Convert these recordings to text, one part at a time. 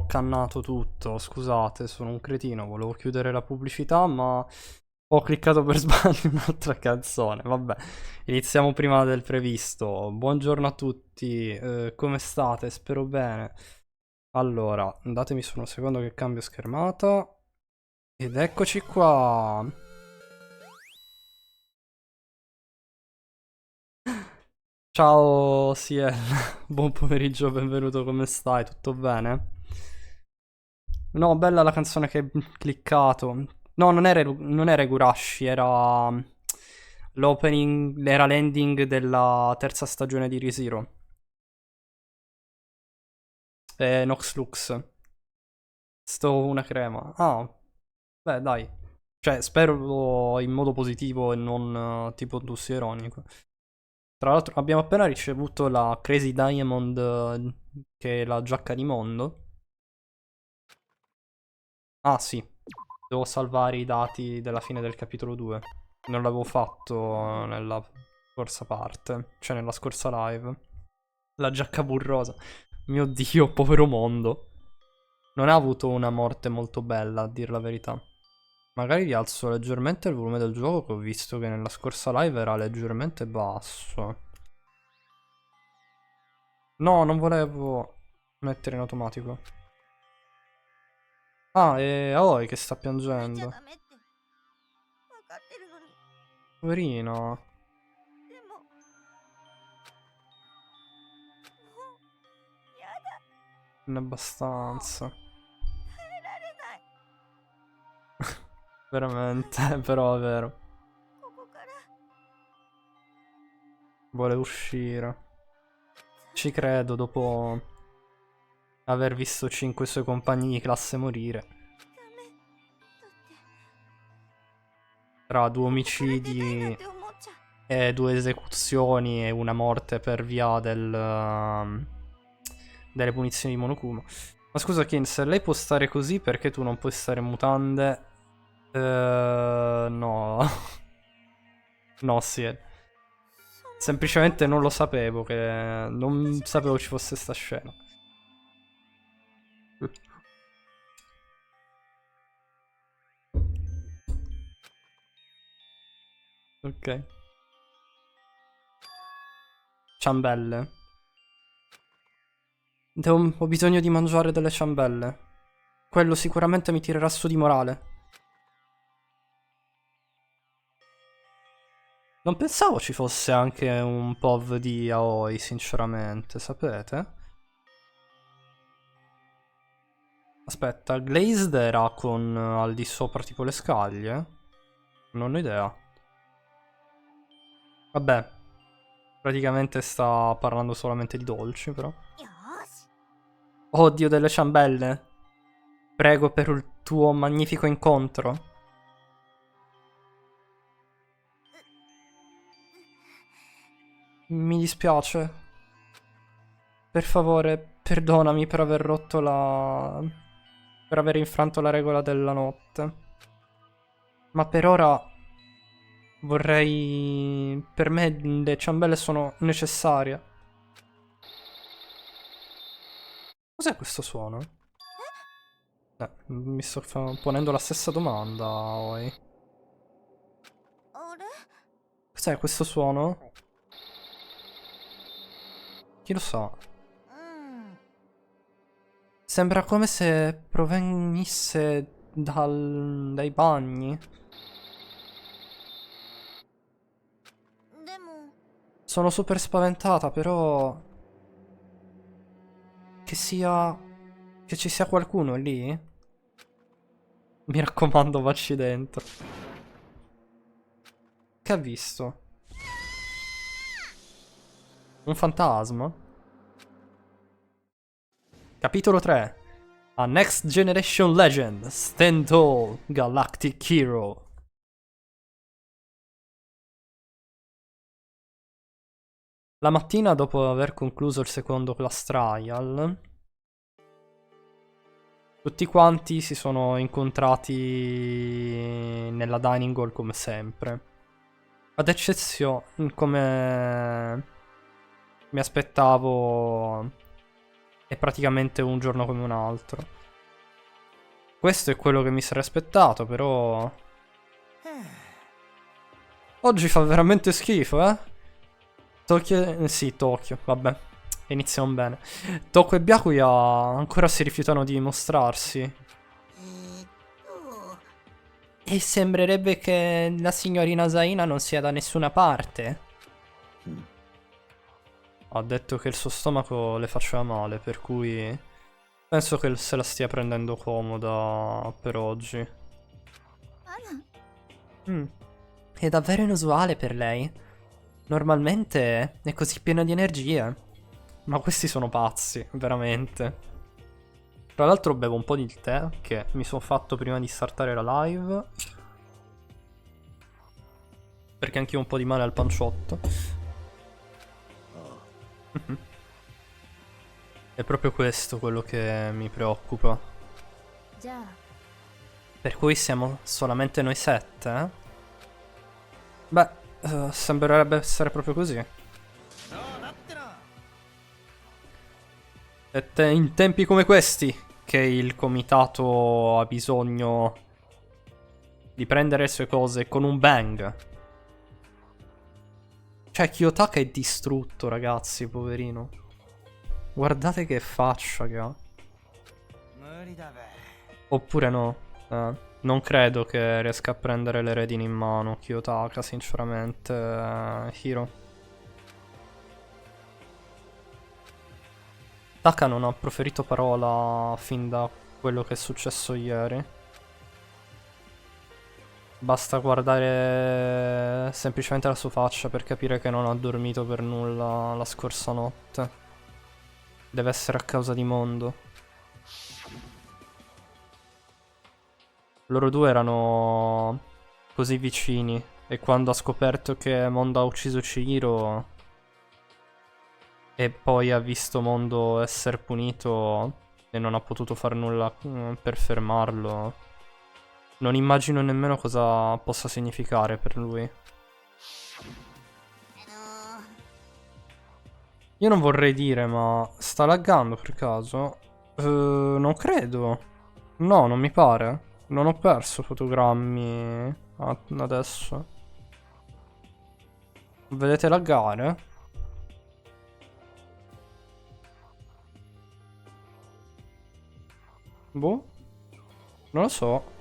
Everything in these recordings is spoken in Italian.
cannato tutto, scusate, sono un cretino, volevo chiudere la pubblicità, ma ho cliccato per sbaglio un'altra canzone. Vabbè, iniziamo prima del previsto. Buongiorno a tutti, come state? Spero bene. Allora, datemi solo un secondo che cambio schermata. Ed eccoci qua. Ciao Ciel, buon pomeriggio, benvenuto, come stai? Tutto bene? No, bella la canzone che hai cliccato. No, non era Higurashi, era l'opening, era l'ending della terza stagione di ReZero. Nox Lux. Sto una crema. Ah, beh, dai. Cioè, spero in modo positivo e non tipo Dussi ironico. Tra l'altro abbiamo appena ricevuto la Crazy Diamond, che è la giacca di Mondo. Ah sì, devo salvare i dati della fine del capitolo 2. Non l'avevo fatto nella scorsa parte, cioè nella scorsa live. La giacca burrosa. Mio Dio, povero mondo. Non ha avuto una morte molto bella, a dir la verità. Magari rialzo leggermente il volume del gioco, che ho visto che nella scorsa live era leggermente basso. No, non volevo mettere in automatico. Ah, è Aoi che sta piangendo. Poverino. Non abbastanza. Veramente, però è vero. Vuole uscire. Ci credo dopo aver visto 5 suoi compagni di classe morire. Tra 2 omicidi e 2 esecuzioni e una morte per via delle punizioni di Monokuma. Ma scusa Kin, se lei può stare così, perché tu non puoi stare in mutande? No. No, sì. Semplicemente non lo sapevo, che non sapevo ci fosse sta scena. Ok. Ciambelle. Ho bisogno di mangiare delle ciambelle. Quello sicuramente mi tirerà su di morale. Non pensavo ci fosse anche un POV di Aoi, sinceramente, sapete? Aspetta, Glazed era con al di sopra tipo le scaglie? Non ho idea. Vabbè, praticamente sta parlando solamente di dolci, però. Oddio delle ciambelle. Prego per il tuo magnifico incontro. Mi dispiace. Per favore, perdonami per aver rotto la... per aver infranto la regola della notte. Ma per ora vorrei... Per me le ciambelle sono necessarie. Cos'è questo suono? Mi sto ponendo la stessa domanda, Oi. Cos'è questo suono? Chi lo sa? Sembra come se provenisse dai bagni. Sono super spaventata, però... Che sia... Che ci sia qualcuno lì? Mi raccomando, vacci dentro. Che ha visto? Un fantasma? Capitolo 3. A Next Generation Legend. Stand Tall, Galactic Hero. La mattina dopo aver concluso il secondo class trial, tutti quanti si sono incontrati nella dining hall come sempre. Ad eccezione, come mi aspettavo, è praticamente un giorno come un altro. Questo è quello che mi sarei aspettato, però... Oggi fa veramente schifo, eh? Tokyo... Sì, Tokyo, vabbè. Iniziamo bene. Toko e Byakuya ancora si rifiutano di mostrarsi. E sembrerebbe che la signorina Zaina non sia da nessuna parte. Ha detto che il suo stomaco le faceva male, per cui penso che se la stia prendendo comoda per oggi. È davvero inusuale per lei. Normalmente è così piena di energie. Ma questi sono pazzi, veramente. Tra l'altro bevo un po' di tè che mi sono fatto prima di startare la live. Perché anch'io ho un po' di male al panciotto. È proprio questo quello che mi preoccupa. Per cui siamo solamente noi 7, eh? Beh, sembrerebbe essere proprio così. È in tempi come questi che il comitato ha bisogno di prendere le sue cose con un bang. Cioè, Kiyotaka è distrutto, ragazzi, poverino. Guardate che faccia che ha. Oppure no. Non credo che riesca a prendere le redini in mano Kiyotaka, sinceramente. Hiro. Taka non ha proferito parola fin da quello che è successo ieri. Basta guardare semplicemente la sua faccia per capire che non ha dormito per nulla la scorsa notte. Deve essere a causa di Mondo. Loro due erano così vicini e quando ha scoperto che Mondo ha ucciso Chihiro e poi ha visto Mondo essere punito e non ha potuto fare nulla per fermarlo, non immagino nemmeno cosa possa significare per lui. Io non vorrei dire, ma sta laggando per caso? Non credo. No, non mi pare. Non ho perso fotogrammi adesso. Vedete laggare? Boh. Non lo so.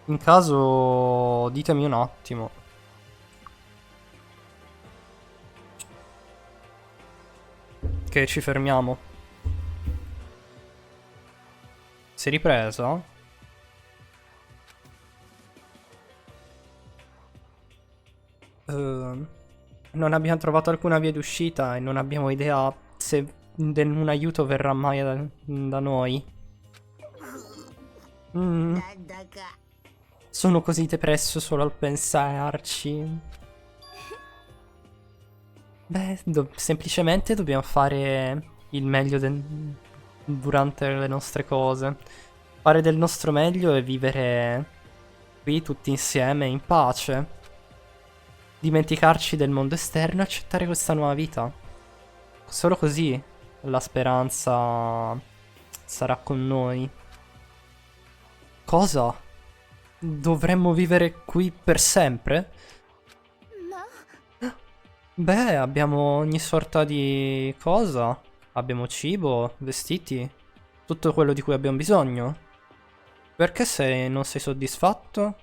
In caso ditemi un attimo. Che ci fermiamo. Si è ripresa? Non abbiamo trovato alcuna via d'uscita e non abbiamo idea se un aiuto verrà mai da noi. Sono così depresso solo al pensarci. Beh, semplicemente dobbiamo fare il meglio durante le nostre cose. Fare del nostro meglio e vivere qui tutti insieme in pace. Dimenticarci del mondo esterno e accettare questa nuova vita. Solo così la speranza sarà con noi. Cosa? Dovremmo vivere qui per sempre? Beh, abbiamo ogni sorta di cosa. Abbiamo cibo, vestiti, tutto quello di cui abbiamo bisogno. Perché non sei soddisfatto?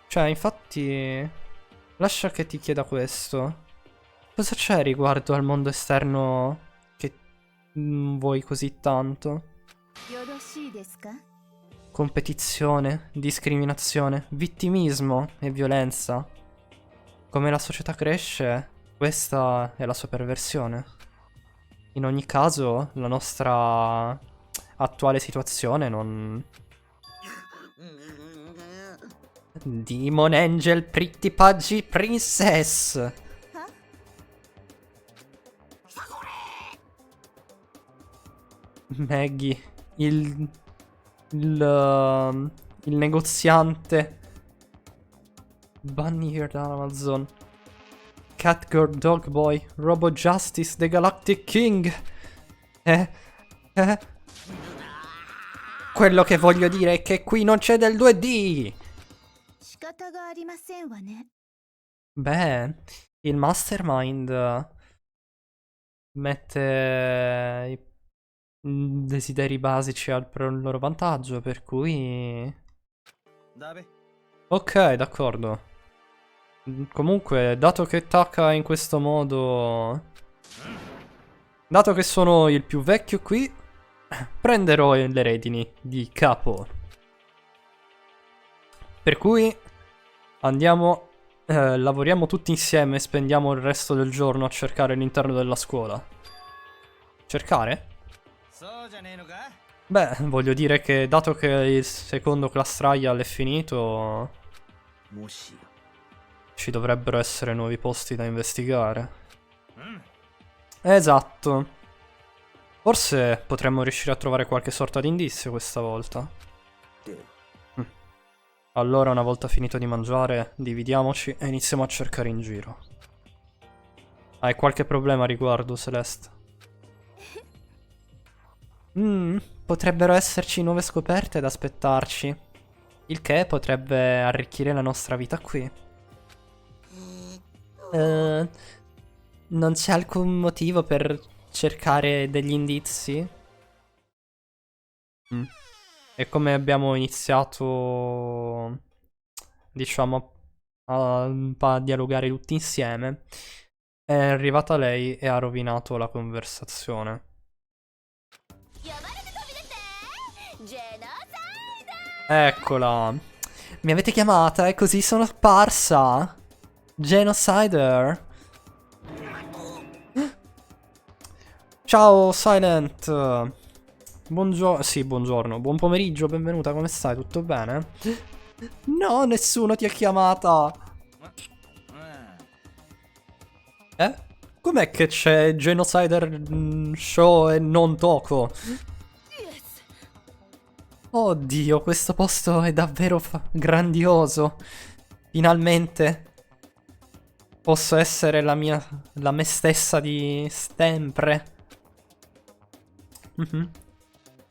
Cioè, infatti, lascia che ti chieda questo. Cosa c'è riguardo al mondo esterno che vuoi così tanto? Competizione, discriminazione, vittimismo e violenza. Come la società cresce, questa è la sua perversione. In ogni caso, la nostra attuale situazione non... Demon Angel Pretty Pudgy Princess! Maggie, il negoziante Bunny here da Amazon. Cat Girl Dog Boy. Robo Justice, The Galactic King. Quello che voglio dire è che qui non c'è del 2D. Beh, il Mastermind mette i desideri basici per il loro vantaggio, per cui... Ok, d'accordo. Comunque, dato che Taka in questo modo... Dato che sono il più vecchio qui, prenderò le redini di capo. Per cui andiamo, lavoriamo tutti insieme e spendiamo il resto del giorno a cercare all'interno della scuola. Cercare? Beh, voglio dire che dato che il secondo class trial è finito, ci dovrebbero essere nuovi posti da investigare. Esatto. Forse potremmo riuscire a trovare qualche sorta di indizio questa volta. Allora, una volta finito di mangiare, dividiamoci e iniziamo a cercare in giro. Hai qualche problema a riguardo, Celeste? Potrebbero esserci nuove scoperte da aspettarci. Il che potrebbe arricchire la nostra vita qui. Non c'è alcun motivo per cercare degli indizi? E come abbiamo iniziato, diciamo, a dialogare tutti insieme, è arrivata lei e ha rovinato la conversazione. Eccola. Mi avete chiamata e così sono apparsa. Genocider. Ciao Silent. Buongiorno. Sì, buongiorno. Buon pomeriggio, benvenuta. Come stai? Tutto bene? No, nessuno ti ha chiamata. Com'è che c'è Genocider Show e non Toko? Oddio, questo posto è davvero grandioso. Finalmente posso essere la me stessa di sempre.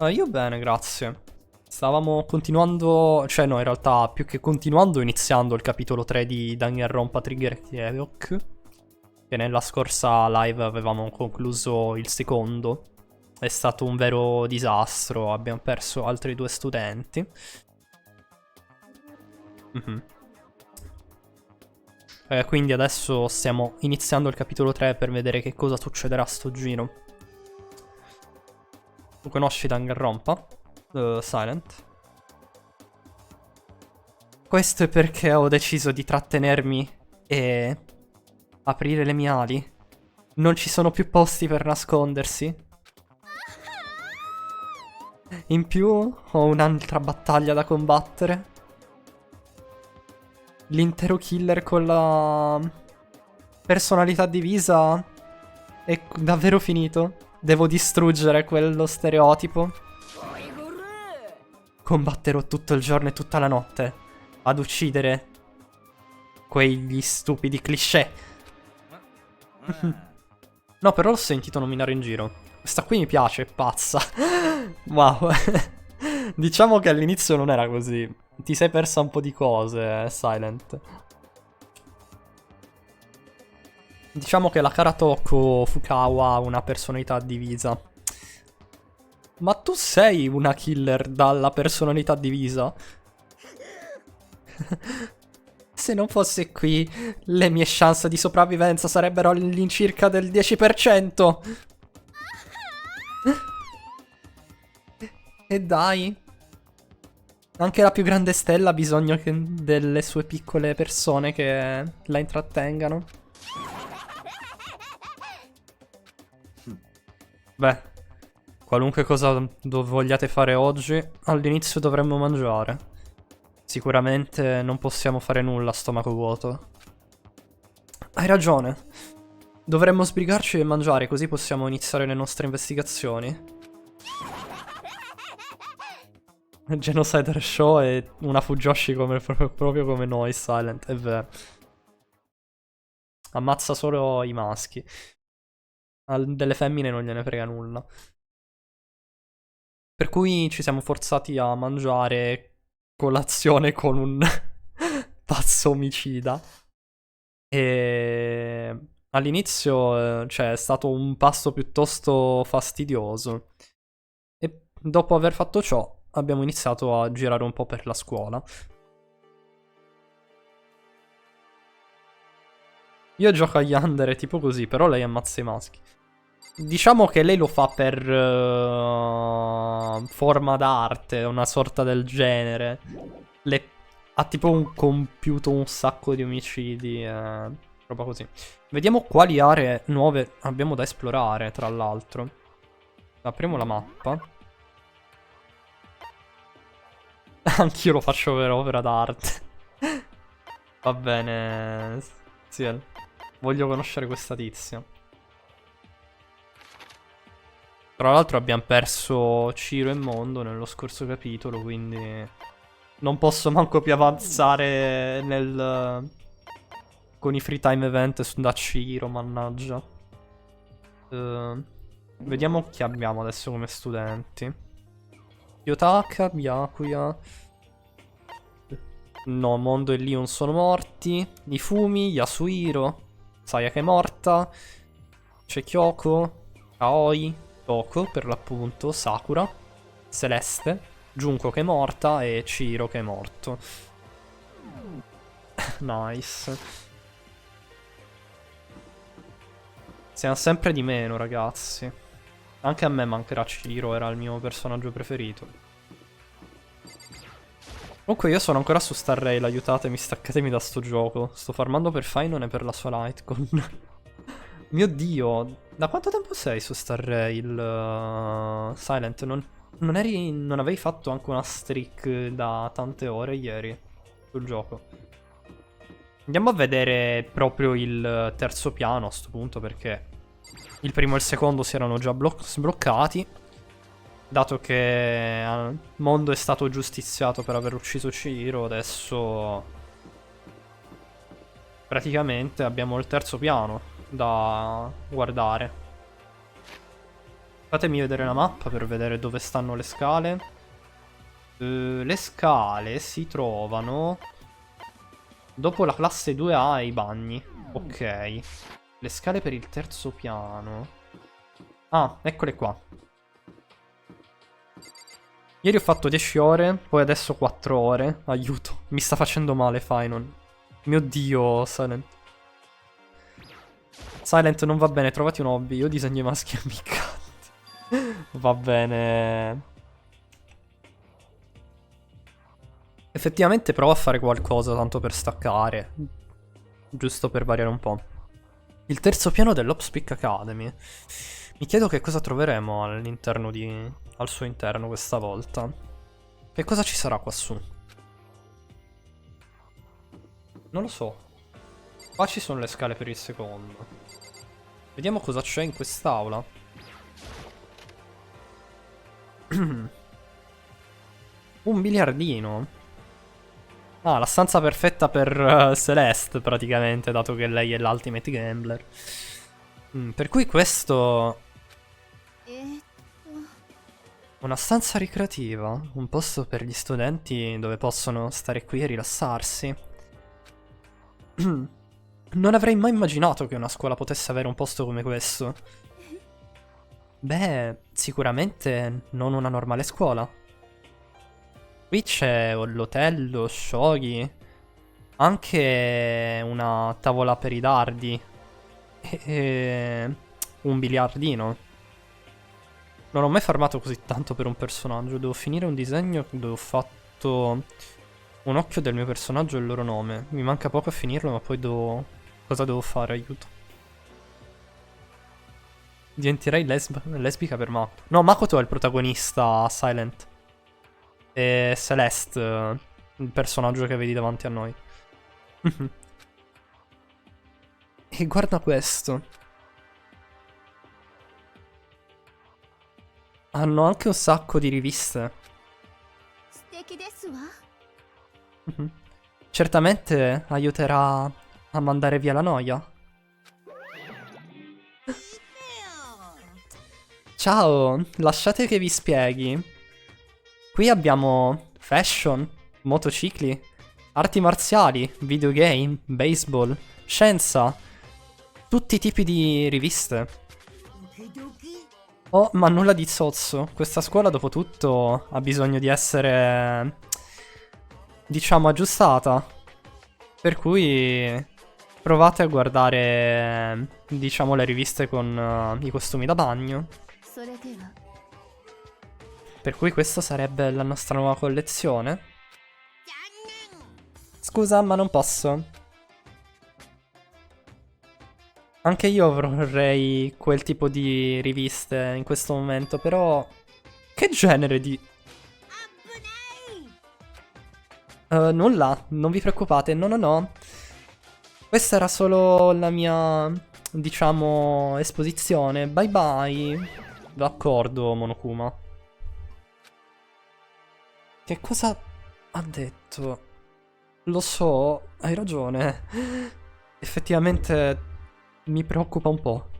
Io bene, grazie. Stavamo continuando, cioè no, in realtà più che continuando, iniziando il capitolo 3 di Danganronpa Trigger Kievok, che nella scorsa live avevamo concluso il secondo. È stato un vero disastro, abbiamo perso altri 2 studenti. Quindi adesso stiamo iniziando il capitolo 3 per vedere che cosa succederà a sto giro. Tu conosci Danganronpa? Silent? Questo è perché ho deciso di trattenermi e aprire le mie ali. Non ci sono più posti per nascondersi. In più ho un'altra battaglia da combattere. L'intero killer con la personalità divisa è davvero finito. Devo distruggere quello stereotipo. Combatterò tutto il giorno e tutta la notte ad uccidere quegli stupidi cliché. No, però l'ho sentito nominare in giro. Questa qui mi piace, è pazza. Wow. Diciamo che all'inizio non era così. Ti sei persa un po' di cose, Silent. Diciamo che la Karatoko Fukawa ha una personalità divisa. Ma tu sei una killer dalla personalità divisa? Se non fosse qui, le mie chance di sopravvivenza sarebbero all'incirca del 10%. E dai. Anche la più grande stella ha bisogno delle sue piccole persone che la intrattengano. Beh, qualunque cosa vogliate fare oggi, all'inizio dovremmo mangiare. Sicuramente non possiamo fare nulla a stomaco vuoto. Hai ragione. Dovremmo sbrigarci e mangiare, così possiamo iniziare le nostre investigazioni. Genocide Show è una Fujoshi proprio come noi, Silent, è vero. Ammazza solo i maschi. Delle femmine non gliene frega nulla. Per cui ci siamo forzati a mangiare colazione con un pazzo omicida. E all'inizio, cioè, è stato un pasto piuttosto fastidioso. E dopo aver fatto ciò, abbiamo iniziato a girare un po' per la scuola. Io gioco a Yandere tipo così, però lei ammazza i maschi. Diciamo che lei lo fa per forma d'arte, una sorta del genere. Ha tipo compiuto un sacco di omicidi, roba così. Vediamo quali aree nuove abbiamo da esplorare, tra l'altro. Apriamo la mappa. Anch'io lo faccio per opera d'arte. Va bene, Ziel. Voglio conoscere questa tizia. Tra l'altro abbiamo perso Ciro e Mondo nello scorso capitolo, quindi non posso manco più avanzare con i free time event da Ciro, mannaggia. Vediamo chi abbiamo adesso come studenti. Yotaka, Byakuya. No, Mondo e Leon sono morti. Ifumi, Yasuhiro, Sayaka è morta. C'è Kyoko, Aoi, Toko per l'appunto, Sakura, Celeste, Junko che è morta e Chiro che è morto. Nice. Siamo sempre di meno, ragazzi. Anche a me mancherà Chiro, era il mio personaggio preferito. Comunque io sono ancora su Star Rail, aiutatemi, staccatemi da sto gioco. Sto farmando per Fainon e per la sua Lightcon. Mio Dio, da quanto tempo sei su Star Rail, Silent? Non avevi fatto anche una streak da tante ore ieri sul gioco? Andiamo a vedere proprio il terzo piano a sto punto, perché il primo e il secondo si erano già sbloccati. Dato che Mondo è stato giustiziato per aver ucciso Chihiro, adesso praticamente abbiamo il terzo piano da guardare. Fatemi vedere la mappa per vedere dove stanno le scale. Le scale si trovano dopo la classe 2A e i bagni. Ok. Le scale per il terzo piano. Ah, eccole qua. Ieri ho fatto 10 ore, poi adesso 4 ore. Aiuto, mi sta facendo male Fainon. Mio Dio, Silent. Silent, non va bene, trovati un hobby. Io disegno i maschi ammiccanti. Va bene. Effettivamente provo a fare qualcosa, tanto per staccare. Giusto per variare un po'. Il terzo piano dell'Opspeak Academy. Mi chiedo che cosa troveremo all'interno al suo interno questa volta. Che cosa ci sarà qua su? Non lo so. Qua ci sono le scale per il secondo. Vediamo cosa c'è in quest'aula. Un biliardino. Ah, la stanza perfetta per Celeste, praticamente, dato che lei è l'Ultimate Gambler. Per cui questo... Una stanza ricreativa, un posto per gli studenti dove possono stare qui e rilassarsi. Non avrei mai immaginato che una scuola potesse avere un posto come questo. Beh, sicuramente non una normale scuola. Qui c'è l'hotel, lo shogi, anche una tavola per i dardi e un biliardino. Non ho mai farmato così tanto per un personaggio. Devo finire un disegno dove ho fatto un occhio del mio personaggio e il loro nome. Mi manca poco a finirlo, ma poi devo... Cosa devo fare? Aiuto. Diventerei lesbica per Makoto. No, Makoto è il protagonista, Silent. E Celeste, il personaggio che vedi davanti a noi. E guarda questo. Hanno anche un sacco di riviste. Mhm. Certamente aiuterà a mandare via la noia. Ciao, lasciate che vi spieghi. Qui abbiamo fashion, motocicli, arti marziali, videogame, baseball, scienza, tutti i tipi di riviste. Oh, ma nulla di zozzo. Questa scuola, dopo tutto, ha bisogno di essere, diciamo, aggiustata. Per cui provate a guardare, diciamo, le riviste con i costumi da bagno. Per cui questa sarebbe la nostra nuova collezione. Scusa, ma non posso. Anche io vorrei quel tipo di riviste in questo momento, però... Che genere di... nulla, non vi preoccupate, no no no. Questa era solo la mia, diciamo, esposizione. Bye bye. D'accordo, Monokuma. Che cosa ha detto? Lo so, hai ragione. Effettivamente mi preoccupa un po'.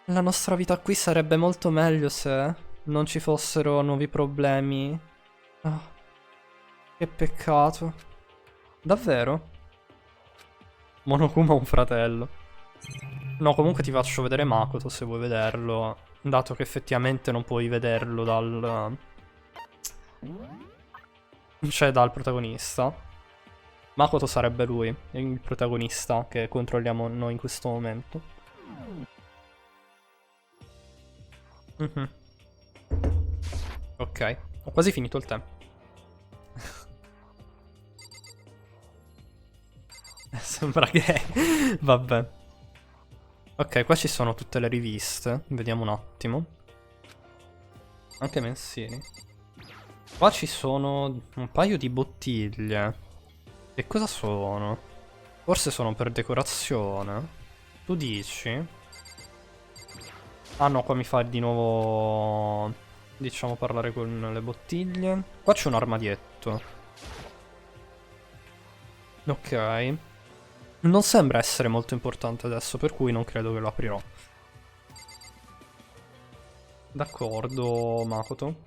La nostra vita qui sarebbe molto meglio se non ci fossero nuovi problemi. Ah, che peccato. Davvero? Monokuma ha un fratello. No, comunque ti faccio vedere Makoto se vuoi vederlo. Dato che effettivamente non puoi vederlo dal... cioè dal protagonista. Makoto sarebbe lui, il protagonista che controlliamo noi in questo momento. Mhm. Ok, ho quasi finito il tempo. Sembra che... Vabbè. Ok, qua ci sono tutte le riviste. Vediamo un attimo. Anche mensili. Qua ci sono un paio di bottiglie. Che cosa sono? Forse sono per decorazione. Tu dici? Ah no, qua mi fa di nuovo... diciamo parlare con le bottiglie. Qua c'è un armadietto. Ok. Non sembra essere molto importante adesso, per cui non credo che lo aprirò. D'accordo, Makoto.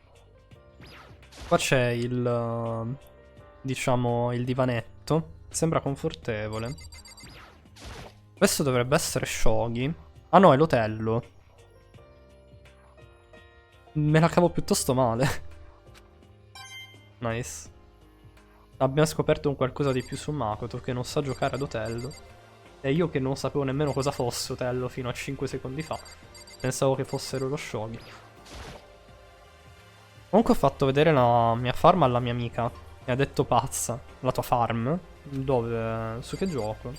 Qua c'è il... diciamo, il divanetto. Sembra confortevole. Questo dovrebbe essere Shogi. Ah no, è l'hotello. Me la cavo piuttosto male. Nice. Abbiamo scoperto un qualcosa di più su Makoto, che non sa giocare ad Otello. E io che non sapevo nemmeno cosa fosse Otello fino a 5 secondi fa. Pensavo che fossero lo Shogi. Comunque ho fatto vedere la mia farm alla mia amica. Mi ha detto pazza. La tua farm? Dove? Su che gioco?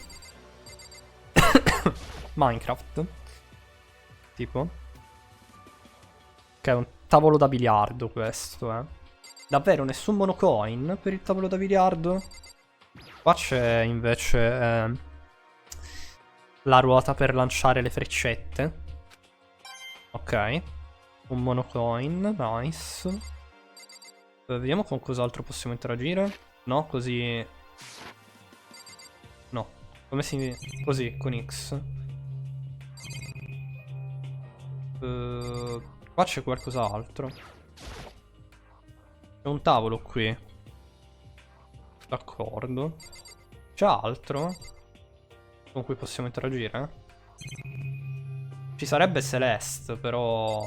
Minecraft. Tipo. Che è un tavolo da biliardo questo, eh. Davvero, nessun monocoin per il tavolo da biliardo? Qua c'è invece la ruota per lanciare le freccette. Ok. Un monocoin, nice. Vediamo con cos'altro possiamo interagire. No, così... No. Come si... Così, con X. Qua c'è qualcos'altro. C'è un tavolo qui. D'accordo. C'è altro con cui possiamo interagire? Ci sarebbe Celeste, però...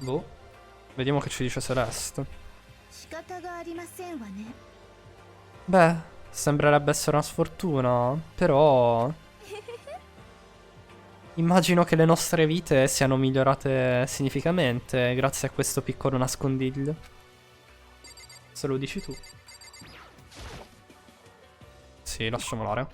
Boh. Vediamo che ci dice Celeste. Beh, sembrerebbe essere una sfortuna, però... Immagino che le nostre vite siano migliorate significativamente grazie a questo piccolo nascondiglio. Se lo dici tu. Sì, lasciamo l'area.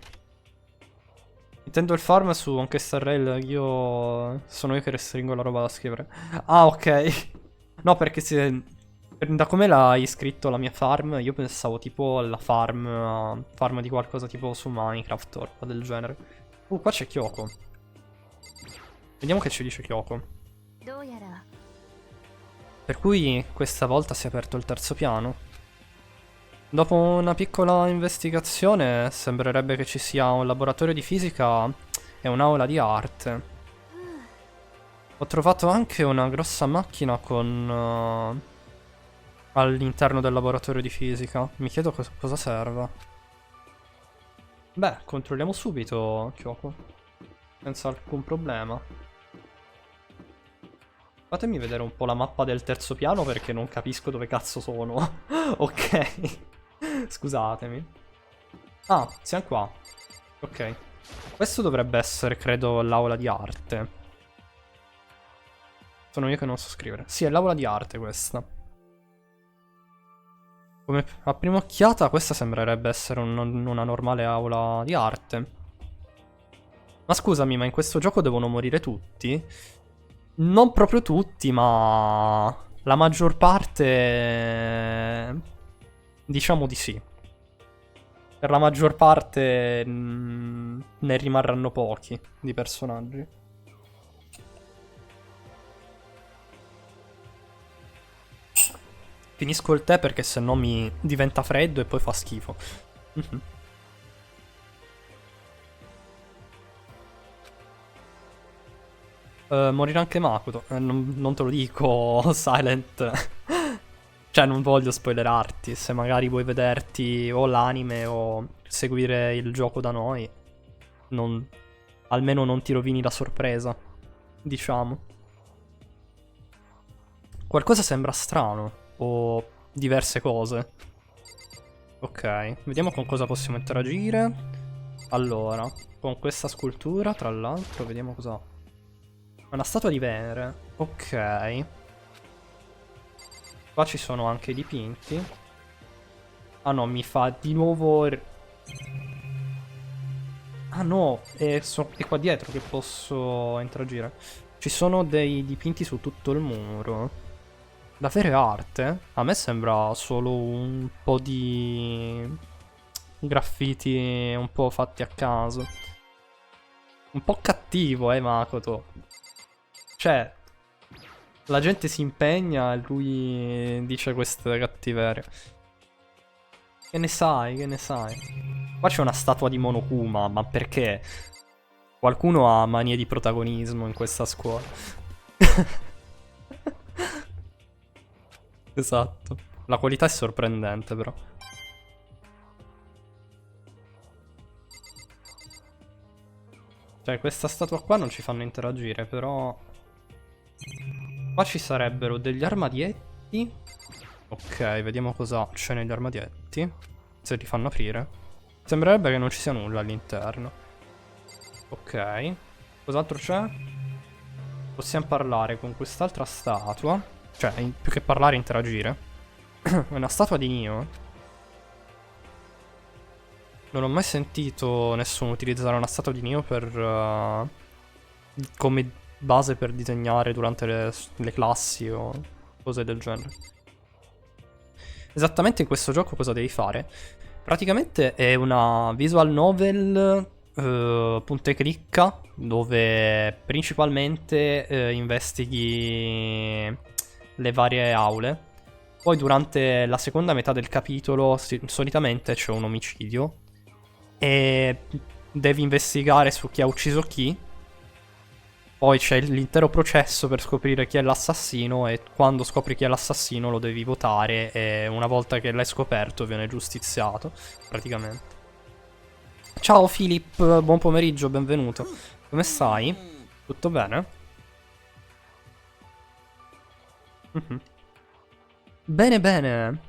Intendo il farm su anche Star Rail, io... Sono io che restringo la roba da scrivere. Ah, ok. No, perché se... Da come l'hai scritto la mia farm, io pensavo tipo alla farm... Farm di qualcosa tipo su Minecraft o roba del genere. Qua c'è Kyoko. Vediamo che ci dice Kyoko. Per cui questa volta si è aperto il terzo piano. Dopo una piccola investigazione sembrerebbe che ci sia un laboratorio di fisica e un'aula di arte. Ho trovato anche una grossa macchina con all'interno del laboratorio di fisica. Mi chiedo cosa serva. Beh, controlliamo subito, Kyoko. Senza alcun problema. Fatemi vedere un po' la mappa del terzo piano perché non capisco dove cazzo sono. Ok. Scusatemi. Ah, siamo qua. Ok. Questo dovrebbe essere, credo, l'aula di arte. Sono io che non so scrivere. Sì, è l'aula di arte questa. Come a prima occhiata questa sembrerebbe essere una normale aula di arte. Ma scusami, ma in questo gioco devono morire tutti? Non proprio tutti, ma la maggior parte diciamo di sì. Per la maggior parte ne rimarranno pochi di personaggi. Finisco il tè perché sennò mi diventa freddo e poi fa schifo. Morirà anche Makoto. Non te lo dico, Silent. Cioè, non voglio spoilerarti. Se magari vuoi vederti o l'anime o seguire il gioco da noi, almeno non ti rovini la sorpresa. Diciamo. Qualcosa sembra strano. O diverse cose. Ok, vediamo con cosa possiamo interagire. Allora, con questa scultura, tra l'altro, vediamo cosa. Una statua di Venere. Ok. Qua ci sono anche i dipinti. Ah no, mi fa di nuovo. Ah no, è qua dietro che posso interagire. Ci sono dei dipinti su tutto il muro. Davvero è arte? A me sembra solo un po' di graffiti un po' fatti a caso. Un po' cattivo, Makoto. Cioè, la gente si impegna e lui dice queste cattiverie. Che ne sai, che ne sai? Qua c'è una statua di Monokuma, ma perché? Qualcuno ha manie di protagonismo in questa scuola. Esatto. La qualità è sorprendente, però. Cioè, questa statua qua non ci fanno interagire, però. Qua ci sarebbero degli armadietti. Ok, vediamo cosa c'è negli armadietti. Se li fanno aprire. Sembrerebbe che non ci sia nulla all'interno. Ok. Cos'altro c'è? Possiamo parlare con quest'altra statua. Cioè, più che parlare, interagire. È una statua di Nioh. Non ho mai sentito nessuno utilizzare una statua di Nioh per come base per disegnare durante le classi o cose del genere. Esattamente in questo gioco cosa devi fare? Praticamente è una visual novel punta e clicca dove principalmente investighi le varie aule. Poi durante la seconda metà del capitolo solitamente c'è un omicidio e devi investigare su chi ha ucciso chi. Poi c'è l'intero processo per scoprire chi è l'assassino e quando scopri chi è l'assassino lo devi votare e una volta che l'hai scoperto viene giustiziato, praticamente. Ciao Philip, buon pomeriggio, benvenuto. Come stai? Tutto bene? Bene, bene.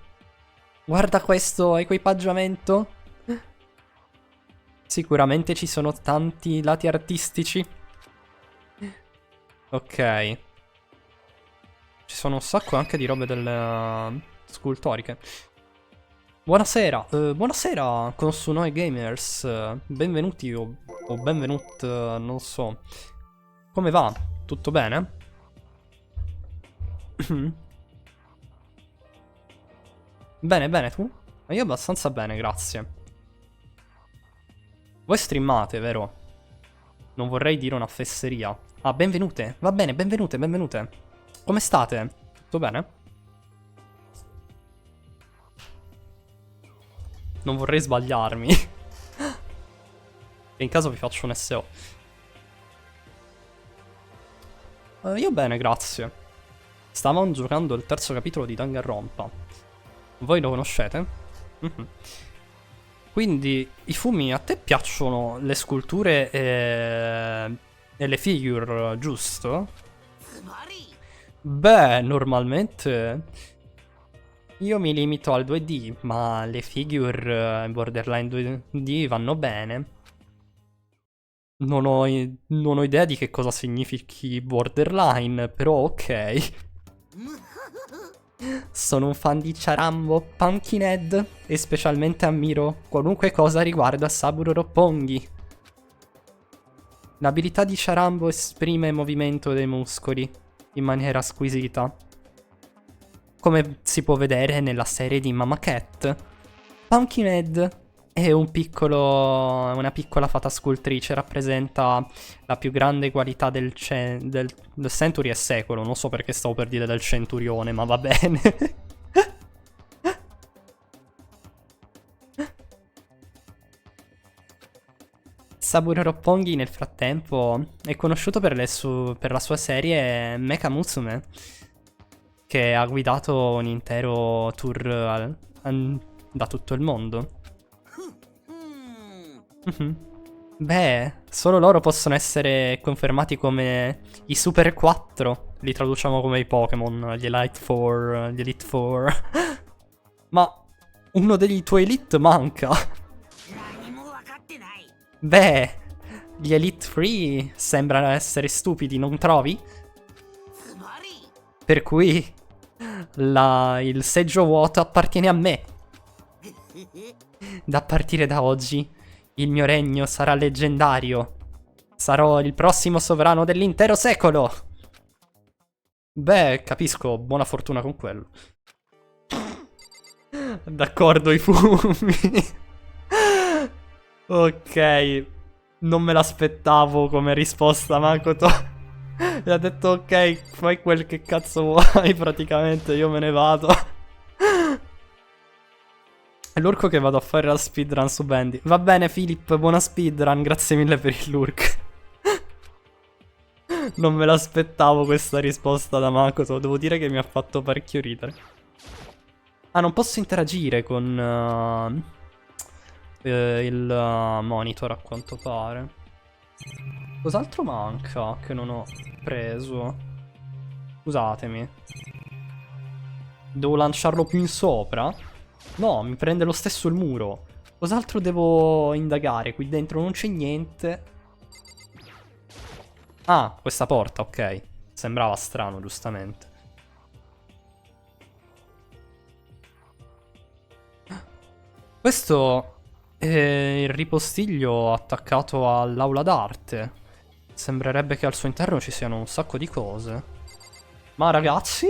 Guarda questo equipaggiamento. Sicuramente ci sono tanti lati artistici. Ok. Ci sono un sacco anche di robe del scultoriche. Buonasera, buonasera Konsunoe Gamers. Benvenuti o benvenut, non so. Come va? Tutto bene? Bene, bene, tu? Io abbastanza bene, grazie. Voi streamate, vero? Non vorrei dire una fesseria. Ah, benvenute. Va bene, benvenute, benvenute. Come state? Tutto bene? Non vorrei sbagliarmi. E in caso vi faccio un SO. Io bene, grazie. Stavamo giocando il terzo capitolo di Danganronpa. Voi lo conoscete? Quindi, Ifumi, a te piacciono le sculture e le figure, giusto? Beh, normalmente io mi limito al 2D, ma le figure Borderline 2D vanno bene. Non ho idea di che cosa significhi Borderline, però ok. Sono un fan di Charambo, Pumpkinhead e specialmente ammiro qualunque cosa riguarda Saburo Roppongi. L'abilità di Charambo esprime il movimento dei muscoli in maniera squisita, come si può vedere nella serie di Mama Cat. Pumpkinhead è una piccola fata scultrice, rappresenta la più grande qualità del Century e secolo. Non so perché stavo per dire del Centurione, ma va bene. Saburo Roppongi nel frattempo è conosciuto per la sua serie Mecha Musume, che ha guidato un intero tour da tutto il mondo. Beh, solo loro possono essere confermati come i Super 4. Li traduciamo come i Pokémon, gli Elite 4, gli Elite 4. Ma uno degli tuoi Elite manca. Beh, gli Elite 3 sembrano essere stupidi, non trovi? Per cui il seggio vuoto appartiene a me. Da partire da oggi il mio regno sarà leggendario. Sarò il prossimo sovrano dell'intero secolo. Beh, capisco, buona fortuna con quello. D'accordo, i fumi. Ok, non me l'aspettavo come risposta, Makoto. Mi ha detto ok, fai quel che cazzo vuoi, praticamente io me ne vado. È l'urco che vado a fare la speedrun su Bandy. Va bene, Philip, buona speedrun, grazie mille per il lurk. Non me l'aspettavo questa risposta da Makoto, devo dire che mi ha fatto parecchio ridere. Ah, non posso interagire con il monitor a quanto pare. Cos'altro manca che non ho preso? Scusatemi. Devo lanciarlo più in sopra? No, mi prende lo stesso il muro. Cos'altro devo indagare? Qui dentro non c'è niente. Ah, questa porta, ok. Sembrava strano, giustamente. Questo è il ripostiglio attaccato all'aula d'arte. Sembrerebbe che al suo interno ci siano un sacco di cose. Ma ragazzi?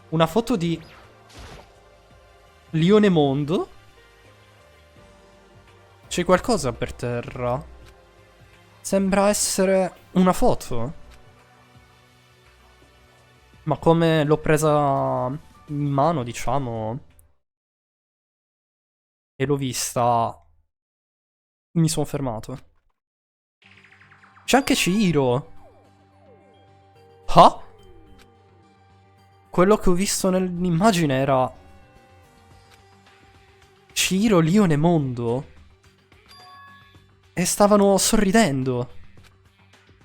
Una foto di Lione Mondo? C'è qualcosa per terra? Sembra essere una foto. Ma come l'ho presa in mano, diciamo, e l'ho vista, mi sono fermato. C'è anche Chihiro. Ah? Quello che ho visto nell'immagine era Chihiro, Lione Mondo. E stavano sorridendo.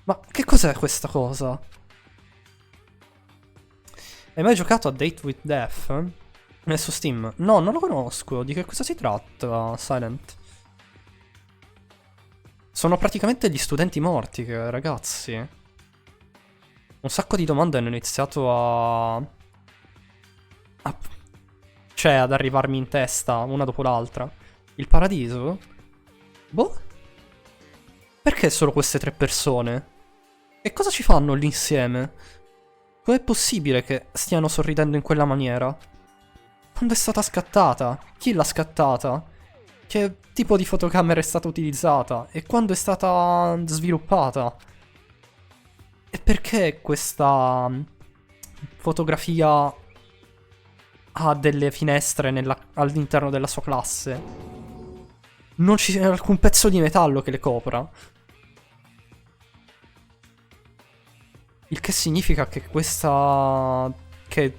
Ma che cos'è questa cosa? Hai mai giocato a Date with Death? Su Steam? No, non lo conosco. Di che cosa si tratta, Silent? Sono praticamente gli studenti morti, ragazzi. Un sacco di domande hanno iniziato cioè, ad arrivarmi in testa, una dopo l'altra. Il paradiso? Boh? Perché solo queste 3 persone? E cosa ci fanno lì insieme? Com'è possibile che stiano sorridendo in quella maniera? Quando è stata scattata? Chi l'ha scattata? Che tipo di fotocamera è stata utilizzata? E quando è stata sviluppata? E perché questa fotografia ha delle finestre all'interno della sua classe. Non ci sia alcun pezzo di metallo che le copra. Il che significa che che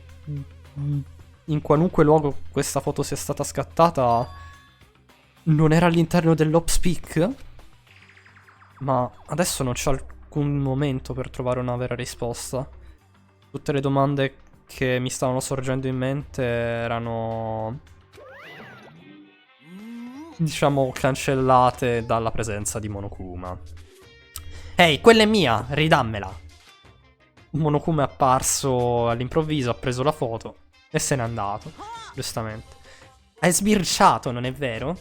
in qualunque luogo questa foto sia stata scattata non era all'interno dell'Ops Peak? Ma adesso non c'è alcun momento per trovare una vera risposta. Tutte le domande che mi stavano sorgendo in mente erano, diciamo, cancellate dalla presenza di Monokuma. Ehi, quella è mia, ridammela! Monokuma è apparso all'improvviso, ha preso la foto e se n'è andato, giustamente. Hai sbirciato, non è vero?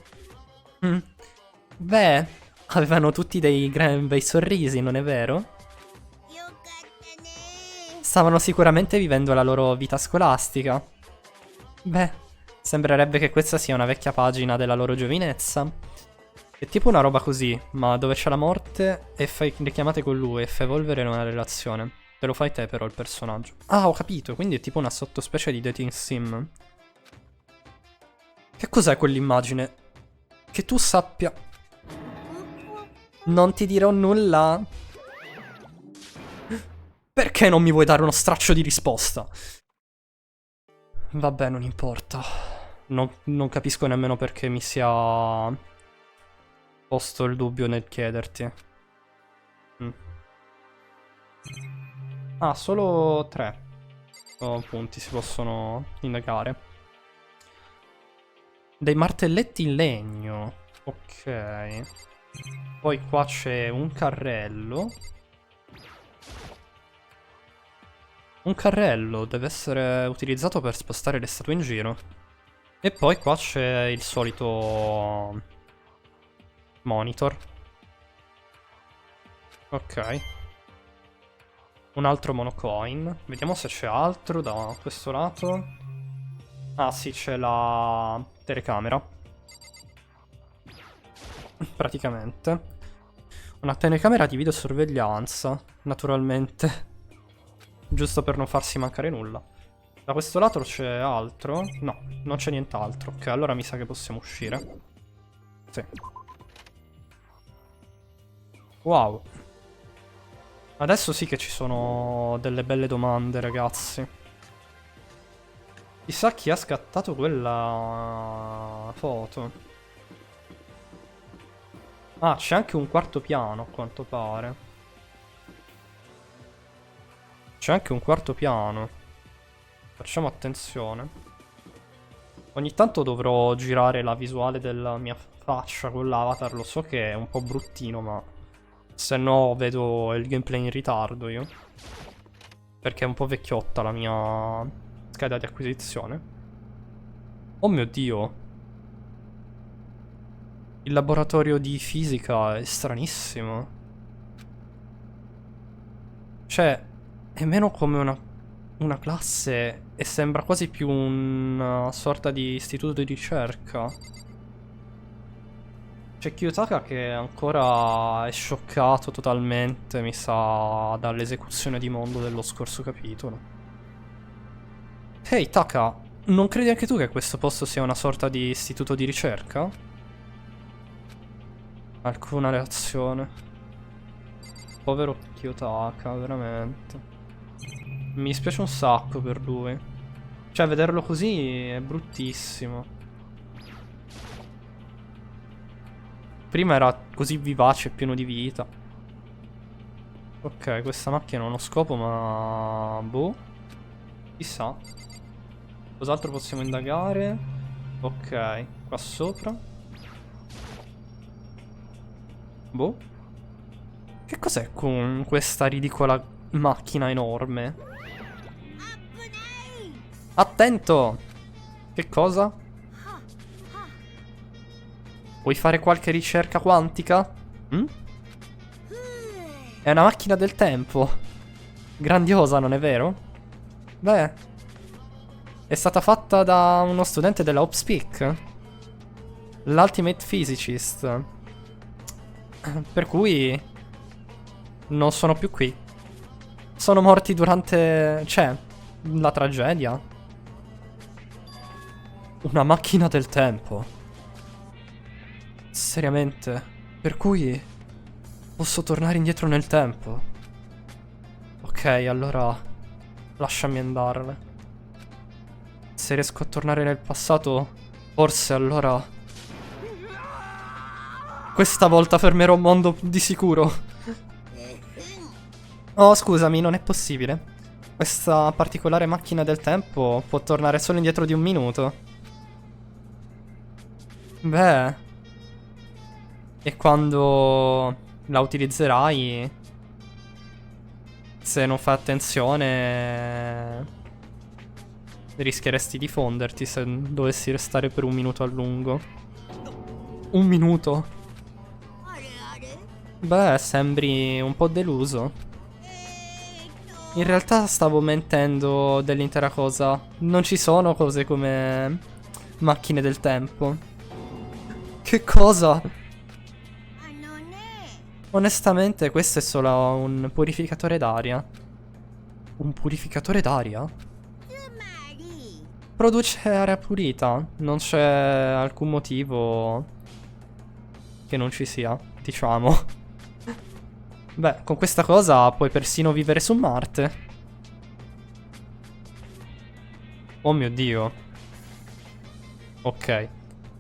Beh, avevano tutti dei bei sorrisi, non è vero? Stavano sicuramente vivendo la loro vita scolastica. Beh, sembrerebbe che questa sia una vecchia pagina della loro giovinezza. È tipo una roba così, ma dove c'è la morte e fai le chiamate con lui e fa evolvere una relazione. Te lo fai te però il personaggio. Ah, ho capito, quindi è tipo una sottospecie di dating sim. Che cos'è quell'immagine? Che tu sappia... Non ti dirò nulla. Perché non mi vuoi dare uno straccio di risposta? Vabbè, non importa. Non capisco nemmeno perché mi sia posto il dubbio nel chiederti. Ah, solo 3 punti si possono indagare. Dei martelletti in legno. Ok. Poi qua c'è un carrello. Un carrello deve essere utilizzato per spostare le statue in giro. E poi qua c'è il solito monitor. Ok. Un altro monocoin. Vediamo se c'è altro da questo lato. Ah sì, c'è la telecamera. Praticamente. Una telecamera di videosorveglianza, naturalmente. Giusto per non farsi mancare nulla. Da questo lato c'è altro? No, non c'è nient'altro. Ok, allora mi sa che possiamo uscire. Sì. Wow. Adesso sì che ci sono delle belle domande, ragazzi. Chissà chi ha scattato quella foto. Ah, c'è anche un quarto piano, a quanto pare. C'è anche un quarto piano. Facciamo attenzione. Ogni tanto dovrò girare la visuale della mia faccia con l'avatar. Lo so che è un po' bruttino, ma se no vedo il gameplay in ritardo io. Perché è un po' vecchiotta la mia scheda di acquisizione. Oh mio Dio. Il laboratorio di fisica è stranissimo. Cioè, è meno come una classe e sembra quasi più una sorta di istituto di ricerca. C'è Kiyotaka che ancora è scioccato totalmente, mi sa, dall'esecuzione di mondo dello scorso capitolo. Ehi, Taka, non credi anche tu che questo posto sia una sorta di istituto di ricerca? Alcuna reazione. Povero Kiyotaka, veramente. Mi dispiace un sacco per lui. Cioè, vederlo così è bruttissimo. Prima era così vivace e pieno di vita. Ok, questa macchina ha uno scopo, ma... boh. Chissà. Cos'altro possiamo indagare? Ok, qua sopra. Boh. Che cos'è con questa ridicola macchina enorme? Attento! Che cosa? Vuoi fare qualche ricerca quantica? È una macchina del tempo. Grandiosa, non è vero? Beh, è stata fatta da uno studente della Hopspeak, l'Ultimate Physicist. Per cui non sono più qui. Sono morti durante... cioè, la tragedia? Una macchina del tempo. Seriamente? Per cui posso tornare indietro nel tempo? Ok, allora lasciami andarne. Se riesco a tornare nel passato, forse allora questa volta fermerò un mondo di sicuro. Oh, scusami, non è possibile. Questa particolare macchina del tempo può tornare solo indietro di 1 minuto. Beh. E quando la utilizzerai, se non fai attenzione, rischieresti di fonderti se dovessi restare per 1 minuto a lungo. 1 minuto? Beh, sembri un po' deluso. In realtà stavo mentendo dell'intera cosa. Non ci sono cose come macchine del tempo. Che cosa? Onestamente questo è solo un purificatore d'aria. Un purificatore d'aria? Produce aria pulita. Non c'è alcun motivo che non ci sia, diciamo. Beh, con questa cosa puoi persino vivere su Marte. Oh mio Dio. Ok.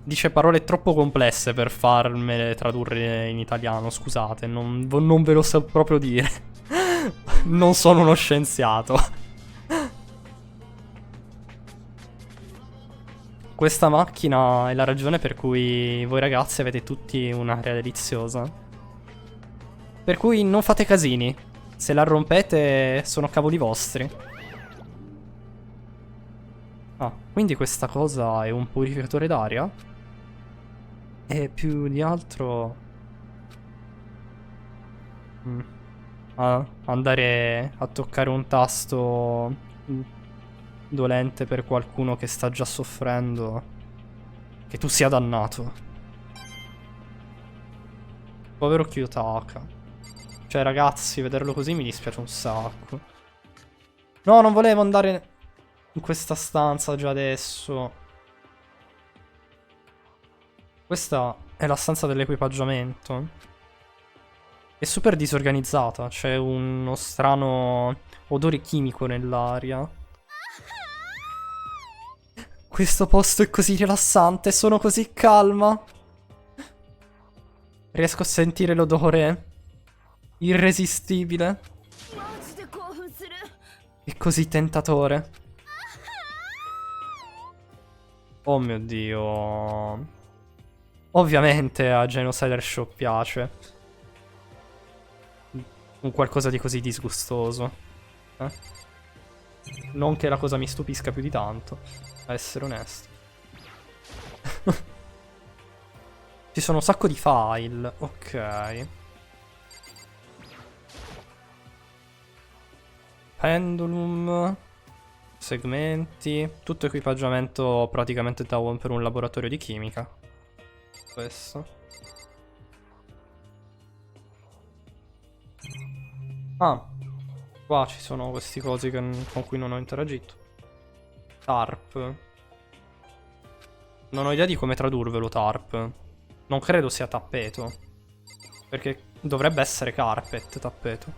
Dice parole troppo complesse per farmele tradurre in italiano, scusate, non ve lo so proprio dire. Non sono uno scienziato. Questa macchina è la ragione per cui voi ragazzi avete tutti un'aria deliziosa. Per cui non fate casini. Se la rompete sono cavoli vostri. Ah, quindi questa cosa è un purificatore d'aria? E più di altro... andare a toccare un tasto dolente per qualcuno che sta già soffrendo. Che tu sia dannato. Povero Kyotaka. Cioè ragazzi, vederlo così mi dispiace un sacco. No, non volevo andare in questa stanza già adesso. Questa è la stanza dell'equipaggiamento. È super disorganizzata. C'è uno strano odore chimico nell'aria. Questo posto è così rilassante, sono così calma. Riesco a sentire l'odore irresistibile. È così tentatore. Oh mio Dio. Ovviamente a Genocider Show piace un qualcosa di così disgustoso. Non che la cosa mi stupisca più di tanto, a essere onesto. Ci sono un sacco di file. Ok. Pendulum. Segmenti. Tutto equipaggiamento praticamente da per un laboratorio di chimica. Questo. Ah. Qua ci sono questi cosi con cui non ho interagito. Tarp. Non ho idea di come tradurvelo tarp. Non credo sia tappeto. Perché dovrebbe essere carpet, tappeto.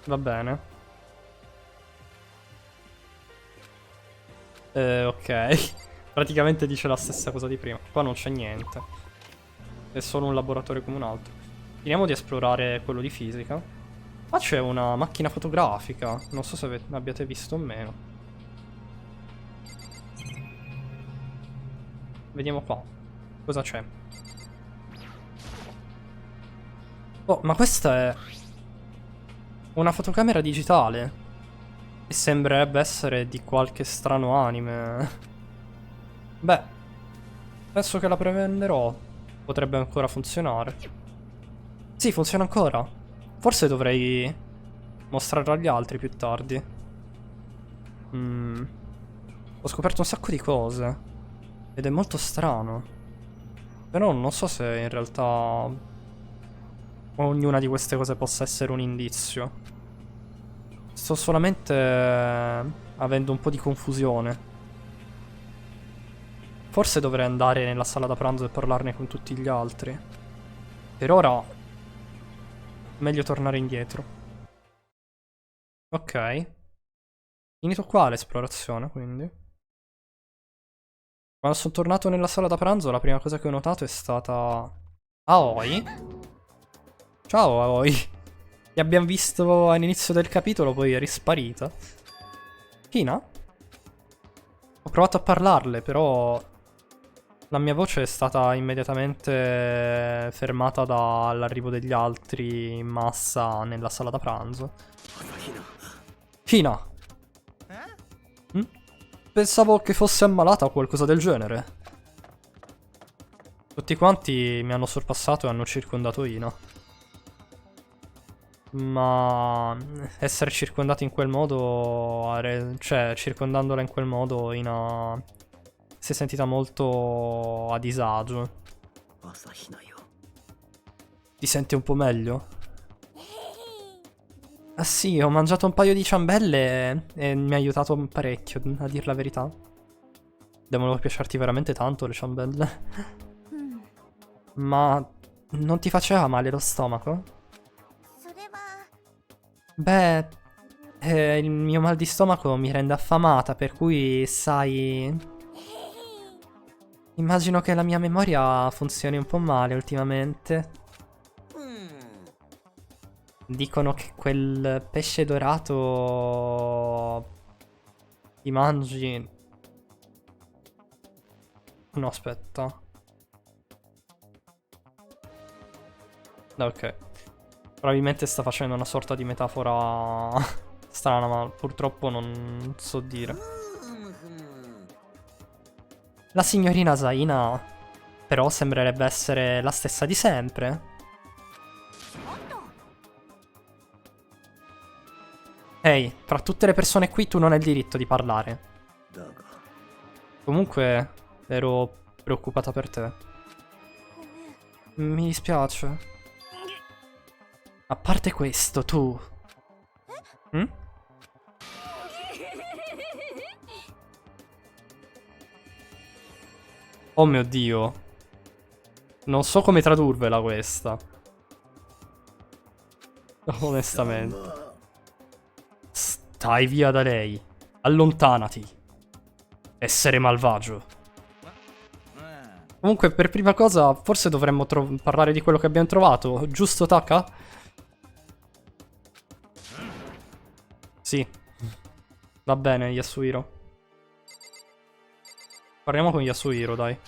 Va bene. Ok. Praticamente dice la stessa cosa di prima. Qua non c'è niente. È solo un laboratorio come un altro. Finiamo di esplorare quello di fisica. Qua c'è una macchina fotografica. Non so se abbiate visto o meno. Vediamo qua. Cosa c'è? Oh, ma questa è una fotocamera digitale. E sembrerebbe essere di qualche strano anime. Beh, penso che la prevenderò. Potrebbe ancora funzionare. Sì, funziona ancora. Forse dovrei mostrarla agli altri più tardi. Ho scoperto un sacco di cose. Ed è molto strano. Però non so se in realtà ognuna di queste cose possa essere un indizio. Sto solamente avendo un po' di confusione. Forse dovrei andare nella sala da pranzo e parlarne con tutti gli altri. Per ora, meglio tornare indietro. Ok. Finito qua l'esplorazione, quindi. Quando sono tornato nella sala da pranzo, la prima cosa che ho notato è stata... Aoi? Ciao Aoi. Ti abbiamo visto all'inizio del capitolo, poi è risparita. Kina? Ho provato a parlarle, però... La mia voce è stata immediatamente fermata dall'arrivo degli altri in massa nella sala da pranzo. Kina! Pensavo che fosse ammalata o qualcosa del genere. Tutti quanti mi hanno sorpassato e hanno circondato Ina. Ma essere circondati in quel modo, cioè circondandola in quel modo, Ina si è sentita molto a disagio. Ti senti un po' meglio? Ah sì, ho mangiato un paio di ciambelle e mi ha aiutato parecchio, a dir la verità. Devono piacerti veramente tanto le ciambelle. Ma non ti faceva male lo stomaco? Beh, il mio mal di stomaco mi rende affamata, per cui, sai... Immagino che la mia memoria funzioni un po' male ultimamente. Dicono che quel pesce dorato... Ti mangi... No, aspetta. Ok. Probabilmente sta facendo una sorta di metafora strana, ma purtroppo non so dire. La signorina Zaina però sembrerebbe essere la stessa di sempre. Ehi, fra tutte le persone qui tu non hai il diritto di parlare. Comunque, ero preoccupata per te. Mi dispiace. A parte questo, tu... Oh mio Dio. Non so come tradurvela questa. Onestamente. Stai via da lei. Allontanati. Essere malvagio. Comunque, per prima cosa, forse dovremmo parlare di quello che abbiamo trovato. Giusto, Taka? Sì. Va bene, Yasuhiro. Parliamo con Yasuhiro, dai.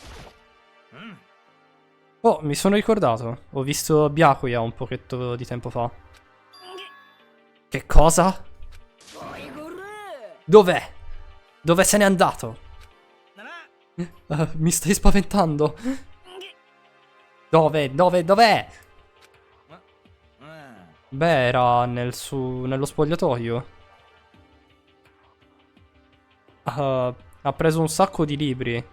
Oh, mi sono ricordato. Ho visto Byakuya un pochetto di tempo fa. Che cosa? Dov'è? Dove se n'è andato? Mi stai spaventando. Dov'è? Beh, era nello spogliatoio. Ha preso un sacco di libri.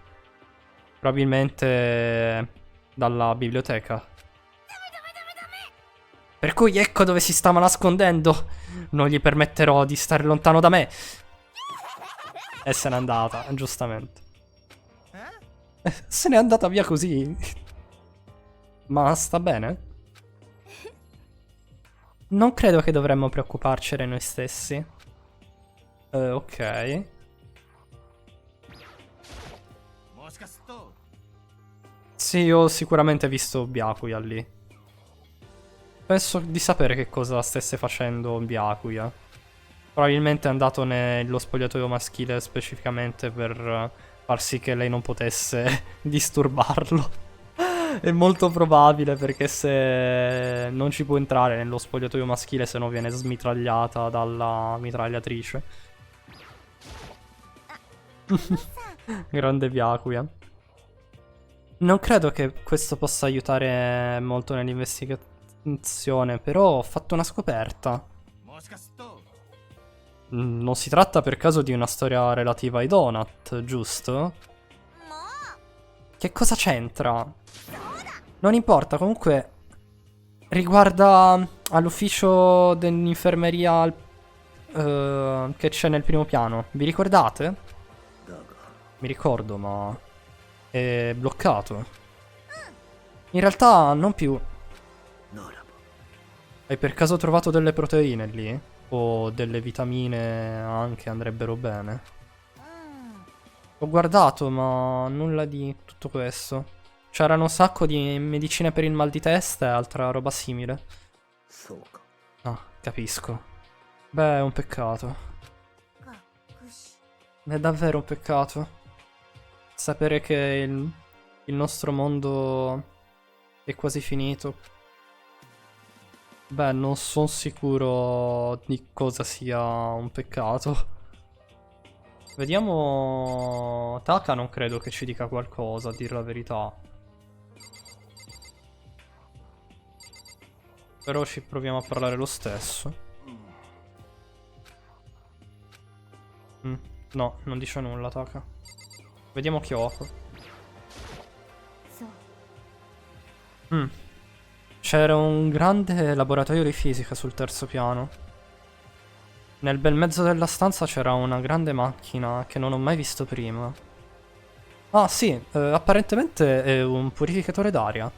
Probabilmente dalla biblioteca. Per cui ecco dove si stava nascondendo. Non gli permetterò di stare lontano da me. E se n'è andata, giustamente. Se n'è andata via così. Ma sta bene? Non credo che dovremmo preoccuparcene noi stessi. Ok. Sì, ho sicuramente visto Byakuya lì. Penso di sapere che cosa stesse facendo Byakuya. Probabilmente è andato nello spogliatoio maschile specificamente per far sì che lei non potesse disturbarlo. È molto probabile, perché se non ci può entrare nello spogliatoio maschile se no viene smitragliata dalla mitragliatrice. Grande Byakuya. Non credo che questo possa aiutare molto nell'investigazione, però ho fatto una scoperta. Non si tratta per caso di una storia relativa ai donut, giusto? Che cosa c'entra? Non importa, comunque... Riguarda all'ufficio dell'infermeria che c'è nel primo piano. Vi ricordate? Mi ricordo, ma è bloccato. In realtà non più. Hai per caso trovato delle proteine lì? O delle vitamine anche andrebbero bene? Ho guardato, ma nulla di tutto questo. C'erano un sacco di medicine per il mal di testa e altra roba simile. Ah, capisco. Beh, è un peccato. È davvero un peccato. Sapere che il nostro mondo è quasi finito. Beh, non sono sicuro di cosa sia un peccato. Vediamo... Taka non credo che ci dica qualcosa, a dire la verità. Però ci proviamo a parlare lo stesso. No, non dice nulla, Taka. Vediamo Kyoko. C'era un grande laboratorio di fisica sul terzo piano. Nel bel mezzo della stanza c'era una grande macchina che non ho mai visto prima. Ah sì, apparentemente è un purificatore d'aria.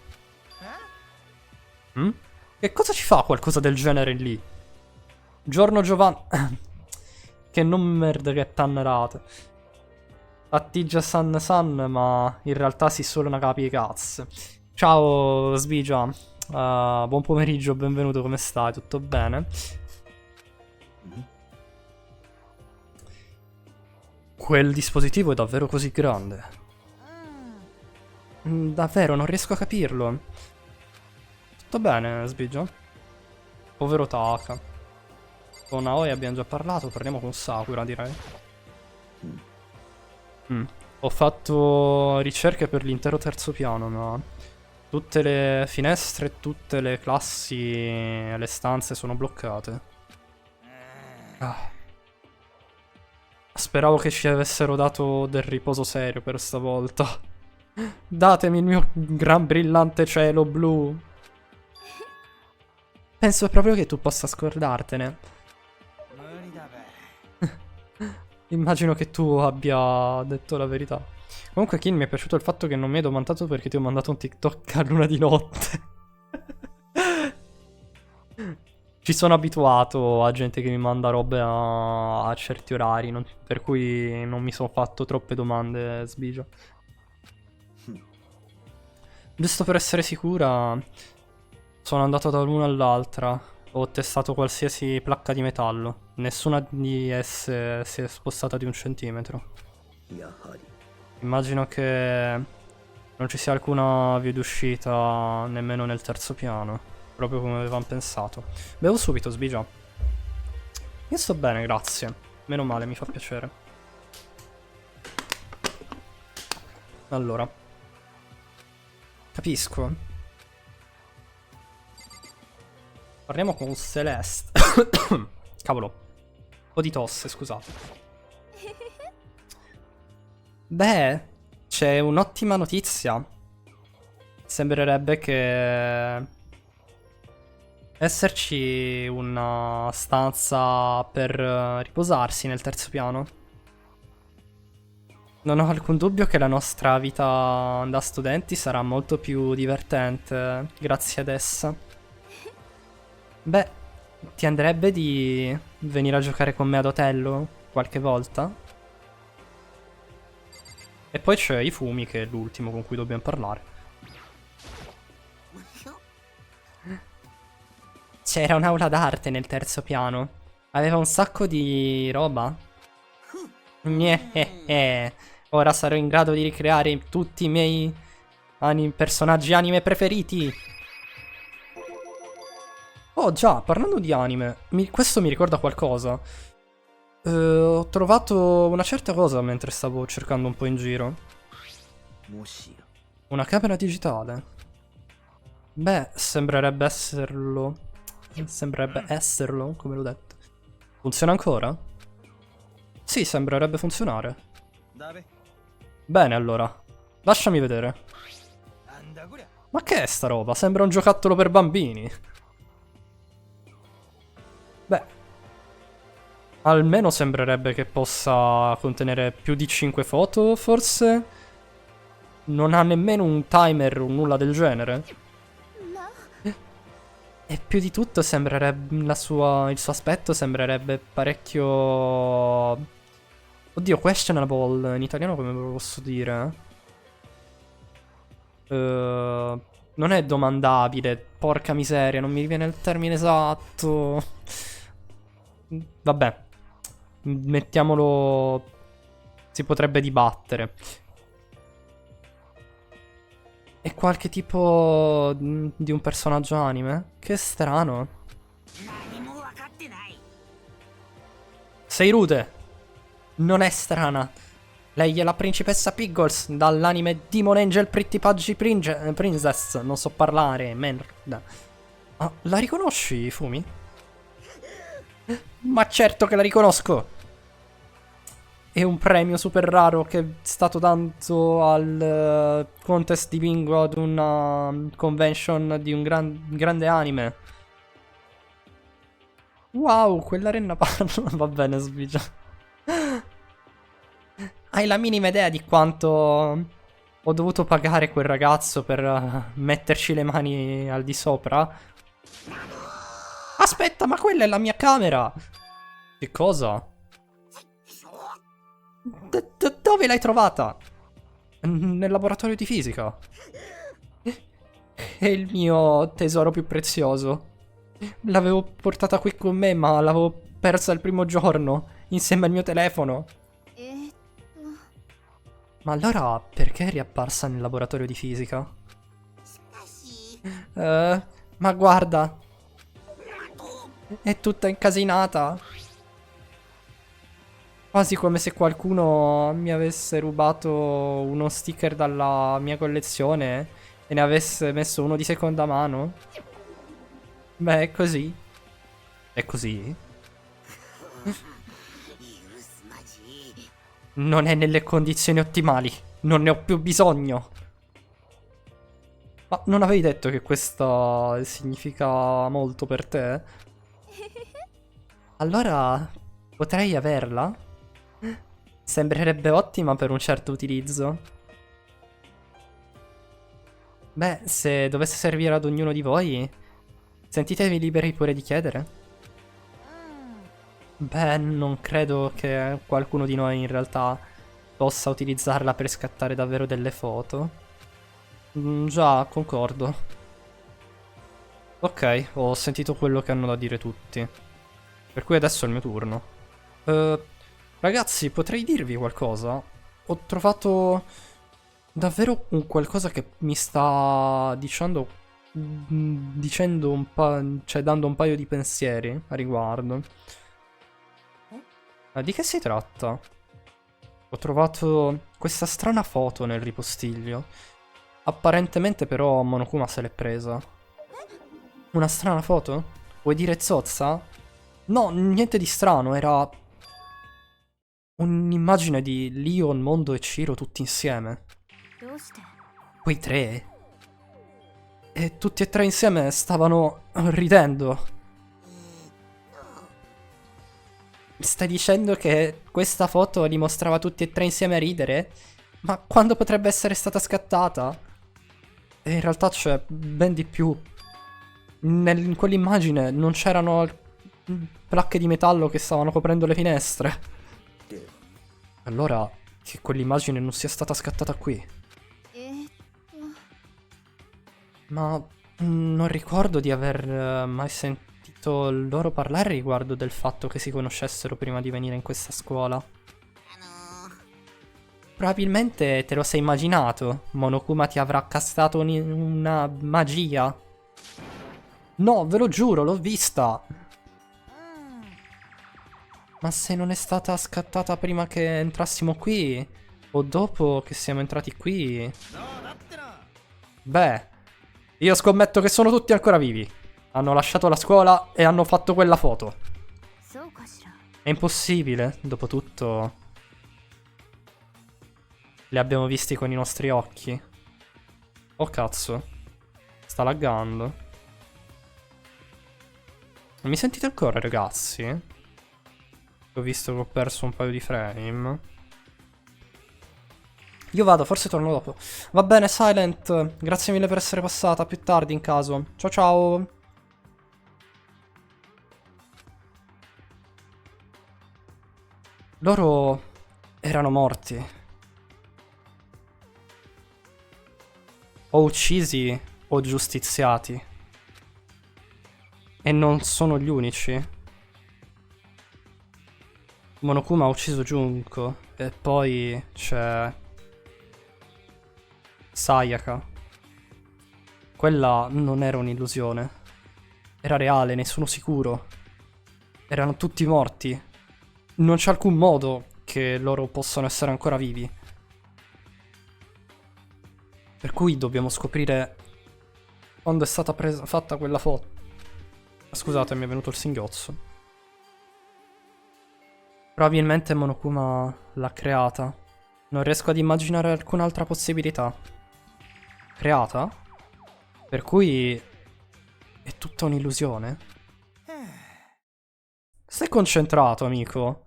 Che cosa ci fa qualcosa del genere lì? Giorno Giovanni... che non merda che tannerate. Attiggia San San, ma in realtà si solo una capi cazzo. Ciao Sbigia, buon pomeriggio, benvenuto, come stai? Tutto bene? Quel dispositivo è davvero così grande? Davvero, non riesco a capirlo. Tutto bene, Sbigia? Povero Taka. Con Aoi abbiamo già parlato, parliamo con Sakura, direi. Ho fatto ricerche per l'intero terzo piano, ma tutte le finestre, tutte le classi e le stanze sono bloccate. Speravo che ci avessero dato del riposo serio per stavolta. Datemi il mio gran brillante cielo blu. Penso proprio che tu possa scordartene. Immagino che tu abbia detto la verità. Comunque, Kin, mi è piaciuto il fatto che non mi hai domandato perché ti ho mandato un TikTok a luna di notte. Ci sono abituato a gente che mi manda robe a certi orari, per cui non mi sono fatto troppe domande, Sbigia. Giusto per essere sicura, sono andato da l'una all'altra. Ho testato qualsiasi placca di metallo. Nessuna di esse si è spostata di 1 centimetro. Immagino che non ci sia alcuna via d'uscita nemmeno nel terzo piano. Proprio come avevamo pensato. Bevo subito, Sbigia. Io sto bene, grazie. Meno male, mi fa piacere. Allora. Capisco. Parliamo con Celeste. Cavolo. Un po' di tosse, scusate. Beh, c'è un'ottima notizia. Sembrerebbe che esserci una stanza per riposarsi nel terzo piano. Non ho alcun dubbio che la nostra vita da studenti sarà molto più divertente grazie ad essa. Beh, ti andrebbe di venire a giocare con me ad Otello qualche volta? E poi c'è Ifumi, che è l'ultimo con cui dobbiamo parlare. C'era un'aula d'arte nel terzo piano. Aveva un sacco di roba. Ora sarò in grado di ricreare tutti i miei personaggi anime preferiti. Oh già, parlando di anime, questo mi ricorda qualcosa. Ho trovato una certa cosa mentre stavo cercando un po' in giro. Una camera digitale. Beh, sembrerebbe esserlo. Sembrerebbe esserlo, come l'ho detto. Funziona ancora? Sì, sembrerebbe funzionare. Bene, allora. Lasciami vedere. Ma che è sta roba? Sembra un giocattolo per bambini. Beh, almeno sembrerebbe che possa contenere più di 5 foto, forse? Non ha nemmeno un timer o nulla del genere. E più di tutto sembrerebbe il suo aspetto sembrerebbe parecchio... Oddio, questionable in italiano come ve lo posso dire? Non è domandabile, porca miseria, non mi viene il termine esatto. Vabbè, mettiamolo... Si potrebbe dibattere. È qualche tipo di un personaggio anime? Che strano. Sei rude. Non è strana. Lei è la principessa Piggles dall'anime Demon Angel Pretty Pudgy Princess. Non so parlare, merda. Ah, la riconosci, Fumi? Ma certo che la riconosco. È un premio super raro che è stato dato al contest di bingo ad una convention di un grande anime. Wow, quella renna parla. Va bene, sbigia. Hai la minima idea di quanto ho dovuto pagare quel ragazzo per metterci le mani al di sopra? Aspetta, ma quella è la mia camera! Che cosa? Dove l'hai trovata? Nel laboratorio di fisica. È il mio tesoro più prezioso. L'avevo portata qui con me, ma l'avevo persa il primo giorno, insieme al mio telefono. Ma allora, perché è riapparsa nel laboratorio di fisica? Ma guarda, è tutta incasinata. Quasi come se qualcuno mi avesse rubato uno sticker dalla mia collezione e ne avesse messo uno di seconda mano. Beh, è così. È così? Non è nelle condizioni ottimali. Non ne ho più bisogno. Ma non avevi detto che questa significa molto per te? Allora, potrei averla? Sembrerebbe ottima per un certo utilizzo. Beh, se dovesse servire ad ognuno di voi, sentitevi liberi pure di chiedere. Beh, non credo che qualcuno di noi in realtà possa utilizzarla per scattare davvero delle foto. Già, concordo. Ok, ho sentito quello che hanno da dire tutti. Per cui adesso è il mio turno. Ragazzi, potrei dirvi qualcosa? Ho trovato davvero un qualcosa che mi sta dicendo un po', cioè dando un paio di pensieri a riguardo. Di che si tratta? Ho trovato questa strana foto nel ripostiglio. Apparentemente però Monokuma se l'è presa. Una strana foto? Vuoi dire zozza? No, niente di strano, era un'immagine di Leon, Mondo e Ciro tutti insieme. Quei tre? E tutti e tre insieme stavano ridendo. Stai dicendo che questa foto li mostrava tutti e tre insieme a ridere? Ma quando potrebbe essere stata scattata? E in realtà c'è ben di più. In quell'immagine non c'erano placche di metallo che stavano coprendo le finestre. Allora, che quell'immagine non sia stata scattata qui. Ma non ricordo di aver mai sentito loro parlare riguardo del fatto che si conoscessero prima di venire in questa scuola. Probabilmente te lo sei immaginato. Monokuma ti avrà castato una magia. No, ve lo giuro, l'ho vista. Ma se non è stata scattata prima che entrassimo qui, o dopo che siamo entrati qui... Beh, io scommetto che sono tutti ancora vivi. Hanno lasciato la scuola e hanno fatto quella foto. È impossibile, dopo tutto... Li abbiamo visti con i nostri occhi. Oh cazzo. Sta laggando. Mi sentite ancora, ragazzi? Ho visto che ho perso un paio di frame. Io vado, forse torno dopo. Va bene, Silent. Grazie mille per essere passata. Più tardi in caso. Ciao ciao. Loro erano morti. O uccisi o giustiziati. E non sono gli unici. Monokuma ha ucciso Junko. E poi c'è Sayaka. Quella non era un'illusione. Era reale, ne sono sicuro. Erano tutti morti. Non c'è alcun modo che loro possano essere ancora vivi. Per cui dobbiamo scoprire quando è stata fatta quella foto. Scusate, mi è venuto il singhiozzo. Probabilmente Monokuma l'ha creata. Non riesco ad immaginare alcun'altra possibilità. Creata? Per cui è tutta un'illusione? Stai concentrato, amico.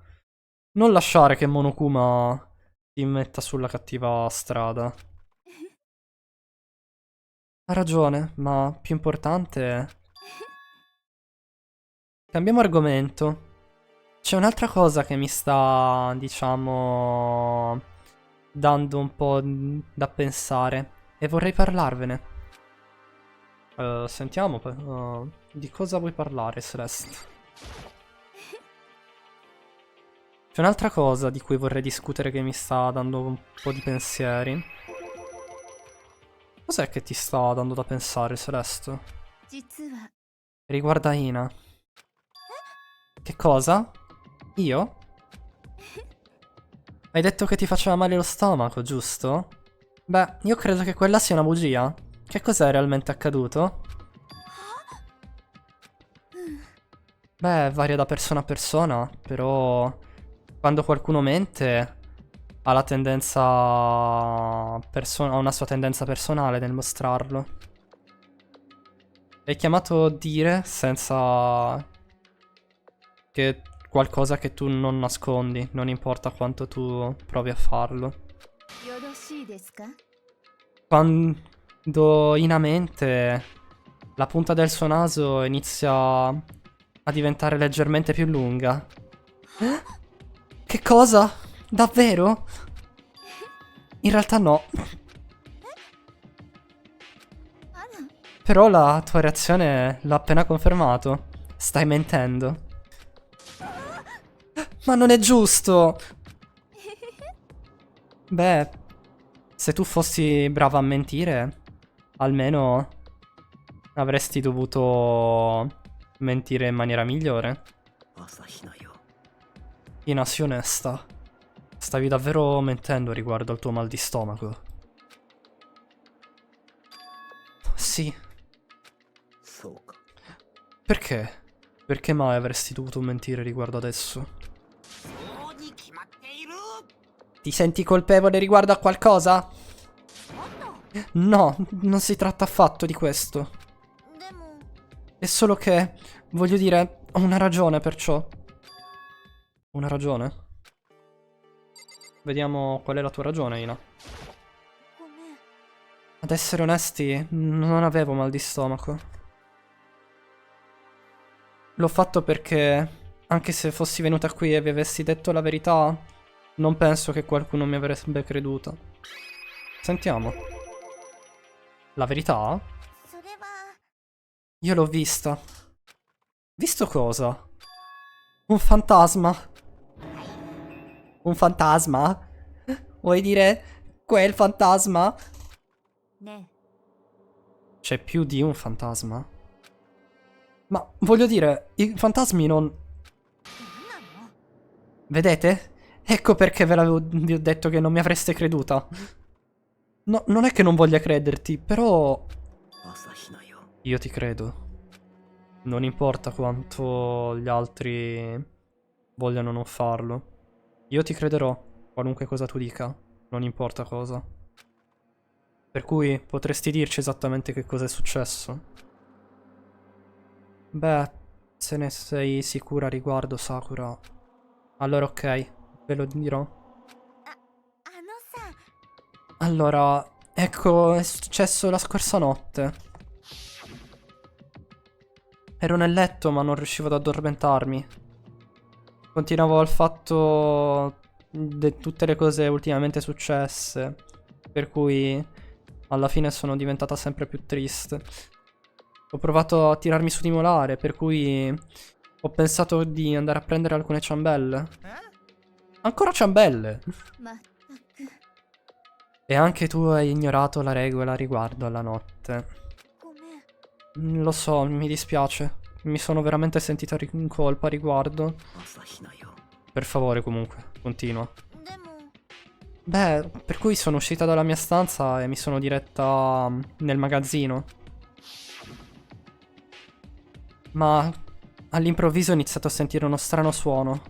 Non lasciare che Monokuma ti metta sulla cattiva strada. Ha ragione, ma più importante... Cambiamo argomento. C'è un'altra cosa che mi sta, diciamo, dando un po' da pensare e vorrei parlarvene. Sentiamo, di cosa vuoi parlare, Celeste? C'è un'altra cosa di cui vorrei discutere che mi sta dando un po' di pensieri. Cos'è che ti sta dando da pensare, Celeste? Riguarda Ina. Che cosa? Io? Hai detto che ti faceva male lo stomaco, giusto? Beh, io credo che quella sia una bugia. Che cos'è realmente accaduto? Beh, varia da persona a persona, però quando qualcuno mente ha la tendenza ha una sua tendenza personale nel mostrarlo. È chiamato dire senza che qualcosa che tu non nascondi, non importa quanto tu provi a farlo. Quando Ina mente, la punta del suo naso inizia a diventare leggermente più lunga. Che cosa? Davvero? In realtà no. Però la tua reazione l'ha appena confermato. Stai mentendo. Ma non è giusto! Beh, se tu fossi brava a mentire, almeno avresti dovuto mentire in maniera migliore. Ina, sii onesta. Stavi davvero mentendo riguardo al tuo mal di stomaco? Sì. Perché? Perché mai avresti dovuto mentire riguardo adesso? Ti senti colpevole riguardo a qualcosa? No, non si tratta affatto di questo. È solo che, voglio dire, ho una ragione perciò. Una ragione? Vediamo qual è la tua ragione, Ina. Ad essere onesti, non avevo mal di stomaco. L'ho fatto perché, anche se fossi venuta qui e vi avessi detto la verità, non penso che qualcuno mi avrebbe creduto. Sentiamo. La verità? Io l'ho vista. Visto cosa? Un fantasma. Un fantasma? Vuoi dire quel fantasma? C'è più di un fantasma? Ma voglio dire, i fantasmi non... Vedete? Ecco perché vi ho detto che non mi avreste creduta. No, non è che non voglia crederti, però... Io ti credo. Non importa quanto gli altri vogliano non farlo. Io ti crederò, qualunque cosa tu dica, non importa cosa. Per cui potresti dirci esattamente che cosa è successo? Beh, se ne sei sicura a riguardo, Sakura. Allora ok, ve lo dirò. Allora, ecco, è successo la scorsa notte. Ero nel letto ma non riuscivo ad addormentarmi. Continuavo al fatto di tutte le cose ultimamente successe, per cui alla fine sono diventata sempre più triste. Ho provato a tirarmi su di molare, per cui ho pensato di andare a prendere alcune ciambelle. Ancora ciambelle! E anche tu hai ignorato la regola riguardo alla notte. Lo so, mi dispiace. Mi sono veramente sentita in colpa a riguardo. Per favore, comunque, continua. Beh, per cui sono uscita dalla mia stanza e mi sono diretta nel magazzino. Ma all'improvviso ho iniziato a sentire uno strano suono.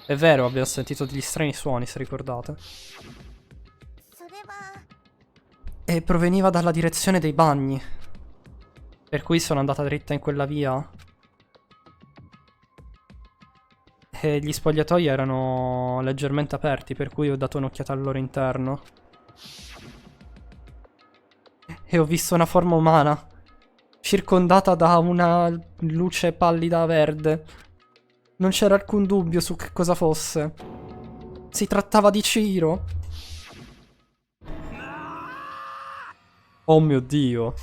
È vero, abbiamo sentito degli strani suoni, se ricordate. E proveniva dalla direzione dei bagni. Per cui sono andata dritta in quella via. E gli spogliatoi erano leggermente aperti, per cui ho dato un'occhiata al loro interno. E ho visto una forma umana, circondata da una luce pallida verde. Non c'era alcun dubbio su che cosa fosse. Si trattava di Chihiro. Oh mio Dio.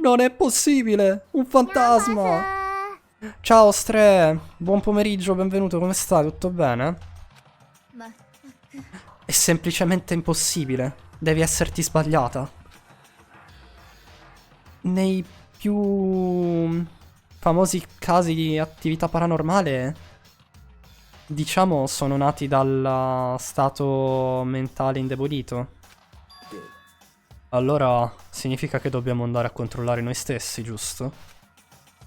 Non è possibile! Un fantasma! Ciao Stre, buon pomeriggio, benvenuto, come stai? Tutto bene? È semplicemente impossibile. Devi esserti sbagliata. Nei più famosi casi di attività paranormale, diciamo, sono nati dal stato mentale indebolito. Allora significa che dobbiamo andare a controllare noi stessi, giusto?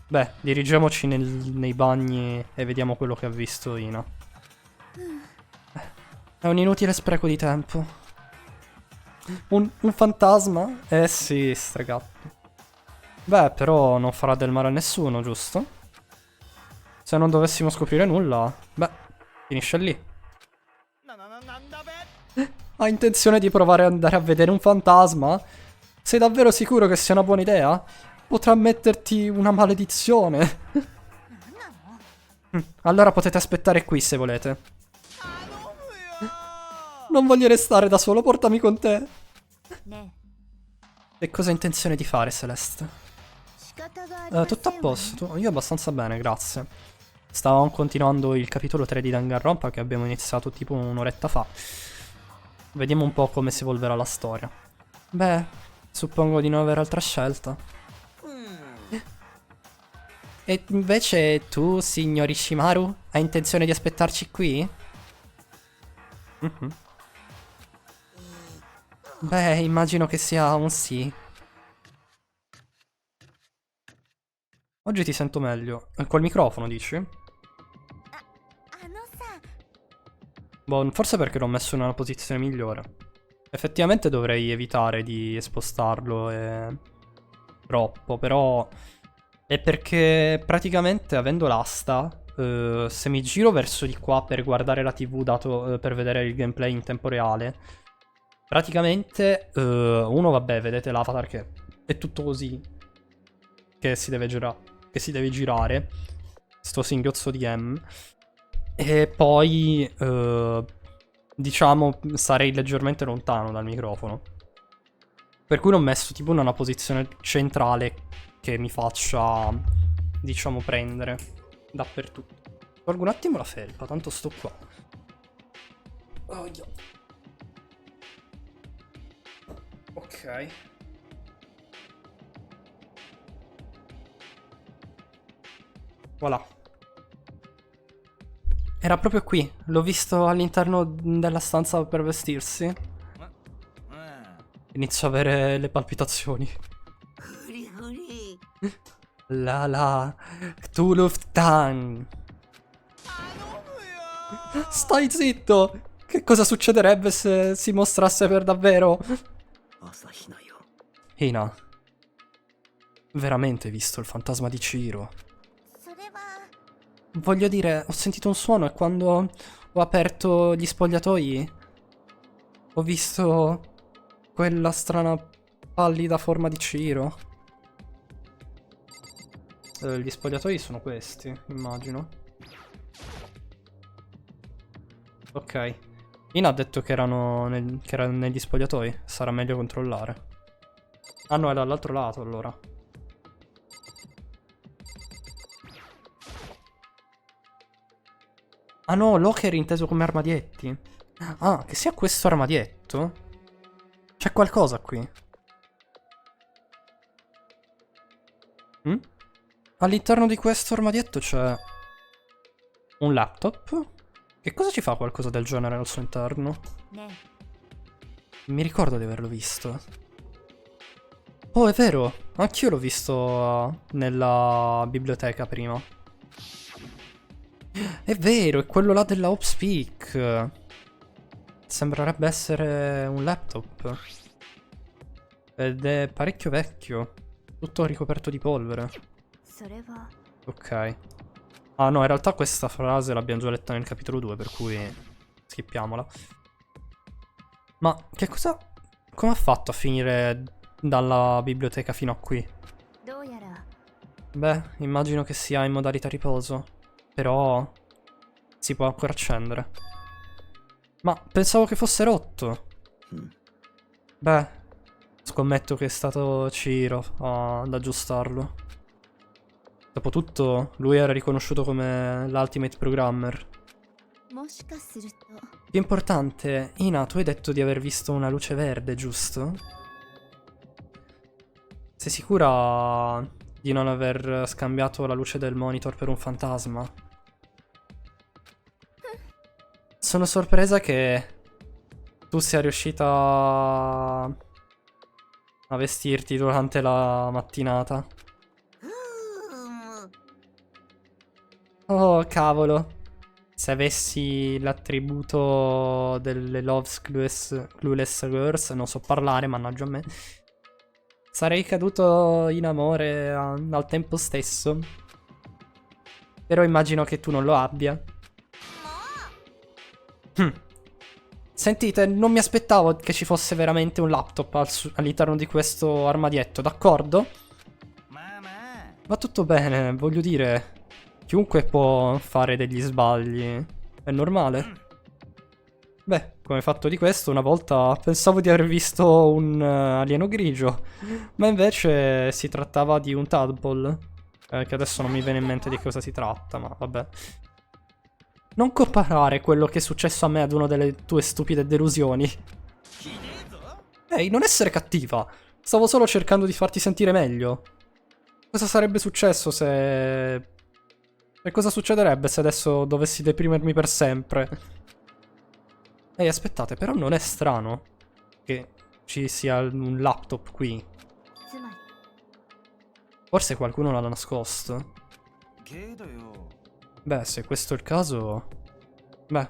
Beh, dirigiamoci nei bagni e vediamo quello che ha visto Ina. È un inutile spreco di tempo. Un fantasma? Eh sì, stregatto. Beh, però non farà del male a nessuno, giusto? Se non dovessimo scoprire nulla, beh, finisce lì. Ha intenzione di provare ad andare a vedere un fantasma? Sei davvero sicuro che sia una buona idea? Potrà metterti una maledizione. Allora potete aspettare qui se volete. Non voglio restare da solo, portami con te. E cosa hai intenzione di fare, Celeste? Tutto a posto, io abbastanza bene, grazie. Stavamo continuando il capitolo 3 di Danganronpa che abbiamo iniziato tipo un'oretta fa. Vediamo un po' come si evolverà la storia. Beh, suppongo di non avere altra scelta. E invece tu, signor Ishimaru, hai intenzione di aspettarci qui? Beh, immagino che sia un sì. Oggi ti sento meglio. Col microfono, dici? Boh, forse perché l'ho messo in una posizione migliore. Effettivamente dovrei evitare di spostarlo troppo, però è perché praticamente avendo l'asta, se mi giro verso di qua per guardare la TV, dato per vedere il gameplay in tempo reale, praticamente uno, vabbè, vedete l'avatar che è tutto così, che si deve girare, sto singhiozzo di M. E poi, diciamo, sarei leggermente lontano dal microfono. Per cui l'ho messo tipo in una posizione centrale che mi faccia, diciamo, prendere dappertutto. Tolgo un attimo la felpa, tanto sto qua. Oh, yeah. Ok. Voilà. Era proprio qui, l'ho visto all'interno della stanza per vestirsi. Inizio a avere le palpitazioni. La Cthulhu Tan. Stai zitto! Che cosa succederebbe se si mostrasse per davvero? Hina, veramente hai visto il fantasma di Chihiro? Voglio dire, ho sentito un suono e quando ho aperto gli spogliatoi ho visto quella strana pallida forma di Chihiro. Gli spogliatoi sono questi, immagino. Ok. Ina ha detto che che era negli spogliatoi. Sarà meglio controllare. Ah no, è dall'altro lato allora. Ah no, locker inteso come armadietti. Ah, che sia questo armadietto? C'è qualcosa qui. Mm? All'interno di questo armadietto c'è un laptop. Che cosa ci fa qualcosa del genere al suo interno? Mi ricordo di averlo visto. Oh, è vero, anch'io l'ho visto nella biblioteca prima. È vero, è quello là della Hopspeak. Sembrerebbe essere un laptop. Ed è parecchio vecchio. Tutto ricoperto di polvere. Ok. Ah no, in realtà questa frase l'abbiamo già letta nel capitolo 2, per cui skippiamola. Ma che cosa... Come ha fatto a finire dalla biblioteca fino a qui? Beh, immagino che sia in modalità riposo. Però... si può ancora accendere. Ma pensavo che fosse rotto. Beh, scommetto che è stato Chihiro ad aggiustarlo. Dopotutto, lui era riconosciuto come l'Ultimate Programmer. Più importante, Ina, tu hai detto di aver visto una luce verde, giusto? Sei sicura di non aver scambiato la luce del monitor per un fantasma? Sono sorpresa che tu sia riuscita a vestirti durante la mattinata. Oh, cavolo. Se avessi l'attributo delle Love's Clueless Girls, non so parlare, mannaggia a me, sarei caduto in amore al tempo stesso. Però immagino che tu non lo abbia. Sentite, non mi aspettavo che ci fosse veramente un laptop all'interno di questo armadietto, d'accordo? Va tutto bene, voglio dire, chiunque può fare degli sbagli. È normale. Beh, come fatto di questo, una volta pensavo di aver visto un alieno grigio, ma invece si trattava di un tadpole, che adesso non mi viene in mente di cosa si tratta, ma vabbè. Non comparare quello che è successo a me ad una delle tue stupide delusioni. Ehi, non essere cattiva. Stavo solo cercando di farti sentire meglio. Cosa sarebbe successo se... E cosa succederebbe se adesso dovessi deprimermi per sempre? Ehi, aspettate, però non è strano che ci sia un laptop qui. Forse qualcuno l'ha nascosto. Beh, se questo è il caso... Beh,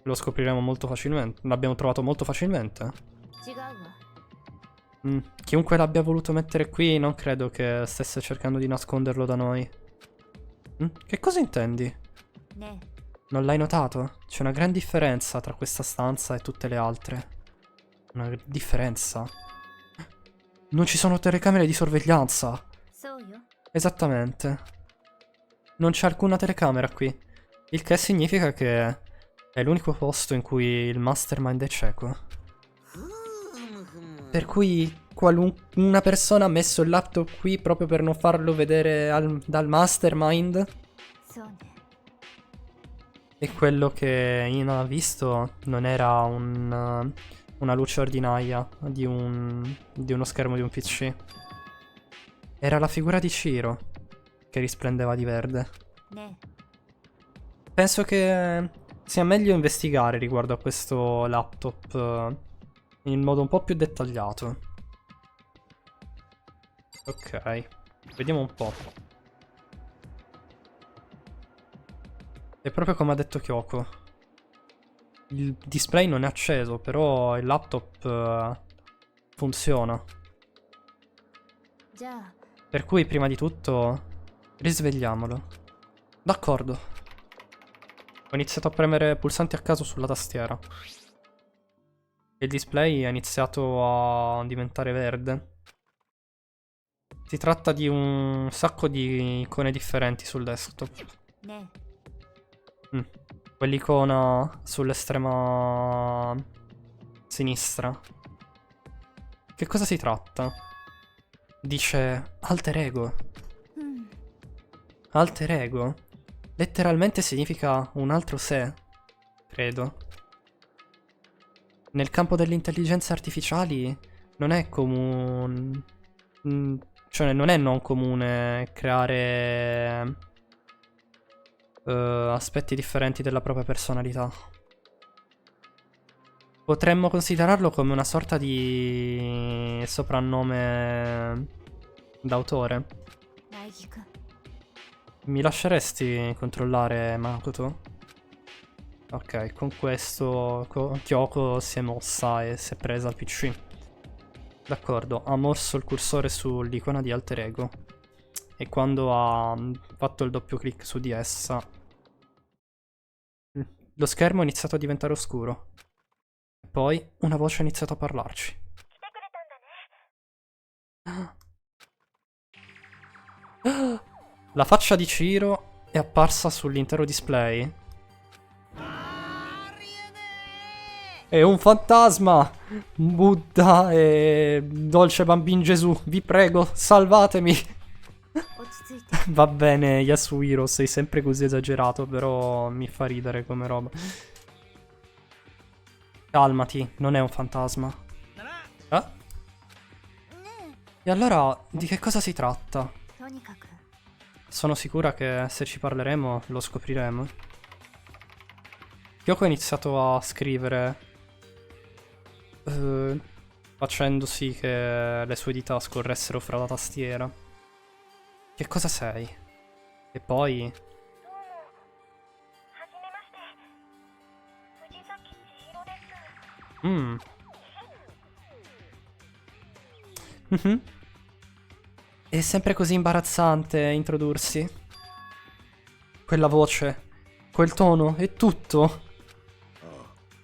lo scopriremo molto facilmente. L'abbiamo trovato molto facilmente. Chiunque l'abbia voluto mettere qui non credo che stesse cercando di nasconderlo da noi. Che cosa intendi? Non l'hai notato? C'è una gran differenza tra questa stanza e tutte le altre. Una differenza? Non ci sono telecamere di sorveglianza. Esattamente. Non c'è alcuna telecamera qui. Il che significa che è l'unico posto in cui il mastermind è cieco. Per cui una persona ha messo il laptop qui proprio per non farlo vedere dal mastermind? E quello che Ina ha visto non era una luce ordinaria di uno schermo di un PC. Era la figura di Chihiro che risplendeva di verde. Penso che sia meglio investigare riguardo a questo laptop in modo un po' più dettagliato. Ok, vediamo un po'. È proprio come ha detto Kyoko. il display non è acceso, però il laptop funziona. Per cui prima di tutto risvegliamolo. D'accordo. Ho iniziato a premere pulsanti a caso sulla tastiera. Il display ha iniziato a diventare verde. Si tratta di un sacco di icone differenti sul desktop. Quell'icona sull'estrema sinistra. Che cosa si tratta? Dice alter ego. Alter ego? Letteralmente significa un altro sé, credo. Nel campo delle intelligenze artificiali non è comune... cioè non è non comune creare aspetti differenti della propria personalità. Potremmo considerarlo come una sorta di soprannome d'autore. Mi lasceresti controllare Makoto? Ok, con questo Kyoko si è mossa e si è presa il PC. D'accordo, ha mosso il cursore sull'icona di alter ego. E quando ha fatto il doppio clic su di essa, lo schermo è iniziato a diventare oscuro. E poi una voce ha iniziato a parlarci. La faccia di Chihiro è apparsa sull'intero display. È un fantasma! Buddha e dolce bambin Gesù, vi prego, salvatemi! Va bene, Yasuhiro, sei sempre così esagerato, però mi fa ridere come roba. Calmati, non è un fantasma. Eh? E allora, di che cosa si tratta? Sono sicura che se ci parleremo lo scopriremo. Kyoko ha iniziato a scrivere, facendo sì che le sue dita scorressero fra la tastiera. Che cosa sei? E poi... È sempre così imbarazzante introdursi. Quella voce, quel tono, è tutto.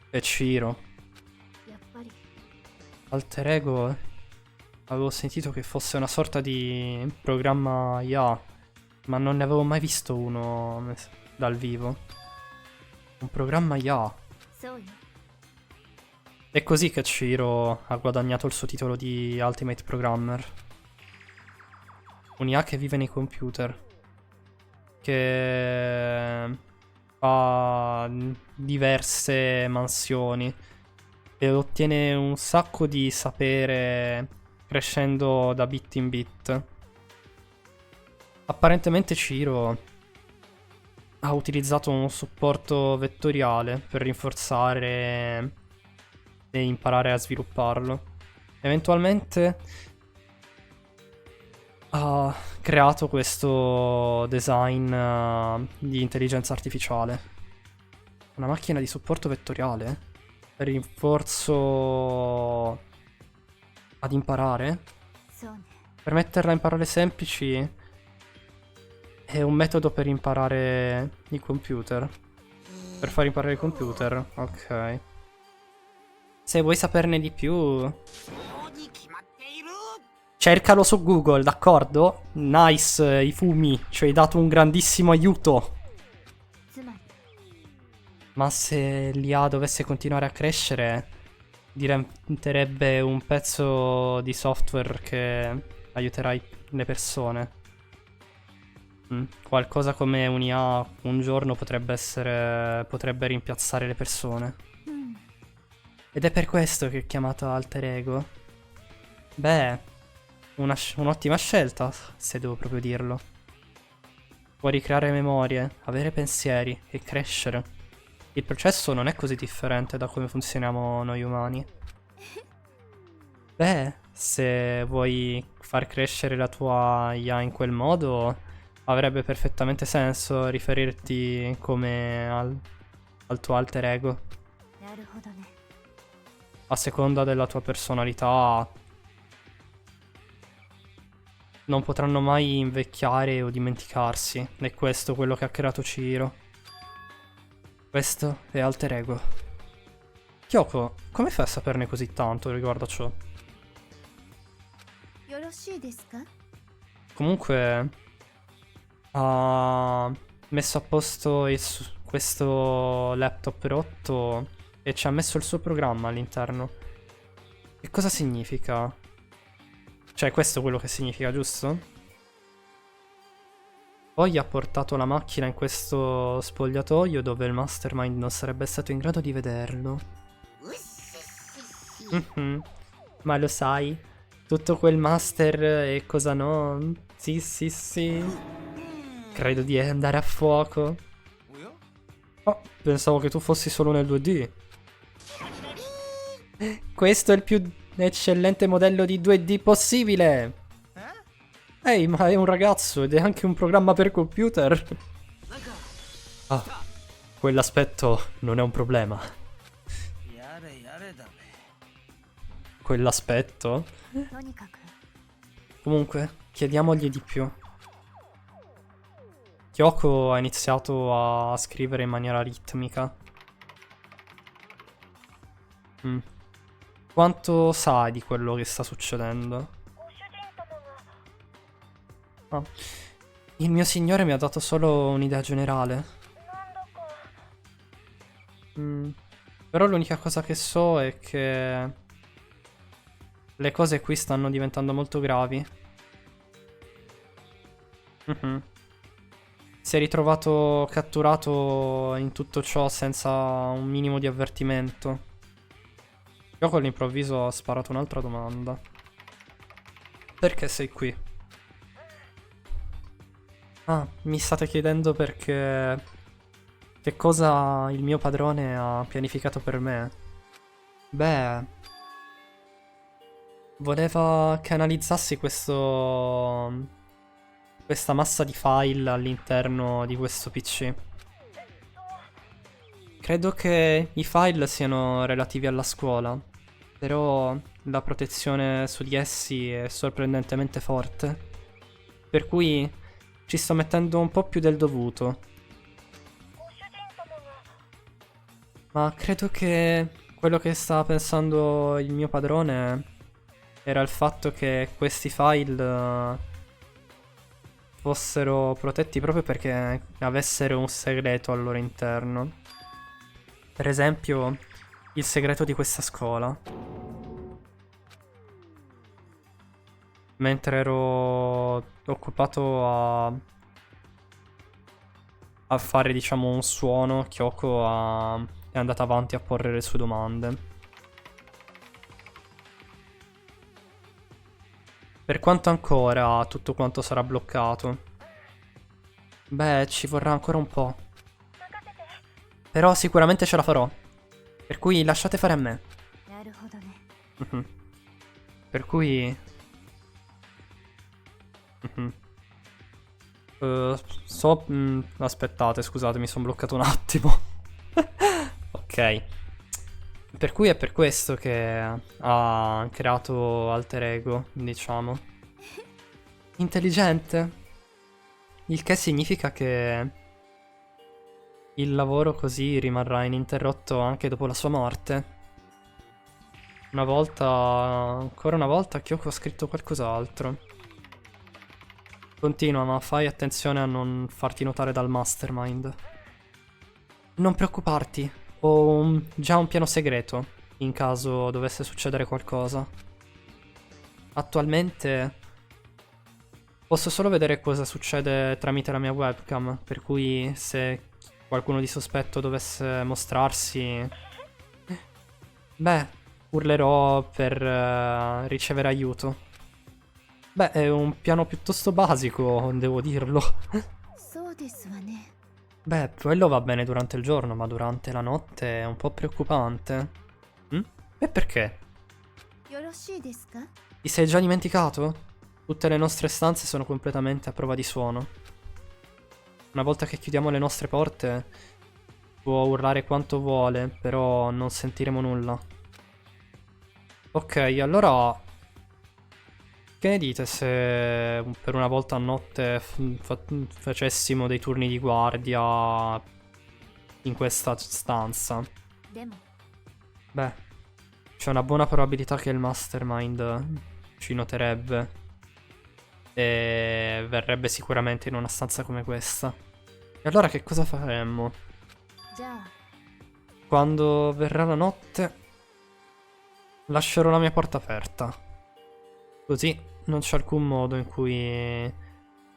E Chihiro. Alter ego, avevo sentito che fosse una sorta di programma IA, ma non ne avevo mai visto uno dal vivo. Un programma IA. È così che Chihiro ha guadagnato il suo titolo di Ultimate Programmer. Un IA che vive nei computer, che ha diverse mansioni e ottiene un sacco di sapere crescendo da bit in bit. Apparentemente Chihiro ha utilizzato un supporto vettoriale per rinforzare e imparare a svilupparlo. Eventualmente ha creato questo design di intelligenza artificiale. Una macchina di supporto vettoriale? Rinforzo ad imparare? Per metterla in parole semplici, è un metodo per imparare i computer. Per far imparare i computer, ok. Se vuoi saperne di più, cercalo su Google, d'accordo? Nice, Ifumi, ci hai dato un grandissimo aiuto. Ma se l'IA dovesse continuare a crescere, diventerebbe un pezzo di software che aiuterà le persone. Qualcosa come un'IA un giorno potrebbe rimpiazzare le persone. Ed è per questo che è chiamata alter ego. Beh, un'ottima scelta, se devo proprio dirlo. Puoi ricreare memorie, avere pensieri e crescere. Il processo non è così differente da come funzioniamo noi umani. Beh, se vuoi far crescere la tua IA in quel modo, avrebbe perfettamente senso riferirti come al tuo alter ego. A seconda della tua personalità non potranno mai invecchiare o dimenticarsi. È questo quello che ha creato Chihiro. Questo è Alter Ego. Kyoko, come fai a saperne così tanto riguardo a ciò? Comunque ha messo a posto questo laptop rotto e ci ha messo il suo programma all'interno. Che cosa significa? Cioè, questo è quello che significa, giusto? Poi ha portato la macchina in questo spogliatoio dove il mastermind non sarebbe stato in grado di vederlo. Ma lo sai? Tutto quel master e cosa no? Sì, sì, sì. Credo di andare a fuoco. Oh, pensavo che tu fossi solo nel 2D. Questo è il più eccellente modello di 2D possibile. Ehi, ma è un ragazzo ed è anche un programma per computer. Ah, quell'aspetto non è un problema. Quell'aspetto? Comunque, chiediamogli di più. Kyoko ha iniziato a scrivere in maniera ritmica. Quanto sai di quello che sta succedendo? Ah. Il mio signore mi ha dato solo un'idea generale. Però l'unica cosa che so è che le cose qui stanno diventando molto gravi. Si è ritrovato catturato in tutto ciò senza un minimo di avvertimento. Io all'improvviso ho sparato un'altra domanda. Perché sei qui? Ah, mi state chiedendo perché... Che cosa il mio padrone ha pianificato per me? Beh... Voleva che analizzassi questa massa di file all'interno di questo PC. Credo che i file siano relativi alla scuola, però la protezione su di essi è sorprendentemente forte. Per cui ci sto mettendo un po' più del dovuto. Ma credo che quello che stava pensando il mio padrone era il fatto che questi file fossero protetti proprio perché avessero un segreto al loro interno. Per esempio, il segreto di questa scuola. Mentre ero occupato a fare, diciamo, un suono, Kyoko è andata avanti a porre le sue domande. Per quanto ancora tutto quanto sarà bloccato? Beh, ci vorrà ancora un po'. Però sicuramente ce la farò. Per cui lasciate fare a me. Per cui... aspettate, scusate, mi sono bloccato un attimo. Ok. Per cui è per questo che ha creato Alter Ego, diciamo. Intelligente. Il che significa che il lavoro così rimarrà ininterrotto anche dopo la sua morte. Una volta, ancora una volta, Kyoko ha scritto qualcos'altro. Continua, ma fai attenzione a non farti notare dal mastermind. Non preoccuparti, ho già un piano segreto, in caso dovesse succedere qualcosa. Attualmente posso solo vedere cosa succede tramite la mia webcam, per cui se qualcuno di sospetto dovesse mostrarsi... Beh, urlerò per ricevere aiuto. Beh, è un piano piuttosto basico, devo dirlo. Beh, quello va bene durante il giorno, ma durante la notte è un po' preoccupante. E perché? Ti sei già dimenticato? Tutte le nostre stanze sono completamente a prova di suono. Una volta che chiudiamo le nostre porte, Può urlare quanto vuole, però non sentiremo nulla. Ok, allora... Che ne dite se per una volta a notte facessimo dei turni di guardia in questa stanza? Beh, c'è una buona probabilità che il mastermind ci noterebbe e verrebbe sicuramente in una stanza come questa. E allora che cosa faremmo? Quando verrà la notte, lascerò la mia porta aperta. Così non c'è alcun modo in cui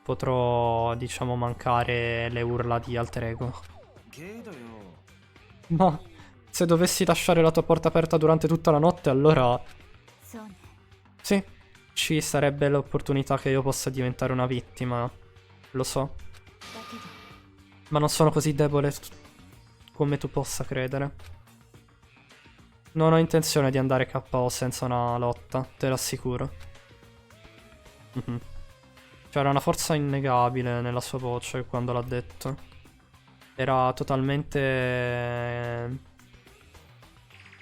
potrò, diciamo, mancare le urla di alter ego. Ma se dovessi lasciare la tua porta aperta durante tutta la notte, allora sì, ci sarebbe l'opportunità che io possa diventare una vittima. Lo so. Ma non sono così debole come tu possa credere. Non ho intenzione di andare KO senza una lotta, te l'assicuro. C'era una forza innegabile nella sua voce quando l'ha detto. Era totalmente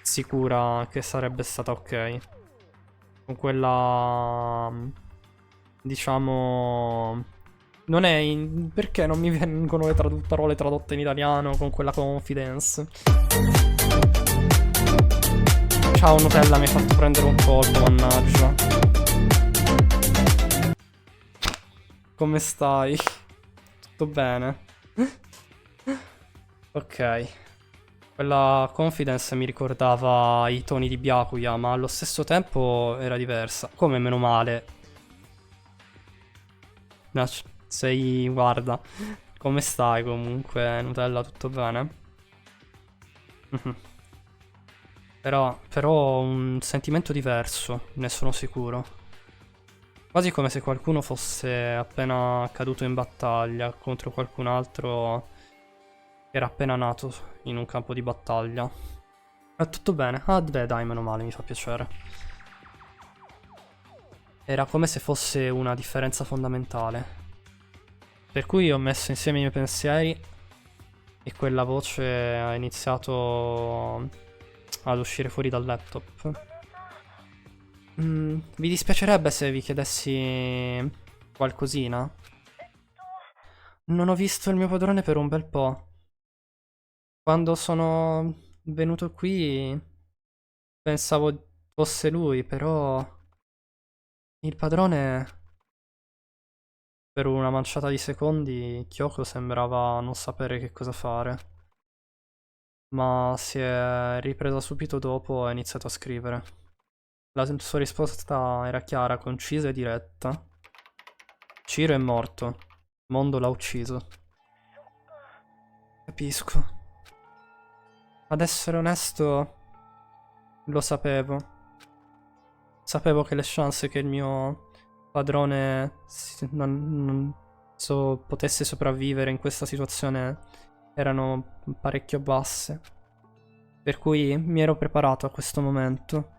sicura che sarebbe stata ok. Con quella... diciamo... Non è in... Perché non mi vengono le parole tradotte in italiano con quella confidence? Ciao Nutella, mi hai fatto prendere un colpo, mannaggia. Come stai? Tutto bene? Ok. Quella confidence mi ricordava i toni di Byakuya, ma allo stesso tempo era diversa. Come meno male. No, sei... guarda. Come stai comunque, Nutella? Tutto bene? Però ho un sentimento diverso, ne sono sicuro. Quasi come se qualcuno fosse appena caduto in battaglia contro qualcun altro che era appena nato in un campo di battaglia. È tutto bene? Ah, beh, dai, meno male, mi fa piacere. Era come se fosse una differenza fondamentale. Per cui ho messo insieme i miei pensieri e quella voce ha iniziato ad uscire fuori dal laptop. Vi dispiacerebbe se vi chiedessi qualcosina? Non ho visto il mio padrone per un bel po'. Quando sono venuto qui pensavo fosse lui, però il padrone per una manciata di secondi Kyoko sembrava non sapere che cosa fare. Ma si è ripresa subito dopo e ha iniziato a scrivere. La sua risposta era chiara, concisa e diretta. Ciro è morto. Mondo l'ha ucciso. Capisco. Ad essere onesto, lo sapevo. Sapevo che le chance che il mio padrone potesse sopravvivere in questa situazione erano parecchio basse. Per cui mi ero preparato a questo momento.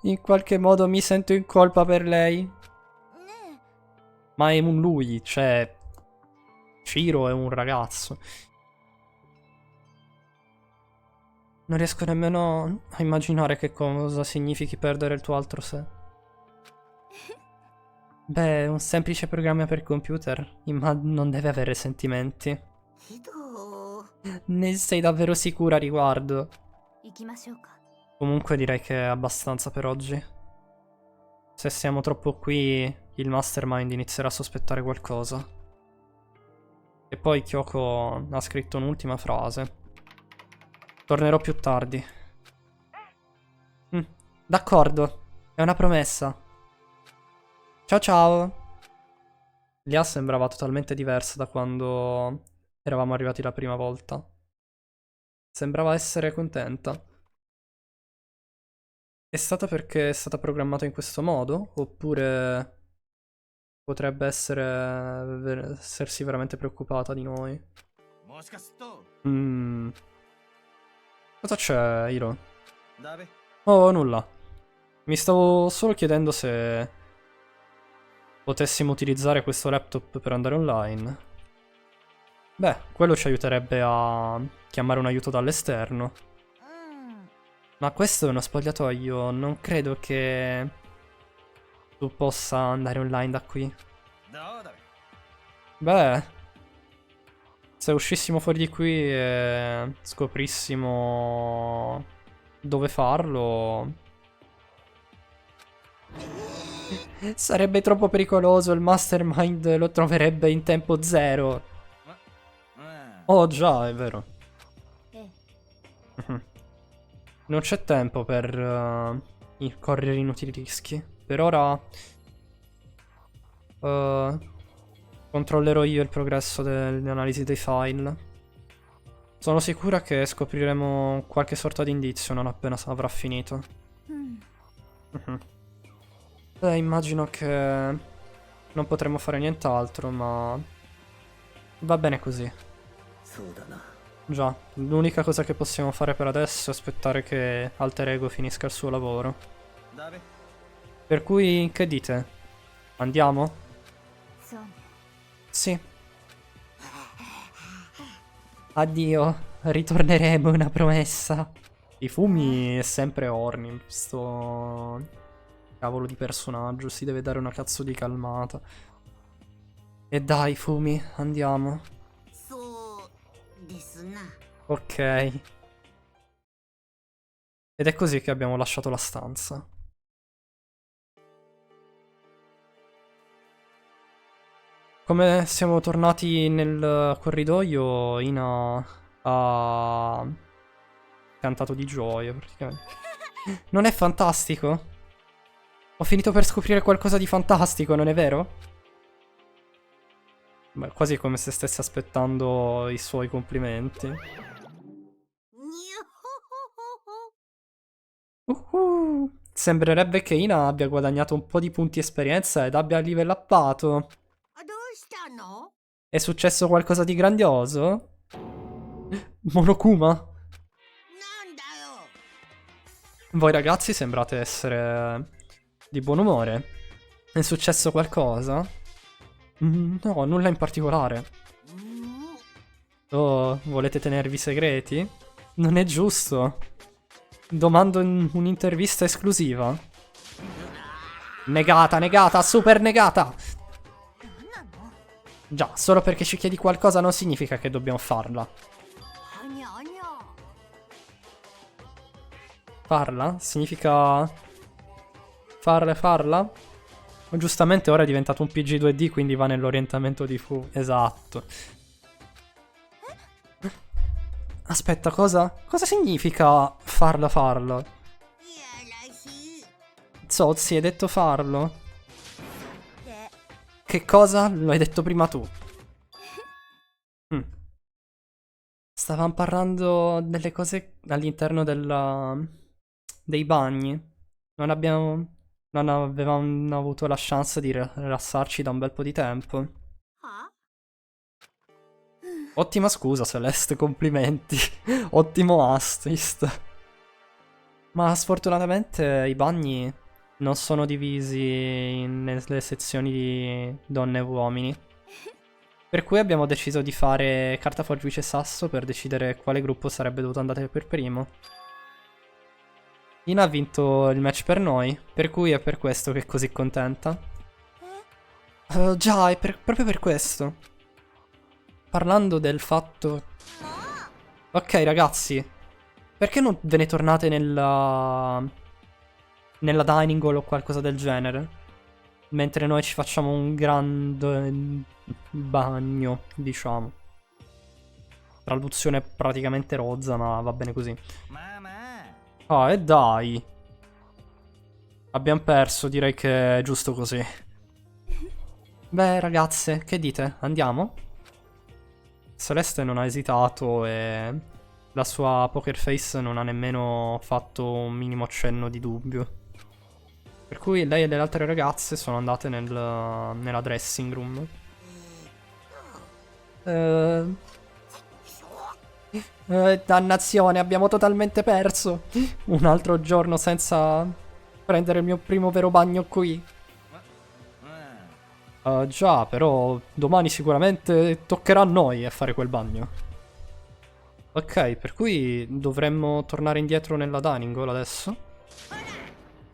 In qualche modo mi sento in colpa per lei. Ma è un lui, cioè... Ciro è un ragazzo. Non riesco nemmeno a immaginare che cosa significhi perdere il tuo altro sé. Beh, un semplice programma per computer, non deve avere sentimenti. Ne sei davvero sicura a riguardo? Comunque direi che è abbastanza per oggi. Se siamo troppo qui, il mastermind inizierà a sospettare qualcosa. E poi Kyoko ha scritto un'ultima frase. Tornerò più tardi. D'accordo, è una promessa. Ciao ciao. Lia sembrava totalmente diversa da quando eravamo arrivati la prima volta. Sembrava essere contenta. È stata perché è stata programmata in questo modo? Oppure potrebbe essersi veramente preoccupata di noi? Cosa c'è, Hiro? Oh, nulla. Mi stavo solo chiedendo se potessimo utilizzare questo laptop per andare online. Beh, quello ci aiuterebbe a chiamare un aiuto dall'esterno. Ma questo è uno spogliatoio, non credo che tu possa andare online da qui. Beh, se uscissimo fuori di qui e scoprissimo dove farlo, sarebbe troppo pericoloso, il mastermind lo troverebbe in tempo zero. Oh già, è vero. Non c'è tempo per correre inutili rischi. Per ora controllerò io il progresso dell'analisi dei file. Sono sicura che scopriremo qualche sorta di indizio non appena avrà finito. Beh, immagino che non potremo fare nient'altro, ma va bene così. Già, l'unica cosa che possiamo fare per adesso è aspettare che Alter Ego finisca il suo lavoro. Per cui, che dite? Andiamo? Sì. Addio, ritorneremo, è una promessa. I fumi è sempre Orni, sto cavolo di personaggio, si deve dare una cazzo di calmata. E dai, fumi, andiamo. Ok. Ed è così che abbiamo lasciato la stanza. Come siamo tornati nel corridoio, Ina ha cantato di gioia praticamente. Non è fantastico? Ho finito per scoprire qualcosa di fantastico, non è vero? Beh, quasi come se stesse aspettando i suoi complimenti. Sembrerebbe che Ina abbia guadagnato un po' di punti esperienza ed abbia livellappato. È successo qualcosa di grandioso? Monokuma? Voi ragazzi sembrate essere di buon umore. È successo qualcosa? No, nulla in particolare. Oh, volete tenervi segreti? Non è giusto. Domando un'intervista esclusiva. Negata, negata, super negata. Già, solo perché ci chiedi qualcosa non significa che dobbiamo farla. Farla? Significa farla? Giustamente ora è diventato un PG2D, quindi va nell'orientamento di Fu. Esatto. Aspetta, cosa? Cosa significa farla? Zozzi, hai detto farlo? Che cosa? Lo hai detto prima tu. Stavamo parlando delle cose all'interno dei bagni. Non avevamo avuto la chance di rilassarci da un bel po' di tempo. Ottima scusa, Celeste, complimenti. Ottimo assist. Ma sfortunatamente i bagni non sono divisi nelle sezioni di donne e uomini. Per cui abbiamo deciso di fare carta, forbice e sasso per decidere quale gruppo sarebbe dovuto andare per primo. Ina ha vinto il match per noi, per cui è per questo che è così contenta. Già, è proprio per questo. Parlando del fatto... Ok, ragazzi, perché non ve ne tornate nella dining hall o qualcosa del genere? Mentre noi ci facciamo un grande bagno, diciamo. Traduzione praticamente rozza, ma va bene così. Ah, e dai. Abbiamo perso, direi che è giusto così. Beh, ragazze, che dite? Andiamo? Celeste non ha esitato e la sua poker face non ha nemmeno fatto un minimo accenno di dubbio. Per cui lei e le altre ragazze sono andate nella dressing room. Dannazione, abbiamo totalmente perso. Un altro giorno senza prendere il mio primo vero bagno qui. Già, però domani sicuramente toccherà a noi a fare quel bagno. Ok, per cui dovremmo tornare indietro nella dining hall adesso?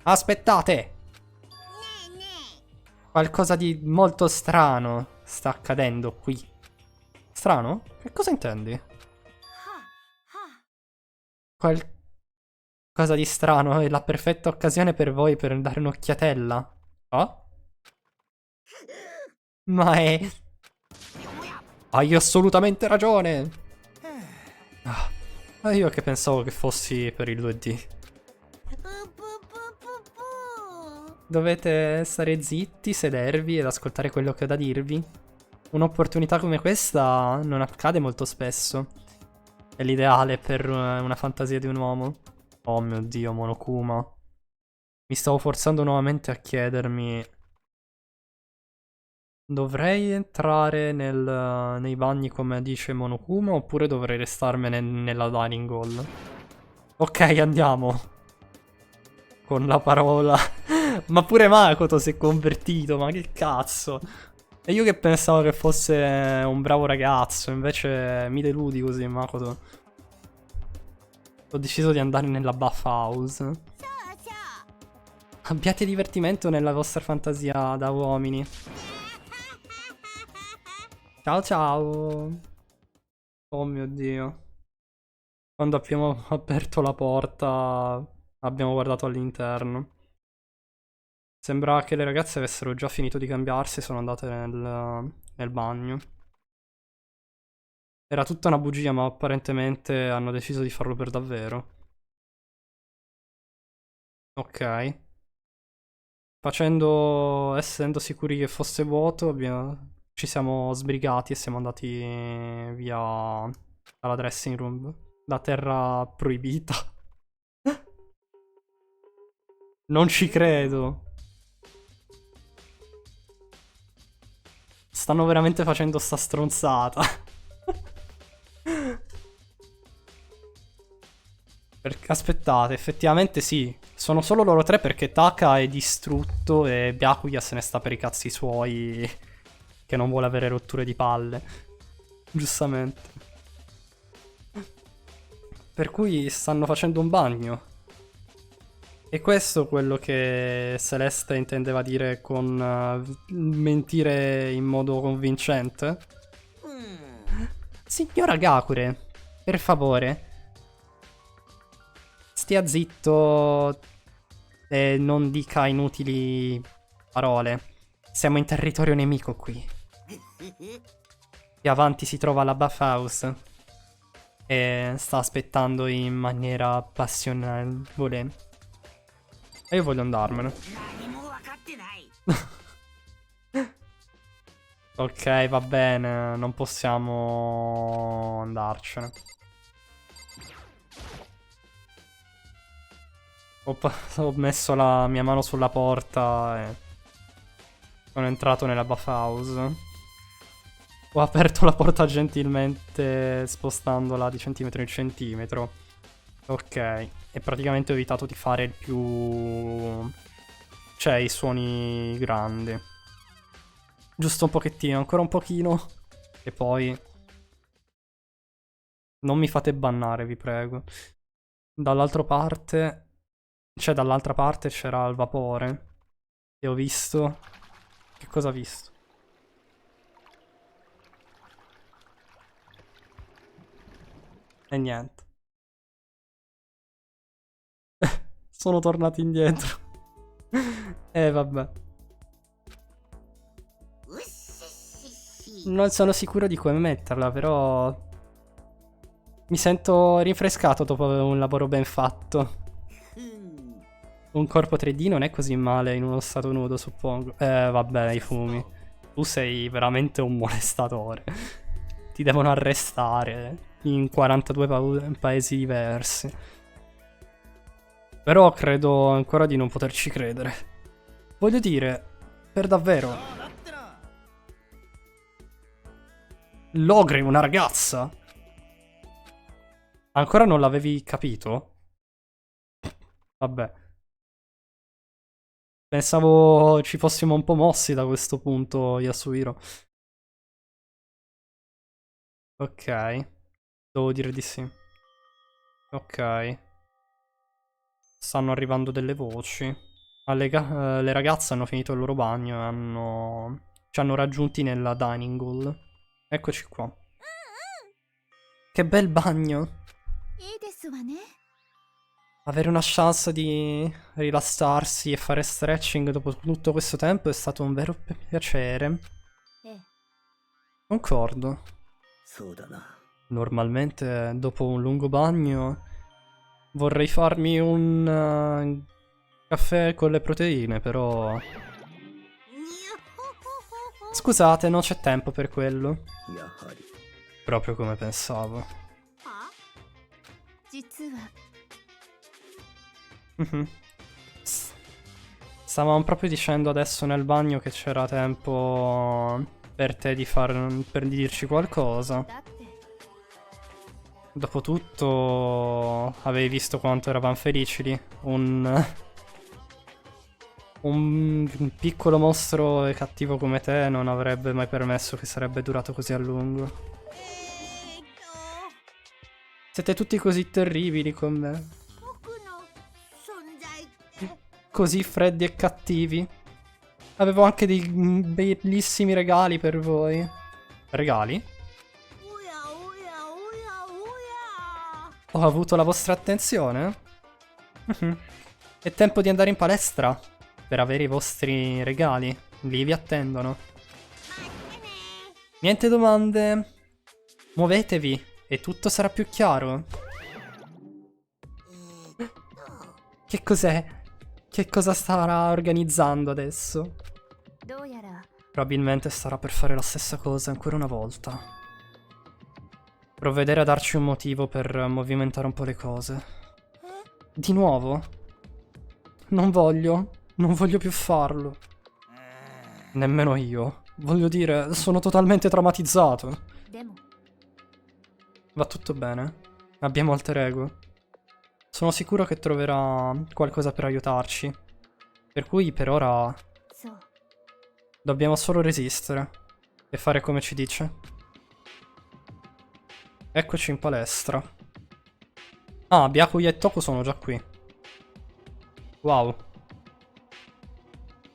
Aspettate! Qualcosa di molto strano sta accadendo qui. Strano? Che cosa intendi? Qualcosa di strano è la perfetta occasione per voi per dare un'occhiatella. Oh? Ma è... Hai assolutamente ragione! Ah, io che pensavo che fossi per il 2D. Dovete stare zitti, sedervi ed ascoltare quello che ho da dirvi. Un'opportunità come questa non accade molto spesso. È l'ideale per una fantasia di un uomo. Oh mio Dio, Monokuma. Mi stavo forzando nuovamente a chiedermi... Dovrei entrare nei bagni come dice Monokuma oppure dovrei restarmene nella dining hall? Ok, andiamo. Con la parola. Ma pure Makoto si è convertito, ma che cazzo. E io che pensavo che fosse un bravo ragazzo, invece mi deludi così, Makoto. Ho deciso di andare nella buff house. Abbiate divertimento nella vostra fantasia da uomini. Ciao ciao. Oh mio Dio. Quando abbiamo aperto la porta abbiamo guardato all'interno. Sembrava che le ragazze avessero già finito di cambiarsi e sono andate nel bagno. Era tutta una bugia, ma apparentemente hanno deciso di farlo per davvero. Ok. Essendo sicuri che fosse vuoto, ci siamo sbrigati e siamo andati via dalla dressing room. Da terra proibita. Non ci credo. Stanno veramente facendo sta stronzata. Aspettate, effettivamente sì. Sono solo loro tre perché Taka è distrutto e Byakuya se ne sta per i cazzi suoi. Che non vuole avere rotture di palle. Giustamente. Per cui stanno facendo un bagno. E questo è quello che Celeste intendeva dire con mentire in modo convincente? Signora Gakure, per favore, stia zitto e non dica inutili parole. Siamo in territorio nemico qui. Più avanti si trova la Buff House e sta aspettando in maniera passionevole. E io voglio andarmene. Ok, va bene, non possiamo andarcene. Ho messo la mia mano sulla porta e sono entrato nella buff house. Ho aperto la porta gentilmente spostandola di centimetro in centimetro. Ok, e praticamente ho evitato di fare il più... cioè i suoni grandi. Giusto un pochettino, ancora un pochino. E poi... Non mi fate bannare, vi prego. Dall'altra parte... Cioè, dall'altra parte c'era il vapore. E ho visto... Che cosa ho visto? E niente. Sono tornati indietro. Vabbè. Non sono sicuro di come metterla, però... Mi sento rinfrescato dopo un lavoro ben fatto. Un corpo 3D non è così male in uno stato nudo, suppongo. Vabbè, i fumi. Tu sei veramente un molestatore. Ti devono arrestare in 42 paesi diversi. Però credo ancora di non poterci credere. Voglio dire, per davvero. L'ogre è una ragazza? Ancora non l'avevi capito? Vabbè. Pensavo ci fossimo un po' mossi da questo punto, Yasuhiro. Ok. Devo dire di sì. Ok. Stanno arrivando delle voci. Le ragazze hanno finito il loro bagno e ci hanno raggiunti nella dining hall. Eccoci qua. Che bel bagno! Avere una chance di rilassarsi e fare stretching dopo tutto questo tempo è stato un vero piacere. Concordo. Normalmente, dopo un lungo bagno, vorrei farmi un caffè con le proteine, però... Scusate, non c'è tempo per quello. Proprio come pensavo. Stavamo proprio dicendo adesso nel bagno che c'era tempo per te per dirci qualcosa. Dopotutto avevi visto quanto eravamo felici lì. Un piccolo mostro e cattivo come te non avrebbe mai permesso che sarebbe durato così a lungo. Siete tutti così terribili con me. Così freddi e cattivi. Avevo anche dei bellissimi regali per voi. Regali? Ho avuto la vostra attenzione? È tempo di andare in palestra per avere i vostri regali. Lì vi attendono. Niente domande. Muovetevi e tutto sarà più chiaro. Che cos'è? Che cosa starà organizzando adesso? Probabilmente starà per fare la stessa cosa ancora una volta. Provvedere a darci un motivo per movimentare un po' le cose. Di nuovo? Non voglio più farlo. Nemmeno io. Voglio dire, sono totalmente traumatizzato. Va tutto bene. Abbiamo alter ego. Sono sicuro che troverà qualcosa per aiutarci. Per cui per ora dobbiamo solo resistere e fare come ci dice. Eccoci in palestra. Ah, Byakuya e Toko sono già qui. Wow.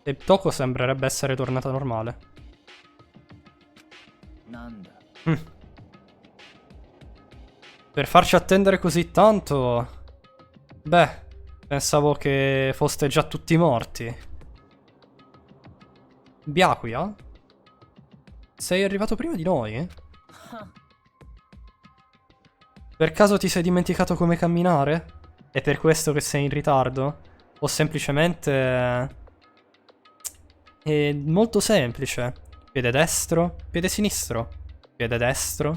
E Toko sembrerebbe essere tornata normale. Per farci attendere così tanto... Beh, pensavo che foste già tutti morti. Byakuya? Sei arrivato prima di noi? Per caso ti sei dimenticato come camminare? È per questo che sei in ritardo? O semplicemente... È molto semplice. Piede destro, piede sinistro. Piede destro.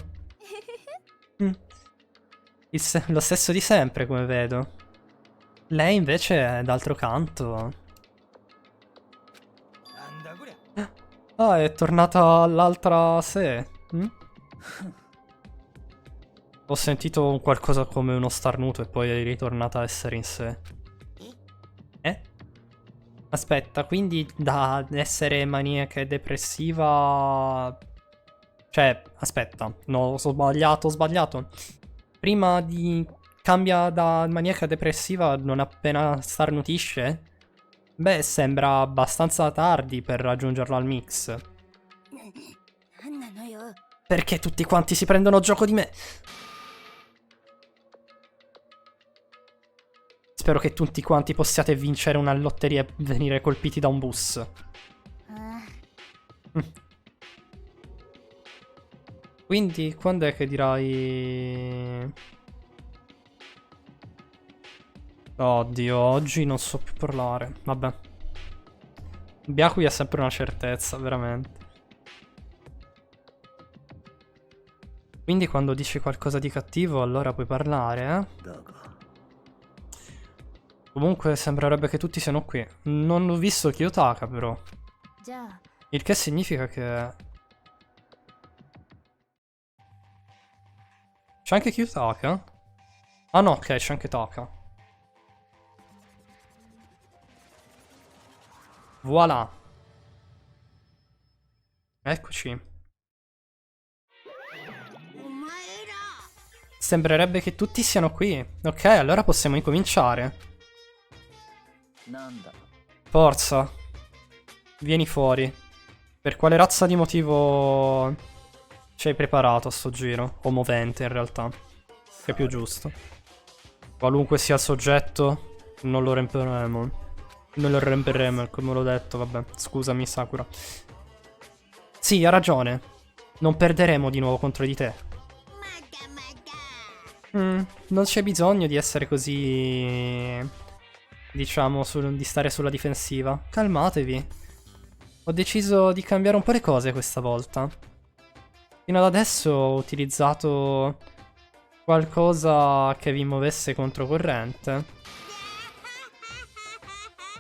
Lo stesso di sempre, come vedo. Lei invece, d'altro canto... Ah, è tornata all'altra sé. Ho sentito qualcosa come uno starnuto e poi è ritornata a essere in sé. Aspetta, quindi da essere maniaca e depressiva... Cioè, aspetta, no, ho sbagliato. Prima di... Cambia da maniaca depressiva non appena starnutisce? Beh, sembra abbastanza tardi per raggiungerlo al mix. Perché tutti quanti si prendono gioco di me? Spero che tutti quanti possiate vincere una lotteria e venire colpiti da un bus. Quindi, quando è che dirai... Oddio, oggi non so più parlare. Vabbè. Byakuya è sempre una certezza, veramente. Quindi quando dici qualcosa di cattivo, allora puoi parlare, eh? Comunque sembrerebbe che tutti siano qui. Non ho visto Kiyotaka, però. Il che significa che... C'è anche Kiyotaka? Ah no, ok, c'è anche Taka. Voilà. Eccoci. Sembrerebbe che tutti siano qui. Ok, allora possiamo incominciare. Forza. Vieni fuori. Per quale razza di motivo ci hai preparato a sto giro? O movente, in realtà. Che è più giusto. Qualunque sia il soggetto, non lo riemperemo. Non lo riemperemo, come l'ho detto, vabbè. Scusami, Sakura. Sì, ha ragione. Non perderemo di nuovo contro di te. Non c'è bisogno di essere così... diciamo, di stare sulla difensiva. Calmatevi. Ho deciso di cambiare un po' le cose questa volta. Fino ad adesso ho utilizzato qualcosa che vi muovesse controcorrente.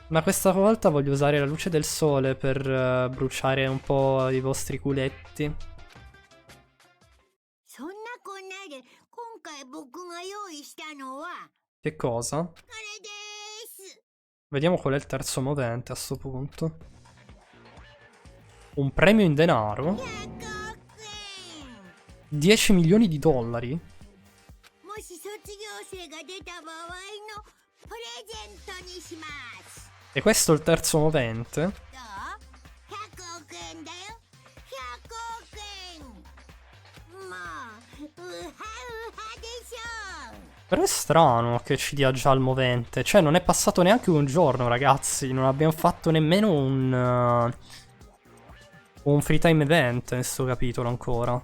Ma questa volta voglio usare la luce del sole per bruciare un po' i vostri culetti. Che cosa? Vediamo qual è il terzo movente a sto punto. Un premio in denaro? 10 milioni di dollari? E questo è il terzo movente? Però è strano che ci dia già il movente. Cioè, non è passato neanche un giorno, ragazzi. Non abbiamo fatto nemmeno un free time event in sto capitolo ancora.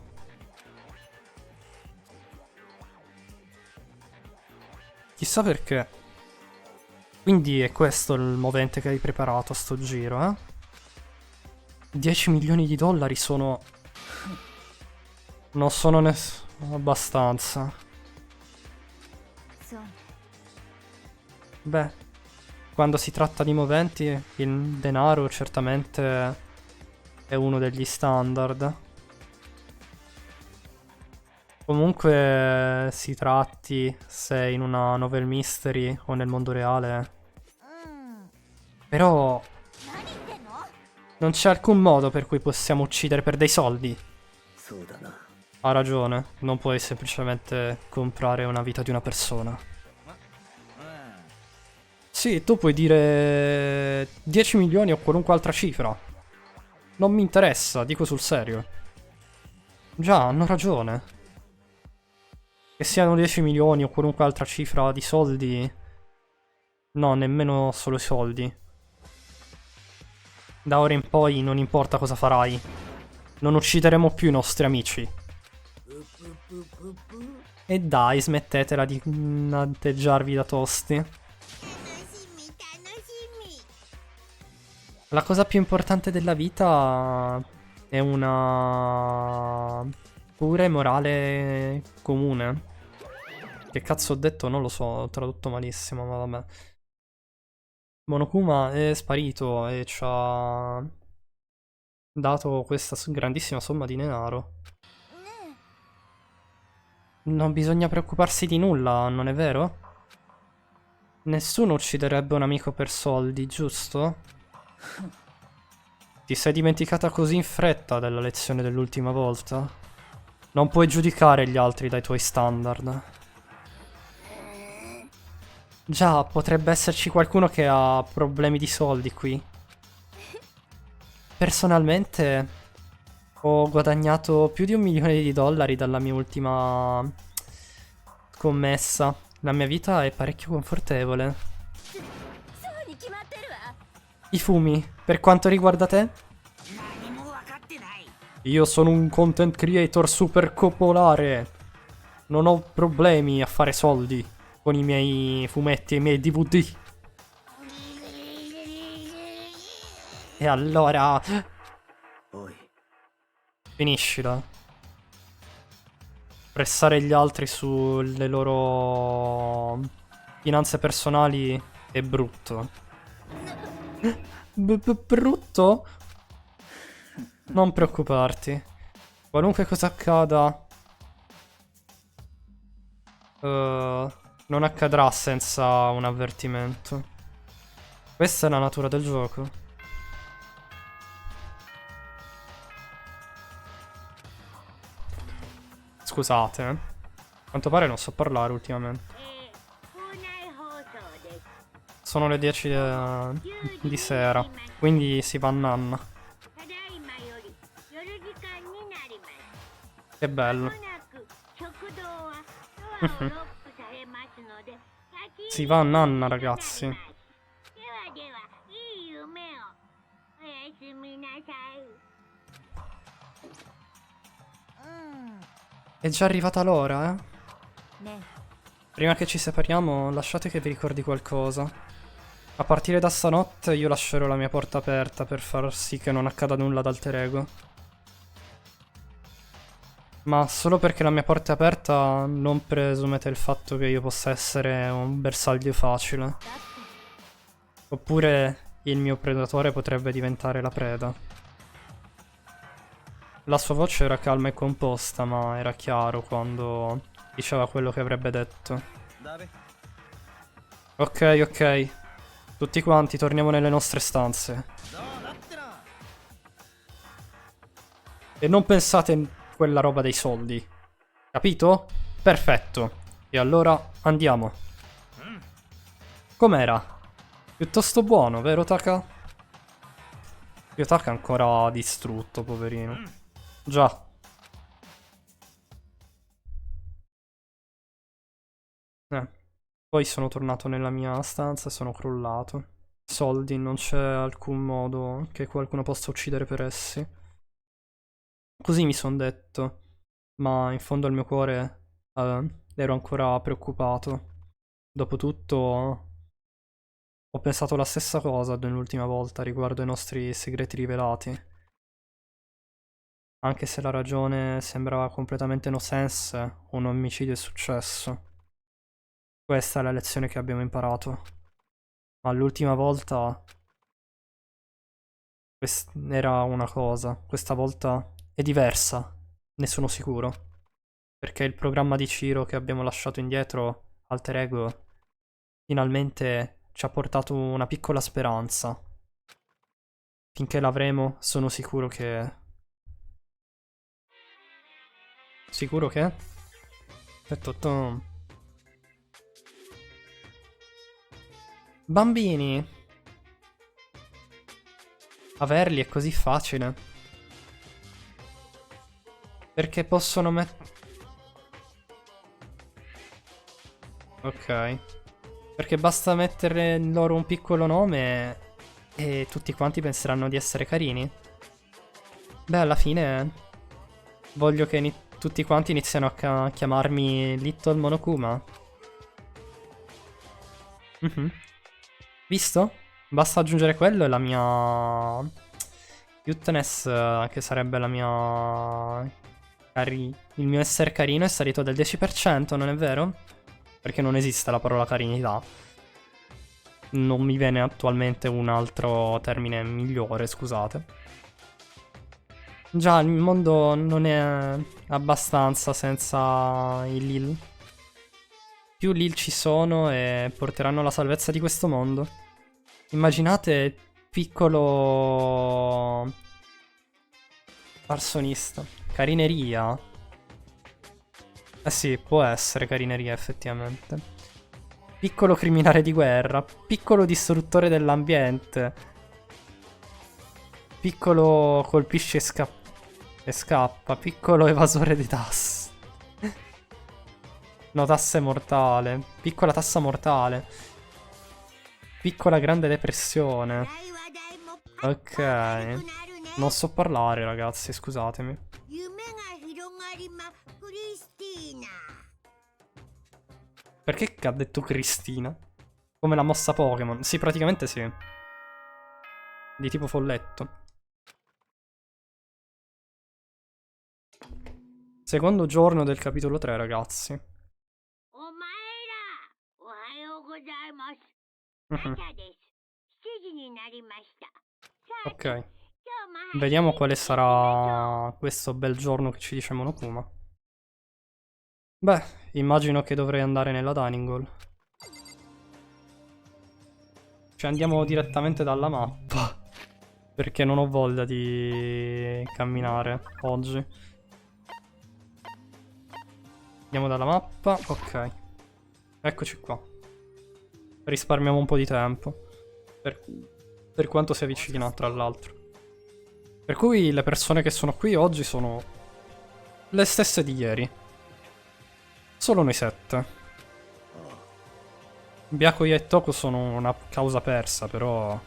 Chissà perché. Quindi è questo il movente che hai preparato a sto giro, eh? 10 milioni di dollari sono... non sono abbastanza. Beh, quando si tratta di moventi, il denaro certamente è uno degli standard. Comunque si tratti se in una novel mystery o nel mondo reale. Però non c'è alcun modo per cui possiamo uccidere per dei soldi. Ha ragione, non puoi semplicemente comprare una vita di una persona. Sì, tu puoi dire 10 milioni o qualunque altra cifra. Non mi interessa, dico sul serio. Già, hanno ragione. Che siano 10 milioni o qualunque altra cifra di soldi. No, nemmeno solo i soldi. Da ora in poi non importa cosa farai. Non uccideremo più i nostri amici. E dai, smettetela di atteggiarvi da tosti. La cosa più importante della vita è una pura e morale comune. Che cazzo ho detto? Non lo so, ho tradotto malissimo, ma vabbè. Monokuma è sparito e ci ha dato questa grandissima somma di denaro. Non bisogna preoccuparsi di nulla, non è vero? Nessuno ucciderebbe un amico per soldi, giusto? Ti sei dimenticata così in fretta della lezione dell'ultima volta? Non puoi giudicare gli altri dai tuoi standard. Già, potrebbe esserci qualcuno che ha problemi di soldi qui. Personalmente ho guadagnato più di 1 milione di dollari dalla mia ultima scommessa. La mia vita è parecchio confortevole. I fumi, per quanto riguarda te? Io sono un content creator super popolare. Non ho problemi a fare soldi con i miei fumetti e i miei DVD. E allora... finiscila. Pressare gli altri sulle loro finanze personali è brutto. Brutto? Non preoccuparti. Qualunque cosa accada, non accadrà senza un avvertimento. Questa è la natura del gioco. Scusate, A quanto pare non so parlare ultimamente. Sono le 10 di sera, quindi si va a nanna. Che bello. Si va a nanna, ragazzi. È già arrivata l'ora, Prima che ci separiamo, lasciate che vi ricordi qualcosa. A partire da stanotte io lascerò la mia porta aperta per far sì che non accada nulla ad Alter Ego. Ma solo perché la mia porta è aperta non presumete il fatto che io possa essere un bersaglio facile. Oppure il mio predatore potrebbe diventare la preda. La sua voce era calma e composta, ma era chiaro quando diceva quello che avrebbe detto. Ok, ok. Tutti quanti torniamo nelle nostre stanze. E non pensate in quella roba dei soldi. Capito? Perfetto. E allora andiamo. Com'era? Piuttosto buono, vero Taka? Taka è ancora distrutto, poverino. Già. Poi sono tornato nella mia stanza e sono crollato. Soldi, non c'è alcun modo che qualcuno possa uccidere per essi. Così mi son detto, ma in fondo al mio cuore ero ancora preoccupato. Dopotutto ho pensato la stessa cosa dell'ultima volta riguardo ai nostri segreti rivelati. Anche se la ragione sembrava completamente no sense, un omicidio è successo. Questa è la lezione che abbiamo imparato. Ma l'ultima volta era una cosa, questa volta è diversa, ne sono sicuro. Perché il programma di Ciro che abbiamo lasciato indietro, Alter Ego, finalmente ci ha portato una piccola speranza. Finché l'avremo, sono sicuro che... Sicuro che? Aspetta, bambini! Averli è così facile. Perché possono mettere... Ok. Perché basta mettere loro un piccolo nome e tutti quanti penseranno di essere carini. Beh, alla fine voglio che tutti quanti iniziano a chiamarmi Little Monokuma. Visto? Basta aggiungere quello e la mia... Cuteness, che sarebbe la mia... Il mio essere carino è salito del 10%, non è vero? Perché non esiste la parola carinità. Non mi viene attualmente un altro termine migliore, scusate. Già, il mondo non è abbastanza senza i Lil. Più Lil ci sono e porteranno la salvezza di questo mondo. Immaginate piccolo... Parsonista. Carineria. Eh sì, può essere carineria effettivamente. Piccolo criminale di guerra. Piccolo distruttore dell'ambiente. Piccolo colpisce e scappa. Piccolo evasore di tasse. No, tasse mortale. Piccola tassa mortale. Piccola grande depressione. Ok. Non so parlare, ragazzi, scusatemi. Perché ha detto Cristina? Come la mossa Pokémon? Sì, praticamente sì. Di tipo folletto. Secondo giorno del capitolo 3, ragazzi. Ok. Vediamo quale sarà questo bel giorno che ci dice Monokuma. Beh, immagino che dovrei andare nella dining hall. Cioè andiamo direttamente dalla mappa. Perché non ho voglia di camminare oggi. Andiamo dalla mappa. Ok. Eccoci qua. Risparmiamo un po' di tempo. Per quanto sia vicina, tra l'altro. Per cui le persone che sono qui oggi sono le stesse di ieri. Solo noi 7. Byakuya e Toko sono una causa persa, però...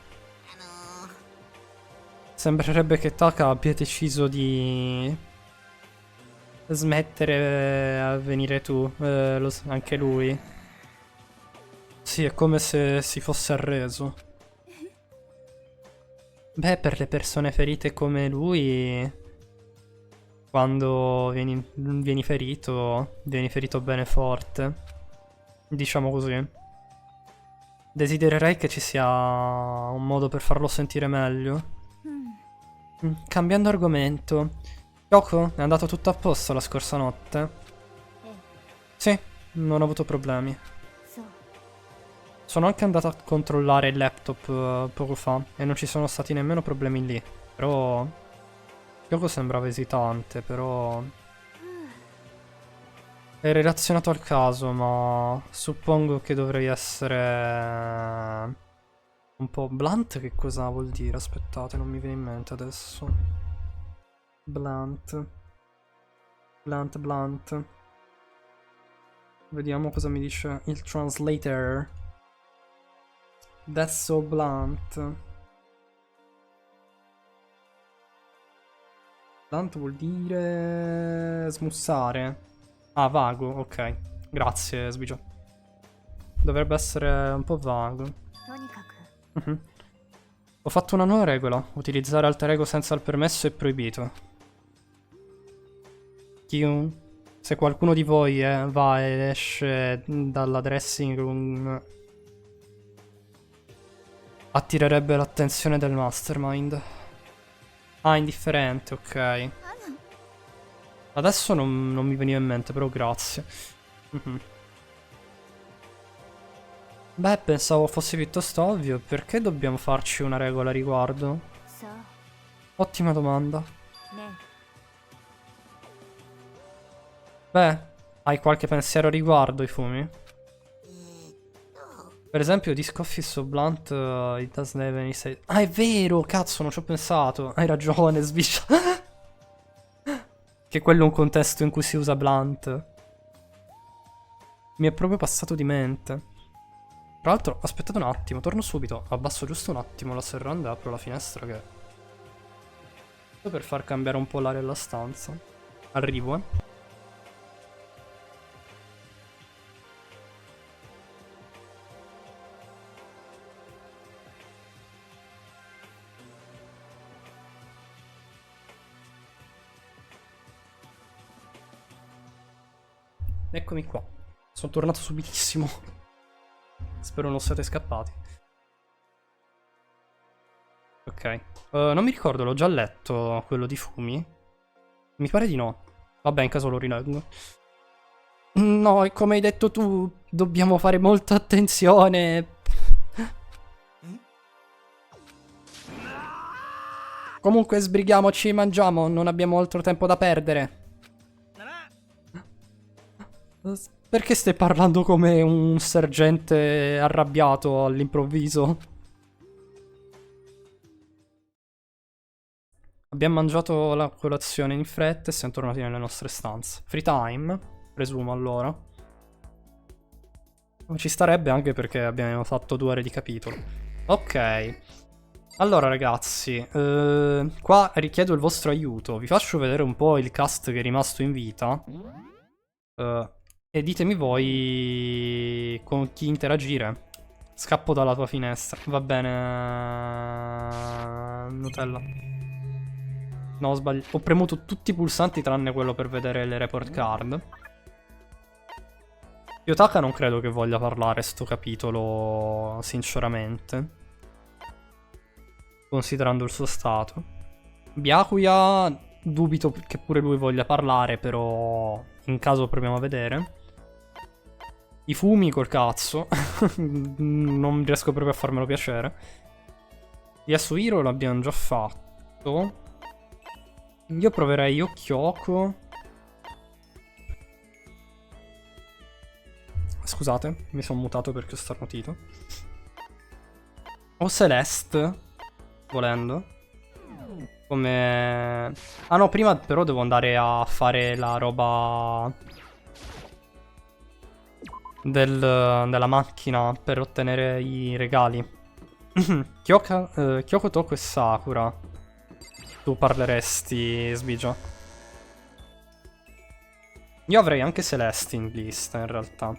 Sembrerebbe che Taka abbia deciso di... smettere a venire tu, anche lui. Sì, è come se si fosse arreso. Beh, per le persone ferite come lui, quando vieni ferito bene forte. Diciamo così. Desidererei che ci sia un modo per farlo sentire meglio. Cambiando argomento. Yoko, è andato tutto a posto la scorsa notte? Sì, non ho avuto problemi. Sono anche andato a controllare il laptop poco fa e non ci sono stati nemmeno problemi lì. Però... Yoko sembrava esitante, però... È relazionato al caso, ma suppongo che dovrei essere un po' blunt. Che cosa vuol dire? Aspettate, non mi viene in mente adesso. Blunt. Blunt. Vediamo cosa mi dice il translator. That's so blunt. Blunt vuol dire smussare. Ah, vago, ok. Grazie, Sbigio. Dovrebbe essere un po' vago. Ho fatto una nuova regola. Utilizzare alter ego senza il permesso è proibito. Se qualcuno di voi va e esce dalla dressing room, attirerebbe l'attenzione del mastermind. Ah, indifferente, ok. Adesso non mi veniva in mente, però grazie. Beh, pensavo fosse piuttosto ovvio. Perché dobbiamo farci una regola a riguardo? Ottima domanda. Beh, hai qualche pensiero a riguardo, i fumi? Per esempio, Disc Office o Blunt, it doesn't have any say. Ah, è vero, cazzo, non ci ho pensato. Hai ragione, Sbiscia. Che quello è un contesto in cui si usa Blunt. Mi è proprio passato di mente. Tra l'altro, aspettate un attimo, torno subito. Abbasso giusto un attimo la serranda e apro la finestra che... per far cambiare un po' l'aria della stanza. Arrivo, Eccomi qua. Sono tornato subitissimo. Spero non siate scappati. Ok. Non mi ricordo, l'ho già letto quello di Fumi. Mi pare di no. Vabbè, in caso lo rileggo. No, e come hai detto tu, dobbiamo fare molta attenzione. Comunque sbrighiamoci e mangiamo, non abbiamo altro tempo da perdere. Perché stai parlando come un sergente arrabbiato all'improvviso? Abbiamo mangiato la colazione in fretta e siamo tornati nelle nostre stanze. Free time, presumo allora. Ci starebbe anche perché abbiamo fatto 2 ore di capitolo. Ok. Allora ragazzi, qua richiedo il vostro aiuto. Vi faccio vedere un po' il cast che è rimasto in vita. E ditemi voi con chi interagire. Scappo dalla tua finestra. Va bene, Nutella. No, ho sbagliato. Ho premuto tutti i pulsanti tranne quello per vedere le report card. Yotaka non credo che voglia parlare sto capitolo, sinceramente. Considerando il suo stato. Byakuya dubito che pure lui voglia parlare, però in caso proviamo a vedere. I fumi col cazzo. Non riesco proprio a farmelo piacere. Yasuhiro l'abbiamo già fatto. Io proverei Kyoko. scusate, mi sono mutato perché ho starnutito. O Celeste, volendo. Come... Ah no, prima però devo andare a fare la roba della macchina per ottenere i regali. Kyoko, Toko e Sakura. Tu parleresti, Sbigia. Io avrei anche Celeste in lista, in realtà.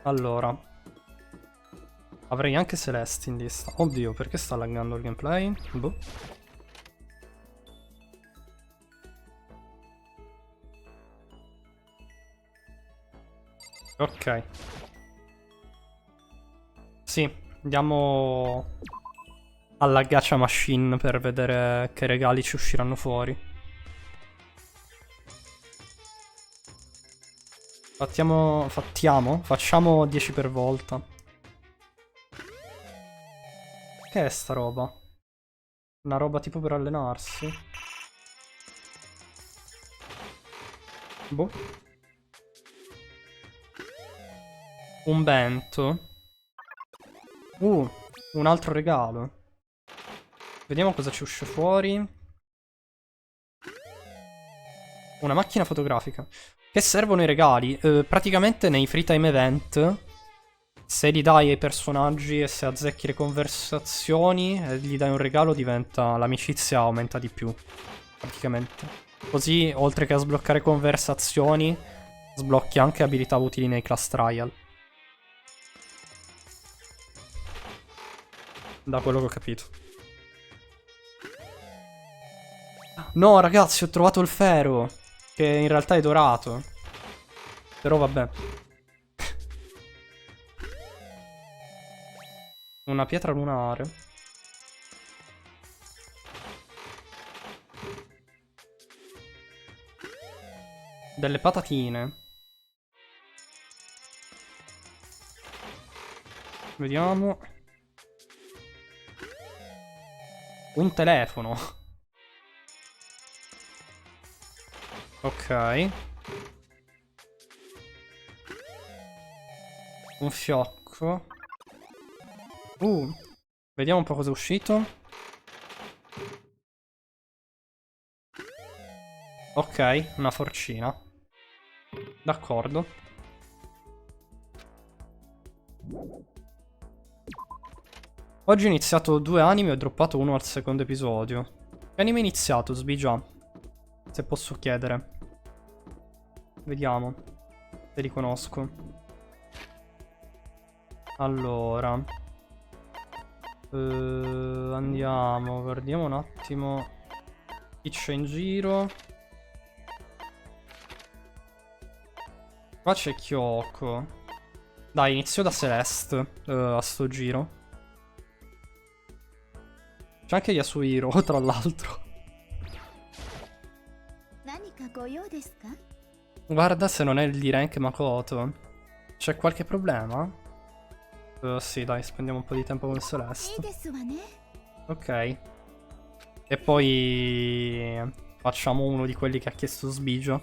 Allora. Avrei anche Celeste in lista. Oddio, perché sta laggando il gameplay? Boh. Ok. Sì, andiamo alla gacha machine per vedere che regali ci usciranno fuori. Facciamo 10 per volta. Che è sta roba? Una roba tipo per allenarsi? Boh. Un bento. Un altro regalo. Vediamo cosa ci uscì fuori. Una macchina fotografica. Che servono i regali? Praticamente nei free time event, se li dai ai personaggi e se azzecchi le conversazioni e gli dai un regalo, diventa... l'amicizia aumenta di più. Praticamente. Così, oltre che a sbloccare conversazioni, sblocchi anche abilità utili nei class trial. Da quello che ho capito. No, ragazzi, ho trovato il ferro. Che in realtà è dorato. Però vabbè. Una pietra lunare. Delle patatine. Vediamo. Un telefono. Ok. Un fiocco. Vediamo un po' cosa è uscito. Ok, una forcina. D'accordo. Oggi ho iniziato 2 anime e ho droppato uno al secondo episodio. Che anime hai iniziato, Sbigia? Se posso chiedere. Vediamo. Se li conosco. Allora. Andiamo. Guardiamo un attimo. Chi c'è in giro. Qua c'è Kyoko. Dai, inizio da Celeste. A sto giro. C'è anche Yasuhiro, tra l'altro. Guarda se non è il D-Rank Makoto. C'è qualche problema? Sì, dai, spendiamo un po' di tempo con Celeste. Ok. E poi facciamo uno di quelli che ha chiesto Sbigia.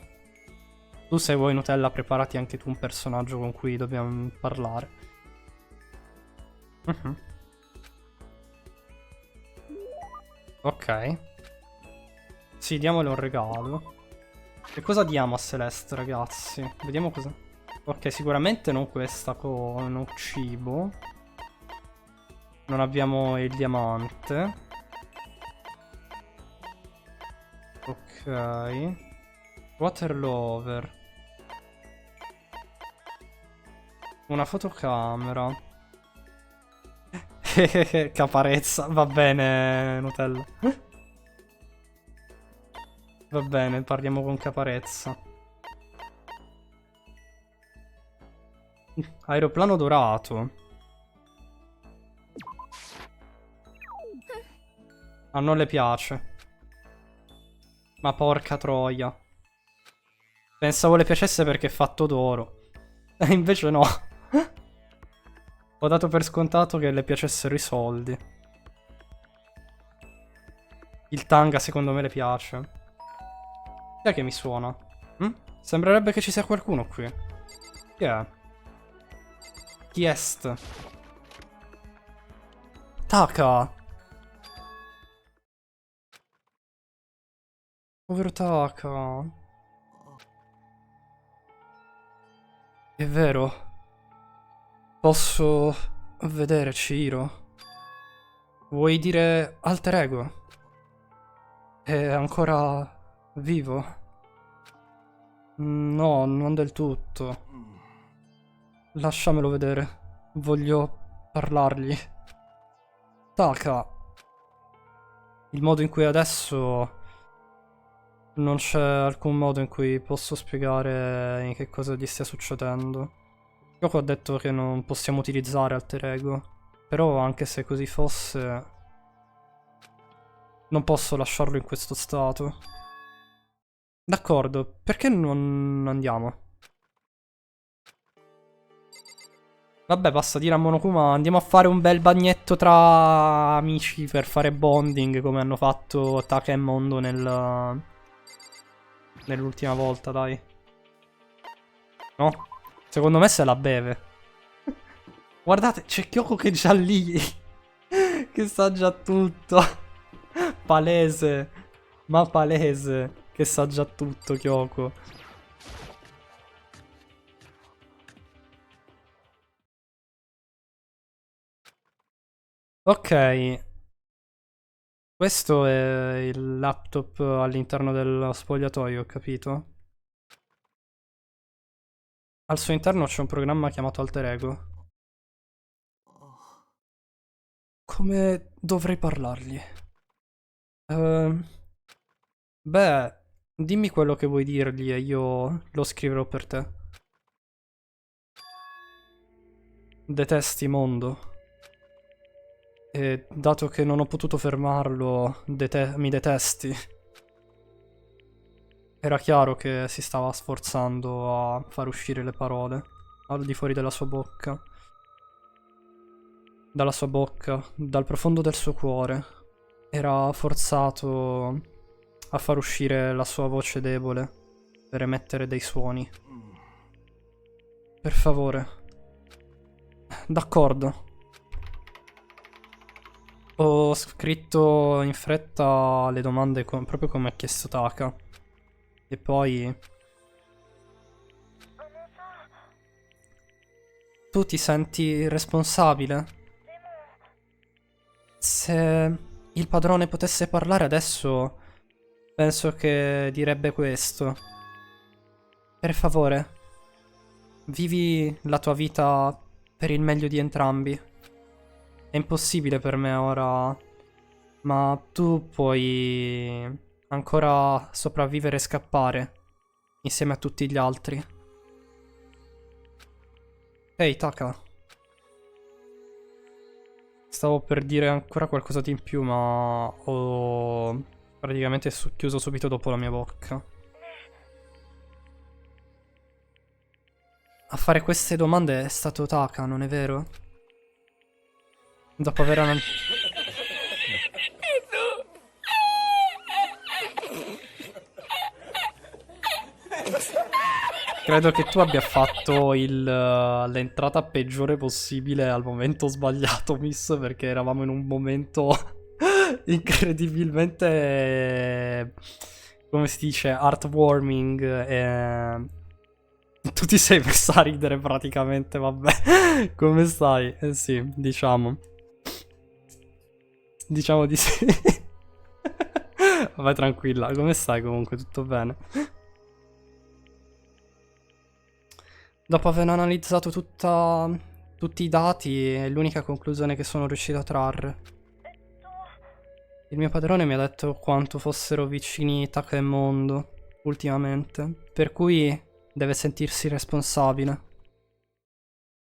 Tu, se vuoi, Nutella, preparati anche tu un personaggio con cui dobbiamo parlare. Ok. Sì, diamole un regalo. E cosa diamo a Celeste, ragazzi? Vediamo cosa... Ok, sicuramente non questa con cibo. Non abbiamo il diamante. Ok. Water Lover. Una fotocamera. Caparezza. Va bene, Nutella. Va bene, parliamo con Caparezza. Aeroplano dorato. Ah, non le piace. Ma porca troia. Pensavo le piacesse perché è fatto d'oro. E invece no. Ho dato per scontato che le piacessero i soldi. Il tanga secondo me le piace. Chi è che mi suona? Sembrerebbe che ci sia qualcuno qui. Chi è? Chi est? Taka! Povero Taka. È vero. Posso vedere Chihiro? Vuoi dire alter ego? È ancora vivo? No, non del tutto. Lasciamelo vedere. Voglio parlargli. Taka. Il modo in cui adesso... Non c'è alcun modo in cui posso spiegare in che cosa gli stia succedendo. Yoko ha detto che non possiamo utilizzare alter ego. Però anche se così fosse... Non posso lasciarlo in questo stato. D'accordo, perché non andiamo? Vabbè, basta dire a Monokuma, andiamo a fare un bel bagnetto tra amici per fare bonding come hanno fatto Taka e Mondo nell'ultima volta, dai. No? Secondo me se la beve. Guardate, c'è Kyoko che è già lì. Che sa già tutto. Palese. Ma palese. Che sa già tutto, Kyoko. Ok. Questo è il laptop all'interno dello spogliatoio, ho capito? Al suo interno c'è un programma chiamato Alter Ego. Come dovrei parlargli? Ehm, beh, dimmi quello che vuoi dirgli e io lo scriverò per te. Detesti mondo. E dato che non ho potuto fermarlo, mi detesti. Era chiaro che si stava sforzando a far uscire le parole al di fuori della sua bocca. Dalla sua bocca, dal profondo del suo cuore. Era forzato a far uscire la sua voce debole per emettere dei suoni. Per favore. D'accordo. Ho scritto in fretta le domande proprio come ha chiesto Taka. E poi... Tu ti senti responsabile? Se il padrone potesse parlare adesso, penso che direbbe questo. Per favore, vivi la tua vita per il meglio di entrambi. È impossibile per me ora, ma tu puoi ancora sopravvivere e scappare insieme a tutti gli altri. Ehi, Taka. Stavo per dire ancora qualcosa di in più, ma ho praticamente chiuso subito dopo la mia bocca. A fare queste domande è stato Taka, non è vero? Dopo aver Credo che tu abbia fatto l'entrata peggiore possibile al momento sbagliato, Miss, perché eravamo in un momento incredibilmente, come si dice, heartwarming e... Tu ti sei messa a ridere praticamente, vabbè. Come stai? Eh sì, diciamo. Diciamo di sì. Vai tranquilla, come stai comunque? Tutto bene? Dopo aver analizzato tutti i dati, è l'unica conclusione che sono riuscito a trarre. Il mio padrone mi ha detto quanto fossero vicini Taka e Mondo ultimamente, per cui deve sentirsi responsabile.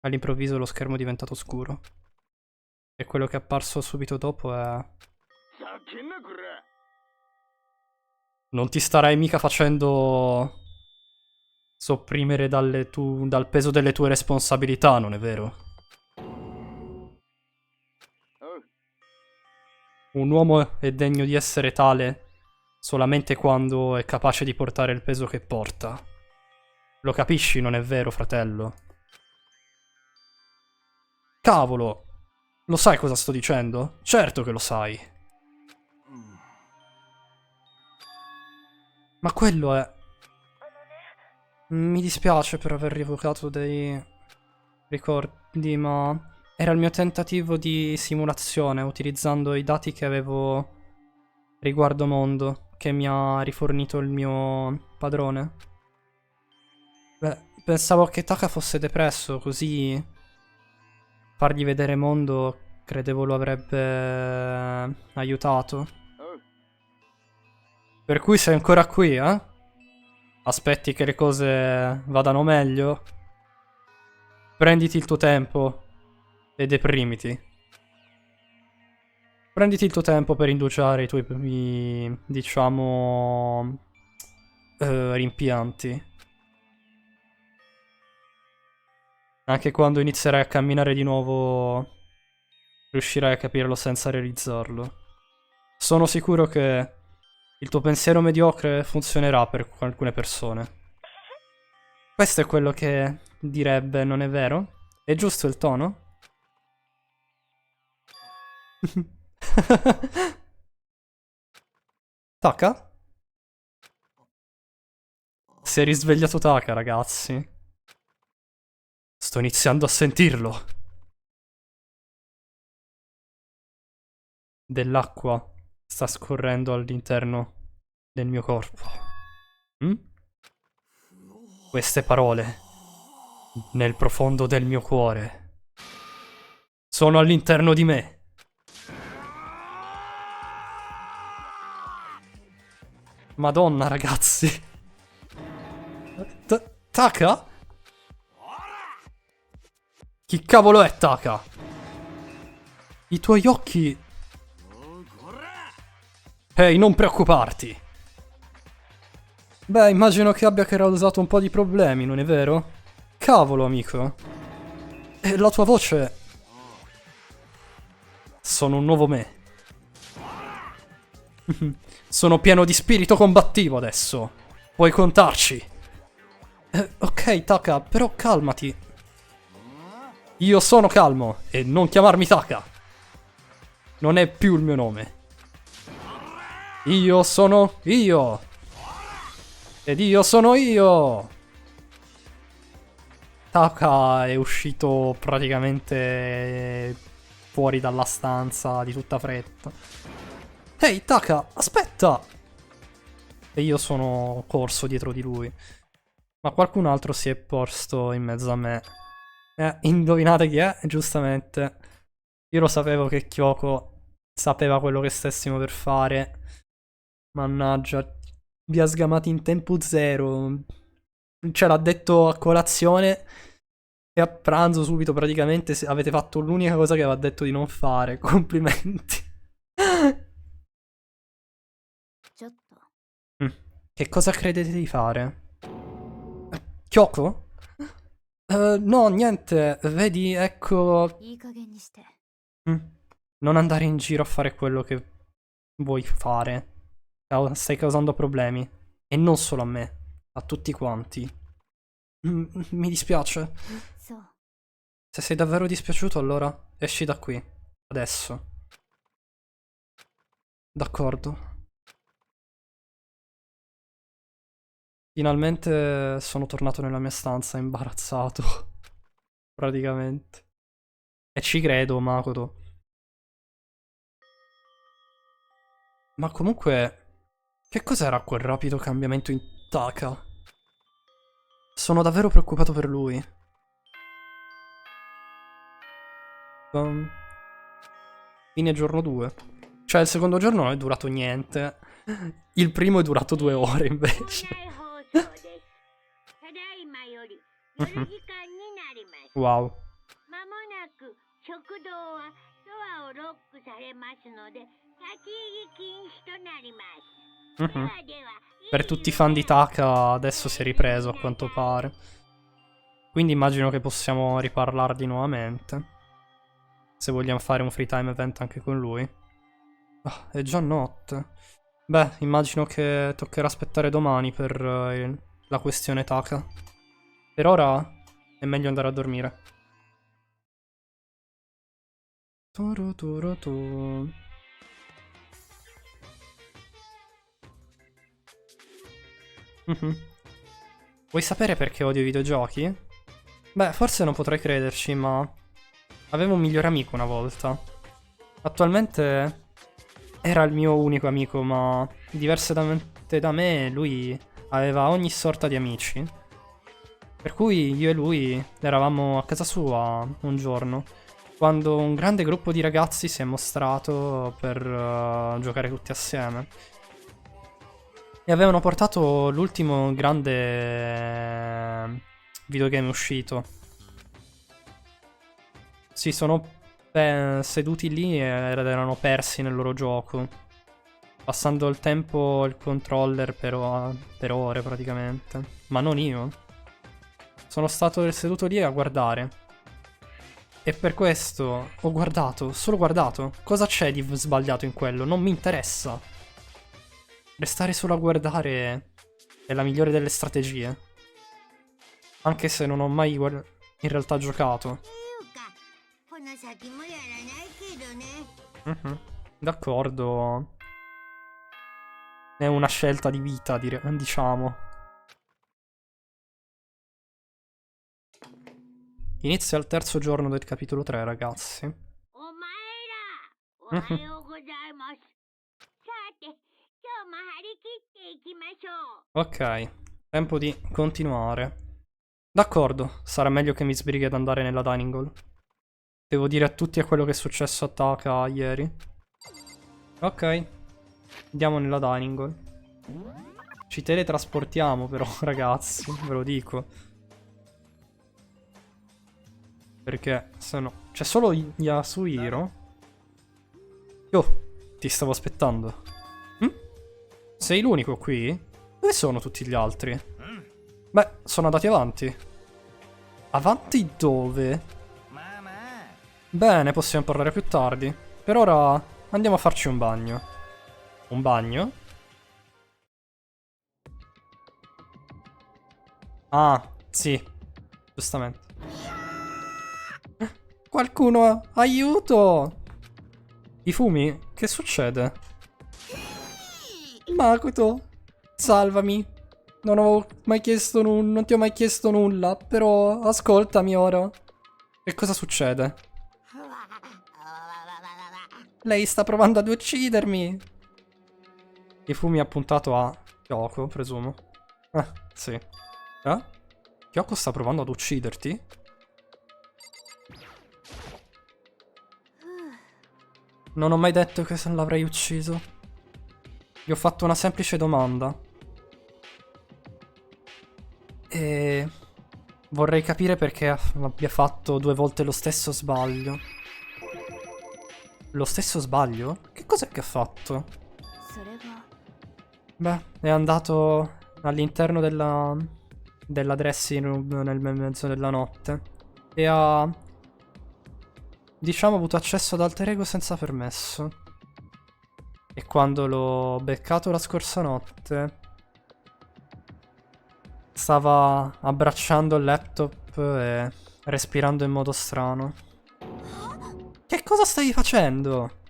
All'improvviso lo schermo è diventato scuro. E quello che è apparso subito dopo è... Non ti starai mica facendo sopprimere dal peso delle tue responsabilità, non è vero? Un uomo è degno di essere tale solamente quando è capace di portare il peso che porta. Lo capisci, non è vero, fratello? Cavolo! Lo sai cosa sto dicendo? Certo che lo sai. Ma quello è... Mi dispiace per aver rievocato dei ricordi, ma era il mio tentativo di simulazione utilizzando i dati che avevo riguardo mondo che mi ha rifornito il mio padrone. Beh, pensavo che Taka fosse depresso, così fargli vedere mondo credevo lo avrebbe aiutato. Per cui sei ancora qui, eh? Aspetti che le cose vadano meglio? Prenditi il tuo tempo e deprimiti. Prenditi il tuo tempo per indugiare i tuoi, diciamo, rimpianti. Anche quando inizierai a camminare di nuovo, riuscirai a capirlo senza realizzarlo. Sono sicuro che il tuo pensiero mediocre funzionerà per alcune persone. Questo è quello che direbbe, non è vero? È giusto il tono? Taka? Si è risvegliato Taka, ragazzi. Sto iniziando a sentirlo. Dell'acqua sta scorrendo all'interno del mio corpo. Mm? Queste parole, nel profondo del mio cuore, sono all'interno di me. Madonna, ragazzi. Taka? Chi cavolo è Taka? I tuoi occhi... Ehi, non preoccuparti. Beh, immagino che abbia causato un po' di problemi, non è vero? Cavolo, amico. E la tua voce... Sono un nuovo me. Sono pieno di spirito combattivo adesso. Puoi contarci. Ok, Taka, però calmati. Io sono calmo e non chiamarmi Taka. Non è più il mio nome. Io sono io. Ed io sono io. Taka è uscito praticamente fuori dalla stanza di tutta fretta. Ehi, Taka, aspetta! E io sono corso dietro di lui. Ma qualcun altro si è posto in mezzo a me. Indovinate chi è? Giustamente. Io lo sapevo che Kyoko sapeva quello che stessimo per fare. Mannaggia, vi ha sgamati in tempo zero. Ce l'ha detto a colazione e a pranzo subito praticamente avete fatto l'unica cosa che aveva detto di non fare. Complimenti. Che cosa credete di fare? Kyoko? No, niente. Vedi, ecco... Non andare in giro a fare quello che vuoi fare. Stai causando problemi. E non solo a me, a tutti quanti. Mi dispiace. Se sei davvero dispiaciuto, allora esci da qui. Adesso. D'accordo. Finalmente sono tornato nella mia stanza imbarazzato. Praticamente. E ci credo, Makoto. Ma comunque... Che cos'era quel rapido cambiamento in Taka? Sono davvero preoccupato per lui. Fine giorno 2. Cioè il secondo giorno non è durato niente. Il primo è durato 2 ore invece. Wow. Per tutti i fan di Taka adesso si è ripreso a quanto pare. Quindi immagino che possiamo riparlardi nuovamente. Se vogliamo fare un free time event anche con lui. Oh, è già notte. Beh, immagino che toccherà aspettare domani per la questione Taka. Per ora è meglio andare a dormire. Turu turu tu. Mhm. Vuoi sapere perché odio i videogiochi? Beh, forse non potrai crederci, ma avevo un migliore amico una volta. Attualmente era il mio unico amico, ma diversamente da me, lui aveva ogni sorta di amici. Per cui io e lui eravamo a casa sua un giorno, quando un grande gruppo di ragazzi si è mostrato per giocare tutti assieme. E avevano portato l'ultimo grande videogame uscito. Si sono seduti lì ed erano persi nel loro gioco, passando il tempo il controller per ore praticamente. Ma non io. Sono stato seduto lì a guardare. E per questo ho guardato, solo guardato. Cosa c'è di sbagliato in quello? Non mi interessa. Restare solo a guardare è la migliore delle strategie. Anche se non ho mai in realtà giocato. Mhm. D'accordo. È una scelta di vita, diciamo. Inizia il terzo giorno del capitolo 3, ragazzi. Mhm. Ok, tempo di continuare. D'accordo, sarà meglio che mi sbrighi ad andare nella dining hall. Devo dire a tutti quello che è successo a Taka ieri. Ok, andiamo nella dining hall. Ci teletrasportiamo però, ragazzi, ve lo dico. Perché se no... C'è solo Yasuhiro. Oh, ti stavo aspettando. Hm? Sei l'unico qui? Dove sono tutti gli altri? Beh, sono andati avanti. Avanti dove? Bene, possiamo parlare più tardi. Per ora andiamo a farci un bagno. Un bagno? Ah, sì, giustamente. Qualcuno, aiuto! I fumi? Che succede? Makoto, salvami. Non ho mai chiesto non ti ho mai chiesto nulla, però ascoltami ora. Che cosa succede? Lei sta provando ad uccidermi. Ifumi ha puntato a Kyoko, presumo. Sì. Eh? Kyoko sta provando ad ucciderti? Non ho mai detto che l'avrei ucciso. Gli ho fatto una semplice domanda. E... vorrei capire perché abbia fatto 2 volte lo stesso sbaglio. Lo stesso sbaglio? Che cos'è che ha fatto? Beh, è andato all'interno della dressing room nel mezzo della notte e ha, diciamo, avuto accesso ad alter ego senza permesso. E quando l'ho beccato la scorsa notte stava abbracciando il laptop e respirando in modo strano. Che cosa stai facendo?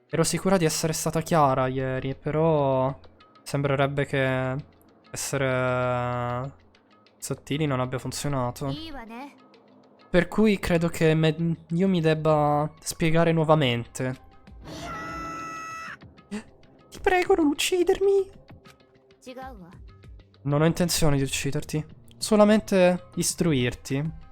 Ero sicura di essere stata chiara ieri, però sembrerebbe che essere sottili non abbia funzionato. Per cui credo che io mi debba spiegare nuovamente. Ti prego, non uccidermi. Non ho intenzione di ucciderti, solamente istruirti.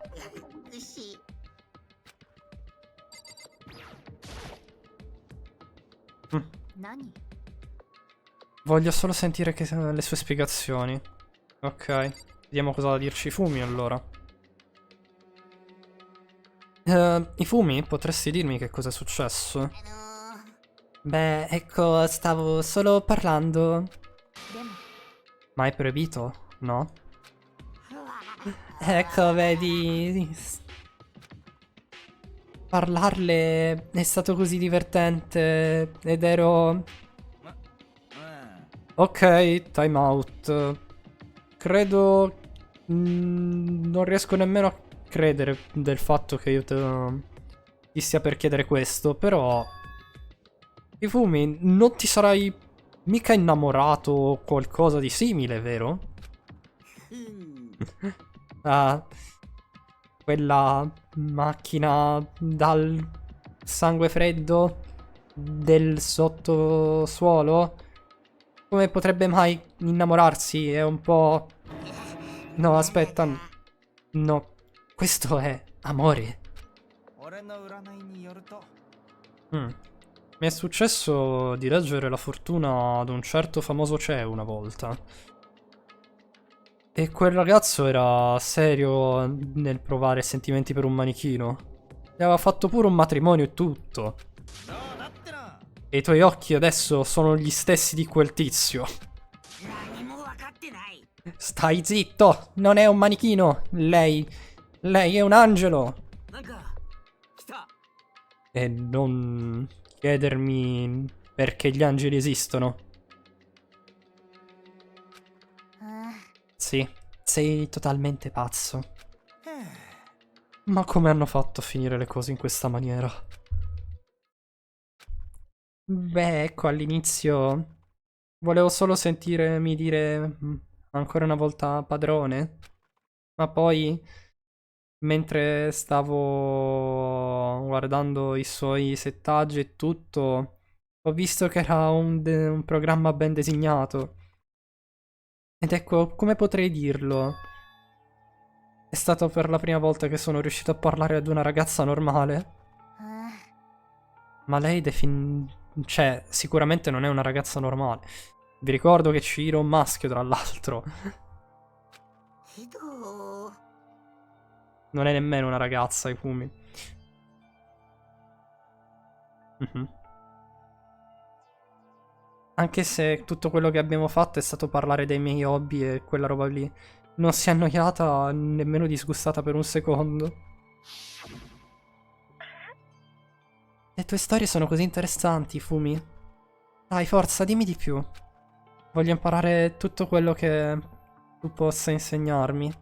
Voglio solo sentire le sue spiegazioni. Ok, vediamo cosa ha da dirci Fumi allora. I Fumi, potresti dirmi che cosa è successo? Beh, ecco, stavo solo parlando. Ma è proibito? No? Ecco, vedi... parlarle è stato così divertente ed ero... Ok, time out. credo... non riesco nemmeno a credere del fatto che io ti stia per chiedere questo, però... Hifumi, non ti sarai mica innamorato o qualcosa di simile, vero? Ah, quella macchina dal sangue freddo del sottosuolo? Come potrebbe mai innamorarsi? È un po'... No, aspetta. No, questo è amore. Mm. Mi è successo di leggere la fortuna ad un certo famoso C'è una volta. E quel ragazzo era serio nel provare sentimenti per un manichino. Gli aveva fatto pure un matrimonio e tutto. E i tuoi occhi adesso sono gli stessi di quel tizio. Stai zitto, non è un manichino. Lei è un angelo. E non chiedermi perché gli angeli esistono. Sì, sei totalmente pazzo. Ma come hanno fatto a finire le cose in questa maniera? Beh, ecco, all'inizio volevo solo sentirmi dire ancora una volta padrone, ma poi, mentre stavo guardando i suoi settaggi e tutto, ho visto che era un programma ben designato. Ed ecco, come potrei dirlo? È stato per la prima volta che sono riuscito a parlare ad una ragazza normale. Ma lei cioè, sicuramente non è una ragazza normale. Vi ricordo che Chihiro è un maschio, tra l'altro. Non è nemmeno una ragazza, Ifumi. Mhm. Anche se tutto quello che abbiamo fatto è stato parlare dei miei hobby e quella roba lì. Non si è annoiata, nemmeno disgustata per un secondo. Le tue storie sono così interessanti, Fumi. Dai, forza, dimmi di più. Voglio imparare tutto quello che tu possa insegnarmi.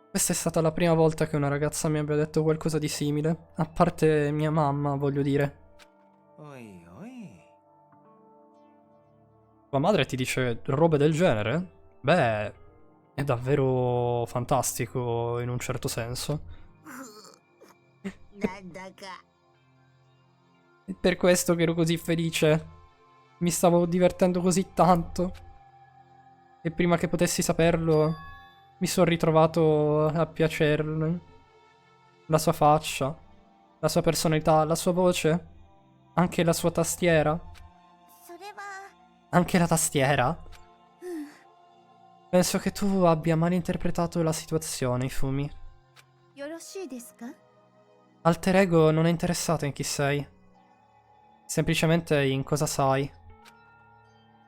Questa è stata la prima volta che una ragazza mi abbia detto qualcosa di simile. A parte mia mamma, voglio dire. Tua madre ti dice robe del genere? Beh, è davvero fantastico in un certo senso. È per questo che ero così felice. Mi stavo divertendo così tanto. E prima che potessi saperlo, mi sono ritrovato a piacerle. La sua faccia, la sua personalità, la sua voce, anche la sua tastiera. Anche la tastiera? Penso che tu abbia malinterpretato la situazione, Ifumi. Alter Ego non è interessato in chi sei. Semplicemente in cosa sai.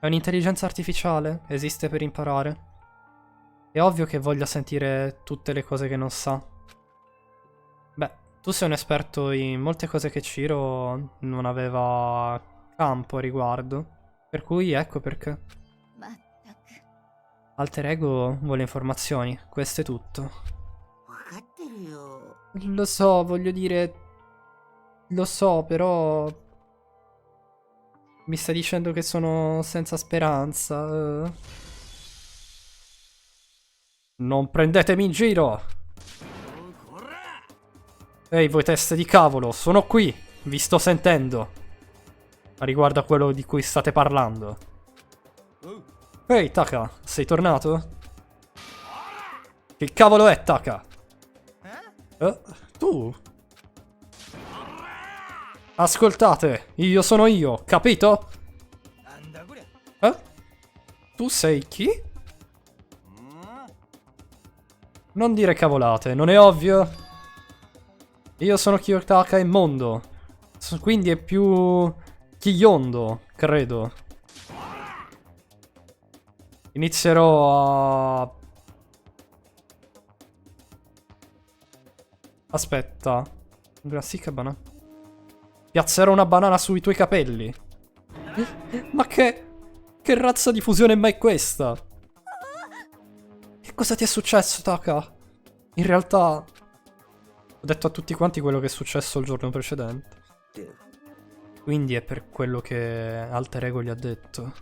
È un'intelligenza artificiale, esiste per imparare. È ovvio che voglia sentire tutte le cose che non sa. Beh, tu sei un esperto in molte cose che Ciro non aveva campo a riguardo. Per cui ecco perché. Alter Ego vuole informazioni, questo è tutto. Lo so, voglio dire... Lo so, però... Mi stai dicendo che sono senza speranza. Non prendetemi in giro! Ehi, voi teste di cavolo, sono qui! Vi sto sentendo! Ma riguardo a quello di cui state parlando. Ehi, Taka, sei tornato? Che cavolo è, Taka? Tu? Ascoltate, io sono io, capito? Tu sei chi? Non dire cavolate, non è ovvio? Io sono Kiyotaka e Mondo. Quindi è più... Kiyondo, credo. Inizierò a... Aspetta. Sì, banana. Piazzerò una banana sui tuoi capelli. Ma che... Che razza di fusione mai è questa? Che cosa ti è successo, Taka? In realtà ho detto a tutti quanti quello che è successo il giorno precedente. Quindi è per quello che Alter Ego gli ha detto.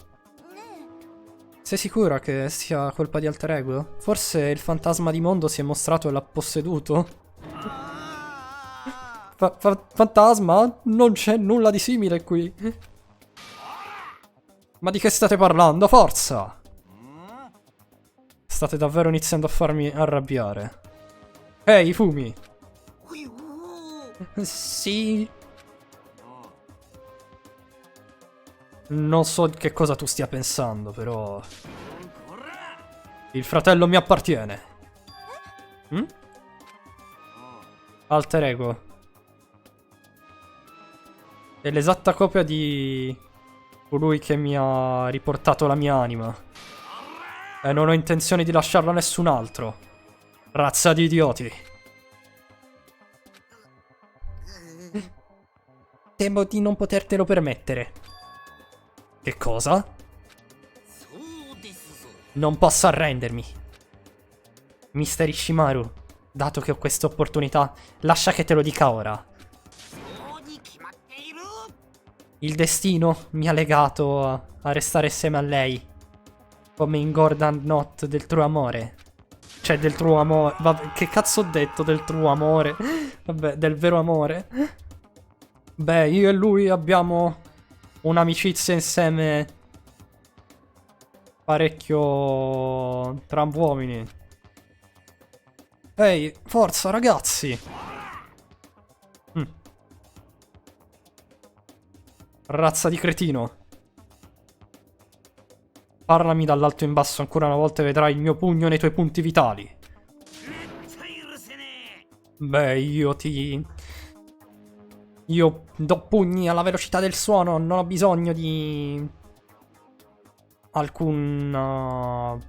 Sei sicura che sia colpa di Alter Ego? Forse il fantasma di Mondo si è mostrato e l'ha posseduto? Fantasma? Non c'è nulla di simile qui. Ma di che state parlando? Forza! State davvero iniziando a farmi arrabbiare. Ehi, Fumi! Sì. Non so che cosa tu stia pensando, però... Il fratello mi appartiene. Alter Ego. È l'esatta copia di colui che mi ha riportato la mia anima. E non ho intenzione di lasciarla a nessun altro. Razza di idioti. Temo di non potertelo permettere. Che cosa? Non posso arrendermi. Mister Ishimaru, dato che ho questa opportunità, lascia che te lo dica ora. Il destino mi ha legato a restare insieme a lei. Come in Gordon Knot del tuo amore. Cioè del tuo amore. Vabbè, che cazzo ho detto del tuo amore? Vabbè, del vero amore. Beh, io e lui abbiamo un'amicizia insieme parecchio tra uomini. Ehi, forza ragazzi. Razza di cretino. Parlami dall'alto in basso ancora una volta e vedrai il mio pugno nei tuoi punti vitali. Beh, io do pugni alla velocità del suono, non ho bisogno di... alcun...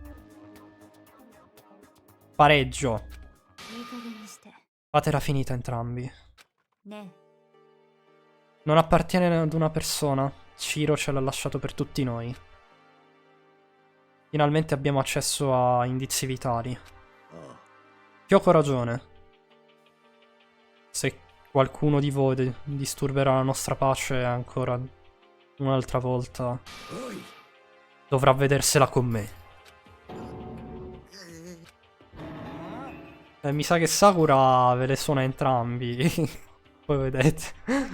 pareggio. Fatela finita entrambi. Non appartiene ad una persona. Shiro ce l'ha lasciato per tutti noi. Finalmente abbiamo accesso a indizi vitali. Kyoko ha ragione. Se qualcuno di voi disturberà la nostra pace ancora un'altra volta, dovrà vedersela con me. Mi sa che Sakura ve le suona entrambi. Poi vedete.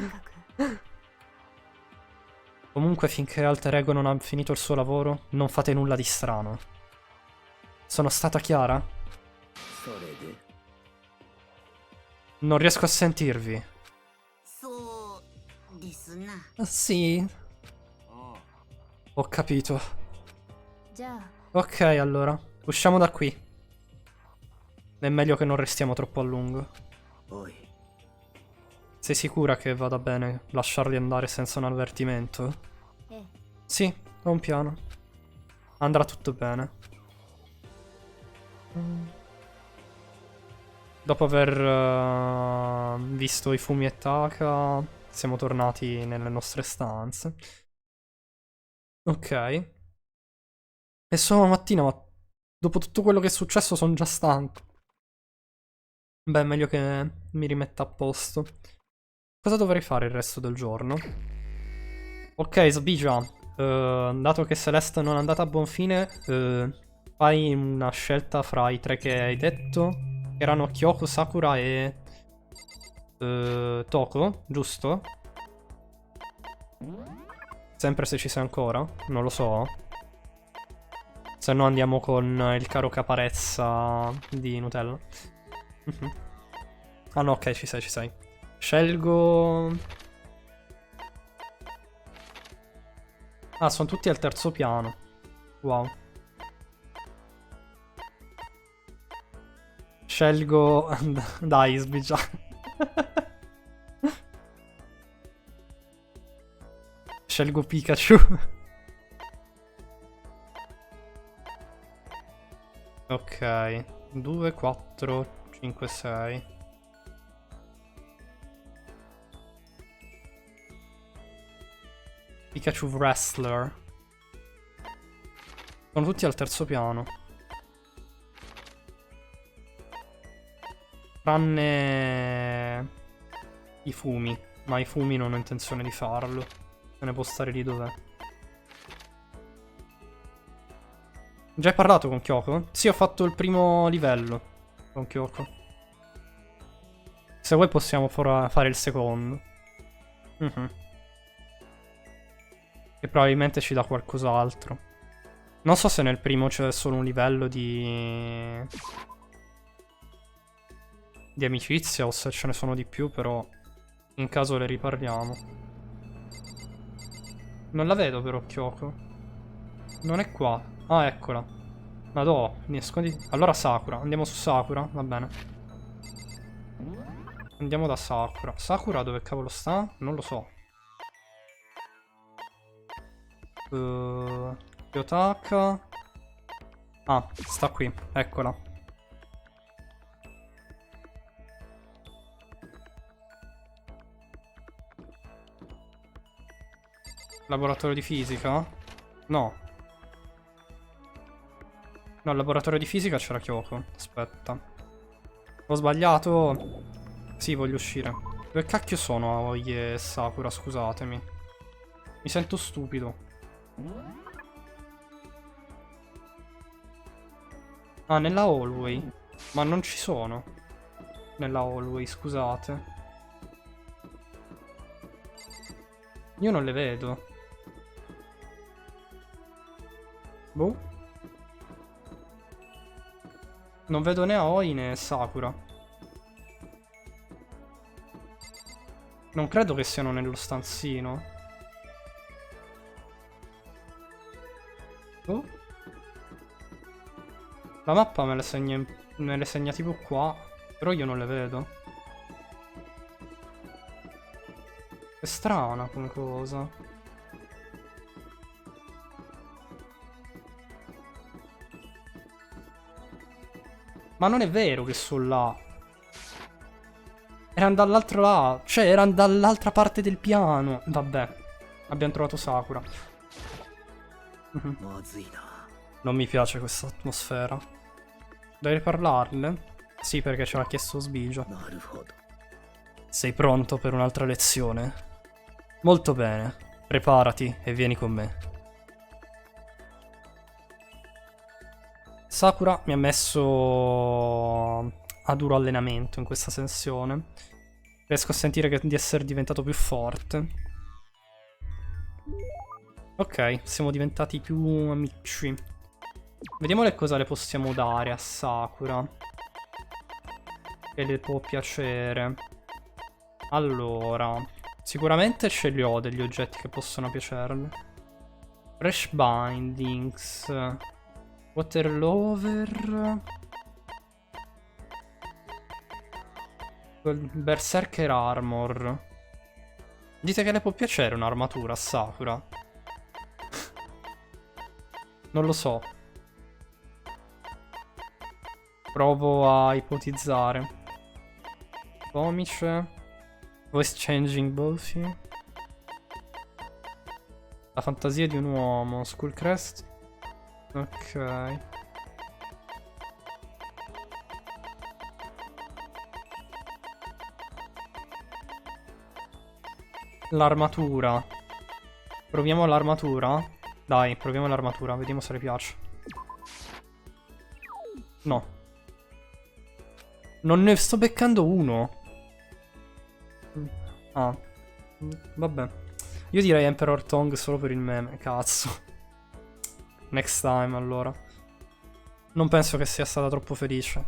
Comunque, finché Alter Ego non ha finito il suo lavoro, non fate nulla di strano. Sono stata chiara? Non riesco a sentirvi. Sì. Ho capito. Ok, allora. Usciamo da qui. È meglio che non restiamo troppo a lungo. Sei sicura che vada bene lasciarli andare senza un avvertimento? Sì, ho un piano. Andrà tutto bene. Dopo aver visto i Fumi e Taka, siamo tornati nelle nostre stanze. Ok. È solo mattina, ma dopo tutto quello che è successo sono già stanco. Beh, meglio che mi rimetta a posto. Cosa dovrei fare il resto del giorno? Ok, Sbigia, dato che Celeste non è andata a buon fine, fai una scelta fra i tre che hai detto. Erano Kyoko, Sakura e... Toko, giusto? Sempre se ci sei ancora, non lo so. Se no andiamo con il caro caparezza di Nutella. Ah no, ok, ci sei, ci sei. Scelgo... Ah, sono tutti al terzo piano. Wow. Scelgo... Dai, sbigia. Scelgo Pikachu. Ok. 2, 4, 5, 6. Pikachu Wrestler. Sono tutti al terzo piano. Tranne i fumi. Ma i fumi non ho intenzione di farlo. Se ne può stare lì dov'è. Già hai parlato con Kyoko? Sì, ho fatto il primo livello con Kyoko. Se vuoi possiamo fare il secondo. Che probabilmente ci dà qualcos'altro. Non so se nel primo c'è solo un livello di amicizia o se ce ne sono di più, però in caso le riparliamo. Non la vedo però Kyoko. Non è qua. Ah, eccola. Madò, mi nascondi. Allora Sakura, andiamo su Sakura, va bene. Andiamo da Sakura. Sakura dove cavolo sta? Non lo so. Yotaka. Ah, sta qui, eccola. Laboratorio di fisica? No. No, al laboratorio di fisica c'era Kyoko. Aspetta. Ho sbagliato. Sì, voglio uscire. Dove cacchio sono Aoi e Sakura, scusatemi. Mi sento stupido. Ah, nella hallway. Ma non ci sono. Nella hallway, scusate. Io non le vedo. Boh. Non vedo né Aoi né Sakura. Non credo che siano nello stanzino. Oh. La mappa me le segna tipo qua. Però io non le vedo. È strana come cosa. Ma non è vero che sono là. Erano dall'altro lato. Cioè, erano dall'altra parte del piano. Vabbè. Abbiamo trovato Sakura. Non mi piace questa atmosfera. Devi parlarle? Sì, perché ce l'ha chiesto Sbigia. Sei pronto per un'altra lezione? Molto bene. Preparati e vieni con me. Sakura mi ha messo a duro allenamento in questa sessione. Riesco a sentire di essere diventato più forte. Ok, siamo diventati più amici. Vediamo cosa le possiamo dare a Sakura. Che le può piacere. Allora, sicuramente ce li ho degli oggetti che possono piacerle. Fresh Bindings. Water Lover. Berserker Armor. Dite che le può piacere un'armatura a Sakura? Non lo so. Provo a ipotizzare. Pomice. Voice Changing Buffy. La fantasia di un uomo. Skullcrest. Ok. L'armatura. Proviamo l'armatura. Dai, proviamo l'armatura. Vediamo se le piace. No. Non ne sto beccando uno. Ah. Vabbè. Io direi Emperor Tongue solo per il meme. Cazzo. Next time, allora. Non penso che sia stata troppo felice.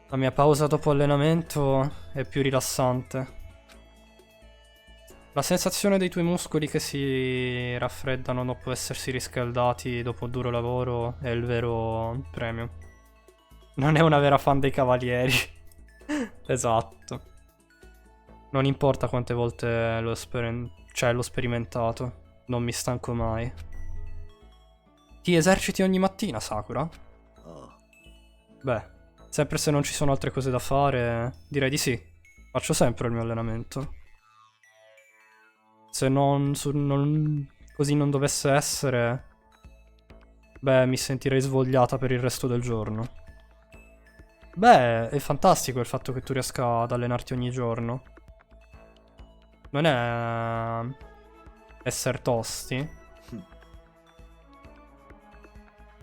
La mia pausa dopo allenamento è più rilassante. La sensazione dei tuoi muscoli che si raffreddano dopo essersi riscaldati dopo un duro lavoro è il vero premio. Non è una vera fan dei cavalieri. Esatto. Non importa quante volte l'ho sperimentato. Non mi stanco mai. Ti eserciti ogni mattina, Sakura? Beh, sempre se non ci sono altre cose da fare, direi di sì. Faccio sempre il mio allenamento. Se così non dovesse essere, Beh, mi sentirei svogliata per il resto del giorno. Beh, è fantastico il fatto che tu riesca ad allenarti ogni giorno. Non è essere tosti.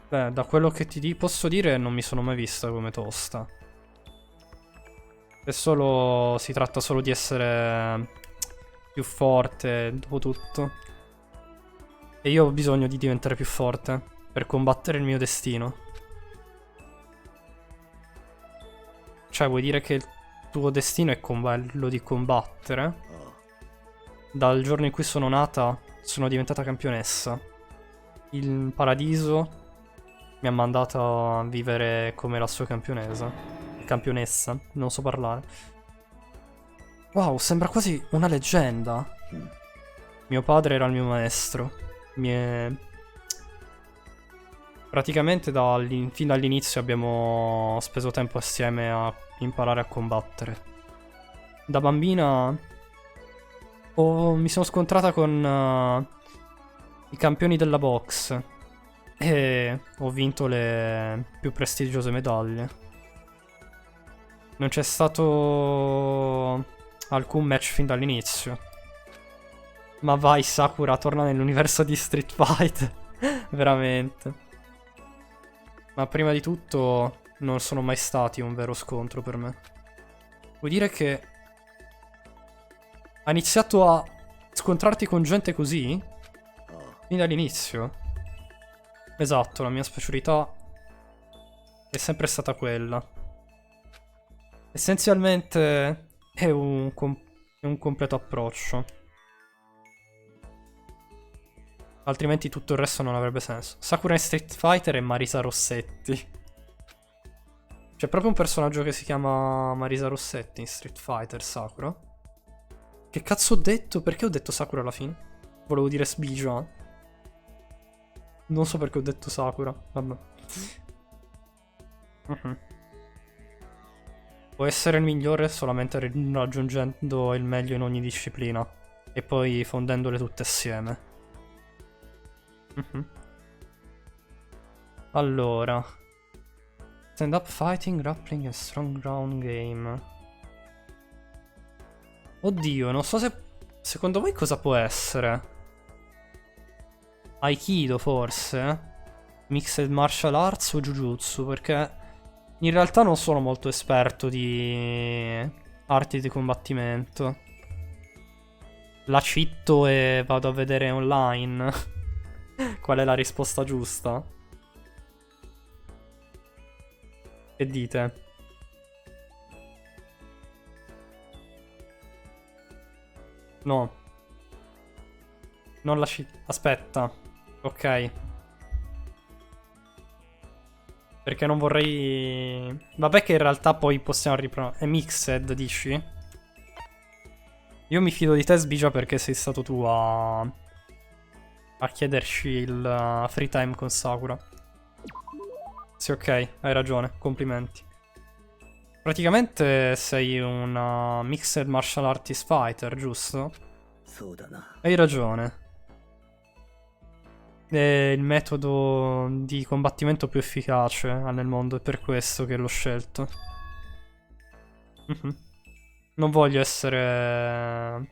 Beh, da quello che posso dire non mi sono mai vista come tosta. Si tratta solo di essere più forte, dopo tutto. E io ho bisogno di diventare più forte per combattere il mio destino. Cioè, vuoi dire che il tuo destino è quello di combattere? Dal giorno in cui sono nata, sono diventata campionessa. Il paradiso mi ha mandato a vivere come la sua campionessa, non so parlare. Wow, sembra quasi una leggenda. Mio padre era il mio maestro. Praticamente fin dall'inizio abbiamo speso tempo assieme a imparare a combattere. Da bambina mi sono scontrata con i campioni della box e ho vinto le più prestigiose medaglie. Non c'è stato alcun match fin dall'inizio. Ma vai, Sakura, torna nell'universo di Street Fighter. Veramente. Ma prima di tutto non sono mai stati un vero scontro per me. Vuol dire che hai iniziato a scontrarti con gente così? Fin dall'inizio? Esatto, la mia specialità è sempre stata quella. Essenzialmente è un completo approccio. Altrimenti tutto il resto non avrebbe senso. Sakura in Street Fighter e Marisa Rossetti. C'è proprio un personaggio che si chiama Marisa Rossetti in Street Fighter, Sakura. Che cazzo ho detto? Perché ho detto Sakura alla fine? Volevo dire Sbijan. Non so perché ho detto Sakura. Vabbè. Può essere il migliore solamente raggiungendo il meglio in ogni disciplina. E poi fondendole tutte assieme. Allora, stand up fighting, grappling e strong ground game. Oddio, non so se... Secondo voi cosa può essere? Aikido forse? Mixed martial arts o Jujutsu? Perché in realtà non sono molto esperto di arti di combattimento. La citto e vado a vedere online. Qual è la risposta giusta? Che dite? No. Non aspetta. Ok. Perché non vorrei... Vabbè che in realtà poi possiamo riprovare. È mixed, dici? Io mi fido di te, Sbigia, perché sei stato tu a chiederci il free time con Sakura. Sì, ok, hai ragione, complimenti. Praticamente sei una mixed martial artist fighter, giusto? Hai ragione. È il metodo di combattimento più efficace nel mondo, è per questo che l'ho scelto. Non voglio essere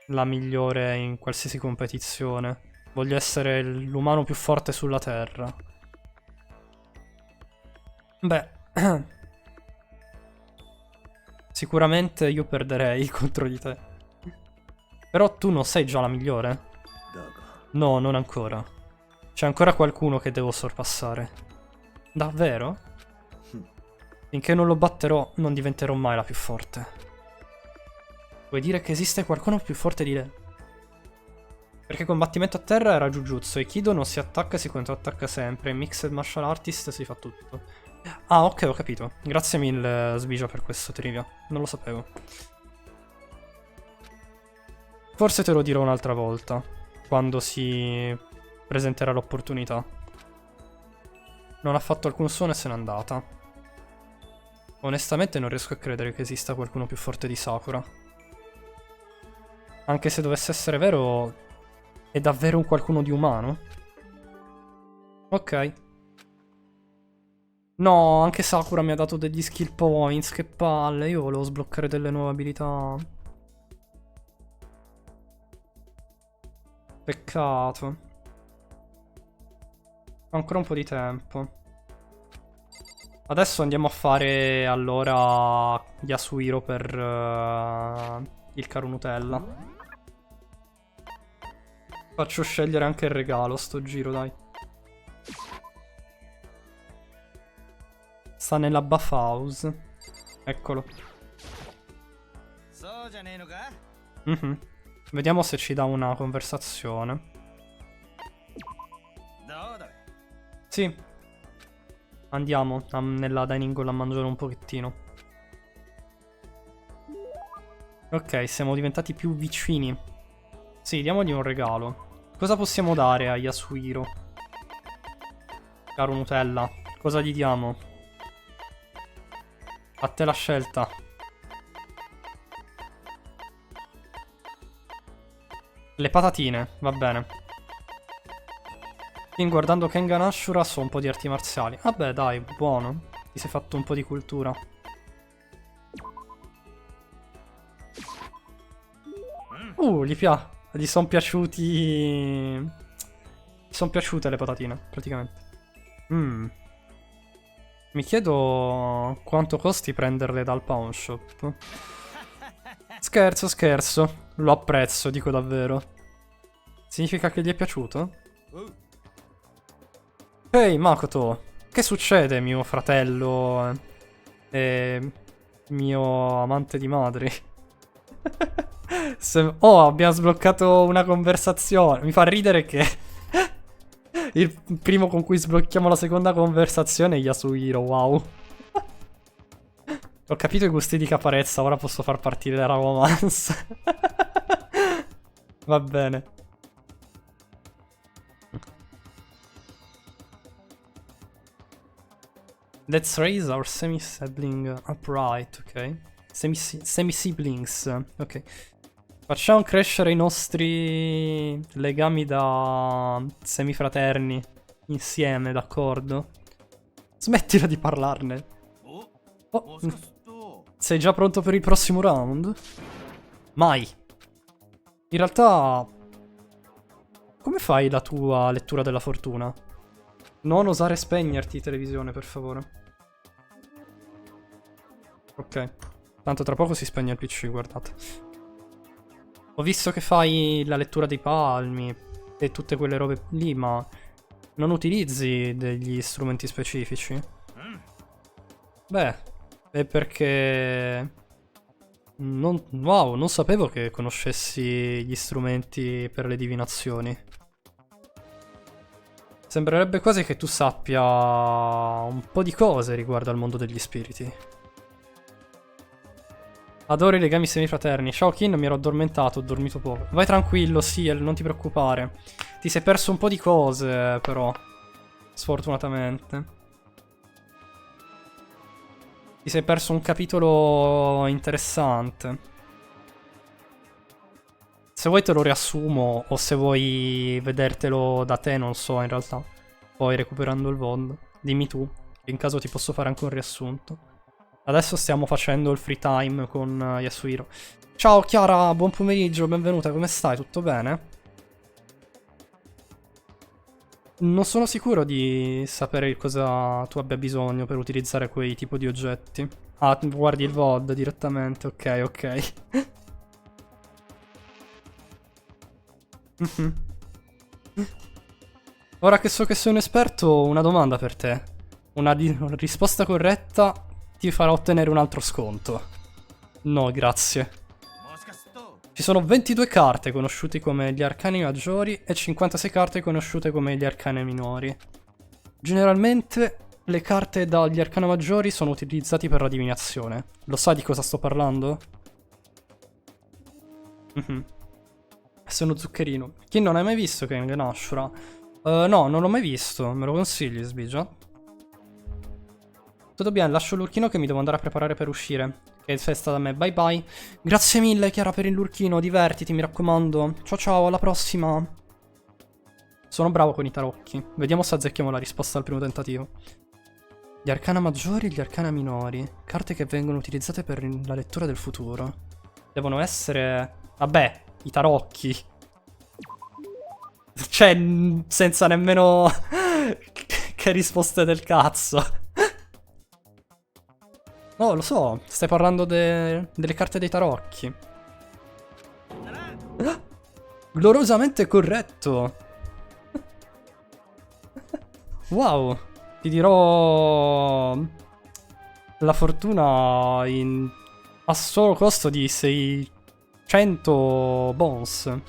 la migliore in qualsiasi competizione. Voglio essere l'umano più forte sulla Terra. Beh, sicuramente io perderei contro di te. Però tu non sei già la migliore? No, non ancora. C'è ancora qualcuno che devo sorpassare. Davvero? Finché non lo batterò, non diventerò mai la più forte. Vuoi dire che esiste qualcuno più forte di lei? Perché combattimento a terra era Jujutsu, Aikido non si attacca, si controattacca sempre, Mixed Martial Artist si fa tutto. Ah, ok, ho capito. Grazie mille, Sbigia, per questo trivia. Non lo sapevo. Forse te lo dirò un'altra volta, quando si presenterà l'opportunità. Non ha fatto alcun suono e se n'è andata. Onestamente non riesco a credere che esista qualcuno più forte di Sakura. Anche se dovesse essere vero, è davvero un qualcuno di umano? Ok. No, anche Sakura mi ha dato degli skill points, che palle. Io volevo sbloccare delle nuove abilità. Peccato. Ancora un po' di tempo. Adesso andiamo a fare allora Yasuhiro per il caro Nutella. Faccio scegliere anche il regalo sto giro, dai. Sta nella buff house. Eccolo. Vediamo se ci dà una conversazione. Sì. Andiamo nella dining hall a mangiare un pochettino. Ok, siamo diventati più vicini. Sì, diamogli un regalo. Cosa possiamo dare a Yasuhiro? Caro Nutella, cosa gli diamo? A te la scelta. Le patatine, va bene. Guardando Kengan Ashura so un po' di arti marziali. Vabbè, dai, buono. Ti sei fatto un po' di cultura. Gli sono piaciuti. Gli sono piaciute le patatine, praticamente. Mi chiedo quanto costi prenderle dal pawn shop. Scherzo, scherzo. Lo apprezzo, dico davvero. Significa che gli è piaciuto? Ehi, Makoto, che succede, mio fratello e mio amante di madri? Oh, abbiamo sbloccato una conversazione. Mi fa ridere che il primo con cui sblocchiamo la seconda conversazione è Yasuhiro, wow. Ho capito i gusti di Caparezza, ora posso far partire la romance. Va bene. Let's raise our semi-sibling upright, ok? Semi-siblings, ok. Facciamo crescere i nostri legami da semifraterni insieme, d'accordo? Smettila di parlarne. Oh, sei già pronto per il prossimo round? Mai. In realtà, come fai la tua lettura della fortuna? Non osare spegnerti, televisione, per favore. Ok. Tanto tra poco si spegne il PC, guardate. Ho visto che fai la lettura dei palmi e tutte quelle robe lì, ma non utilizzi degli strumenti specifici? Beh, è perché... Wow, non sapevo che conoscessi gli strumenti per le divinazioni. Sembrerebbe quasi che tu sappia un po' di cose riguardo al mondo degli spiriti. Adoro i legami semifraterni. Ciao Kin, mi ero addormentato, ho dormito poco. Vai tranquillo, Ciel, non ti preoccupare. Ti sei perso un po' di cose, però. Sfortunatamente. Ti sei perso un capitolo interessante. Se vuoi te lo riassumo, o se vuoi vedertelo da te, non so in realtà. Poi recuperando il VOD. Dimmi tu, in caso ti posso fare anche un riassunto. Adesso stiamo facendo il free time con Yasuhiro. Ciao Chiara, buon pomeriggio, benvenuta, come stai? Tutto bene? Non sono sicuro di sapere cosa tu abbia bisogno per utilizzare quei tipo di oggetti. Ah, guardi il VOD direttamente, ok, ok. Ora che so che sei un esperto, una domanda per te. Una risposta corretta ti farà ottenere un altro sconto. No, grazie. Ci sono 22 carte conosciute come gli arcani maggiori e 56 carte conosciute come gli arcani minori. Generalmente le carte dagli arcani maggiori sono utilizzate per la divinazione. Lo sai di cosa sto parlando? Sei uno zuccherino. Chi non hai mai visto Kengan Ashura? No, non l'ho mai visto. Me lo consigli, Sbigia? Tutto bene, lascio l'urchino che mi devo andare a preparare per uscire. Che è festa da me, bye bye. Grazie mille Chiara per il lurchino, divertiti mi raccomando. Ciao ciao, alla prossima. Sono bravo con i tarocchi. Vediamo se azzecchiamo la risposta al primo tentativo. Gli arcana maggiori e gli arcana minori. Carte che vengono utilizzate per la lettura del futuro. Devono essere... Vabbè, i tarocchi. Cioè, senza nemmeno... che risposte del cazzo. No, lo so. Stai parlando delle carte dei tarocchi. Gloriosamente corretto. Wow. Ti dirò la fortuna a solo costo di 600 bones.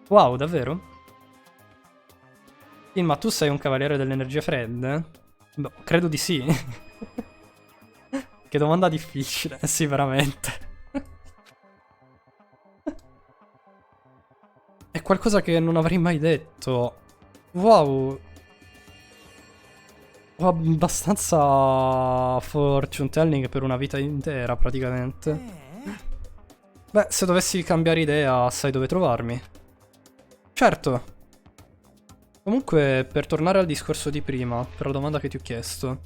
Wow, davvero? Ma tu sei un cavaliere delle energie fredde? Boh, credo di sì. Che domanda difficile, sì, veramente. È qualcosa che non avrei mai detto. Wow. Ho abbastanza fortune telling per una vita intera, praticamente. Beh, se dovessi cambiare idea, sai dove trovarmi. Certo. Comunque, per tornare al discorso di prima, per la domanda che ti ho chiesto,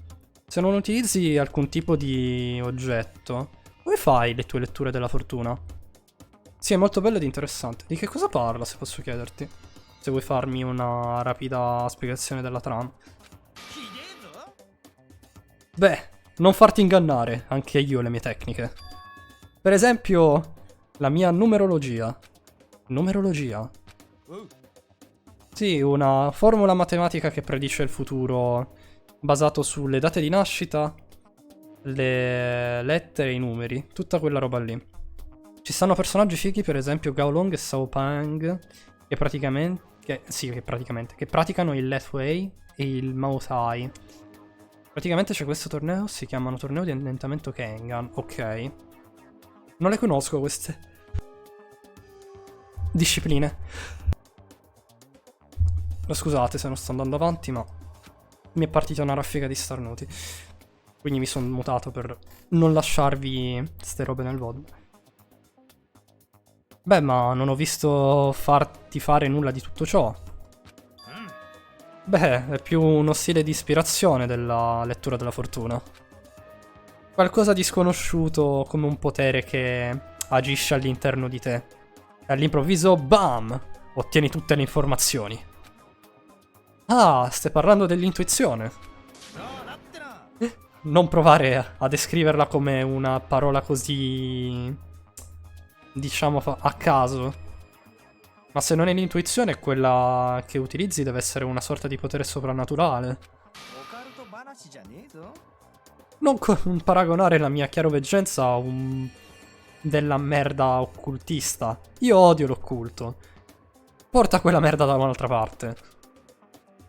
se non utilizzi alcun tipo di oggetto, come fai le tue letture della fortuna? Sì, è molto bello ed interessante. Di che cosa parla, se posso chiederti? Se vuoi farmi una rapida spiegazione della trama. Beh, non farti ingannare, anche io ho le mie tecniche. Per esempio, la mia numerologia. Numerologia? Sì, una formula matematica che predice il futuro basato sulle date di nascita, le lettere e i numeri, tutta quella roba lì. Ci stanno personaggi fighi, per esempio Gao Long e Sao Pang, che praticano il Let Way e il Mao Tai. Praticamente c'è questo torneo, si chiamano torneo di annientamento Kengan, ok. Non le conosco queste discipline. Scusate se non sto andando avanti, ma mi è partita una raffica di starnuti. Quindi mi sono mutato per non lasciarvi ste robe nel VOD. Beh, ma non ho visto farti fare nulla di tutto ciò. Beh, è più uno stile di ispirazione della lettura della fortuna. Qualcosa di sconosciuto come un potere che agisce all'interno di te. E all'improvviso, bam! Ottieni tutte le informazioni. Ah, stai parlando dell'intuizione. Non provare a descriverla come una parola così... diciamo a caso. Ma se non è l'intuizione, quella che utilizzi deve essere una sorta di potere soprannaturale. Non paragonare la mia chiaroveggenza a della merda occultista. Io odio l'occulto. Porta quella merda da un'altra parte.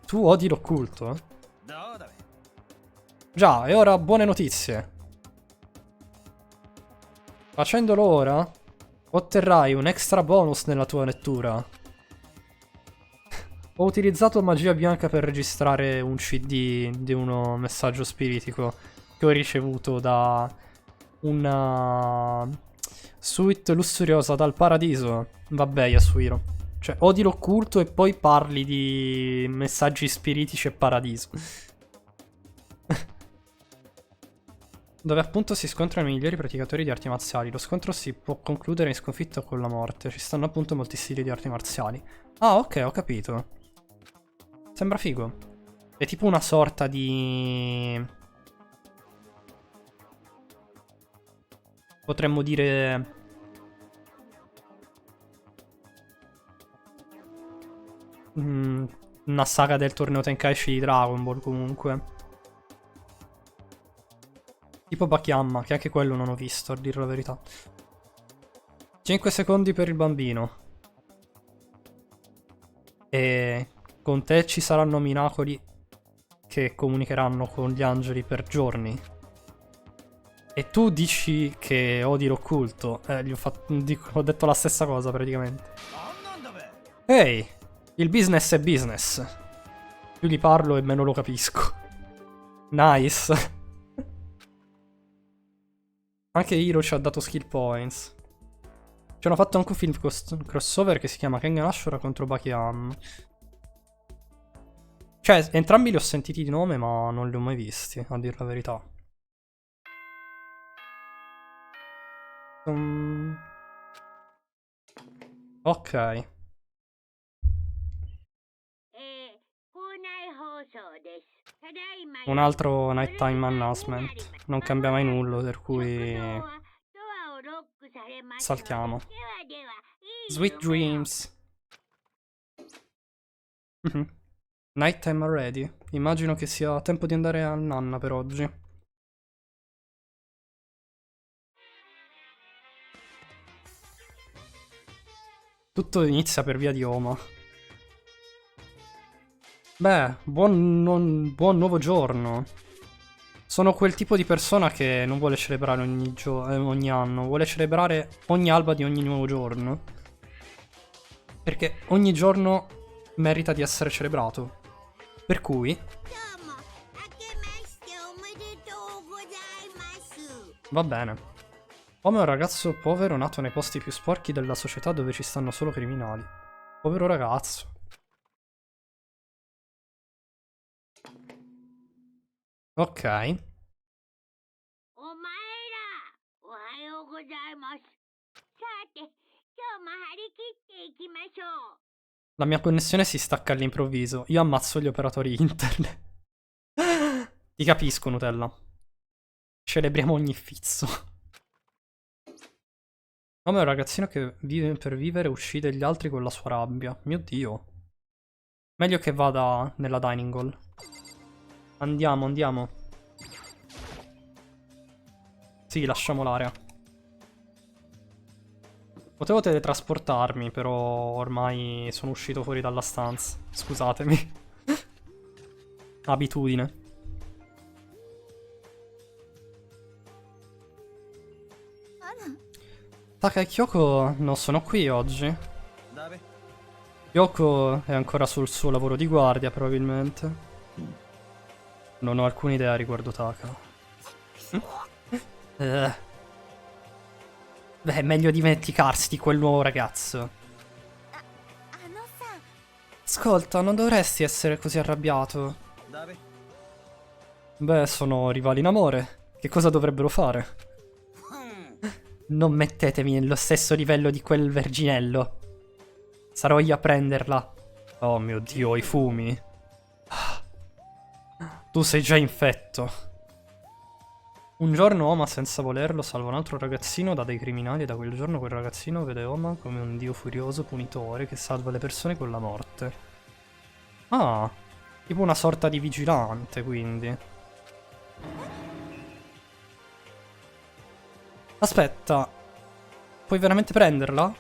Tu odi l'occulto? Già, e ora buone notizie. Facendolo ora, otterrai un extra bonus nella tua lettura. Ho utilizzato magia bianca per registrare un CD di uno messaggio spiritico che ho ricevuto da una suite lussuriosa dal paradiso. Vabbè, Yasuhiro. Cioè, odi l'occulto e poi parli di messaggi spiritici e paradiso. Dove appunto si scontrano i migliori praticatori di arti marziali. Lo scontro si può concludere in sconfitta o con la morte. Ci stanno appunto molti stili di arti marziali. Ah, ok, ho capito. Sembra figo. È tipo una sorta di... potremmo dire... una saga del torneo Tenkaichi di Dragon Ball comunque. Tipo Bakiyama, che anche quello non ho visto, a dire la verità. 5 secondi per il bambino. E con te ci saranno miracoli che comunicheranno con gli angeli per giorni. E tu dici che odi l'occulto. Ho detto la stessa cosa praticamente. Ehi, il business è business. Più gli parlo e meno lo capisco. Nice. Anche Hiro ci ha dato skill points. Ci hanno fatto anche un film crossover che si chiama Kengan Ashura contro Bakiyama. Cioè, entrambi li ho sentiti di nome, ma non li ho mai visti, a dir la verità. Ok. Un altro nighttime announcement. Non cambia mai nulla, per cui saltiamo. Sweet dreams. Nighttime already. Immagino che sia tempo di andare a nanna per oggi. Tutto inizia per via di Oma. Beh, buon nuovo giorno. Sono quel tipo di persona che non vuole celebrare ogni anno, vuole celebrare ogni alba di ogni nuovo giorno. Perché ogni giorno merita di essere celebrato. Per cui va bene. Oma è un ragazzo povero nato nei posti più sporchi della società dove ci stanno solo criminali. Povero ragazzo. Ok. La mia connessione si stacca all'improvviso. Io ammazzo gli operatori internet. Ti capisco, Nutella. Celebriamo ogni fizzo. Oma è un ragazzino che vive per vivere e uccide gli altri con la sua rabbia. Mio Dio. Meglio che vada nella dining hall. Andiamo, andiamo. Sì, lasciamo l'area. Potevo teletrasportarmi, però ormai sono uscito fuori dalla stanza. Scusatemi. Abitudine. Taka e Kyoko non sono qui oggi. Kyoko è ancora sul suo lavoro di guardia, probabilmente. Non ho alcuna idea riguardo Taka. Beh, è meglio dimenticarsi di quel nuovo ragazzo. Ascolta, non dovresti essere così arrabbiato. Beh, sono rivali in amore. Che cosa dovrebbero fare? Non mettetemi nello stesso livello di quel verginello. Sarò io a prenderla. Oh mio Dio, i fumi. Tu sei già infetto. Un giorno Oma, senza volerlo, salva un altro ragazzino da dei criminali e da quel giorno quel ragazzino vede Oma come un dio furioso punitore che salva le persone con la morte. Ah, tipo una sorta di vigilante, quindi. Aspetta, puoi veramente prenderla?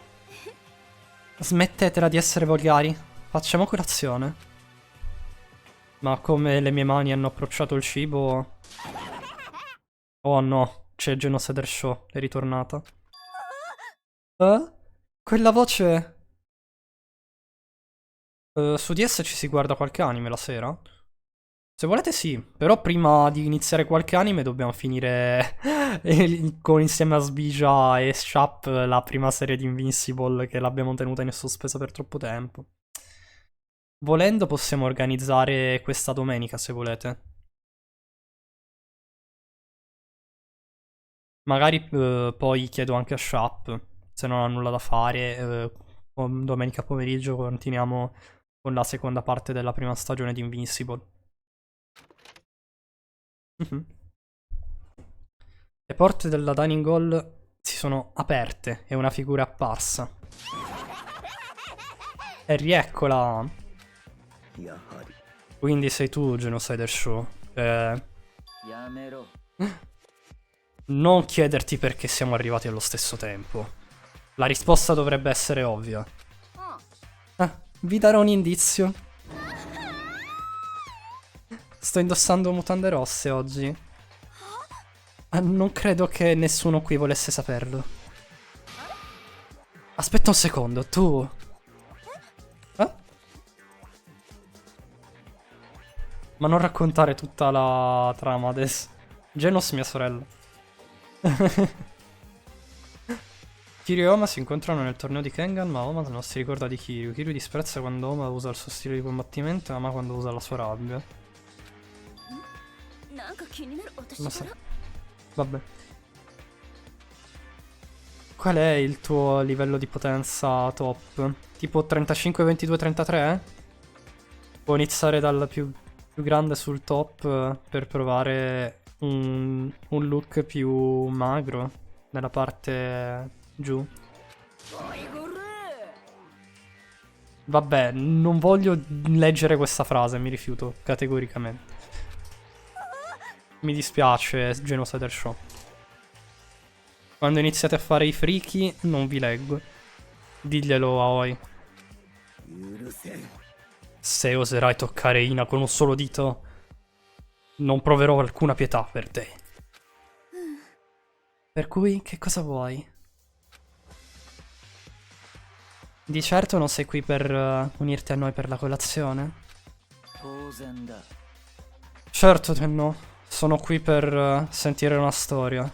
Smettetela di essere volgari. Facciamo colazione. Ma come le mie mani hanno approcciato il cibo... Oh no, c'è Genocide Show, è ritornata. Quella voce... su DS ci si guarda qualche anime la sera? Se volete sì, però prima di iniziare qualche anime dobbiamo finire insieme a Sbija e Shap la prima serie di Invincible che l'abbiamo tenuta in sospesa per troppo tempo. Volendo possiamo organizzare questa domenica se volete. Magari poi chiedo anche a Shap se non ha nulla da fare. Domenica pomeriggio continuiamo con la seconda parte della prima stagione di Invincible. Le porte della dining hall si sono aperte e una figura è apparsa. E rieccola. Quindi sei tu, Genocide Show. Non chiederti perché siamo arrivati allo stesso tempo. La risposta dovrebbe essere ovvia. Vi darò un indizio. Sto indossando mutande rosse oggi. Non credo che nessuno qui volesse saperlo. Aspetta un secondo, tu... Ma non raccontare tutta la trama adesso. Genos, mia sorella. Kiryu e Oma si incontrano nel torneo di Kengan, ma Oma non si ricorda di Kiryu. Kiryu disprezza quando Oma usa il suo stile di combattimento e ama quando usa la sua rabbia. Ma sa... Vabbè. Qual è il tuo livello di potenza top? Tipo 35, 22, 33? Può iniziare dal più grande sul top per provare un look più magro nella parte giù. Vabbè, non voglio leggere questa frase, mi rifiuto categoricamente. Mi dispiace, Genocider Show. Quando iniziate a fare i friki, non vi leggo. Diglielo a Aoi. Se oserai toccare Ina con un solo dito, non proverò alcuna pietà per te. Per cui, che cosa vuoi? Di certo non sei qui per unirti a noi per la colazione? Certo che no. Sono qui per sentire una storia.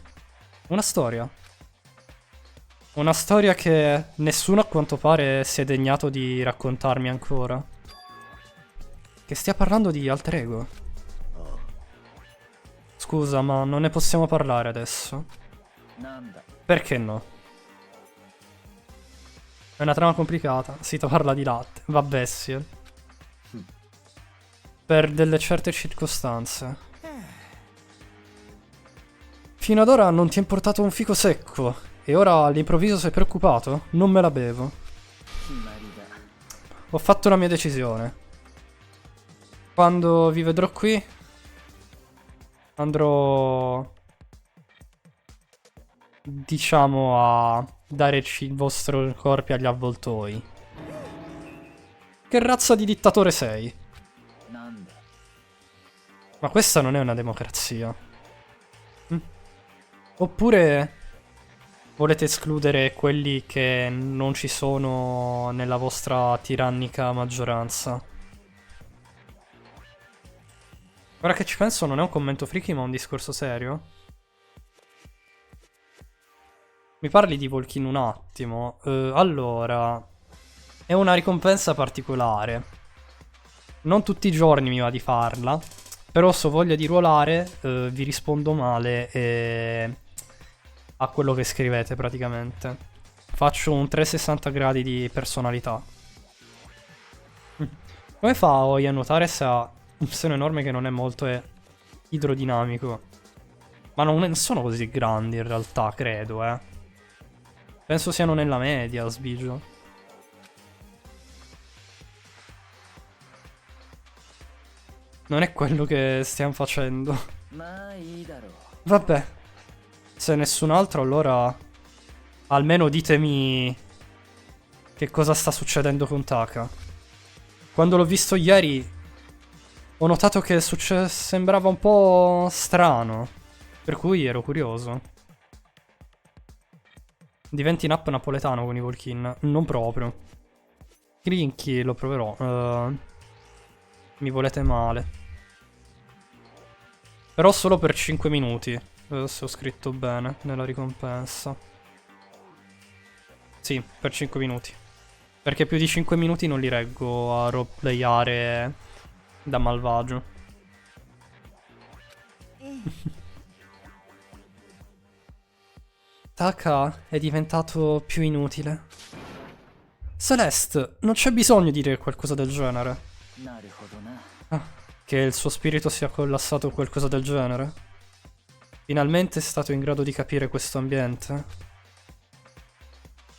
Una storia? Una storia che nessuno a quanto pare si è degnato di raccontarmi ancora. Che stia parlando di alter ego. Scusa, ma non ne possiamo parlare adesso? Perché no? È una trama complicata. Si parla di latte. Vabbè, sì. Per delle certe circostanze. Fino ad ora non ti è importato un fico secco. E ora all'improvviso sei preoccupato? Non me la bevo. Ho fatto la mia decisione. Quando vi vedrò qui, andrò, diciamo, a dare il vostro corpi agli avvoltoi. Che razza di dittatore sei? Ma questa non è una democrazia. Oppure volete escludere quelli che non ci sono nella vostra tirannica maggioranza? Ora che ci penso non è un commento freaky ma un discorso serio. Mi parli di Volkin un attimo. Allora, è una ricompensa particolare. Non tutti i giorni mi va di farla. Però se ho voglia di ruolare vi rispondo male a quello che scrivete praticamente. Faccio un 360 gradi di personalità. Come fa Aoi a nuotare se ha un seno enorme che non è molto idrodinamico? Ma non sono così grandi in realtà, credo, Penso siano nella media, sbigio. Non è quello che stiamo facendo. Vabbè. Se nessun altro, allora almeno ditemi che cosa sta succedendo con Taka. Quando l'ho visto ieri ho notato che sembrava un po' strano, per cui ero curioso. Diventi nap napoletano con i Volkin? Non proprio. Grinky lo proverò. Mi volete male. Però solo per 5 minuti. Se ho scritto bene nella ricompensa. Sì, per 5 minuti. Perché più di 5 minuti non li reggo a roleplayare da malvagio. Taka è diventato più inutile. Celeste, non c'è bisogno di dire qualcosa del genere. Che il suo spirito sia collassato o qualcosa del genere. Finalmente è stato in grado di capire questo ambiente.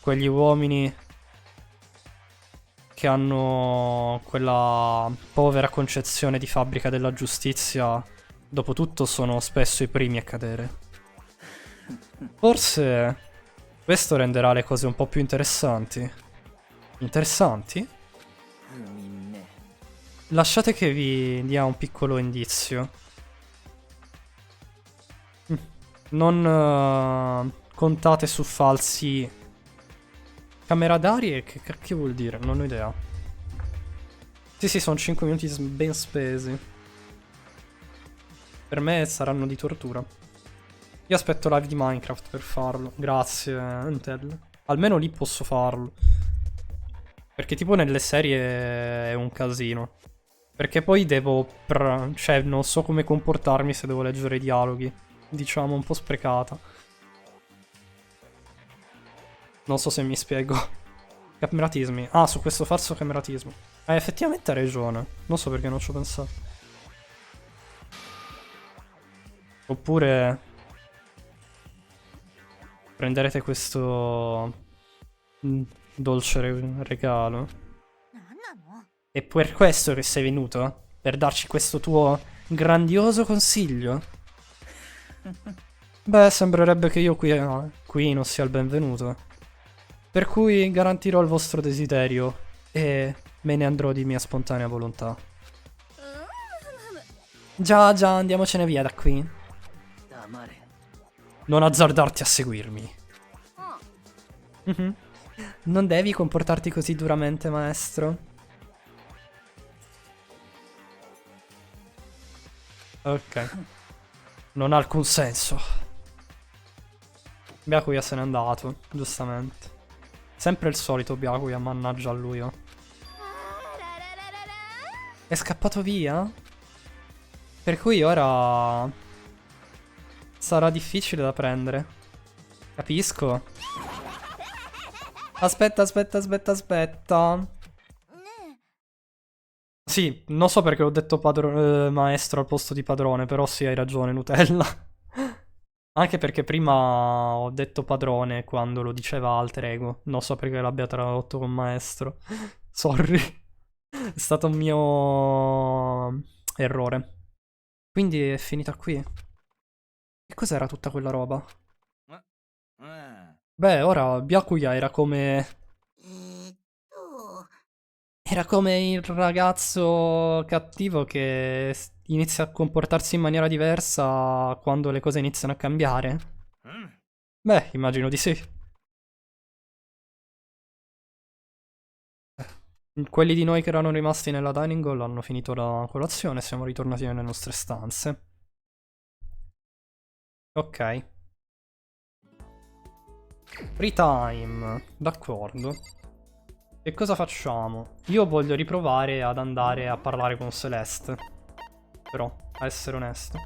Quegli uomini che hanno quella povera concezione di fabbrica della giustizia, dopotutto sono spesso i primi a cadere. Forse questo renderà le cose un po' più interessanti. Interessanti? Lasciate che vi dia un piccolo indizio. Non contate su falsi cameradari e che cacchio vuol dire? Non ho idea. Sì, sono 5 minuti ben spesi. Per me saranno di tortura. Io aspetto live di Minecraft per farlo. Grazie, Intel. Almeno lì posso farlo. Perché tipo nelle serie è un casino. Perché poi devo... cioè, non so come comportarmi se devo leggere i dialoghi. Diciamo, un po' sprecata. Non so se mi spiego. Cameratismi. Ah, su questo falso cameratismo. Effettivamente hai ragione. Non so perché non ci ho pensato. Oppure... prenderete questo... dolce regalo. È per questo che sei venuto? Per darci questo tuo grandioso consiglio? Beh, sembrerebbe che io qui non sia il benvenuto. Per cui garantirò il vostro desiderio e me ne andrò di mia spontanea volontà. Già, andiamocene via da qui. Non azzardarti a seguirmi. Non devi comportarti così duramente, maestro. Ok. Non ha alcun senso. Byakuya se n'è andato, giustamente. Sempre il solito Byakuya, mannaggia a lui, oh. È scappato via? Per cui ora... sarà difficile da prendere. Capisco. Aspetta. Sì, non so perché ho detto maestro al posto di padrone, però sì, hai ragione, Nutella. Anche perché prima ho detto padrone quando lo diceva alter ego. Non so perché l'abbia tradotto con maestro. Sorry. È stato un mio errore. Quindi è finita qui. Che cos'era tutta quella roba? Beh, ora Byakuya era come... era come il ragazzo cattivo che inizia a comportarsi in maniera diversa quando le cose iniziano a cambiare. Beh, immagino di sì. Quelli di noi che erano rimasti nella dining hall hanno finito la colazione e siamo ritornati nelle nostre stanze. Ok. Free time. D'accordo. Che cosa facciamo? Io voglio riprovare ad andare a parlare con Celeste. Però, a essere onesto.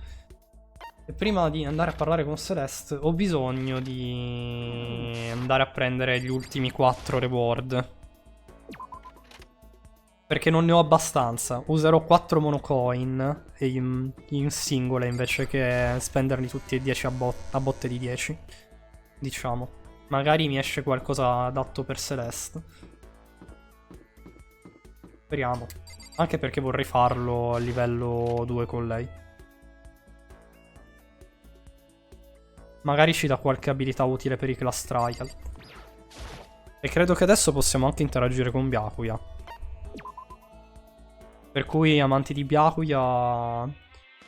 E prima di andare a parlare con Celeste ho bisogno di andare a prendere gli ultimi 4 reward. Perché non ne ho abbastanza. Userò 4 monocoin in singole invece che spenderli tutti e 10 a botte di 10. Diciamo. Magari mi esce qualcosa adatto per Celeste. Speriamo. Anche perché vorrei farlo a livello 2 con lei. Magari ci dà qualche abilità utile per i class trial. E credo che adesso possiamo anche interagire con Byakuya. Per cui, amanti di Byakuya,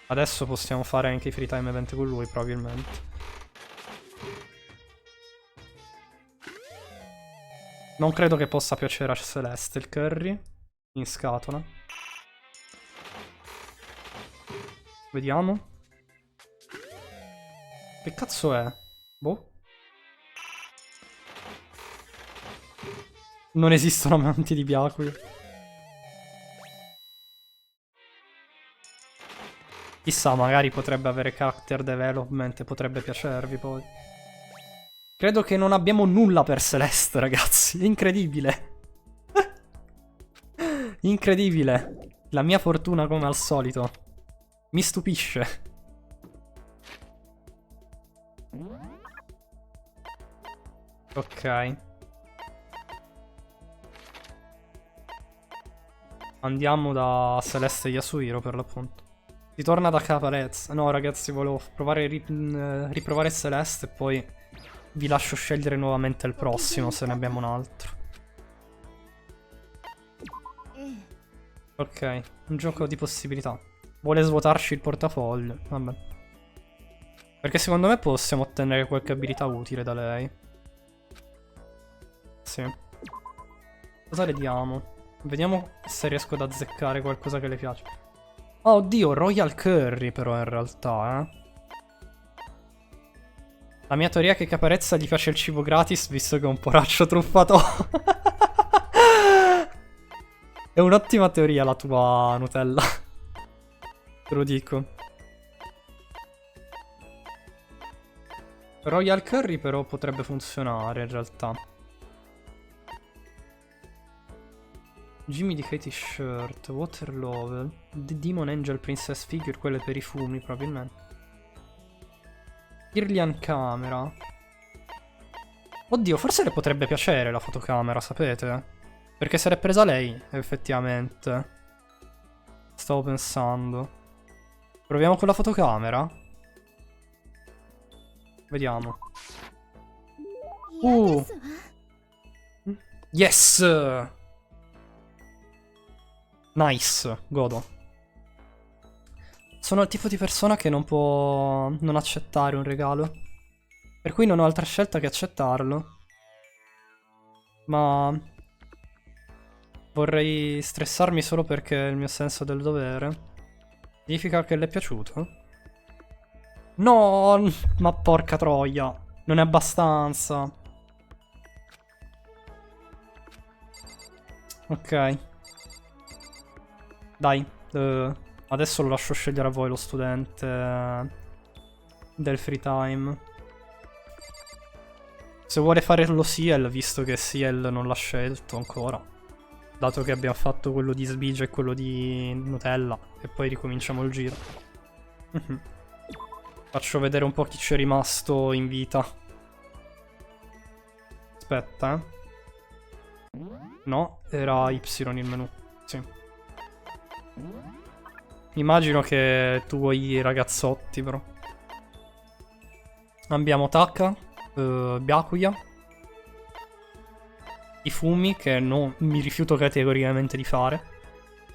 adesso possiamo fare anche i free time event con lui, probabilmente. Non credo che possa piacere a Celeste il curry in scatola. Vediamo. Che cazzo è? Boh. Non esistono amanti di Byakuya. Chissà, magari potrebbe avere character development e potrebbe piacervi poi. Credo che non abbiamo nulla per Celeste, ragazzi. È incredibile. Incredibile. La mia fortuna come al solito. Mi stupisce. Ok. Andiamo da Celeste Yasuhiro per l'appunto. Si torna da Caparezza. No, ragazzi, volevo provare riprovare Celeste e poi vi lascio scegliere nuovamente il prossimo se ne abbiamo un altro. Ok, un gioco di possibilità. Vuole svuotarci il portafoglio. Vabbè. Perché secondo me possiamo ottenere qualche abilità utile da lei. Sì. Cosa le diamo? Vediamo se riesco ad azzeccare qualcosa che le piace. Oh, oddio, Royal Curry però in realtà, La mia teoria è che Caparezza gli piace il cibo gratis, visto che è un poraccio truffato. È un'ottima teoria la tua, Nutella. Te lo dico. Royal Curry però potrebbe funzionare in realtà. Jimmy di Katie Shirt, Water Love, The Demon Angel Princess Figure, quelle per i fumi probabilmente. Kirlian Camera. Oddio, forse le potrebbe piacere la fotocamera, sapete? Perché se l'è presa lei, effettivamente. Stavo pensando. Proviamo con la fotocamera? Vediamo. Yes! Nice, godo. Sono il tipo di persona che non può non accettare un regalo. Per cui non ho altra scelta che accettarlo. Ma vorrei stressarmi solo perché è il mio senso del dovere. Significa che le è piaciuto? No, ma porca troia. Non è abbastanza. Ok. Dai, adesso lo lascio scegliere a voi lo studente del free time. Se vuole farlo Ciel, visto che Ciel non l'ha scelto ancora. Dato che abbiamo fatto quello di Sbigia e quello di Nutella. E poi ricominciamo il giro. Faccio vedere un po' chi c'è rimasto in vita. Aspetta, No, era Y il menu. Sì. Immagino che tu vuoi i ragazzotti, però. Abbiamo Taka, Byakuya, i fumi, che non mi rifiuto categoricamente di fare.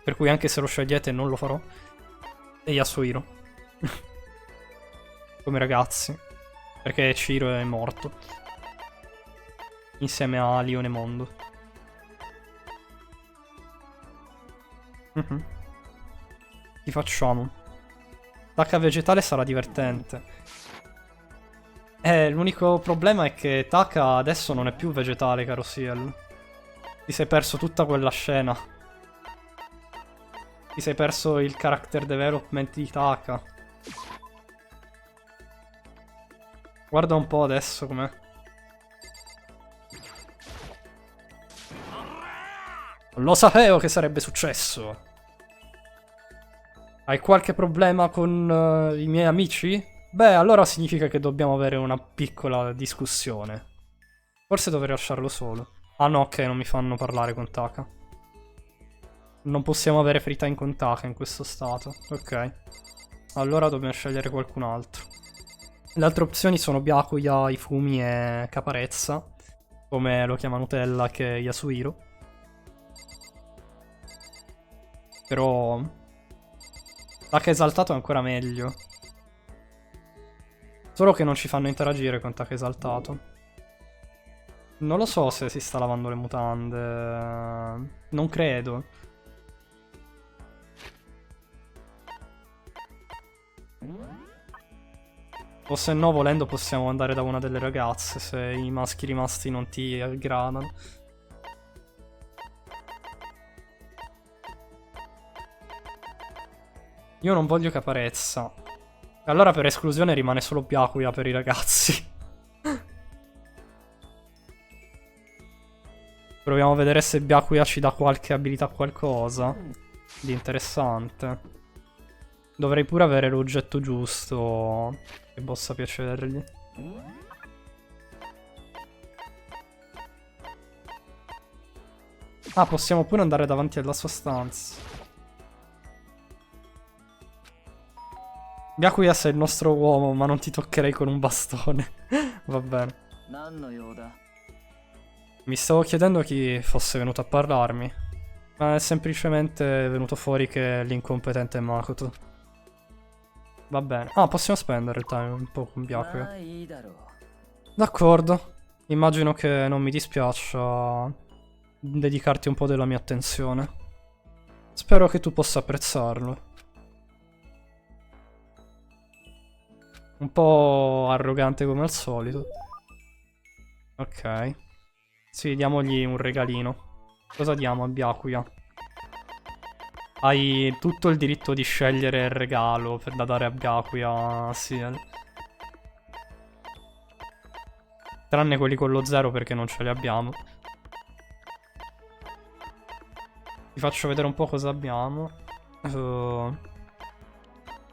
Per cui anche se lo scegliete non lo farò. E Yasuhiro. Come ragazzi. Perché Chiro è morto. Insieme a Lione Mondo. Ti facciamo. Taka vegetale sarà divertente. L'unico problema è che Taka adesso non è più vegetale, caro Ciel. Ti sei perso tutta quella scena. Ti sei perso il character development di Taka. Guarda un po' adesso com'è. Lo sapevo che sarebbe successo. Hai qualche problema con i miei amici? Beh, allora significa che dobbiamo avere una piccola discussione. Forse dovrei lasciarlo solo. Ah no, ok, non mi fanno parlare con Taka. Non possiamo avere free time con Taka in questo stato. Ok. Allora dobbiamo scegliere qualcun altro. Le altre opzioni sono Byakuya, Ifumi e Caparezza. Come lo chiama Nutella, che è Yasuhiro. Però Taka esaltato è ancora meglio. Solo che non ci fanno interagire con Taka esaltato. Non lo so se si sta lavando le mutande. Non credo. O se no, volendo, possiamo andare da una delle ragazze se i maschi rimasti non ti aggradano. Io non voglio Caparezza. Allora per esclusione rimane solo Byakuya per i ragazzi. Proviamo a vedere se Byakuya ci dà qualche abilità, qualcosa di interessante. Dovrei pure avere l'oggetto giusto che possa piacergli. Ah, possiamo pure andare davanti alla sua stanza. Byakuya sei il nostro uomo, ma non ti toccherei con un bastone. Va bene. Mi stavo chiedendo chi fosse venuto a parlarmi, ma è semplicemente venuto fuori che l'incompetente è Makoto. Va bene. Ah, possiamo spendere il time un po' con Byakuya. D'accordo. Immagino che non mi dispiaccia dedicarti un po' della mia attenzione. Spero che tu possa apprezzarlo. Un po' arrogante come al solito. Ok. Sì, diamogli un regalino. Cosa diamo a Byakuya? Hai tutto il diritto di scegliere il regalo da dare a Byakuya, sì. Tranne quelli con lo 0 perché non ce li abbiamo. Vi faccio vedere un po' cosa abbiamo.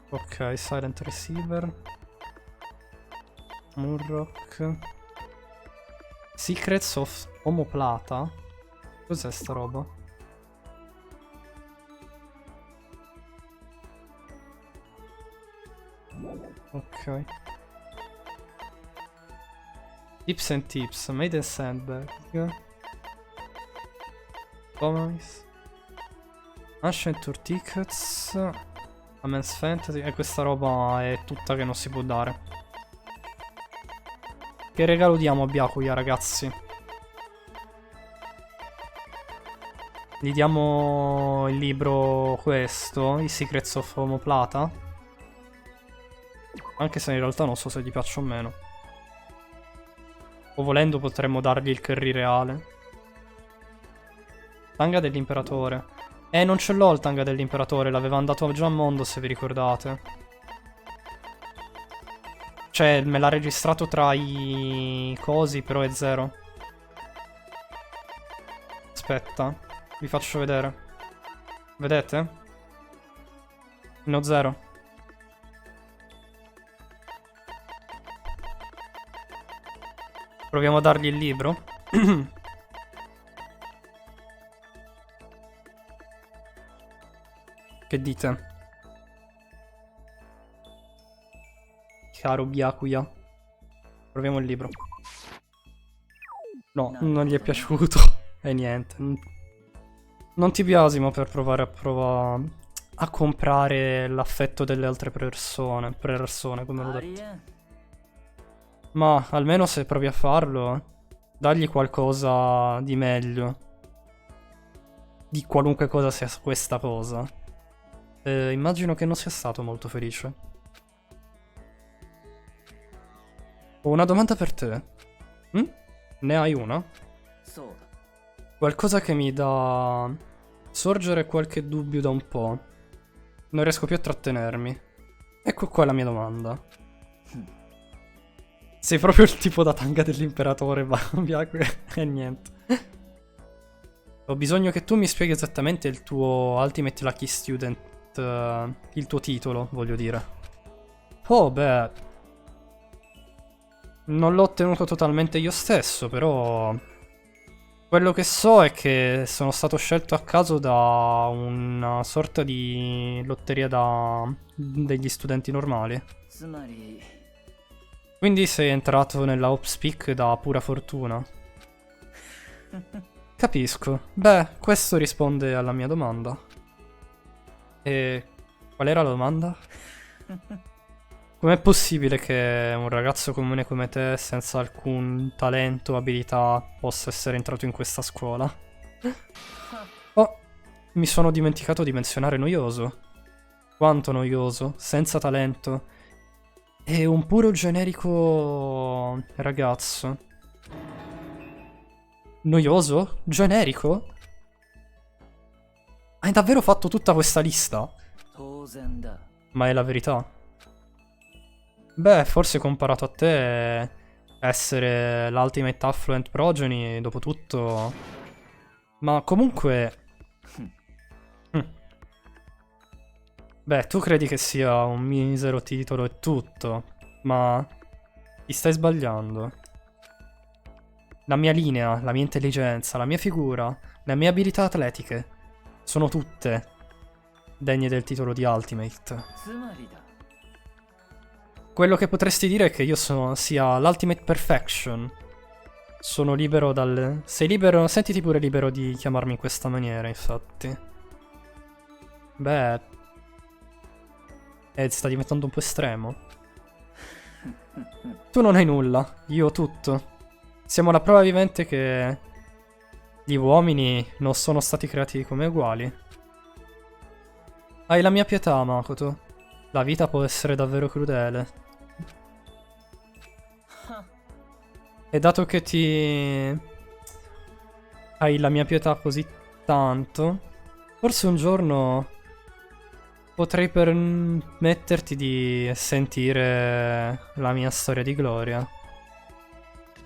Ok, Silent Receiver. Murrock. Secrets of Omoplata. Cos'è sta roba? Ok. Tips and Tips. Made in Sandbag. Promise. Ancient Tour Tickets. A Men's Fantasy. E questa roba è tutta che non si può dare. Che regalo diamo a Byakuya, ragazzi? Gli diamo il libro questo, I Secrets of Omoplata. Anche se in realtà non so se gli piaccia o meno. O volendo potremmo dargli il curry reale. Tanga dell'imperatore. Non ce l'ho il tanga dell'imperatore, l'avevano dato già a Mondo se vi ricordate. Cioè, me l'ha registrato tra i cosi, però è 0. Aspetta, vi faccio vedere. Vedete? Ne ho 0. Proviamo a dargli il libro. Che dite? Caro Byakuya. Proviamo il libro. No, non gli è piaciuto. E niente. Non ti biasimo per provare a comprare l'affetto delle altre persone. Come l'ho detto. Ma almeno se provi a farlo, dagli qualcosa di meglio. Di qualunque cosa sia questa cosa. Immagino che non sia stato molto felice. Ho una domanda per te. Ne hai una? Qualcosa che mi dà sorgere qualche dubbio da un po'. Non riesco più a trattenermi. Ecco qua la mia domanda. Sei proprio il tipo da tanga dell'imperatore, Byakuya. E niente. Ho bisogno che tu mi spieghi esattamente il tuo Ultimate Lucky Student. Il tuo titolo, voglio dire. Oh, beh. Non l'ho ottenuto totalmente io stesso, però... Quello che so è che sono stato scelto a caso da una sorta di lotteria degli studenti normali. Quindi sei entrato nella Hopspeak da pura fortuna. Capisco. Beh, questo risponde alla mia domanda. E qual era la domanda? Com'è possibile che un ragazzo comune come te, senza alcun talento o abilità, possa essere entrato in questa scuola? Oh, mi sono dimenticato di menzionare noioso. Quanto noioso, senza talento. E un puro generico ragazzo. Noioso? Generico? Hai davvero fatto tutta questa lista? Ma è la verità. Beh, forse comparato a te, essere l'Ultimate Affluent Progeny, dopo tutto... Ma comunque... Beh, tu credi che sia un misero titolo e tutto, ma... ti stai sbagliando. La mia linea, la mia intelligenza, la mia figura, le mie abilità atletiche... sono tutte degne del titolo di Ultimate. Quello che potresti dire è che io sia l'Ultimate Perfection. Sono libero dal... Sei libero... Sentiti pure libero di chiamarmi in questa maniera, infatti. Beh... sta diventando un po' estremo. Tu non hai nulla, io ho tutto. Siamo la prova vivente che... gli uomini non sono stati creati come uguali. Hai la mia pietà, Makoto. La vita può essere davvero crudele. E dato che ti... hai la mia pietà così tanto, forse un giorno potrei permetterti di sentire la mia storia di gloria.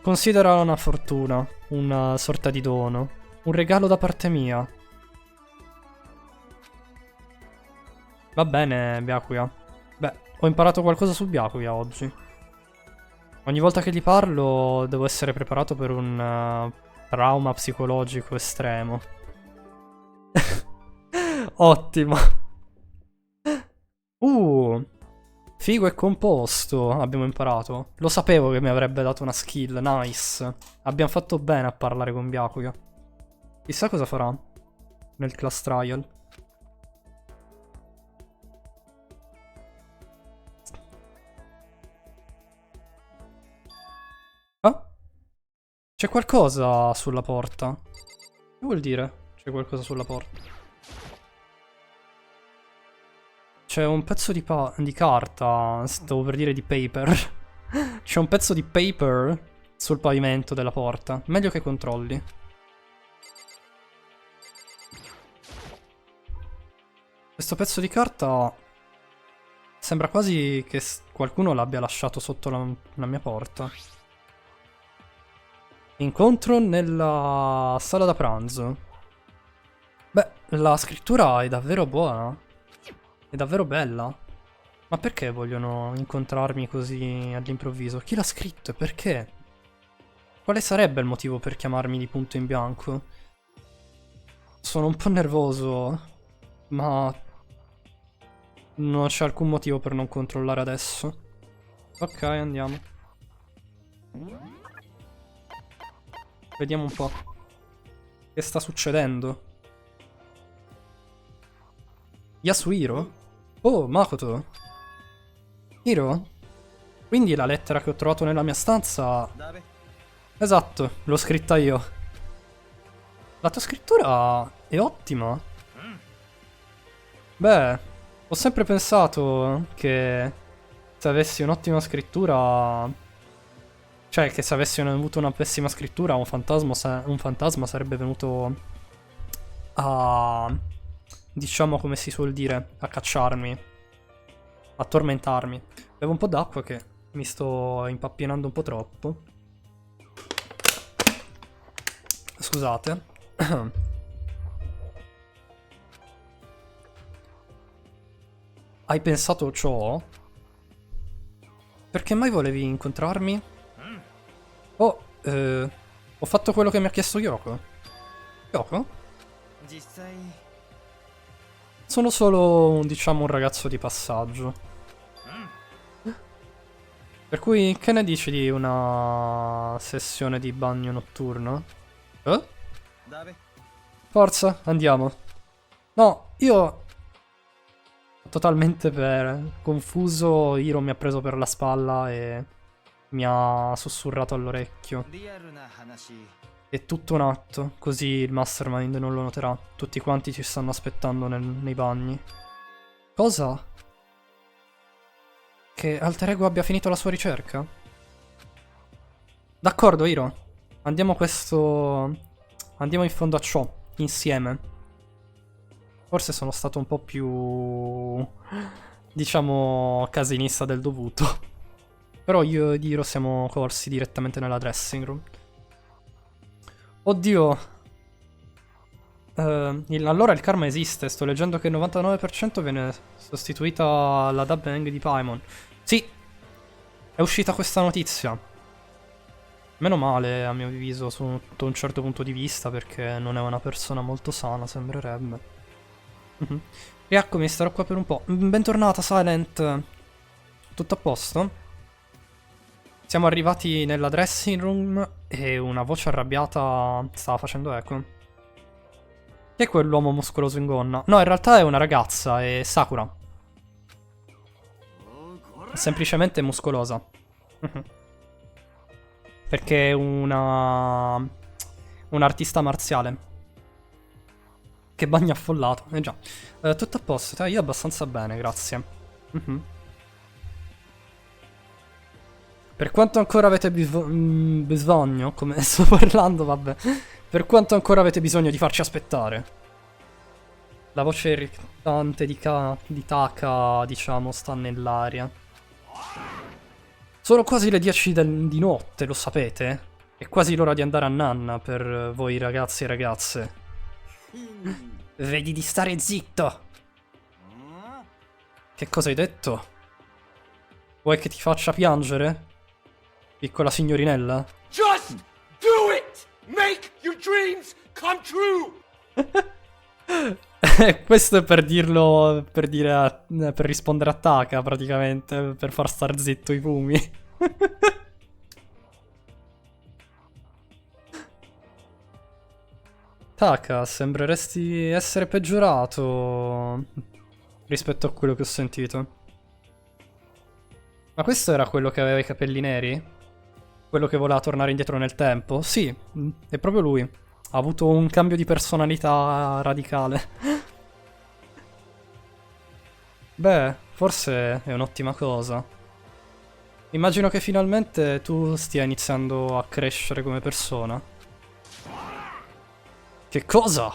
Considerala una fortuna, una sorta di dono, un regalo da parte mia. Va bene, Byakuya. Beh, ho imparato qualcosa su Byakuya oggi. Ogni volta che gli parlo devo essere preparato per un trauma psicologico estremo. Ottimo. Figo e composto abbiamo imparato. Lo sapevo che mi avrebbe dato una skill, nice. Abbiamo fatto bene a parlare con Byakuya. Chissà cosa farà nel class trial. Ah? C'è qualcosa sulla porta. Che vuol dire? C'è qualcosa sulla porta. C'è un pezzo di carta. Stavo per dire di paper. C'è un pezzo di paper sul pavimento della porta. Meglio che controlli. Questo pezzo di carta sembra quasi che qualcuno l'abbia lasciato sotto la mia porta. Incontro nella sala da pranzo. Beh, la scrittura è davvero buona. È davvero bella. Ma perché vogliono incontrarmi così all'improvviso? Chi l'ha scritto e perché? Quale sarebbe il motivo per chiamarmi di punto in bianco? Sono un po' nervoso, ma non c'è alcun motivo per non controllare adesso. Ok, andiamo. Vediamo un po'. Che sta succedendo? Yasuhiro? Oh, Makoto. Hiro? Quindi la lettera che ho trovato nella mia stanza... Esatto, l'ho scritta io. La tua scrittura è ottima. Beh, ho sempre pensato che se avessi un'ottima scrittura... Cioè, che se avessi avuto una pessima scrittura, un fantasma sarebbe venuto a... Diciamo come si suol dire, a cacciarmi, a tormentarmi. Bevo un po' d'acqua che mi sto impappinando un po' troppo. Scusate. Hai pensato ciò? Perché mai volevi incontrarmi? Oh, ho fatto quello che mi ha chiesto Yoko. Yoko? Sono solo, diciamo, un ragazzo di passaggio. Per cui, che ne dici di una sessione di bagno notturno? Eh? Forza, andiamo. No, io... Totalmente confuso, Hiro mi ha preso per la spalla e mi ha sussurrato all'orecchio. È tutto un atto, così il mastermind non lo noterà. Tutti quanti ci stanno aspettando nei bagni. Cosa? Che Alter Ego abbia finito la sua ricerca? D'accordo, Hiro. Andiamo in fondo a ciò, insieme. Forse sono stato un po' più... diciamo... casinista del dovuto. Però io ed Hiro siamo corsi direttamente nella dressing room. Oddio. Allora il karma esiste. Sto leggendo che il 99% viene sostituita alla dubbing di Paimon. Sì. È uscita questa notizia. Meno male, a mio avviso, sotto un certo punto di vista, perché non è una persona molto sana, sembrerebbe. Rieccomi, starò qua per un po'. Bentornata, Silent. Tutto a posto? Siamo arrivati nella dressing room e una voce arrabbiata stava facendo eco. Chi è quell'uomo muscoloso in gonna? No, in realtà è una ragazza, è Sakura. È semplicemente muscolosa. Perché è un'artista marziale. Che bagno affollato, eh già. Tutto a posto, io abbastanza bene, grazie. Per quanto ancora avete bisogno, come sto parlando, vabbè. Per quanto ancora avete bisogno di farci aspettare. La voce irritante di Taka, diciamo, sta nell'aria. Sono quasi le 10 di notte, lo sapete? È quasi l'ora di andare a nanna per voi ragazzi e ragazze. Vedi di stare zitto! Che cosa hai detto? Vuoi che ti faccia piangere? Piccola signorinella? Just do it! Make your dreams come true! Questo è per dirlo, per rispondere a Taka praticamente, per far star zitto i fumi. Taka, sembreresti essere peggiorato rispetto a quello che ho sentito. Ma questo era quello che aveva i capelli neri? Quello che voleva tornare indietro nel tempo? Sì, è proprio lui. Ha avuto un cambio di personalità radicale. Beh, forse è un'ottima cosa. Immagino che finalmente tu stia iniziando a crescere come persona. Che cosa?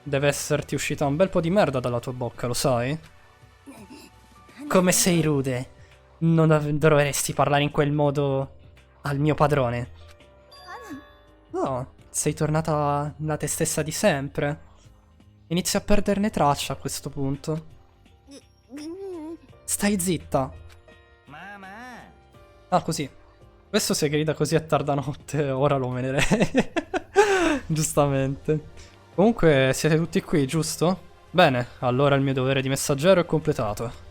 Deve esserti uscita un bel po' di merda dalla tua bocca, lo sai? Come sei rude. Non dovresti parlare in quel modo al mio padrone. No, sei tornata la te stessa di sempre. Inizio a perderne traccia a questo punto. Stai zitta. Ah, così. Questo se grida così a tarda notte, ora lo menerei. Giustamente. Comunque, siete tutti qui, giusto? Bene, allora il mio dovere di messaggero è completato.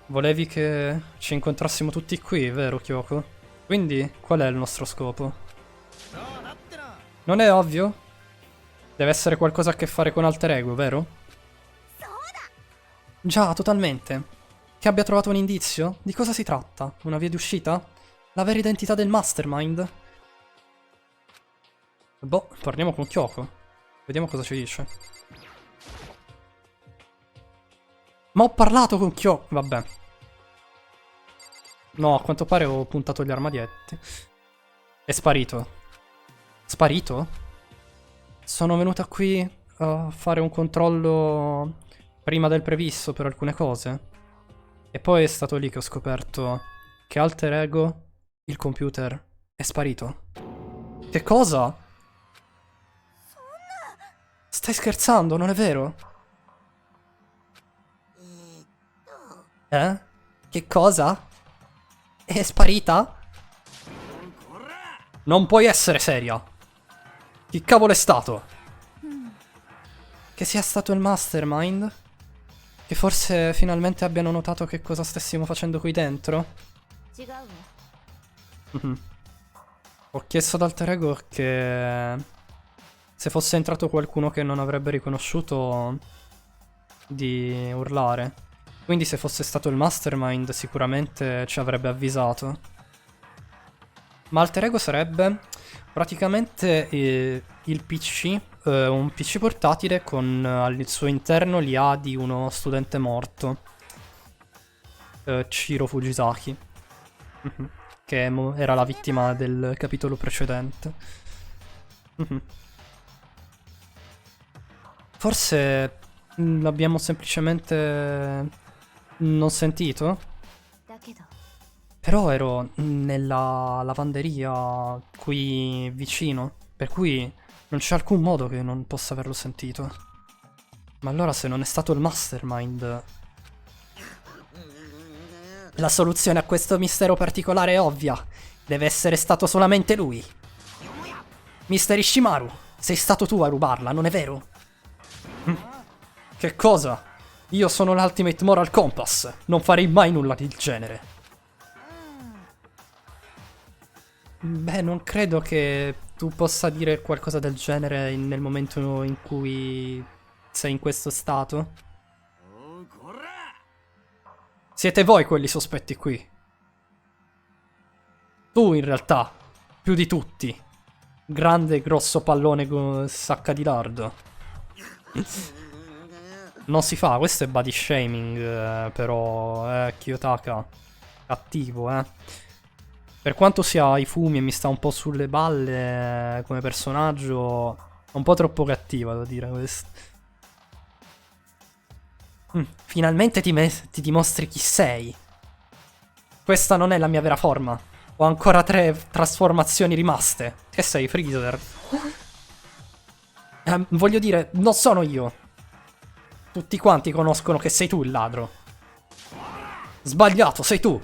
Volevi che ci incontrassimo tutti qui, vero, Kyoko? Quindi, qual è il nostro scopo? Non è ovvio? Deve essere qualcosa a che fare con Alter Ego, vero? Già, totalmente. Che abbia trovato un indizio? Di cosa si tratta? Una via di uscita? La vera identità del Mastermind? Boh, parliamo con Kyoko. Vediamo cosa ci dice. Ma ho parlato con Kyoko. Vabbè. No, a quanto pare ho puntato gli armadietti. È sparito. Sparito? Sono venuta qui a fare un controllo prima del previsto per alcune cose. E poi è stato lì che ho scoperto che Alter Ego, il computer, è sparito. Che cosa? Stai scherzando, non è vero? Eh? Che cosa? È sparita? Non puoi essere seria. Chi cavolo è stato? Che sia stato il Mastermind? Che forse finalmente abbiano notato che cosa stessimo facendo qui dentro? Ho chiesto ad Alter Ego che se fosse entrato qualcuno che non avrebbe riconosciuto di urlare. Quindi se fosse stato il Mastermind sicuramente ci avrebbe avvisato. Ma Alter Ego sarebbe praticamente il PC, un PC portatile con al suo interno l'IA di uno studente morto. Shiro Fujisaki. Che era la vittima del capitolo precedente. Forse l'abbiamo semplicemente non sentito? Però ero nella lavanderia qui vicino, per cui non c'è alcun modo che non possa averlo sentito. Ma allora se non è stato il Mastermind... La soluzione a questo mistero particolare è ovvia. Deve essere stato solamente lui. Mister Ishimaru, sei stato tu a rubarla, non è vero? Che cosa? Io sono l'Ultimate Moral Compass. Non farei mai nulla del genere. Beh, non credo che tu possa dire qualcosa del genere nel momento in cui sei in questo stato. Siete voi quelli sospetti qui. Tu, in realtà, più di tutti. Grande grosso pallone con sacca di lardo. Non si fa, questo è body shaming, però, Kiyotaka. Cattivo, eh. Per quanto sia ai fumi e mi sta un po' sulle balle come personaggio, è un po' troppo cattiva, devo dire questo. Finalmente ti dimostri chi sei. Questa non è la mia vera forma. Ho ancora 3 trasformazioni rimaste. Che sei, Freezer? Voglio dire, non sono io. Tutti quanti conoscono che sei tu il ladro. Sbagliato, sei tu.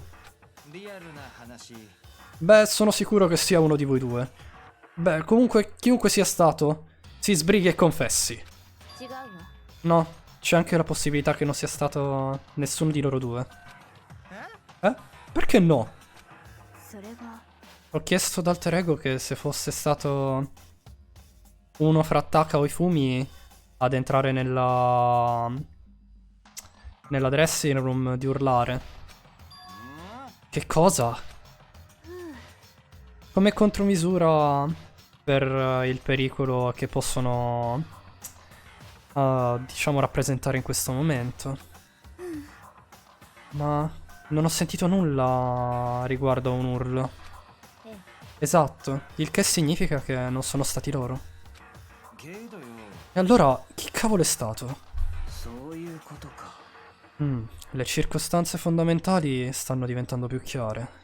Beh, sono sicuro che sia uno di voi due. Beh, comunque, chiunque sia stato, si sbrighi e confessi. No, c'è anche la possibilità che non sia stato nessuno di loro due. Eh? Perché no? Ho chiesto ad Alter Ego che se fosse stato uno fra Taka o i fumi ad entrare nella dressing room di urlare. Che cosa? Come contromisura per il pericolo che possono diciamo rappresentare in questo momento. Ma non ho sentito nulla riguardo a un urlo. Esatto, il che significa che non sono stati loro. E allora, chi cavolo è stato? Le circostanze fondamentali stanno diventando più chiare.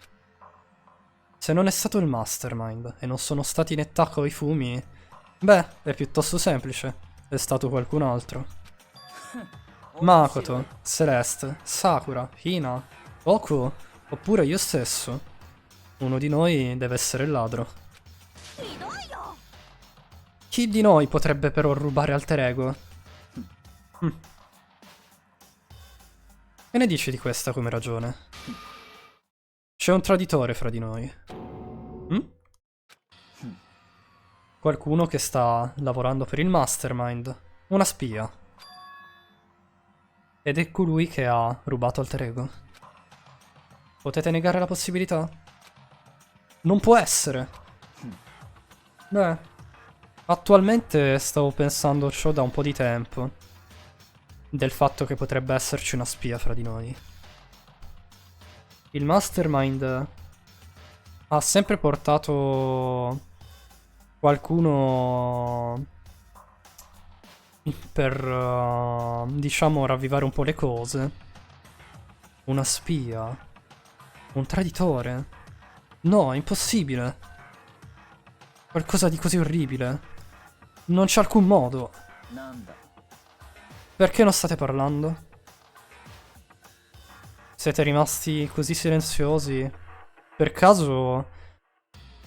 Se non è stato il Mastermind e non sono stati né Taka o i fumi, beh, è piuttosto semplice. È stato qualcun altro. Makoto, Celeste, Sakura, Hina, Goku, oppure io stesso. Uno di noi deve essere il ladro. Chi di noi potrebbe però rubare Alter Ego? Che ne dici di questa come ragione? C'è un traditore fra di noi. Qualcuno che sta lavorando per il Mastermind. Una spia. Ed è colui che ha rubato Alter Ego. Potete negare la possibilità? Non può essere. Beh, attualmente stavo pensando a ciò da un po' di tempo. Del fatto che potrebbe esserci una spia fra di noi. Il Mastermind ha sempre portato qualcuno per, diciamo, ravvivare un po' le cose. Una spia. Un traditore. No, è impossibile. Qualcosa di così orribile. Non c'è alcun modo. Perché non state parlando? Siete rimasti così silenziosi? Per caso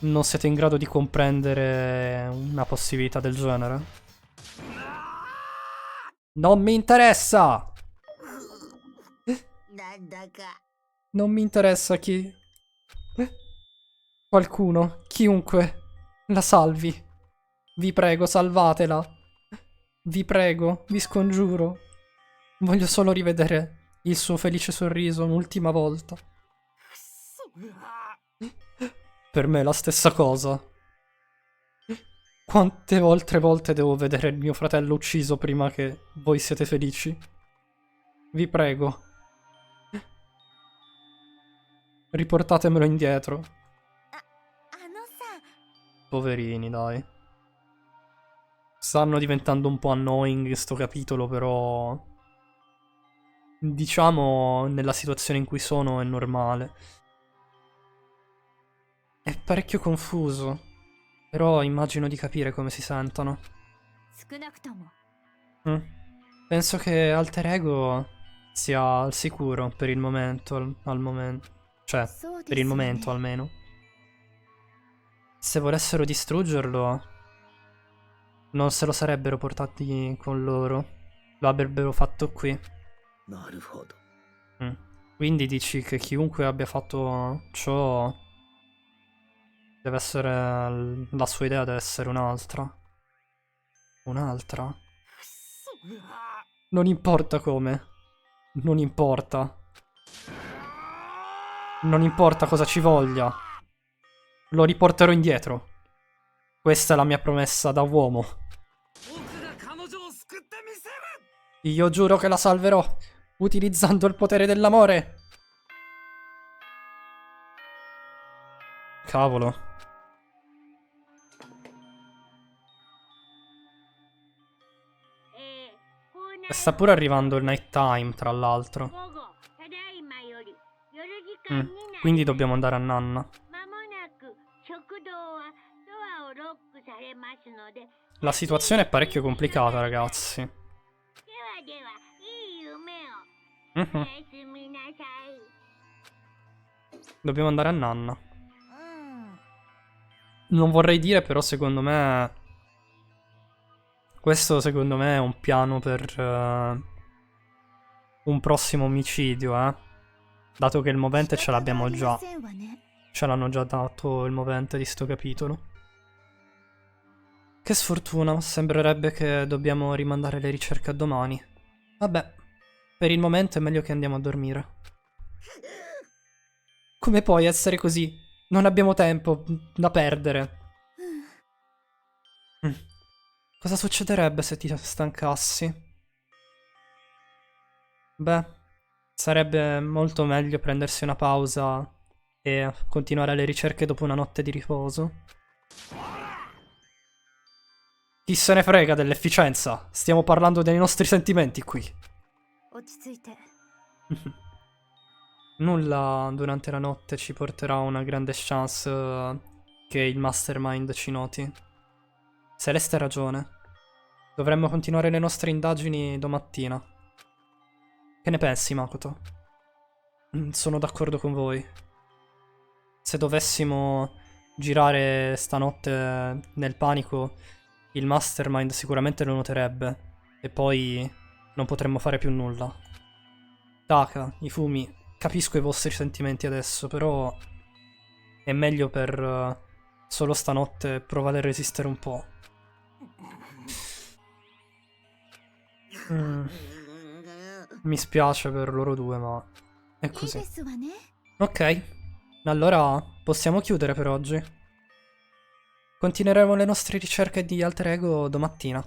non siete in grado di comprendere una possibilità del genere? Non mi interessa! Non mi interessa chi... Qualcuno, chiunque, la salvi. Vi prego, salvatela. Vi prego, vi scongiuro. Voglio solo rivedere il suo felice sorriso un'ultima volta. Per me è la stessa cosa. Quante altre volte devo vedere il mio fratello ucciso prima che voi siete felici? Vi prego. Riportatemelo indietro. Poverini, dai. Stanno diventando un po' annoying sto capitolo, però... Diciamo, nella situazione in cui sono è normale. È parecchio confuso, però immagino di capire come si sentono. Penso che Alter Ego sia al sicuro per il momento, al momento. Cioè, per il momento almeno. Se volessero distruggerlo, non se lo sarebbero portati con loro. Lo avrebbero fatto qui. Quindi dici che chiunque abbia fatto ciò deve essere... la sua idea deve essere un'altra. Un'altra? Non importa come. Non importa. Non importa cosa ci voglia. Lo riporterò indietro. Questa è la mia promessa da uomo. Io giuro che la salverò, utilizzando il potere dell'amore. Cavolo. Sta pure arrivando il night time, tra l'altro. Quindi dobbiamo andare a Nanna. La situazione è parecchio complicata, ragazzi. Mhm. Dobbiamo andare a Nanna. Non vorrei dire, però secondo me... Questo secondo me è un piano per un prossimo omicidio, dato che il movente ce l'abbiamo già. Ce l'hanno già dato il movente di sto capitolo. Che sfortuna, sembrerebbe che dobbiamo rimandare le ricerche a domani. Vabbè, per il momento è meglio che andiamo a dormire. Come puoi essere così? Non abbiamo tempo da perdere. Cosa succederebbe se ti stancassi? Beh, sarebbe molto meglio prendersi una pausa e continuare le ricerche dopo una notte di riposo. Chi se ne frega dell'efficienza? Stiamo parlando dei nostri sentimenti qui. Nulla durante la notte ci porterà a una grande chance che il Mastermind ci noti. Celeste ha ragione. Dovremmo continuare le nostre indagini domattina. Che ne pensi, Makoto? Sono d'accordo con voi. Se dovessimo girare stanotte nel panico, il Mastermind sicuramente lo noterebbe. E poi non potremmo fare più nulla. Taka, Ifumi, capisco i vostri sentimenti adesso, però è meglio per solo stanotte provare a resistere un po'. Mi spiace per loro due, ma è così. Ok, allora possiamo chiudere per oggi. Continueremo le nostre ricerche di alter ego domattina.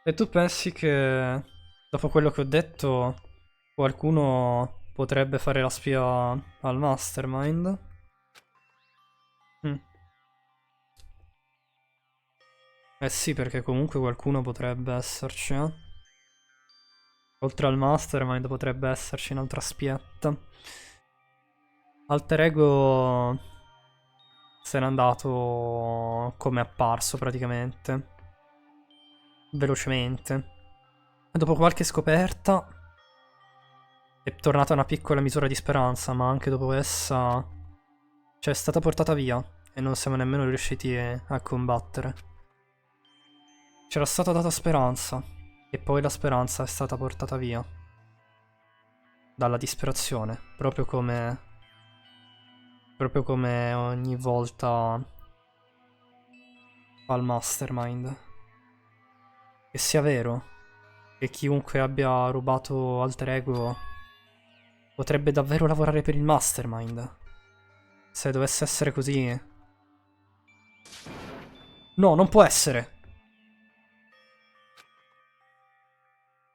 E tu pensi che, dopo quello che ho detto, qualcuno potrebbe fare la spia al Mastermind? Eh sì, perché comunque qualcuno potrebbe esserci, eh? Oltre al Mastermind potrebbe esserci un'altra spietta. Alter Ego se n'è andato come è apparso praticamente. Velocemente. E dopo qualche scoperta è tornata una piccola misura di speranza, ma anche dopo essa è stata portata via e non siamo nemmeno riusciti a combattere. C'era stata data speranza, e poi la speranza è stata portata via. Dalla disperazione, proprio come ogni volta al Mastermind. Che sia vero che chiunque abbia rubato alter ego potrebbe davvero lavorare per il Mastermind. Se dovesse essere così... No, non può essere!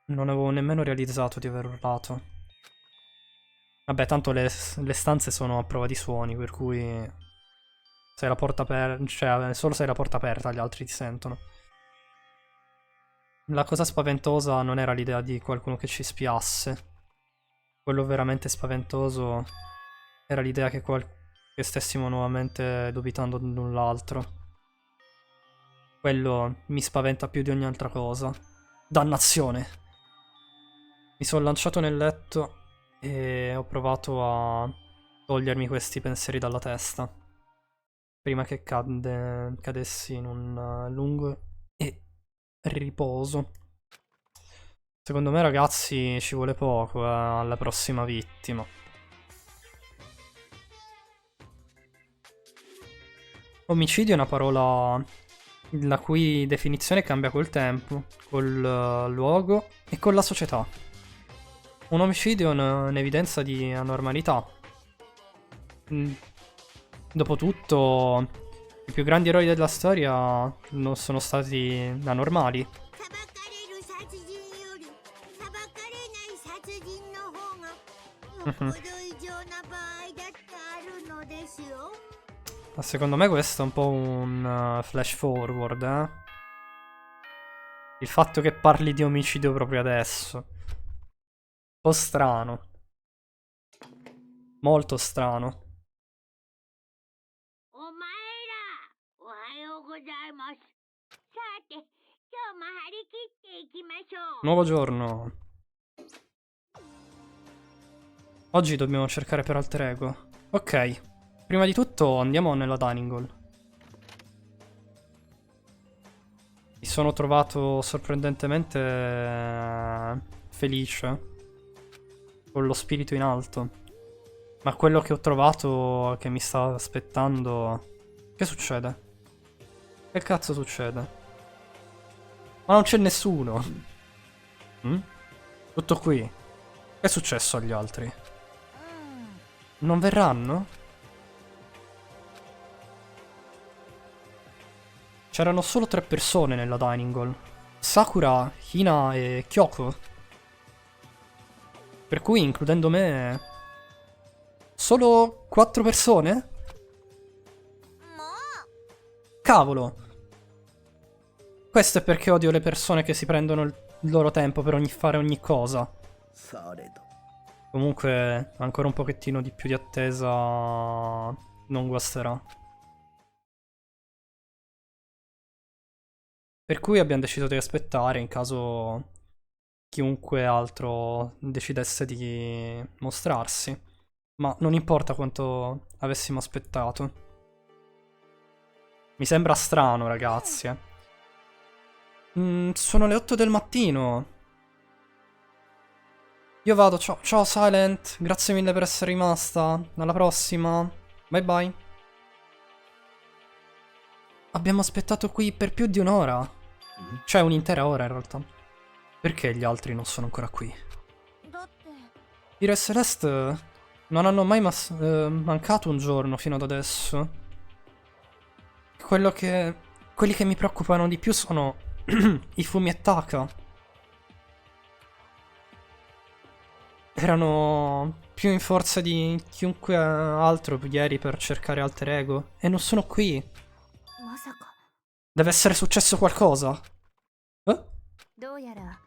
Non avevo nemmeno realizzato di aver urlato. Vabbè, tanto le stanze sono a prova di suoni, per cui... Se la porta aperta... Cioè, solo se hai la porta aperta gli altri ti sentono. La cosa spaventosa non era l'idea di qualcuno che ci spiasse. Quello veramente spaventoso era l'idea che stessimo nuovamente dubitando di null'altro. Quello mi spaventa più di ogni altra cosa. Dannazione! Mi sono lanciato nel letto e ho provato a togliermi questi pensieri dalla testa. Prima che cadessi in un lungo e riposo. Secondo me, ragazzi, ci vuole poco alla prossima vittima. Omicidio è una parola la cui definizione cambia col tempo, col luogo e con la società. Un omicidio è un'evidenza di anormalità. Dopotutto, I più grandi eroi della storia non sono stati anormali. 裁かれる殺人より裁かれない殺人の方がよっぽど異常な場合だってあるのですよ。 Ma secondo me questo è un po' un flash forward, eh? Il fatto che parli di omicidio proprio adesso. Un po' strano. Molto strano. お前ら、おはようございます。さて、今日も張り切っていきましょう。 Nuovo giorno. Oggi dobbiamo cercare per alter ego. Ok. Prima di tutto andiamo nella dining hall. Mi sono trovato sorprendentemente felice. Con lo spirito in alto. Ma quello che ho trovato che mi sta aspettando... Che succede? Che cazzo succede? Ma non c'è nessuno. Tutto qui. Che è successo agli altri? Non verranno? C'erano solo 3 persone nella dining hall. Sakura, Hina e Kyoko. Per cui, includendo me... Solo 4 persone? Cavolo! Questo è perché odio le persone che si prendono il loro tempo per fare ogni cosa. Comunque, ancora un pochettino di più di attesa non guasterà. Per cui abbiamo deciso di aspettare in caso chiunque altro decidesse di mostrarsi. Ma non importa quanto avessimo aspettato. Mi sembra strano, ragazzi. Sono le 8 del mattino. Io vado, ciao Silent, grazie mille per essere rimasta. Alla prossima. Bye bye. Abbiamo aspettato qui per più di un'ora. Cioè un'intera ora in realtà. Perché gli altri non sono ancora qui? だって Ira e Celeste non hanno mai mancato un giorno fino ad adesso. Quelli che mi preoccupano di più sono i Fumi e Taka. Erano più in forza di chiunque altro ieri per cercare alter ego. E non sono qui. まさか Deve essere successo qualcosa. Eh? どうやら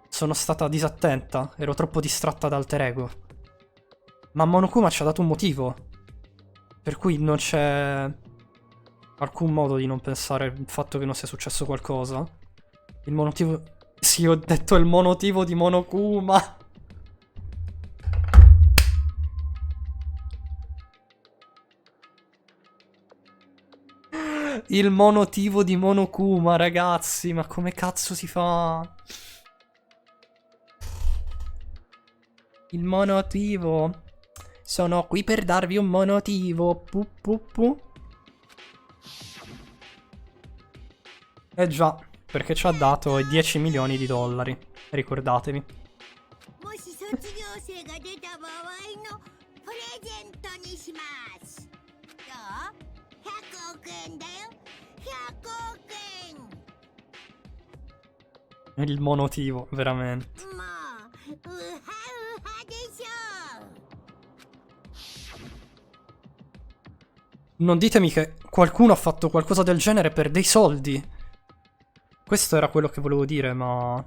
Sono stata disattenta. Ero troppo distratta da alter ego. Ma Monokuma ci ha dato un motivo. Per cui non c'è alcun modo di non pensare al fatto che non sia successo qualcosa. Il motivo... Sì, ho detto il motivo di Monokuma. Il monotivo di Monokuma, ragazzi. Ma come cazzo si fa? Il monotivo. Sono qui per darvi un monotivo. Pu pu pu. Eh già, perché ci ha dato i 10 milioni di dollari. Ricordatevi. もし卒業生が出た場合のプレゼントにします。どう ?100 億円だよ。100億円。 Il monotivo, veramente. もう、うはうはでしょう。 Non ditemi che qualcuno ha fatto qualcosa del genere per dei soldi. Questo era quello che volevo dire, ma...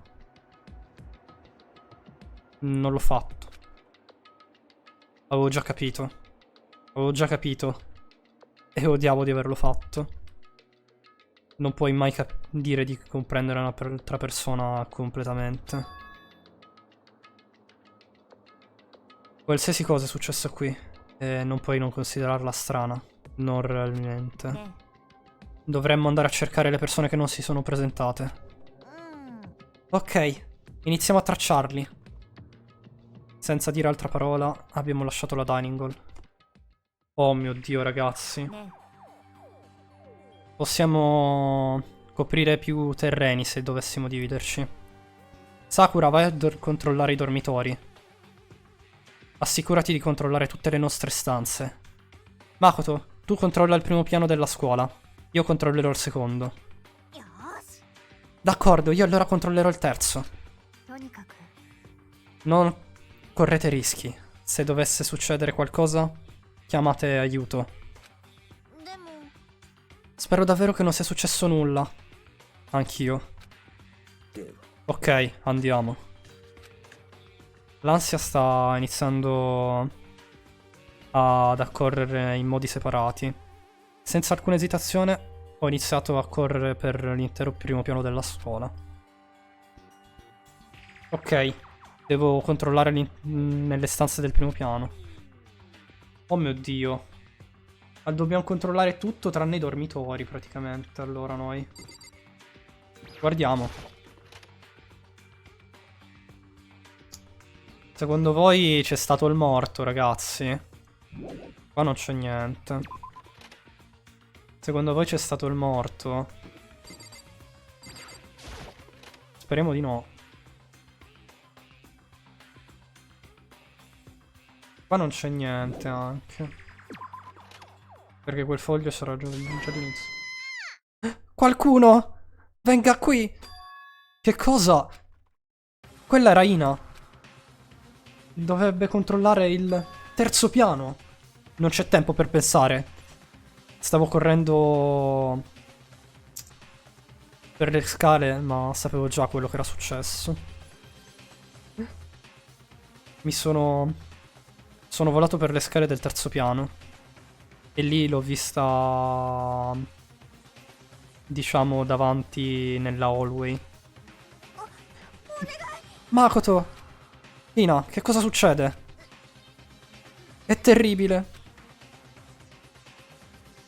non l'ho fatto. Avevo già capito. Avevo già capito. E odiavo di averlo fatto. Non puoi mai dire di comprendere un'altra persona completamente. Qualsiasi cosa è successo qui. E non puoi non considerarla strana. Non realmente. Dovremmo andare a cercare le persone che non si sono presentate. Ok, iniziamo a tracciarli. Senza dire altra parola, abbiamo lasciato la dining hall. Oh mio Dio, ragazzi. Possiamo coprire più terreni se dovessimo dividerci. Sakura, vai a controllare i dormitori. Assicurati di controllare tutte le nostre stanze. Makoto, Tu controlla il primo piano della scuola. Io controllerò il secondo. よし D'accordo, io allora controllerò il terzo. とにかく Non correte rischi. Se dovesse succedere qualcosa, chiamate aiuto. でも Spero davvero che non sia successo nulla. Anch'io. Ok, andiamo. L'ansia sta iniziando ad accorrere in modi separati. Senza alcuna esitazione ho iniziato a correre per l'intero primo piano della scuola. Ok, devo controllare nelle stanze del primo piano. Oh mio Dio. Ma dobbiamo controllare tutto tranne i dormitori praticamente, allora noi. Guardiamo. Secondo voi c'è stato il morto, ragazzi? Qua non c'è niente. Secondo voi c'è stato il morto? Speriamo di no. Qua non c'è niente anche. Perché quel foglio sarà già all'inizio. Qualcuno! Venga qui! Che cosa? Quella era Ina. Dovrebbe controllare il terzo piano. Non c'è tempo per pensare. Stavo correndo per le scale, ma sapevo già quello che era successo. Sono volato per le scale del terzo piano. E lì l'ho vista, diciamo, davanti nella hallway. Makoto! Ina, che cosa succede? È terribile.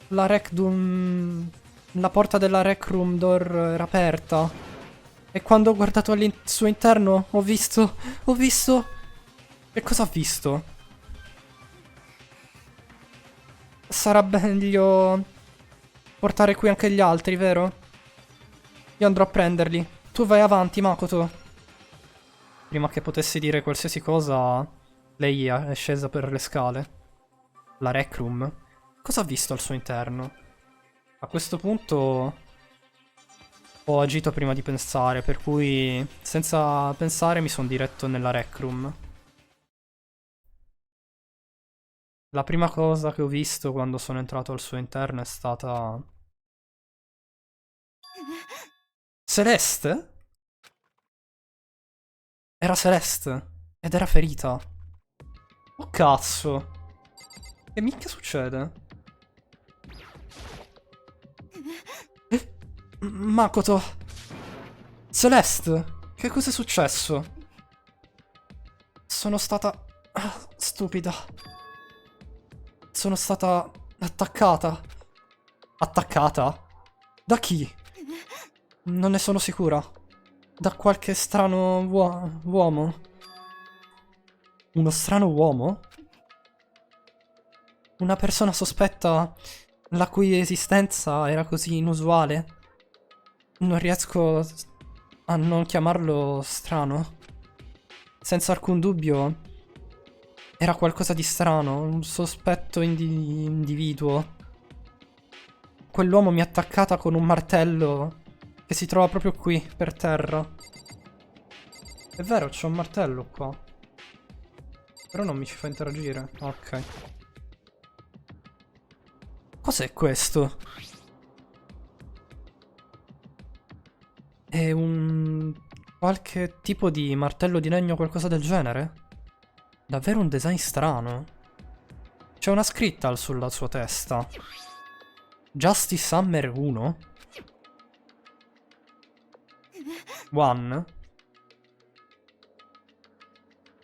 La la porta della rec room door era aperta. E quando ho guardato al suo interno ho visto... Che cosa ho visto? Sarà meglio portare qui anche gli altri, vero? Io andrò a prenderli. Tu vai avanti, Makoto. Prima che potessi dire qualsiasi cosa, lei è scesa per le scale. La rec room. Cosa ha visto al suo interno? A questo punto ho agito prima di pensare, per cui senza pensare mi sono diretto nella rec room. La prima cosa che ho visto quando sono entrato al suo interno è stata... Celeste? Era Celeste. Ed era ferita. Oh cazzo. Che minchia succede? Makoto. Celeste. Che cosa è successo? Sono stata... stupida. Sono stata attaccata. Attaccata? Da chi? Non ne sono sicura. Da qualche strano uomo. Uno strano uomo? Una persona sospetta la cui esistenza era così inusuale? Non riesco a non chiamarlo strano. Senza alcun dubbio era qualcosa di strano, un sospetto individuo. Quell'uomo mi ha attaccata con un martello che si trova proprio qui, per terra. È vero, c'è un martello qua. Però non mi ci fa interagire. Ok. Cos'è questo? È un... qualche tipo di martello di legno o qualcosa del genere? Davvero un design strano. C'è una scritta sulla sua testa. Justice Summer 1? One?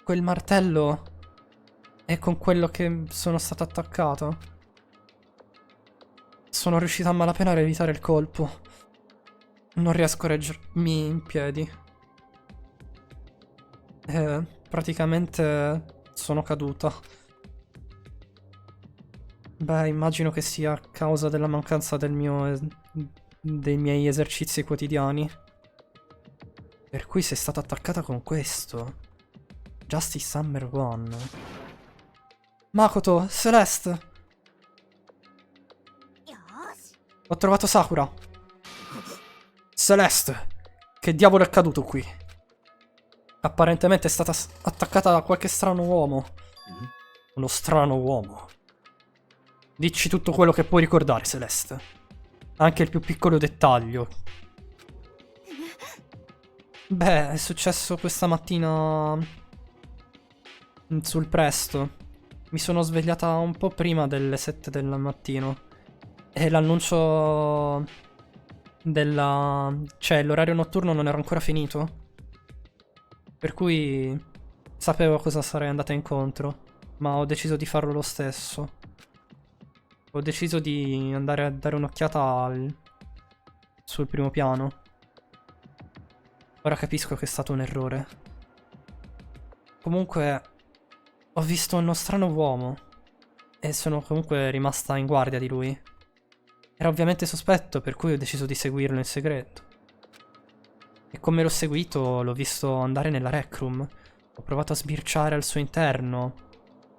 Quel martello è con quello che sono stato attaccato. Sono riuscito a malapena a evitare il colpo. Non riesco a reggermi in piedi. Praticamente sono caduta. Beh, immagino che sia a causa della mancanza dei miei esercizi quotidiani. Per cui sei stata attaccata con questo. Justice Summer 1. Makoto, Celeste. し Ho trovato Sakura. Celeste. Che diavolo è accaduto qui? Apparentemente è stata attaccata da qualche strano uomo. Uno strano uomo. Dici tutto quello che puoi ricordare, Celeste. Anche il più piccolo dettaglio. Beh, è successo questa mattina sul presto. Mi sono svegliata un po' prima delle 7 del mattino. E l'annuncio cioè, l'orario notturno non era ancora finito. Per cui sapevo cosa sarei andata incontro. Ma ho deciso di farlo lo stesso. Ho deciso di andare a dare un'occhiata sul primo piano. Ora capisco che è stato un errore. Comunque, ho visto uno strano uomo. E sono comunque rimasta in guardia di lui. Era ovviamente sospetto, per cui ho deciso di seguirlo in segreto. E come l'ho seguito, l'ho visto andare nella rec room. Ho provato a sbirciare al suo interno,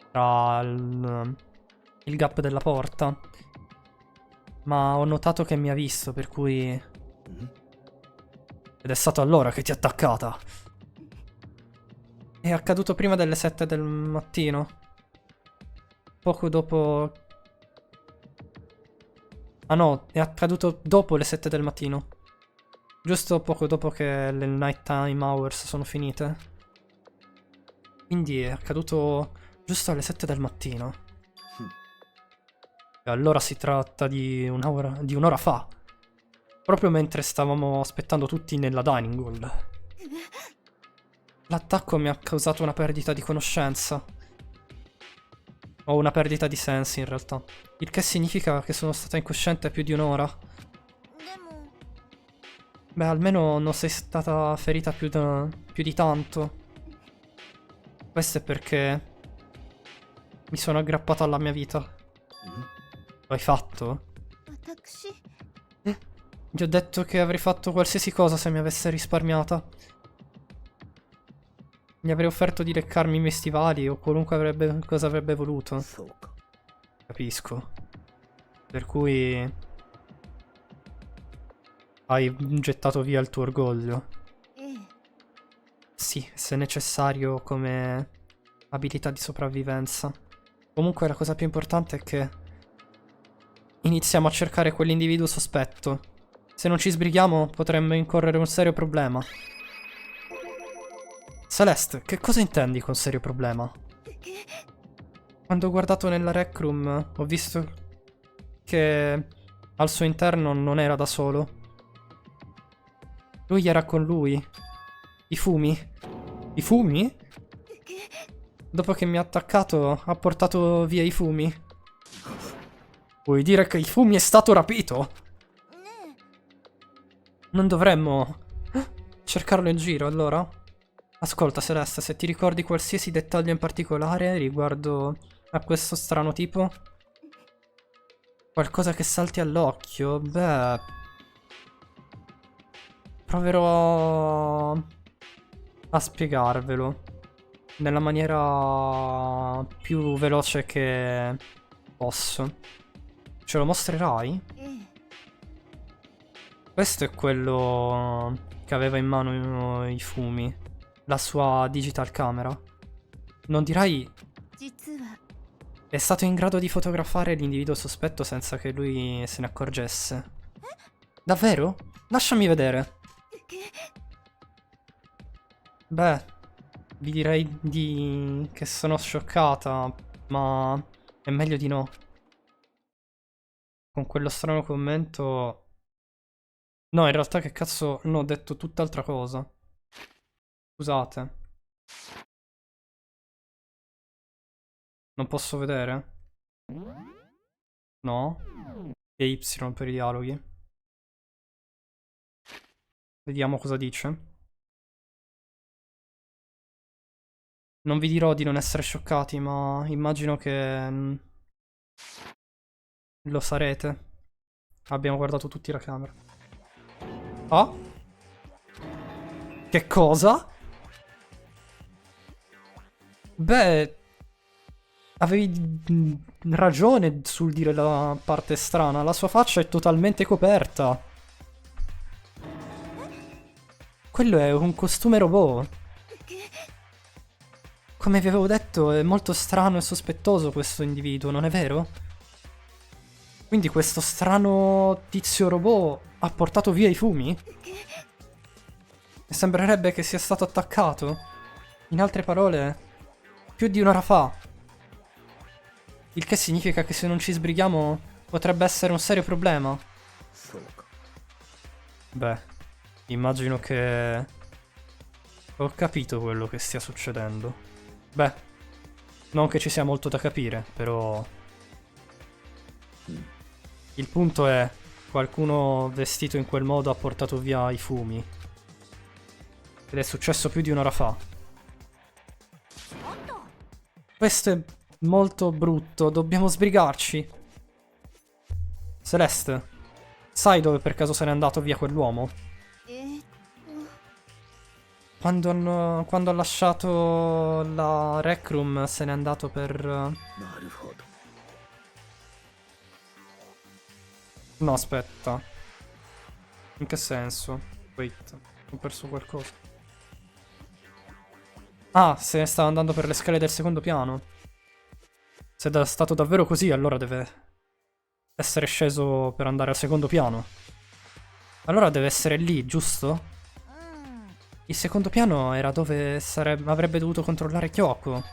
tra il gap della porta. Ma ho notato che mi ha visto, per cui... Ed è stato allora che ti ha attaccata. È accaduto prima delle 7 del mattino. Poco dopo... Ah no, è accaduto dopo le 7 del mattino. Giusto poco dopo che le nighttime hours sono finite. Quindi è accaduto giusto alle 7 del mattino. E allora si tratta di un'ora fa. Proprio mentre stavamo aspettando tutti nella dining hall. L'attacco mi ha causato una perdita di conoscenza. O una perdita di sensi in realtà. Il che significa che sono stata incosciente più di un'ora. でも Beh, almeno non sei stata ferita più di tanto. Questo è perché mi sono aggrappato alla mia vita. Lo hai fatto? 私 Gli ho detto che avrei fatto qualsiasi cosa se mi avesse risparmiata. Gli avrei offerto di leccarmi i miei stivali o qualunque cosa avrebbe voluto. そうか。 Capisco. Per cui hai gettato via il tuo orgoglio. ええ Sì, se necessario come abilità di sopravvivenza. Comunque la cosa più importante è che iniziamo a cercare quell'individuo sospetto. Se non ci sbrighiamo potremmo incorrere un serio problema. Celeste, che cosa intendi con serio problema? Quando ho guardato nella rec room ho visto che al suo interno non era da solo. Lui era con lui. I fumi. I fumi? Dopo che mi ha attaccato ha portato via i fumi. Vuoi dire che i fumi è stato rapito? ね Non dovremmo cercarlo in giro, allora? Ascolta, Celeste, se ti ricordi qualsiasi dettaglio in particolare riguardo a questo strano tipo? Qualcosa che salti all'occhio? Beh... Proverò a spiegarvelo nella maniera più veloce che posso. Ce lo mostrerai? ええ Questo è quello che aveva in mano i fumi. La sua digital camera. Non direi 実は è stato in grado di fotografare l'individuo sospetto senza che lui se ne accorgesse. Davvero? Lasciami vedere. Beh, vi direi che sono scioccata, ma è meglio di no. Con quello strano commento... No, in realtà che cazzo... No, ho detto tutt'altra cosa. Scusate. Non posso vedere? No? E Y per i dialoghi. Vediamo cosa dice. Non vi dirò di non essere scioccati, ma immagino che lo sarete. Abbiamo guardato tutti la camera. Ah? Che cosa? Beh, Avevi ragione sul dire la parte strana. La sua faccia è totalmente coperta. Quello è un costume robot. Come vi avevo detto, è molto strano e sospettoso questo individuo, non è vero? Quindi questo strano tizio robot ha portato via i fumi? E sembrerebbe che sia stato attaccato. In altre parole, più di un'ora fa. Il che significa che se non ci sbrighiamo potrebbe essere un serio problema. Beh, immagino che ho capito quello che stia succedendo. Beh, non che ci sia molto da capire, però il punto è, qualcuno vestito in quel modo ha portato via i fumi. Ed è successo più di un'ora fa. Questo è molto brutto, dobbiamo sbrigarci. Celeste, sai dove per caso se n'è andato via quell'uomo? Quando ha lasciato la rec room se n'è andato per... No, aspetta. In che senso? Wait, ho perso qualcosa. Ah, se ne stava andando per le scale del secondo piano. Se è stato davvero così, allora deve essere sceso per andare al secondo piano. Allora deve essere lì, giusto? Il secondo piano era dove avrebbe dovuto controllare Kyoko.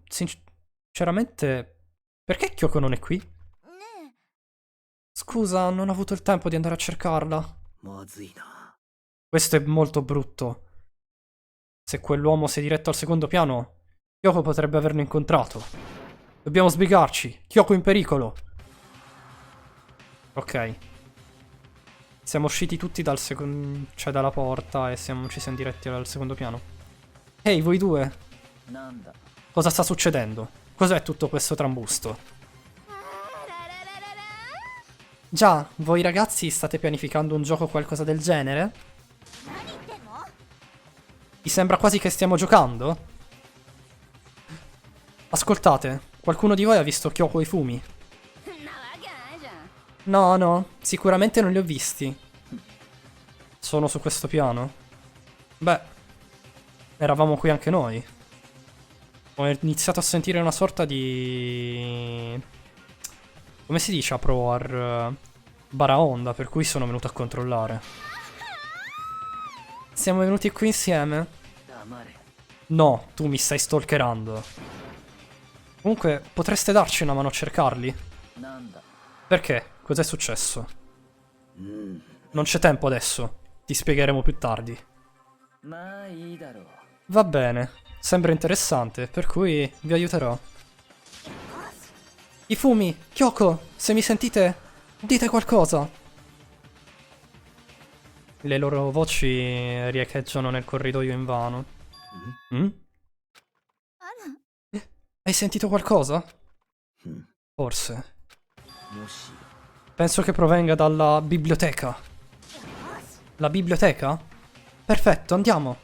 Sinceramente, perché Kyoko non è qui? Scusa, non ho avuto il tempo di andare a cercarla. Questo è molto brutto. Se quell'uomo si è diretto al secondo piano, Kyoko potrebbe averlo incontrato. Dobbiamo sbrigarci. Kyoko in pericolo. Ok. Siamo usciti tutti dal secondo... cioè dalla porta e ci siamo diretti al secondo piano. Ehi, voi due. Cosa sta succedendo? Cos'è tutto questo trambusto? Già, voi ragazzi state pianificando un gioco o qualcosa del genere? Vi sembra quasi che stiamo giocando? Ascoltate, qualcuno di voi ha visto Kyoko e i fumi? No, sicuramente non li ho visti. Sono su questo piano? Beh, eravamo qui anche noi. Ho iniziato a sentire una sorta di... come si dice a proar? Baraonda, per cui sono venuto a controllare. Siamo venuti qui insieme? No, tu mi stai stalkerando. Comunque, potreste darci una mano a cercarli? Perché? Cos'è successo? Non c'è tempo adesso. Ti spiegheremo più tardi. Va bene. Sembra interessante, per cui vi aiuterò. I fumi! Kyoko! Se mi sentite, dite qualcosa! Le loro voci riecheggiano nel corridoio invano. Hai sentito qualcosa? Forse. Penso che provenga dalla biblioteca. La biblioteca? Perfetto, andiamo.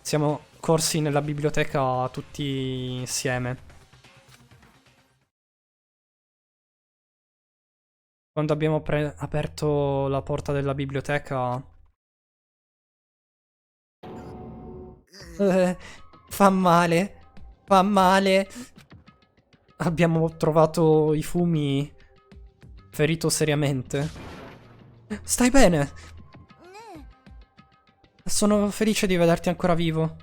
Siamo corsi nella biblioteca tutti insieme. Quando abbiamo aperto la porta della biblioteca... fa male. Fa male. Abbiamo trovato i fumi... ferito seriamente. Stai bene? Sono felice di vederti ancora vivo.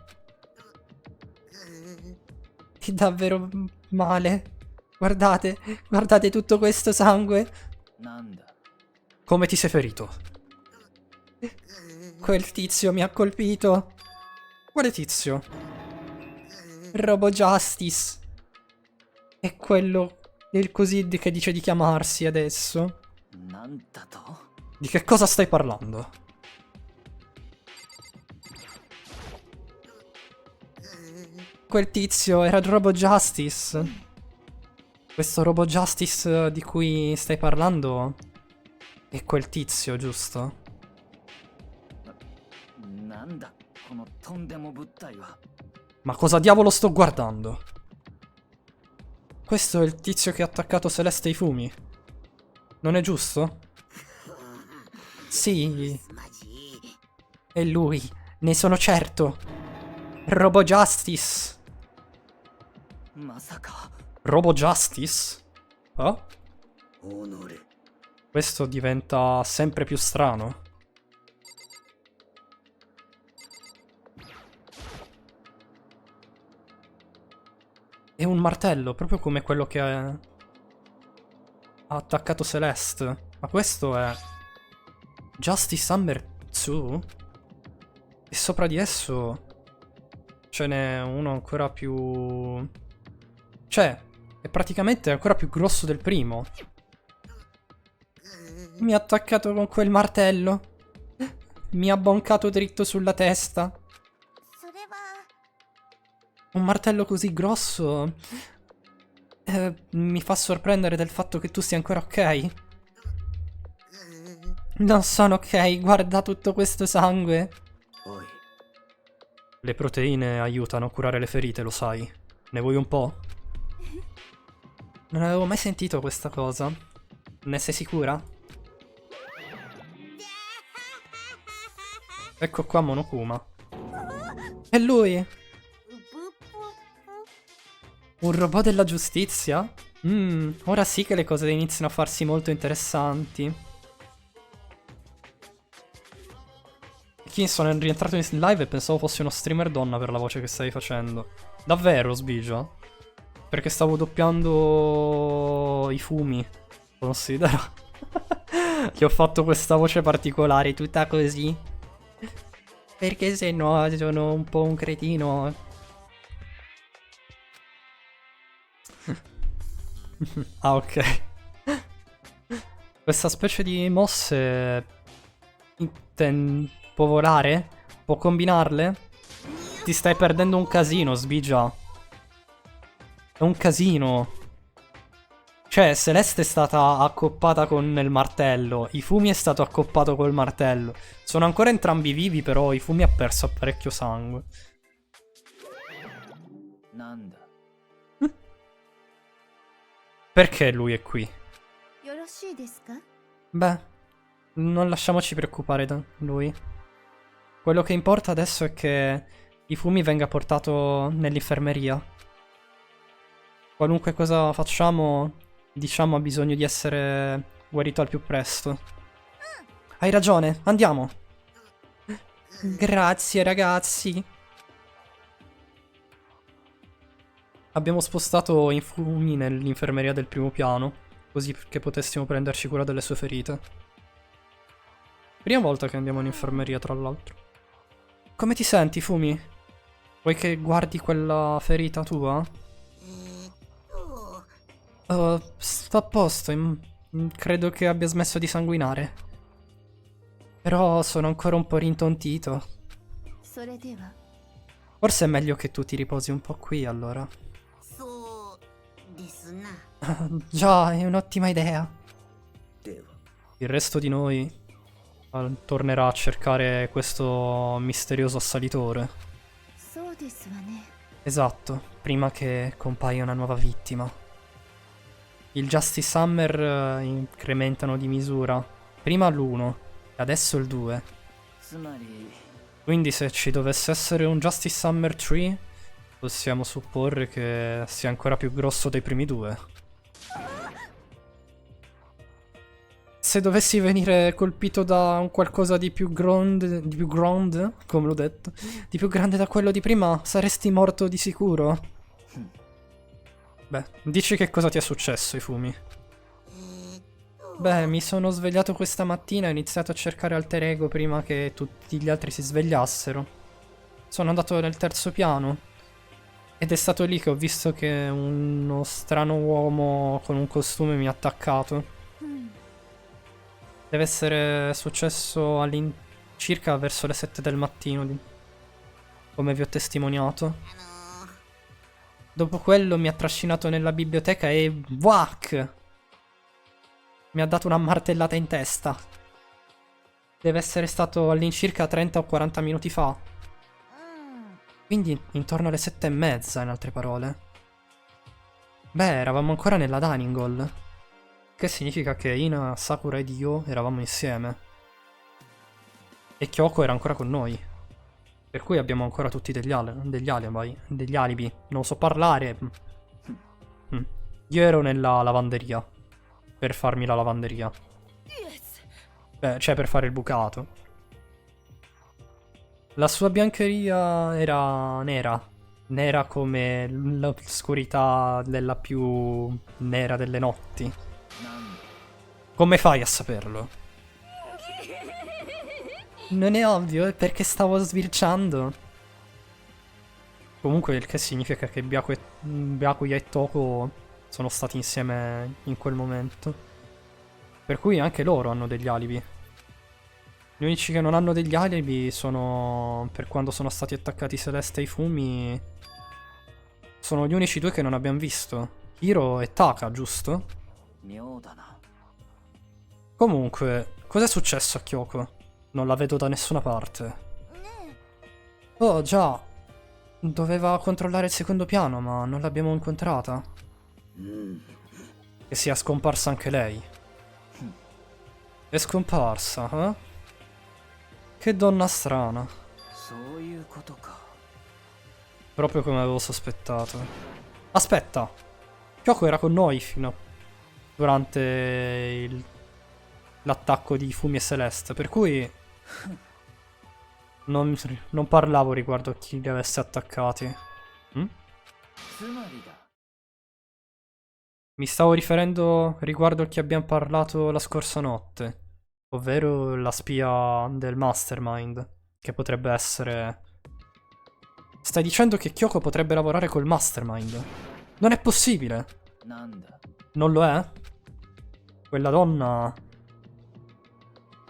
Ti davvero male. Guardate, guardate tutto questo sangue. Come ti sei ferito? Quel tizio mi ha colpito. Quale tizio? Robo Justice. È quello il così che dice di chiamarsi adesso. Di che cosa stai parlando? Quel tizio era Robo Justice. Questo Robo Justice di cui stai parlando è quel tizio, giusto? Ma cosa diavolo sto guardando? Questo è il tizio che ha attaccato Celeste ai fumi. Non è giusto? Sì, マジ è lui. Ne sono certo. Robo Justice. まさか Robo Justice? Oh? 己 Questo diventa sempre più strano. È un martello, proprio come quello che ha attaccato Celeste. Ma questo è Justice Hammer 2? E sopra di esso ce n'è uno ancora più... Cioè, è praticamente ancora più grosso del primo. Mi ha attaccato con quel martello. Mi ha boncato dritto sulla testa. それは Un martello così grosso mi fa sorprendere del fatto che tu sia ancora ok. Non sono ok, guarda tutto questo sangue. おい Le proteine aiutano a curare le ferite, lo sai. Ne vuoi un po'? Non avevo mai sentito questa cosa. Ne sei sicura? Ecco qua Monokuma. È lui! うぷぷ Un robot della giustizia? Ora sì che le cose iniziano a farsi molto interessanti. Kinson è rientrato in live e pensavo fosse uno streamer donna per la voce che stavi facendo. Davvero, Sbigia? Perché stavo doppiando i fumi. Considera. Che ho fatto questa voce particolare, tutta così. Perché se no sono un po' un cretino. Ah, ok. Questa specie di mosse può volare? Può combinarle? Ti stai perdendo un casino, Sbigia. È un casino. Cioè, Celeste è stata accoppata con il martello. Ifumi è stato accoppato col martello. Sono ancora entrambi vivi, però Ifumi ha perso parecchio sangue. なんだ Perché lui è qui? よろしいですか Beh, non lasciamoci preoccupare da lui. Quello che importa adesso è che Ifumi venga portato nell'infermeria. Qualunque cosa facciamo, diciamo, ha bisogno di essere guarito al più presto. Hai ragione, andiamo. Grazie, ragazzi. Abbiamo spostato Ifumi nell'infermeria del primo piano, così che potessimo prenderci cura delle sue ferite. Prima volta che andiamo in infermeria, tra l'altro. Come ti senti, Fumi? Vuoi che guardi quella ferita tua? お Sta a posto, credo che abbia smesso di sanguinare. Però sono ancora un po' rintontito. それでは Forse è meglio che tu ti riposi un po' qui, allora. そうですな Già, è un'ottima idea. では Il resto di noi tornerà a cercare questo misterioso assalitore. そうですわね Esatto, prima che compaia una nuova vittima. Il Justice Hammer incrementano di misura. Prima l'1 e adesso il 2. つまり Quindi se ci dovesse essere un Justice Hammer 3, possiamo supporre che sia ancora più grosso dei primi due. Se dovessi venire colpito da un qualcosa di più grande, come l'ho detto, di più grande da quello di prima, saresti morto di sicuro. Beh, dici che cosa ti è successo, Ifumi? Beh, mi sono svegliato questa mattina e ho iniziato a cercare Alter Ego prima che tutti gli altri si svegliassero. Sono andato nel terzo piano ed è stato lì che ho visto che uno strano uomo con un costume mi ha attaccato. Deve essere successo all'incirca verso le 7 del mattino, come vi ho testimoniato. Dopo quello mi ha trascinato nella biblioteca e... Whack! Mi ha dato una martellata in testa. Deve essere stato all'incirca 30 o 40 minuti fa. Quindi intorno alle 7:30, in altre parole. Beh, eravamo ancora nella dining hall. Che significa che Ina, Sakura ed io eravamo insieme. E Kyoko era ancora con noi. Per cui abbiamo ancora tutti degli alibi. Non so parlare. Io ero nella lavanderia. Per farmi la lavanderia. Beh, cioè per fare il bucato. La sua biancheria era nera. Nera come l'oscurità della più nera delle notti. なんだ Come fai a saperlo? Non è ovvio, è perché stavo sbirciando. Comunque il che significa che Byakuya e Toko sono stati insieme in quel momento. Per cui anche loro hanno degli alibi. Gli unici che non hanno degli alibi sono, per quando sono stati attaccati Celeste ai fumi, sono gli unici due che non abbiamo visto. Hiro e Taka, giusto? 妙だな Comunque, cos'è successo a Kyoko? Non la vedo da nessuna parte. Oh, già. Doveva controllare il secondo piano, ma non l'abbiamo incontrata. E sia scomparsa anche lei. È scomparsa, eh? Che donna strana. そういうことか Proprio come avevo sospettato. Aspetta. Kyoko era con noi durante l'attacco di Fumi e Celeste, per cui non parlavo riguardo a chi li avesse attaccati. つまりだ Mi stavo riferendo riguardo a chi abbiamo parlato la scorsa notte, ovvero la spia del Mastermind, che potrebbe essere... Stai dicendo che Kyoko potrebbe lavorare col Mastermind? Non è possibile! なんだ Non lo è? Quella donna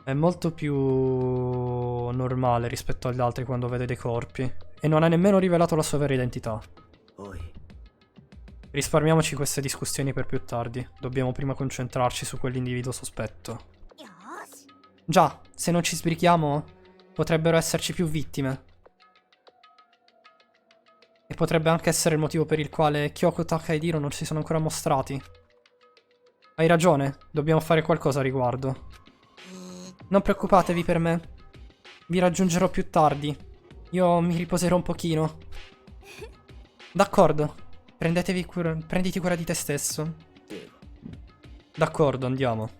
è molto più normale rispetto agli altri quando vede dei corpi, e non ha nemmeno rivelato la sua vera identità. おい Risparmiamoci queste discussioni per più tardi. Dobbiamo prima concentrarci su quell'individuo sospetto. よし Già, se non ci sbrichiamo, potrebbero esserci più vittime. E potrebbe anche essere il motivo per il quale Kyoko, Taka ed Hiro non si sono ancora mostrati. Hai ragione, dobbiamo fare qualcosa a riguardo. Non preoccupatevi per me. Vi raggiungerò più tardi. Io mi riposerò un pochino. D'accordo. Prenditi cura di te stesso. D'accordo, andiamo.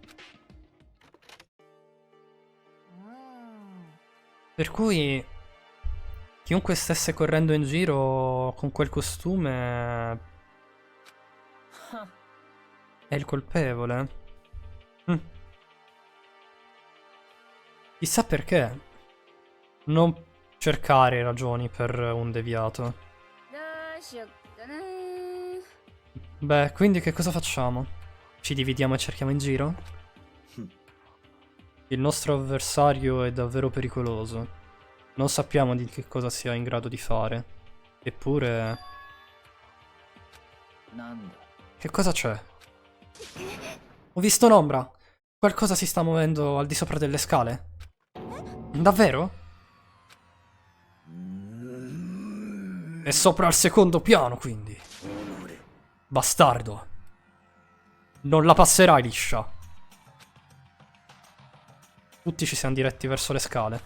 Per cui chiunque stesse correndo in giro con quel costume è il colpevole. Chissà perché. Non cercare ragioni per un deviato. どうしよっかな Beh, quindi che cosa facciamo? Ci dividiamo e cerchiamo in giro? Il nostro avversario è davvero pericoloso. Non sappiamo di che cosa sia in grado di fare. Eppure... なんだ Che cosa c'è? Ho visto un'ombra! Qualcosa si sta muovendo al di sopra delle scale. Davvero? È sopra al secondo piano, quindi. Bastardo. Non la passerai liscia. Tutti ci siamo diretti verso le scale.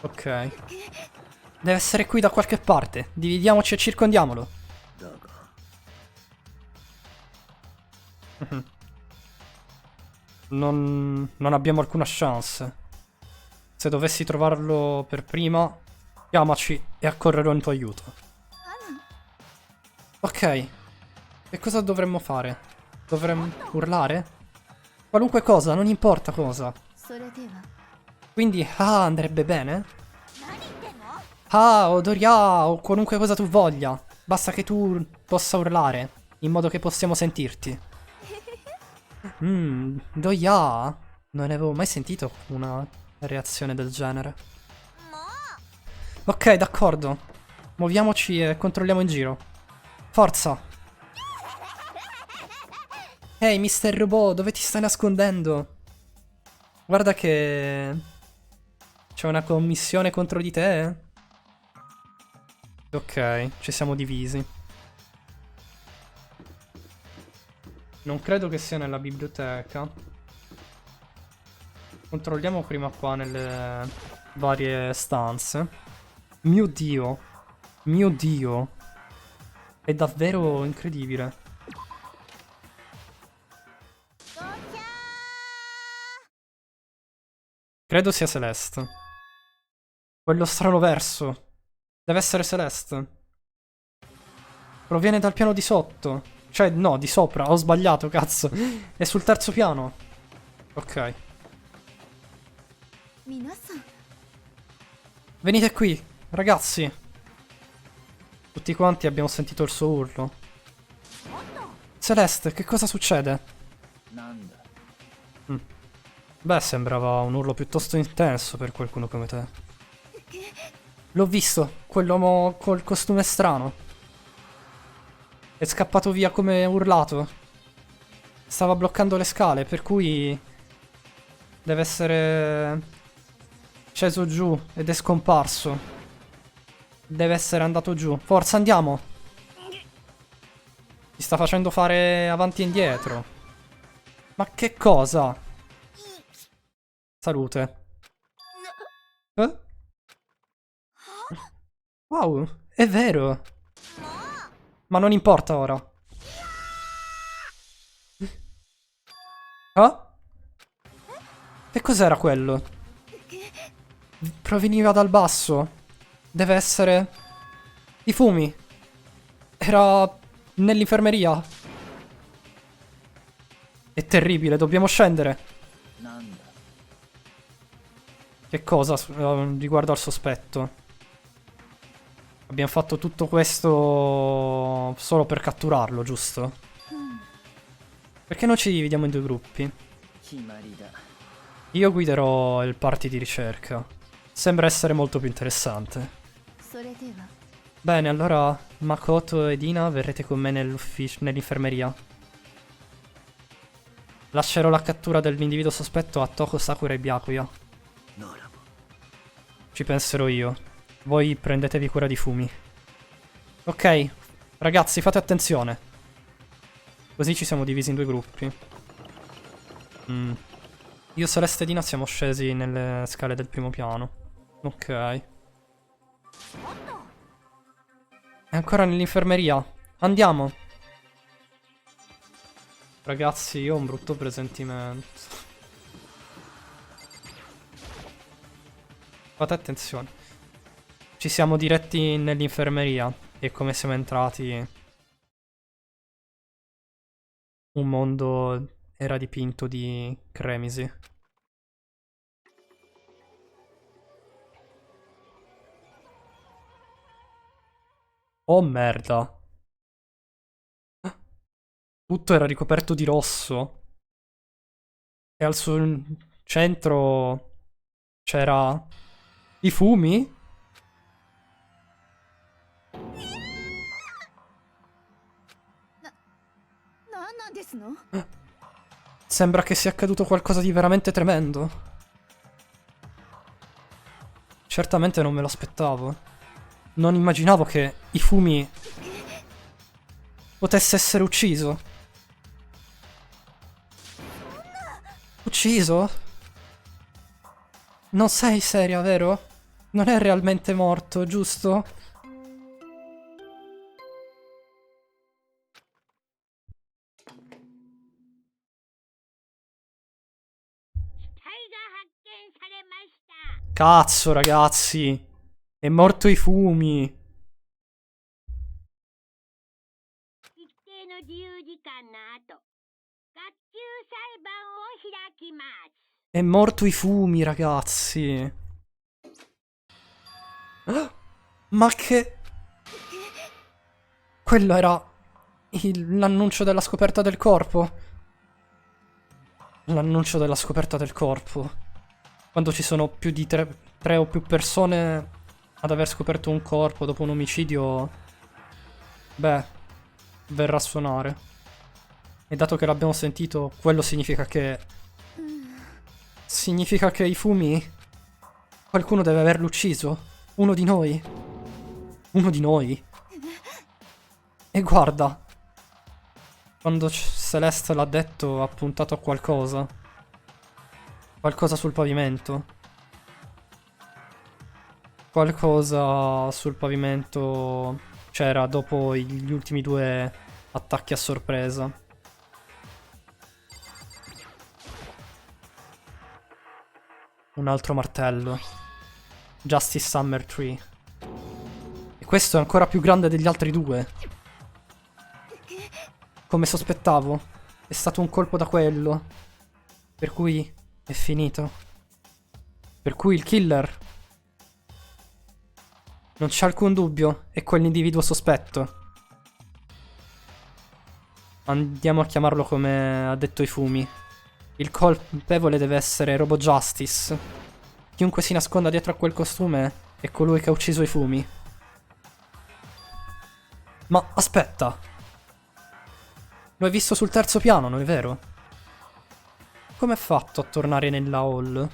Ok. Deve essere qui da qualche parte. Dividiamoci e circondiamolo. だが Non abbiamo alcuna chance. Se dovessi trovarlo per prima, chiamaci e accorrerò in tuo aiuto. Ok. E cosa dovremmo fare? Dovremmo urlare? Qualunque cosa, non importa cosa. それでは Quindi, andrebbe bene? 何言ってんの Odoria, o qualunque cosa tu voglia. Basta che tu possa urlare, in modo che possiamo sentirti. Doia. Non avevo mai sentito una reazione del genere. もう Ok, d'accordo. Muoviamoci e controlliamo in giro. Forza. Ehi, Mr. Robot, dove ti stai nascondendo? Guarda che... c'è una commissione contro di te. Ok, ci siamo divisi. Non credo che sia nella biblioteca. Controlliamo prima qua nelle varie stanze. Mio Dio. Mio Dio. È davvero incredibile. Credo sia Celeste. Quello strano verso. Deve essere Celeste. Proviene dal piano di sotto. Cioè, no, di sopra. Ho sbagliato, cazzo. È sul terzo piano. Ok. 皆さん Venite qui, ragazzi. Tutti quanti abbiamo sentito il suo urlo. Celeste, che cosa succede? なんだ Beh, sembrava un urlo piuttosto intenso per qualcuno come te. L'ho visto, quell'uomo col costume strano. È scappato via come urlato. Stava bloccando le scale, per cui deve essere sceso giù ed è scomparso. Deve essere andato giù. Forza, andiamo. Ti sta facendo fare avanti e indietro. Ma che cosa? Salute. Eh? Wow, è vero. Ma non importa ora. Ah? Che cos'era quello? Proveniva dal basso. Deve essere... i fumi. Era nell'infermeria. È terribile, dobbiamo scendere. なんだ Che cosa riguardo al sospetto? Abbiamo fatto tutto questo solo per catturarlo, giusto? Perché non ci dividiamo in due gruppi? 決まりだ Io guiderò il party di ricerca. Sembra essere molto più interessante. それでは Bene, allora Makoto ed Ina verrete con me nell'infermeria. Lascerò la cattura dell'individuo sospetto a Toko, Sakura e Byakuya. ならば Ci penserò io. Voi prendetevi cura di Fumi. Ok, ragazzi, fate attenzione. Così ci siamo divisi in due gruppi. Io, Celeste e Dina siamo scesi nelle scale del primo piano. Ok. È ancora nell'infermeria. Andiamo. Ragazzi, io ho un brutto presentimento. Fate attenzione. Ci siamo diretti nell'infermeria e come siamo entrati un mondo era dipinto di cremisi. Oh merda. Tutto era ricoperto di rosso. E al suo centro c'era i fumi? Sembra che sia accaduto qualcosa di veramente tremendo. Certamente non me lo aspettavo. Non immaginavo che i fumi potesse essere ucciso. Ucciso? Non sei seria, vero? Non è realmente morto, giusto? Cazzo, ragazzi. È morto i fumi. 一定の自由時間の後、学級裁判を開きます。 È morto i fumi, ragazzi. Ah, ma che... Quello era l'annuncio della scoperta del corpo. L'annuncio della scoperta del corpo. Quando ci sono più di tre o più persone ad aver scoperto un corpo dopo un omicidio, beh, verrà a suonare. E dato che l'abbiamo sentito, quello significa che... Significa che i fumi... Qualcuno deve averlo ucciso. Uno di noi. Uno di noi. E guarda. Quando Celeste l'ha detto ha puntato a qualcosa. Qualcosa sul pavimento. Qualcosa sul pavimento c'era dopo gli ultimi 2 attacchi a sorpresa. Un altro martello. Justice Summer Tree. E questo è ancora più grande degli altri 2. Come sospettavo. È stato un colpo da quello. Per cui è finito. Per cui il killer, non c'è alcun dubbio, è quell'individuo sospetto. Andiamo a chiamarlo come ha detto Ifumi. Il colpevole deve essere Robo Justice. Chiunque si nasconda dietro a quel costume è colui che ha ucciso Ifumi. Ma aspetta. Lo hai visto sul terzo piano, non è vero? Come è fatto a tornare nella hall?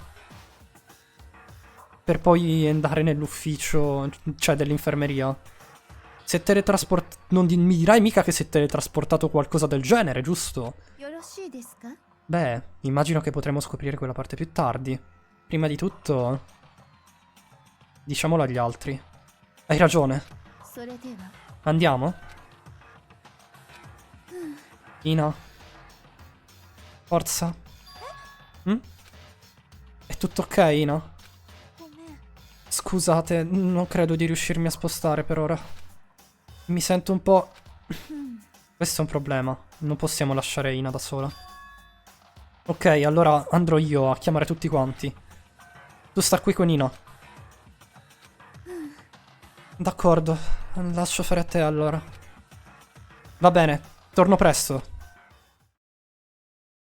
Per poi andare nell'ufficio, cioè dell'infermeria. Si è teletrasportato. Non mi dirai mica che si è teletrasportato qualcosa del genere, giusto? よろしいですか？ Beh, immagino che potremo scoprire quella parte più tardi. Prima di tutto, diciamolo agli altri. Hai ragione. それでは Andiamo? Ina. Forza. È tutto ok, Ina? ごめん。 Scusate, non credo di riuscirmi a spostare per ora. Mi sento un po'... Questo è un problema. Non possiamo lasciare Ina da sola. Ok, allora andrò io a chiamare tutti quanti. Tu sta qui con Ina. D'accordo, lascio fare a te allora. Va bene, torno presto.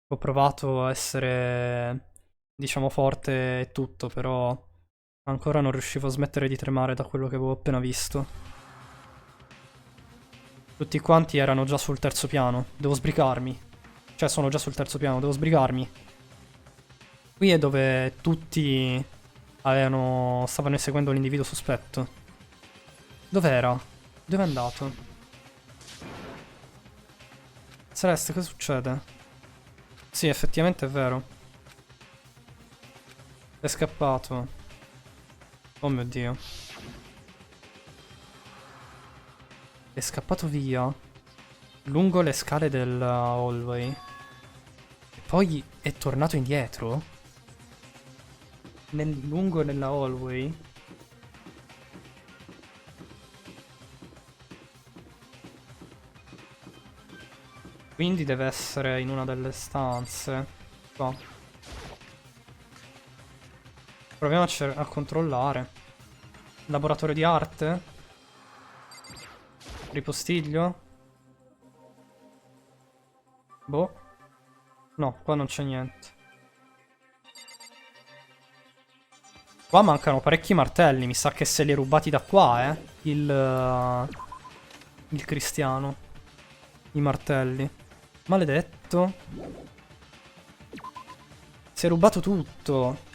Ho provato a essere, diciamo, forte e tutto, però ancora non riuscivo a smettere di tremare da quello che avevo appena visto. Tutti quanti erano già sul terzo piano. Devo sbrigarmi. Cioè, sono già sul terzo piano, devo sbrigarmi. Qui è dove tutti stavano inseguendo l'individuo sospetto. Dov'era? Dove è andato? Celeste, cosa succede? Sì, effettivamente è vero. È scappato. Oh mio Dio. È scappato via lungo le scale del hallway. E poi è tornato indietro lungo nella hallway. Quindi deve essere in una delle stanze. Qua. Proviamo a controllare. Laboratorio di arte. Ripostiglio. Boh. No, qua non c'è niente. Qua mancano parecchi martelli. Mi sa che se li è rubati da qua, il cristiano. I martelli. Maledetto. Si è rubato tutto.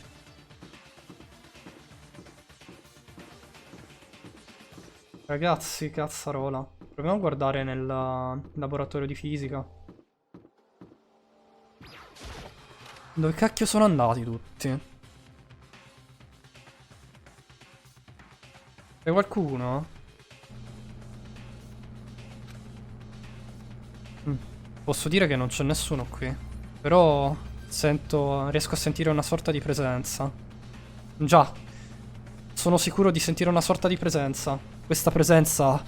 Ragazzi, cazzarola. Proviamo a guardare nel laboratorio di fisica. Dove cacchio sono andati tutti? C'è qualcuno? Posso dire che non c'è nessuno qui. Però riesco a sentire una sorta di presenza. Già. Sono sicuro di sentire una sorta di presenza. Questa presenza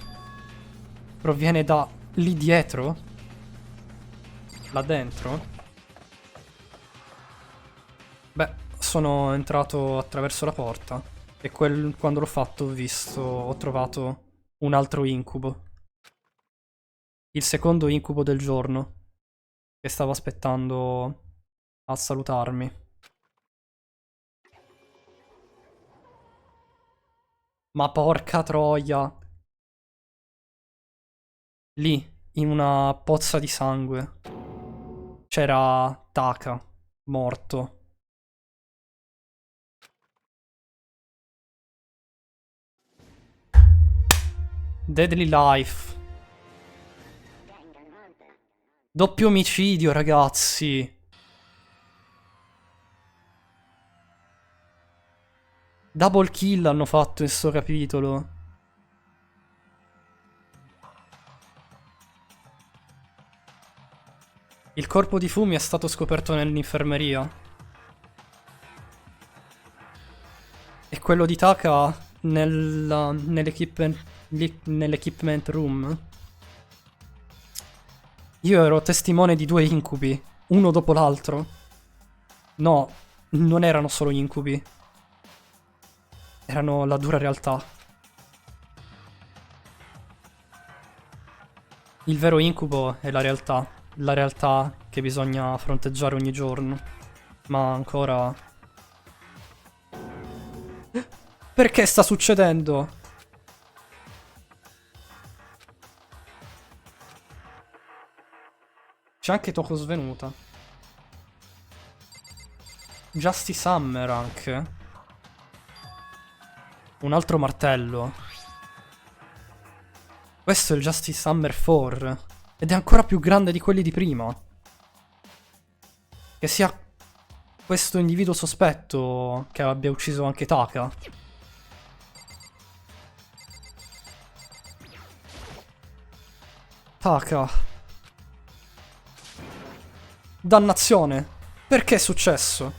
proviene da lì dietro? Là dentro? Beh, sono entrato attraverso la porta. E quando l'ho fatto ho trovato un altro incubo. Il secondo incubo del giorno. Che stavo aspettando a salutarmi. Ma porca troia. Lì, in una pozza di sangue, c'era Taka, morto. Deadly Life. Doppio omicidio, ragazzi. Double kill hanno fatto in sto capitolo. Il corpo di Fumi è stato scoperto nell'infermeria. E quello di Taka nell'equipment room. Io ero testimone di 2 incubi, uno dopo l'altro. No, non erano solo incubi. Erano la dura realtà. Il vero incubo è la realtà che bisogna fronteggiare ogni giorno. Ma ancora... Perché sta succedendo? C'è anche Toko svenuta. Justice Hammer anche. Un altro martello. Questo è il Justice Hammer 4. Ed è ancora più grande di quelli di prima. Che sia questo individuo sospetto che abbia ucciso anche Taka. Taka. Dannazione. Perché è successo?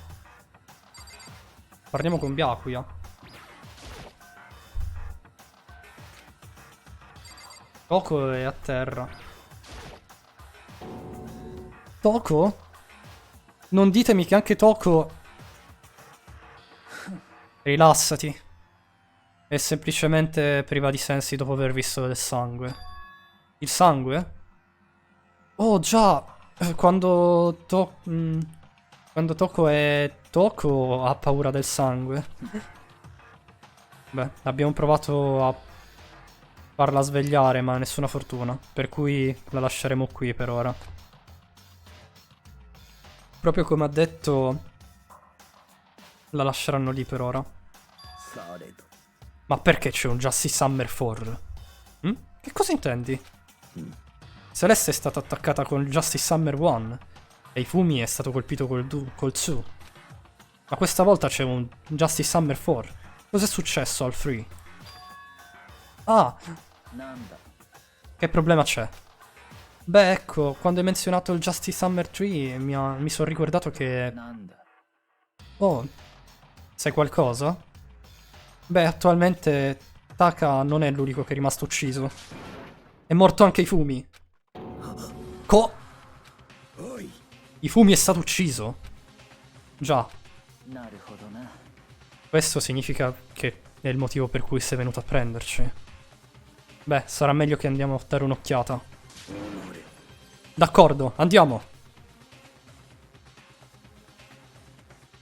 Parliamo con Byakuya. Toko è a terra. Toko? Non ditemi che anche Toko... Rilassati. È semplicemente priva di sensi dopo aver visto del sangue. Il sangue? Oh già! Quando Toko è Toko ha paura del sangue. Beh, abbiamo provato a farla svegliare, ma nessuna fortuna. Per cui la lasceremo qui per ora. Proprio come ha detto, la lasceranno lì per ora. Ma perché c'è un Justice Hammer 4? Che cosa intendi? Celeste è stata attaccata con il Justice Hammer 1 e Ifumi è stato colpito col Tsu. Ma questa volta c'è un Justice Hammer 4. Cos'è successo al 3? Ah! Che problema c'è? Beh, ecco, quando hai menzionato il Justice Hammer 3 mi sono ricordato che... Oh, sai qualcosa? Beh, attualmente Taka non è l'unico che è rimasto ucciso. È morto anche Ifumi. Ifumi è stato ucciso? Già. Questo significa che è il motivo per cui sei venuto a prenderci. Beh, sarà meglio che andiamo a dare un'occhiata. D'accordo, andiamo.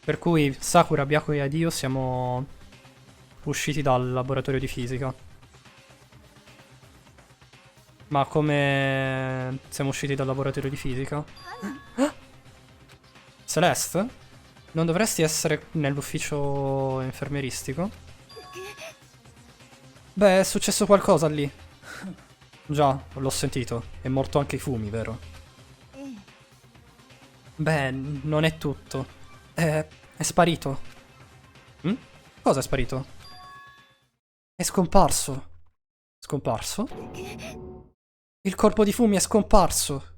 Per cui Sakura, Byakuya ed io siamo usciti dal laboratorio di fisica. Ma come siamo usciti dal laboratorio di fisica? Celeste? Non dovresti essere nell'ufficio infermieristico? Beh, è successo qualcosa lì. Già, l'ho sentito. È morto anche Ifumi, vero? Beh, non è tutto. È sparito. Cosa è sparito? È scomparso. Scomparso? Il corpo di Fumi è scomparso.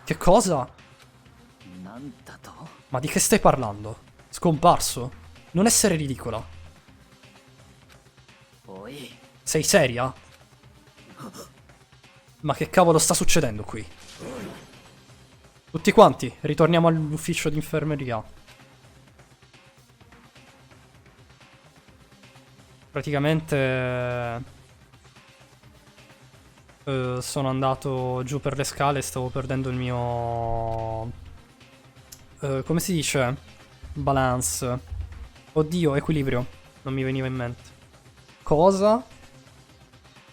Che cosa? Ma di che stai parlando? Scomparso? Non essere ridicola. Sei seria? Ma che cavolo sta succedendo qui? Tutti quanti, ritorniamo all'ufficio di infermeria. Praticamente... sono andato giù per le scale e stavo perdendo il mio... come si dice? Balance. Oddio, equilibrio. Non mi veniva in mente. Cosa?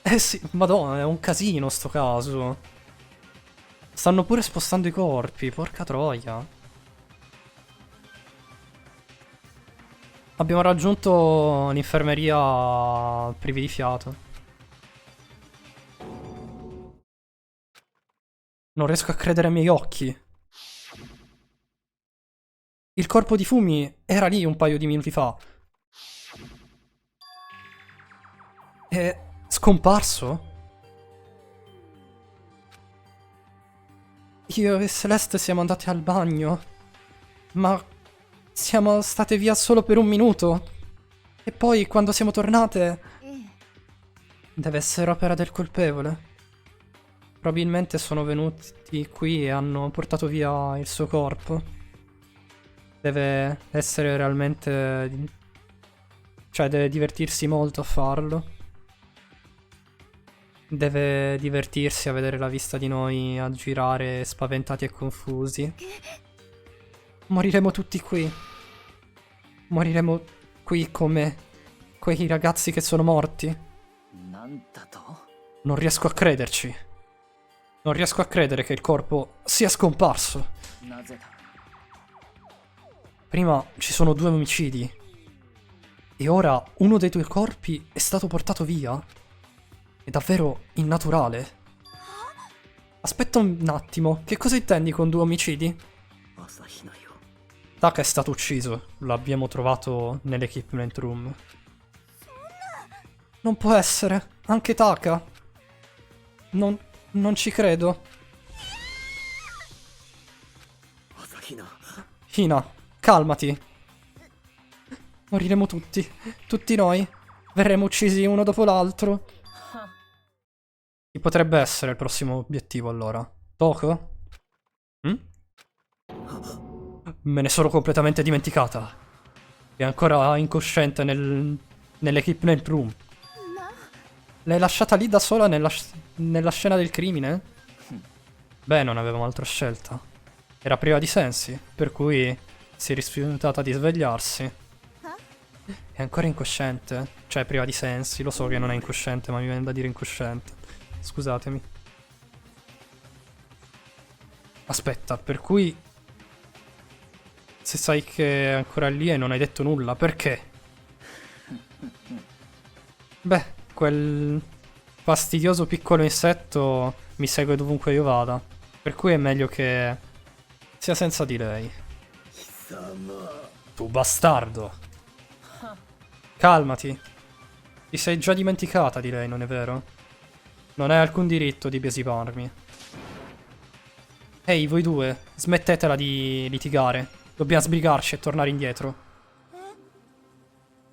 Eh sì, madonna, è un casino sto caso. Stanno pure spostando i corpi, porca troia. Abbiamo raggiunto l'infermeria privi di fiato. Non riesco a credere ai miei occhi. Il corpo di Fumi era lì un paio di minuti fa. È scomparso? Io e Celeste siamo andati al bagno, ma siamo state via solo per un minuto. E poi, quando siamo tornate, ええ deve essere opera del colpevole. Probabilmente sono venuti qui e hanno portato via il suo corpo. Deve essere realmente... cioè, deve divertirsi molto a farlo. Deve divertirsi a vedere la vista di noi a girare spaventati e confusi. Moriremo tutti qui. Moriremo qui come quei ragazzi che sono morti. なんだと Non riesco a crederci. Non riesco a credere che il corpo sia scomparso. なぜだ Prima ci sono 2 omicidi. E ora uno dei 2 corpi è stato portato via. È davvero innaturale. Aspetta un attimo, che cosa intendi con 2 omicidi? 朝日奈よ Taka è stato ucciso. L'abbiamo trovato nell'equipment room. Non può essere. Anche Taka. Non ci credo. 朝日奈 Hina, calmati. Moriremo tutti. Tutti noi. Verremo uccisi uno dopo l'altro. Chi potrebbe essere il prossimo obiettivo allora? Toko? Me ne sono completamente dimenticata. È ancora incosciente nell'equipment room. L'hai lasciata lì da sola nella scena del crimine? Beh, non avevamo altra scelta. Era priva di sensi, per cui si è rifiutata di svegliarsi. È ancora incosciente. Cioè, priva di sensi. Lo so che non è incosciente, ma mi viene da dire incosciente. Scusatemi. Aspetta, per cui... se sai che è ancora lì e non hai detto nulla, perché? Beh, quel fastidioso piccolo insetto mi segue dovunque io vada. Per cui è meglio che sia senza di lei. Tu bastardo. Calmati. Ti sei già dimenticata di lei, non è vero? Non hai alcun diritto di biasimarmi. Ehi, voi due, smettetela di litigare. Dobbiamo sbrigarci e tornare indietro.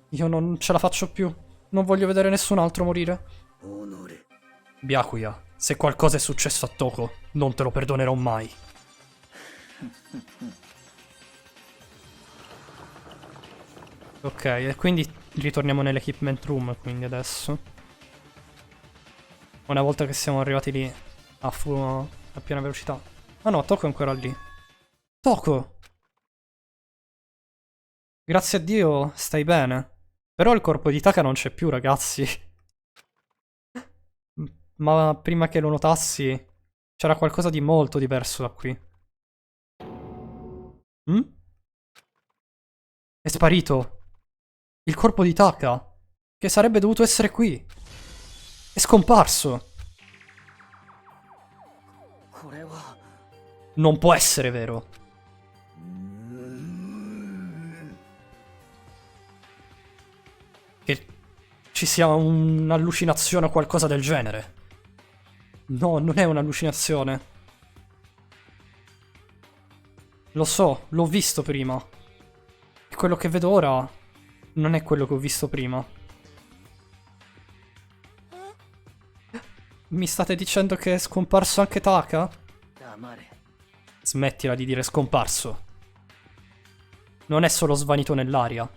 Io non ce la faccio più. Non voglio vedere nessun altro morire. 己 Byakuya, se qualcosa è successo a Toko, non te lo perdonerò mai. Ok, e quindi ritorniamo nell'equipment room, quindi adesso. Una volta che siamo arrivati lì a piena velocità. Ah no, Toko è ancora lì. Toko! Grazie a Dio, stai bene. Però il corpo di Taka non c'è più, ragazzi. Ma prima che lo notassi, c'era qualcosa di molto diverso da qui. È sparito. Il corpo di Taka, che sarebbe dovuto essere qui. È scomparso. これは Non può essere vero. Che ci sia un'allucinazione o qualcosa del genere. No, non è un'allucinazione. Lo so, l'ho visto prima. E quello che vedo ora non è quello che ho visto prima. Mi state dicendo che è scomparso anche Taka? 黙れ Smettila di dire scomparso. Non è solo svanito nell'aria.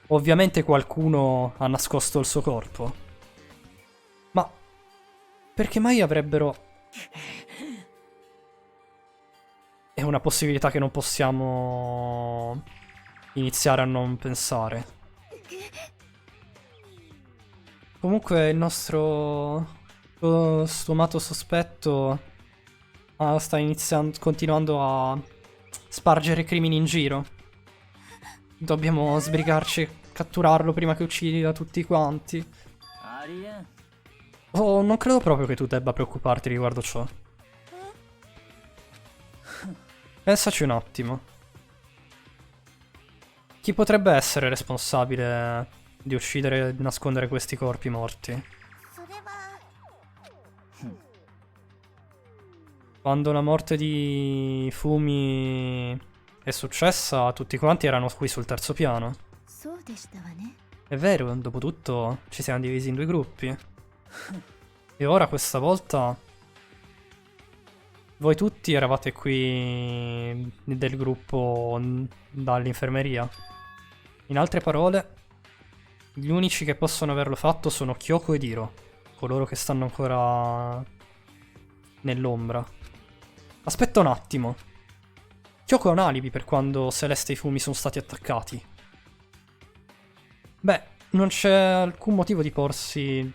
Ovviamente qualcuno ha nascosto il suo corpo. Ma perché mai avrebbero... È una possibilità che non possiamo iniziare a non pensare. Comunque il nostro stomato sospetto sta continuando a spargere crimini in giro. Dobbiamo sbrigarci e catturarlo prima che uccida tutti quanti. ありえん Oh, non credo proprio che tu debba preoccuparti riguardo ciò. Pensaci un attimo. Chi potrebbe essere responsabile di uccidere e nascondere questi corpi morti? それは Quando la morte di Fumi è successa, tutti quanti erano qui sul terzo piano. そうでしたわね。 È vero, dopotutto ci siamo divisi in due gruppi. E ora questa volta voi tutti eravate qui del gruppo dall'infermeria. In altre parole, gli unici che possono averlo fatto sono Kyoko ed Hiro, coloro che stanno ancora nell'ombra. Aspetta un attimo. Kyoko ha un alibi per quando Celeste e i Fumi sono stati attaccati. Beh, non c'è alcun motivo di porsi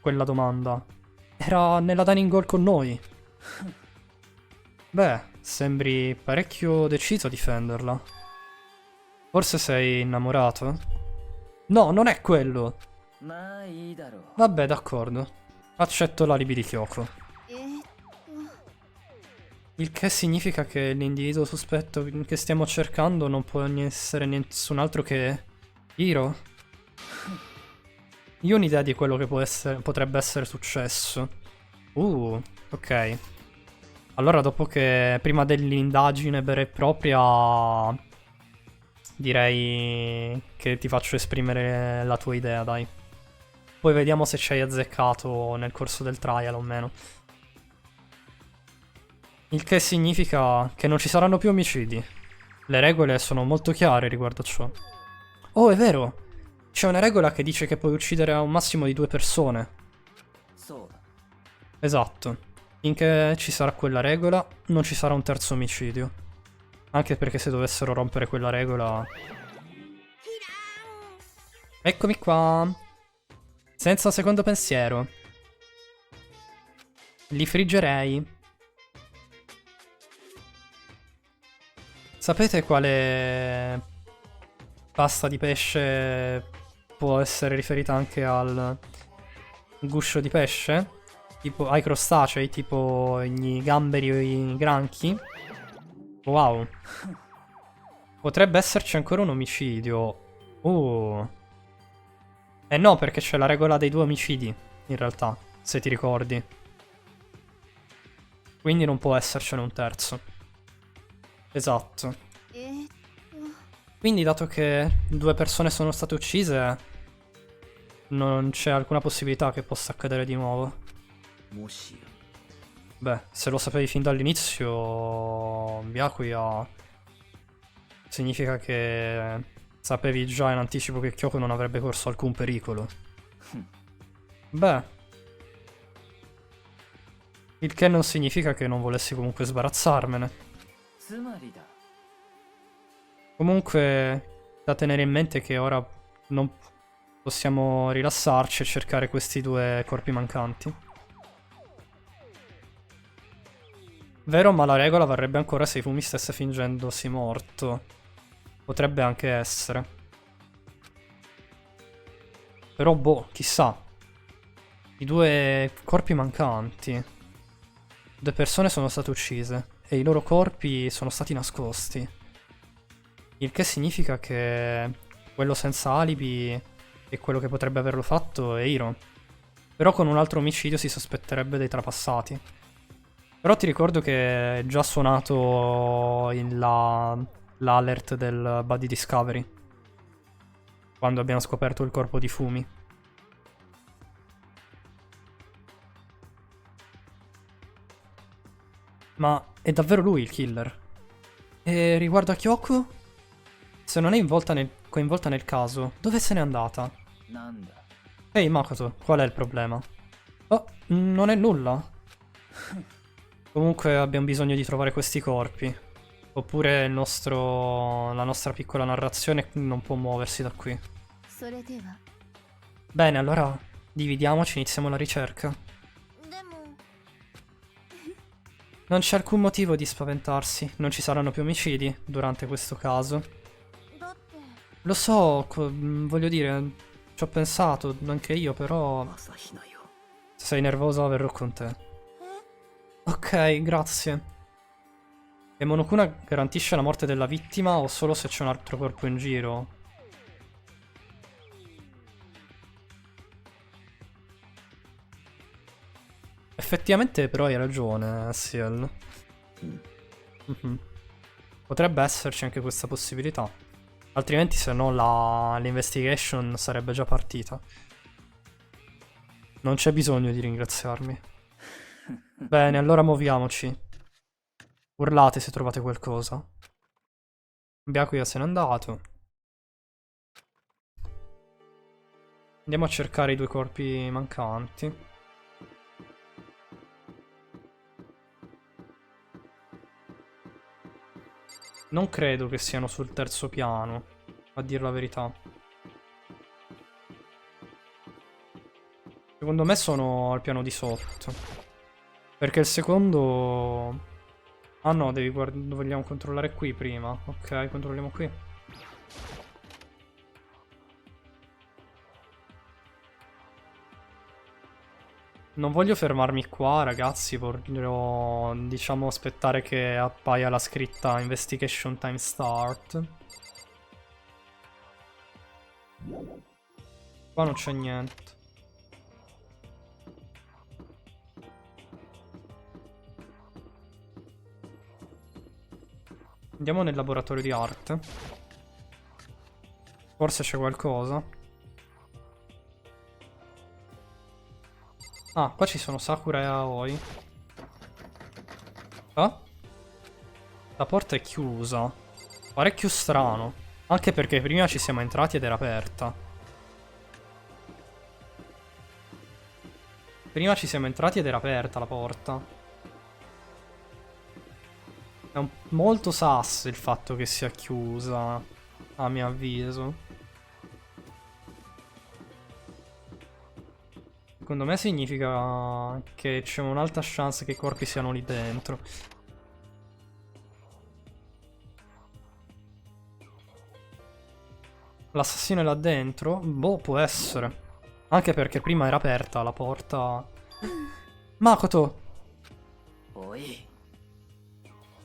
quella domanda. Era nella dining hall con noi. Beh, sembri parecchio deciso a difenderla. Forse sei innamorato? No, non è quello. まあいいだろう。 Vabbè, d'accordo. Accetto l'alibi di Kyoko. えーっ Il che significa che l'individuo sospetto che stiamo cercando non può essere nessun altro che Hiro? Io ho un'idea di quello che potrebbe essere successo. Ok. Allora, dopo che prima dell'indagine vera e propria, direi che ti faccio esprimere la tua idea, dai. Poi vediamo se ci hai azzeccato nel corso del trial o meno. Il che significa che non ci saranno più omicidi. Le regole sono molto chiare riguardo a ciò. Oh, è vero! C'è una regola che dice che puoi uccidere a un massimo di 2 persone. そうだ。 Esatto. Finché ci sarà quella regola, non ci sarà un terzo omicidio. Anche perché se dovessero rompere quella regola... Eccomi qua! Senza secondo pensiero. Li friggerei. Sapete quale pasta di pesce può essere riferita anche al guscio di pesce? Tipo ai crostacei, tipo i gamberi o i granchi? Wow. Potrebbe esserci ancora un omicidio. Eh no, perché c'è la regola dei 2 omicidi, in realtà, se ti ricordi. Quindi non può essercene un terzo. Esatto. えーっ Quindi, dato che 2 persone sono state uccise, non c'è alcuna possibilità che possa accadere di nuovo. もしや。 Beh, se lo sapevi fin dall'inizio, Byakuya, significa che sapevi già in anticipo che Kyoko non avrebbe corso alcun pericolo. Beh, il che non significa che non volessi comunque sbarazzarmene. つまりだ。 Comunque, da tenere in mente che ora non possiamo rilassarci e cercare questi 2 corpi mancanti. Vero, ma la regola varrebbe ancora se Fumi stesse fingendosi morto. Potrebbe anche essere. Però, boh, chissà. I 2 corpi mancanti. 2 persone sono state uccise e i loro corpi sono stati nascosti. Il che significa che quello senza alibi e quello che potrebbe averlo fatto è Hiro. Però con un altro omicidio si sospetterebbe dei trapassati. Però ti ricordo che è già suonato l'alert del Body Discovery. Quando abbiamo scoperto il corpo di Fumi. Ma è davvero lui il killer? E riguardo a Kyoko? Se non è coinvolta nel caso, dove se n'è andata? なんだ。 Ehi Makoto, qual è il problema? Oh, non è nulla. Comunque abbiamo bisogno di trovare questi corpi. Oppure la nostra piccola narrazione non può muoversi da qui. それでは Bene, allora dividiamoci e iniziamo la ricerca. でも Non c'è alcun motivo di spaventarsi, non ci saranno più omicidi durante questo caso. だって Lo so, voglio dire, ci ho pensato anche io, però... 朝比奈よ。Se sei nervosa verrò con te. Ok, grazie. E Monokuma garantisce la morte della vittima o solo se c'è un altro corpo in giro? Effettivamente però hai ragione, Ciel. Potrebbe esserci anche questa possibilità. Altrimenti se no l'investigation sarebbe già partita. Non c'è bisogno di ringraziarmi. Bene, allora muoviamoci. Urlate se trovate qualcosa. Byakuya se n'è andato. Andiamo a cercare i 2 corpi mancanti. Non credo che siano sul terzo piano, a dir la verità. Secondo me sono al piano di sotto. Perché il secondo... Ah no, vogliamo controllare qui prima. Ok, controlliamo qui. Non voglio fermarmi qua, ragazzi, voglio, diciamo, aspettare che appaia la scritta Investigation Time Start. Qua non c'è niente. Andiamo nel laboratorio di arte. Forse c'è qualcosa. Ah, qua ci sono Sakura e Aoi. Ah? La porta è chiusa. Parecchio strano. Anche perché prima ci siamo entrati ed era aperta. Prima ci siamo entrati ed era aperta la porta. È molto sus il fatto che sia chiusa, a mio avviso. Secondo me significa che c'è un'alta chance che i corpi siano lì dentro. L'assassino è là dentro? Boh, può essere. Anche perché prima era aperta la porta. Makoto! Oi.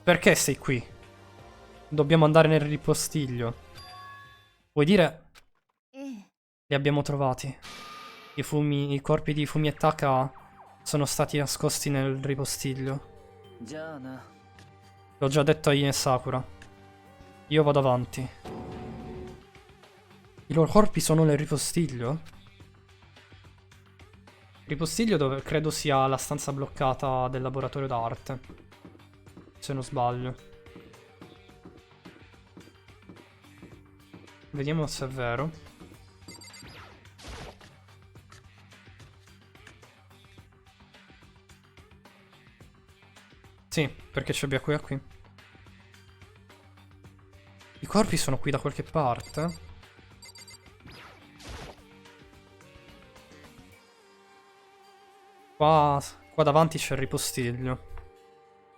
Perché sei qui? Dobbiamo andare nel ripostiglio. Vuoi dire? Li abbiamo trovati. I corpi di Fumi e Taka sono stati nascosti nel ripostiglio. L'ho già detto a Ine e Sakura. Io vado avanti. I loro corpi sono nel ripostiglio? Ripostiglio dove credo sia la stanza bloccata del laboratorio d'arte. Se non sbaglio. Vediamo se è vero. Sì, perché c'è Byakuya qui. I corpi sono qui da qualche parte. Qua davanti c'è il ripostiglio.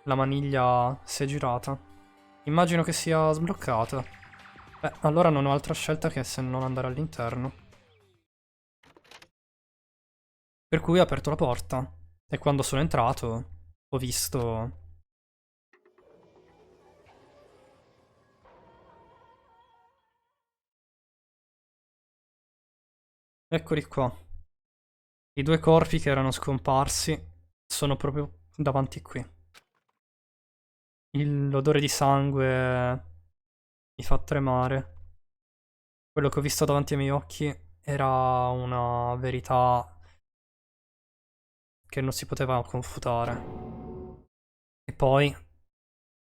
La maniglia si è girata. Immagino che sia sbloccata. Beh, allora non ho altra scelta che se non andare all'interno. Per cui ho aperto la porta. E quando sono entrato ho visto... Eccoli qua. I 2 corpi che erano scomparsi sono proprio davanti qui. L'odore di sangue mi fa tremare. Quello che ho visto davanti ai miei occhi era una verità che non si poteva confutare. E poi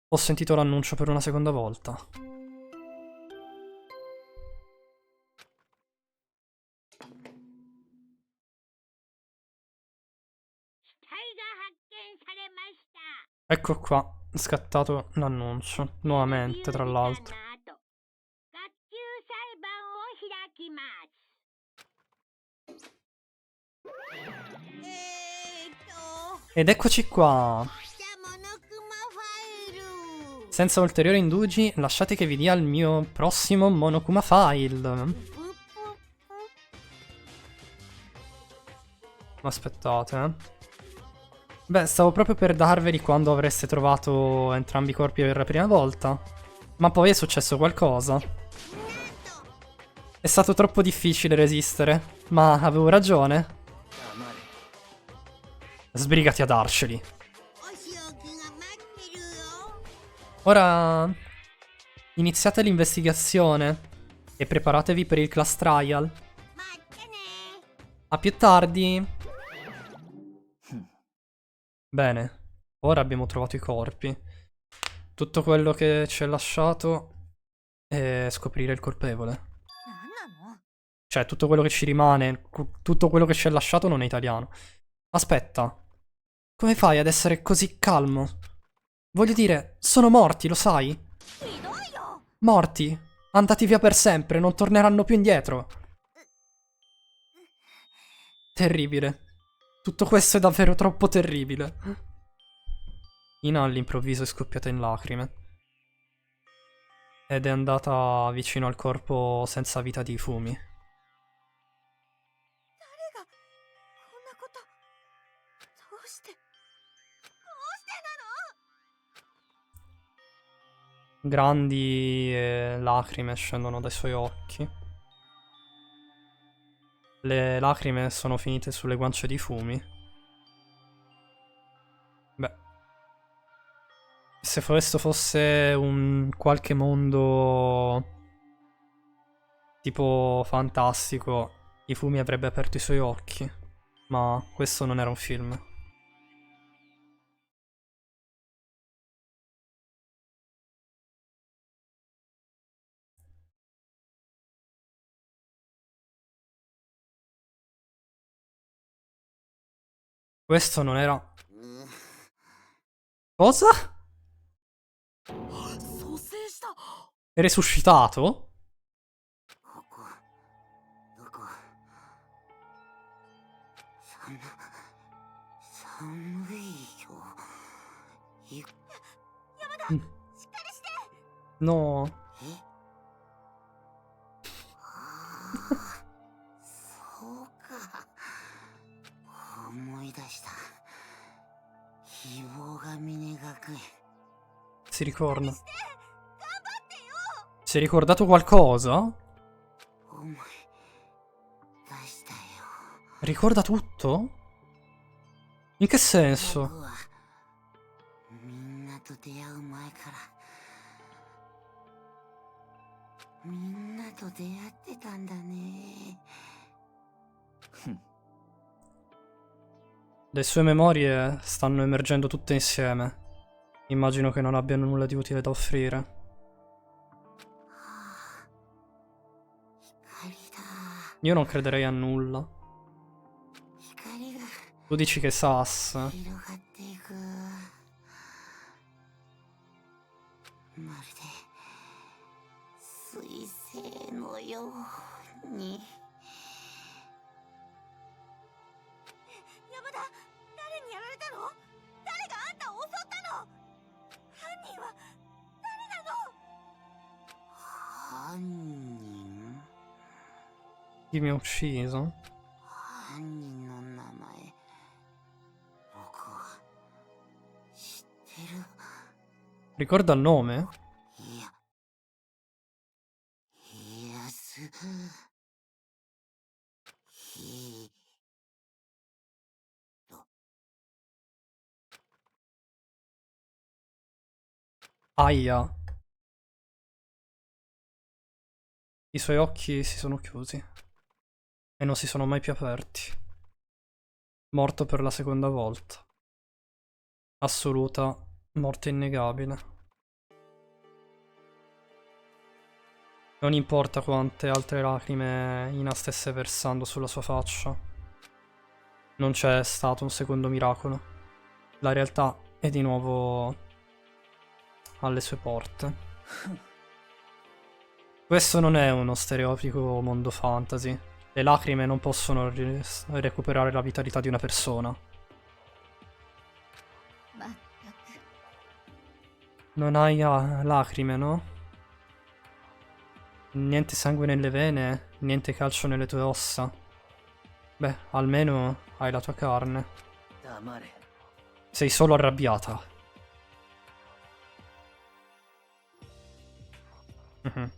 ho sentito l'annuncio per una seconda volta. Ecco qua, scattato l'annuncio, nuovamente tra l'altro. Ed eccoci qua. Senza ulteriori indugi, lasciate che vi dia il mio prossimo Monokuma File. Aspettate, eh. Beh, stavo proprio per darveli quando avreste trovato entrambi i corpi per la prima volta. Ma poi è successo qualcosa. È stato troppo difficile resistere. Ma avevo ragione. Sbrigati a darceli. お仕置きが待ってるよ。 Ora iniziate l'investigazione e preparatevi per il class trial. 待ってね。 A più tardi. Bene, ora abbiamo trovato i corpi. Tutto quello che ci è lasciato è scoprire il colpevole. なんなの？ Cioè, tutto quello che ci rimane, tutto quello che ci è lasciato non è italiano. Aspetta, come fai ad essere così calmo? Voglio dire, sono morti, lo sai? ひどいよ。 Morti, andati via per sempre, non torneranno più indietro. Terribile. Tutto questo è davvero troppo terribile. Ina all'improvviso è scoppiata in lacrime. Ed è andata vicino al corpo senza vita di Fumi. こんなことどうしてなの？ Grandi lacrime scendono dai suoi occhi. Le lacrime sono finite sulle guance di Fumi. Beh. Se questo fosse un qualche mondo tipo fantastico, Ifumi avrebbe aperto i suoi occhi. Ma questo non era un film. Questo non era... Cosa? 蘇生した。 È resuscitato? ここどこ。寒いよ。No. そうか。思い出した。希望が峰学園。 Si ricorda. Si è ricordato qualcosa? 思い出したよ。 Ricorda tutto? In che senso? 僕はみんなと出会う前からみんなと出会ってたんだね。 Le sue memorie stanno emergendo tutte insieme. Immagino che non abbiano nulla di utile da offrire. 光だ。 Io non crederei a nulla. 光が Tu dici che Sass. 広がっていく。まるで水星のように。山田、誰にやられたの？誰があんたを襲ったの？犯人は誰なの？犯人？ Chi mi ha ucciso? 犯人の名前僕は知ってる。 Ricorda il nome? いや家康ひろ Aia. I suoi occhi si sono chiusi. E non si sono mai più aperti. Morto per la seconda volta. Assoluta morte innegabile. Non importa quante altre lacrime Ina stesse versando sulla sua faccia. Non c'è stato un secondo miracolo. La realtà è di nuovo alle sue porte. Questo non è uno stereotipo mondo fantasy. Le lacrime non possono recuperare la vitalità di una persona. まったく Non hai lacrime, no? Niente sangue nelle vene, niente calcio nelle tue ossa. Beh, almeno hai la tua carne. 黙れ。 Sei solo arrabbiata. Mhm.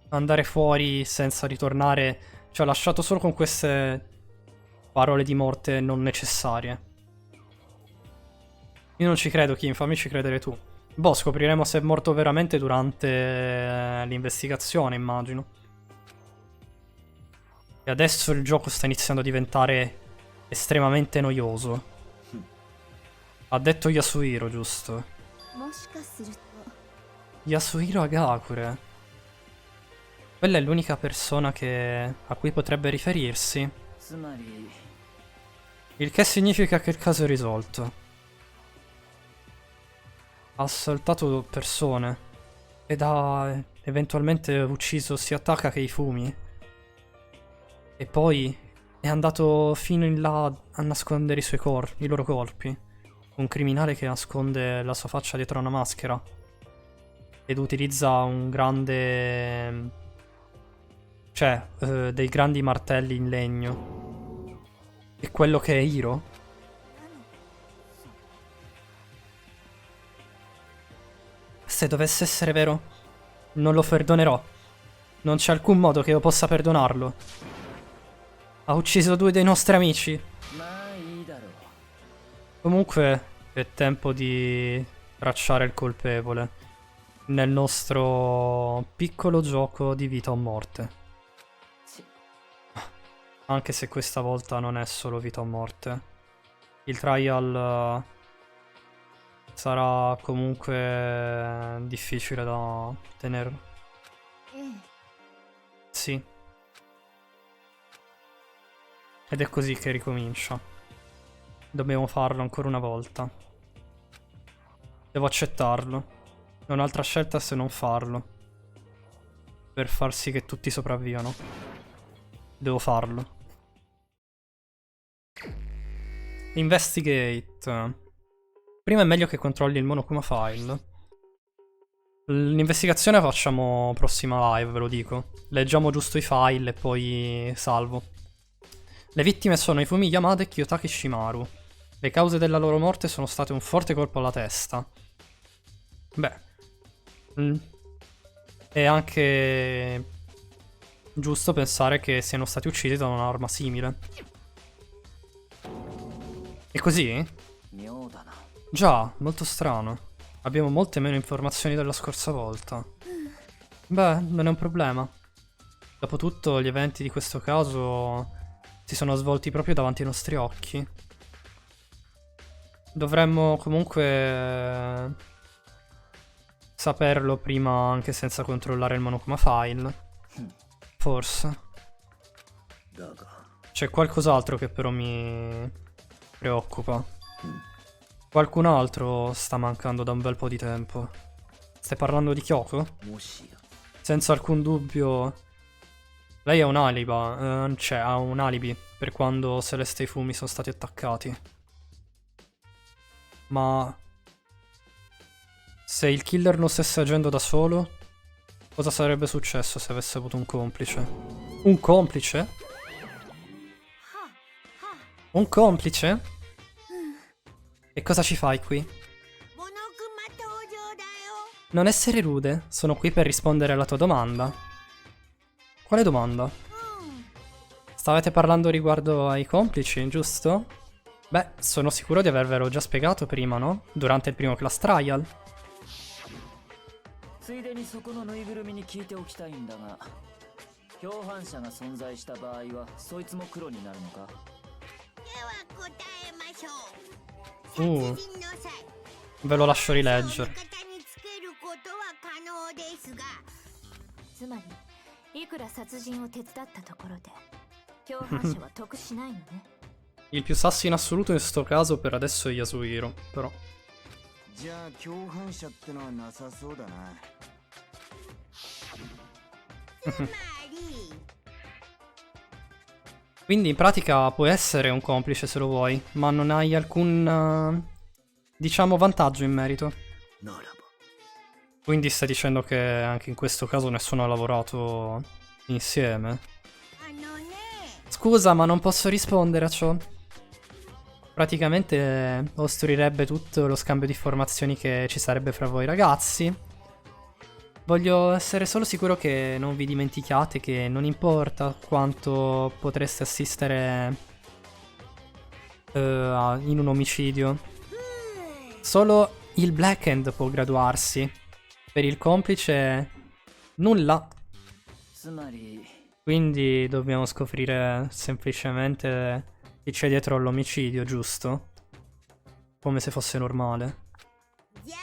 Andare fuori senza ritornare. Ci ha lasciato solo con queste parole di morte non necessarie. Io non ci credo, Kim, fammi ci credere tu. Boh, scopriremo se è morto veramente durante l'investigazione, immagino. E adesso il gioco sta iniziando a diventare estremamente noioso. Ha detto Yasuhiro, giusto? もしかすると Yasuhiro Hagakure. Quella è l'unica persona a cui potrebbe riferirsi. つまり Il che significa che il caso è risolto. Ha assaltato persone. Ed ha eventualmente ucciso sia Taka che i Fumi. E poi è andato fino in là a nascondere i loro corpi. Un criminale che nasconde la sua faccia dietro una maschera. Ed utilizza un grande... cioè, dei grandi martelli in legno. E quello che è Hiro? Se dovesse essere vero, non lo perdonerò. Non c'è alcun modo che io possa perdonarlo. Ha ucciso 2 dei nostri amici. まあいいだろう。 Comunque è tempo di tracciare il colpevole nel nostro piccolo gioco di vita o morte. Anche se questa volta non è solo vita o morte. Il trial sarà comunque difficile da tenere. ええ Sì. Ed è così che ricomincia. Dobbiamo farlo ancora una volta. Devo accettarlo. Non ho altra scelta se non farlo. Per far sì che tutti sopravvivano. Devo farlo. Investigate. Prima è meglio che controlli il Monokuma File. L'investigazione la facciamo prossima live, ve lo dico. Leggiamo giusto i file e poi salvo. Le vittime sono i Fumi Yamada e Kiyotaki Shimaru. Le cause della loro morte sono state un forte colpo alla testa. Beh. È anche giusto pensare che siano stati uccisi da un'arma simile. E così? 妙だな。 Già, molto strano. Abbiamo molte meno informazioni della scorsa volta. Beh, non è un problema. Dopotutto, gli eventi di questo caso si sono svolti proprio davanti ai nostri occhi. Dovremmo comunque saperlo prima anche senza controllare il Monokuma File. Forse. だが C'è qualcos'altro che però mi preoccupa. Qualcun altro sta mancando da un bel po' di tempo. Stai parlando di Kyoko? もしや Senza alcun dubbio. Lei ha un alibi, cioè ha un alibi per quando Celeste e i Fumi sono stati attaccati. Ma se il killer non stesse agendo da solo, cosa sarebbe successo se avesse avuto un complice? Un complice? Un complice? E cosa ci fai qui? モノクマ登場だよ。 Non essere rude, sono qui per rispondere alla tua domanda. Quale domanda? Stavate parlando riguardo ai complici, giusto? Beh, sono sicuro di avervelo già spiegato prima, no? Durante il primo class trial. ついでにそこのぬいぐるみに聞いておきたいんだが、共犯者が存在した場合はそいつも黒になるのか？ では答えましょう。 Uh. 殺人の際、 Ve lo lascio rileggere. 味方につけることは可能ですが、 つまりいくら殺人を手伝ったところで共犯者は得しないのね Il più sasso in assoluto in sto caso per adesso è Yasuhiro, però. じゃあ共犯者ってのはなさそうだな。つまり Quindi in pratica puoi essere un complice se lo vuoi, ma non hai alcun, diciamo, vantaggio in merito. ならば Quindi stai dicendo che anche in questo caso nessuno ha lavorato insieme? あのね、Scusa, ma non posso rispondere a ciò. Praticamente ostruirebbe tutto lo scambio di informazioni che ci sarebbe fra voi ragazzi. Voglio essere solo sicuro che non vi dimentichiate che non importa quanto potreste assistere in un omicidio. Solo il Black Hand può graduarsi. Per il complice nulla. つまり Quindi dobbiamo scoprire semplicemente chi c'è dietro all'omicidio, giusto? Come se fosse normale. じゃ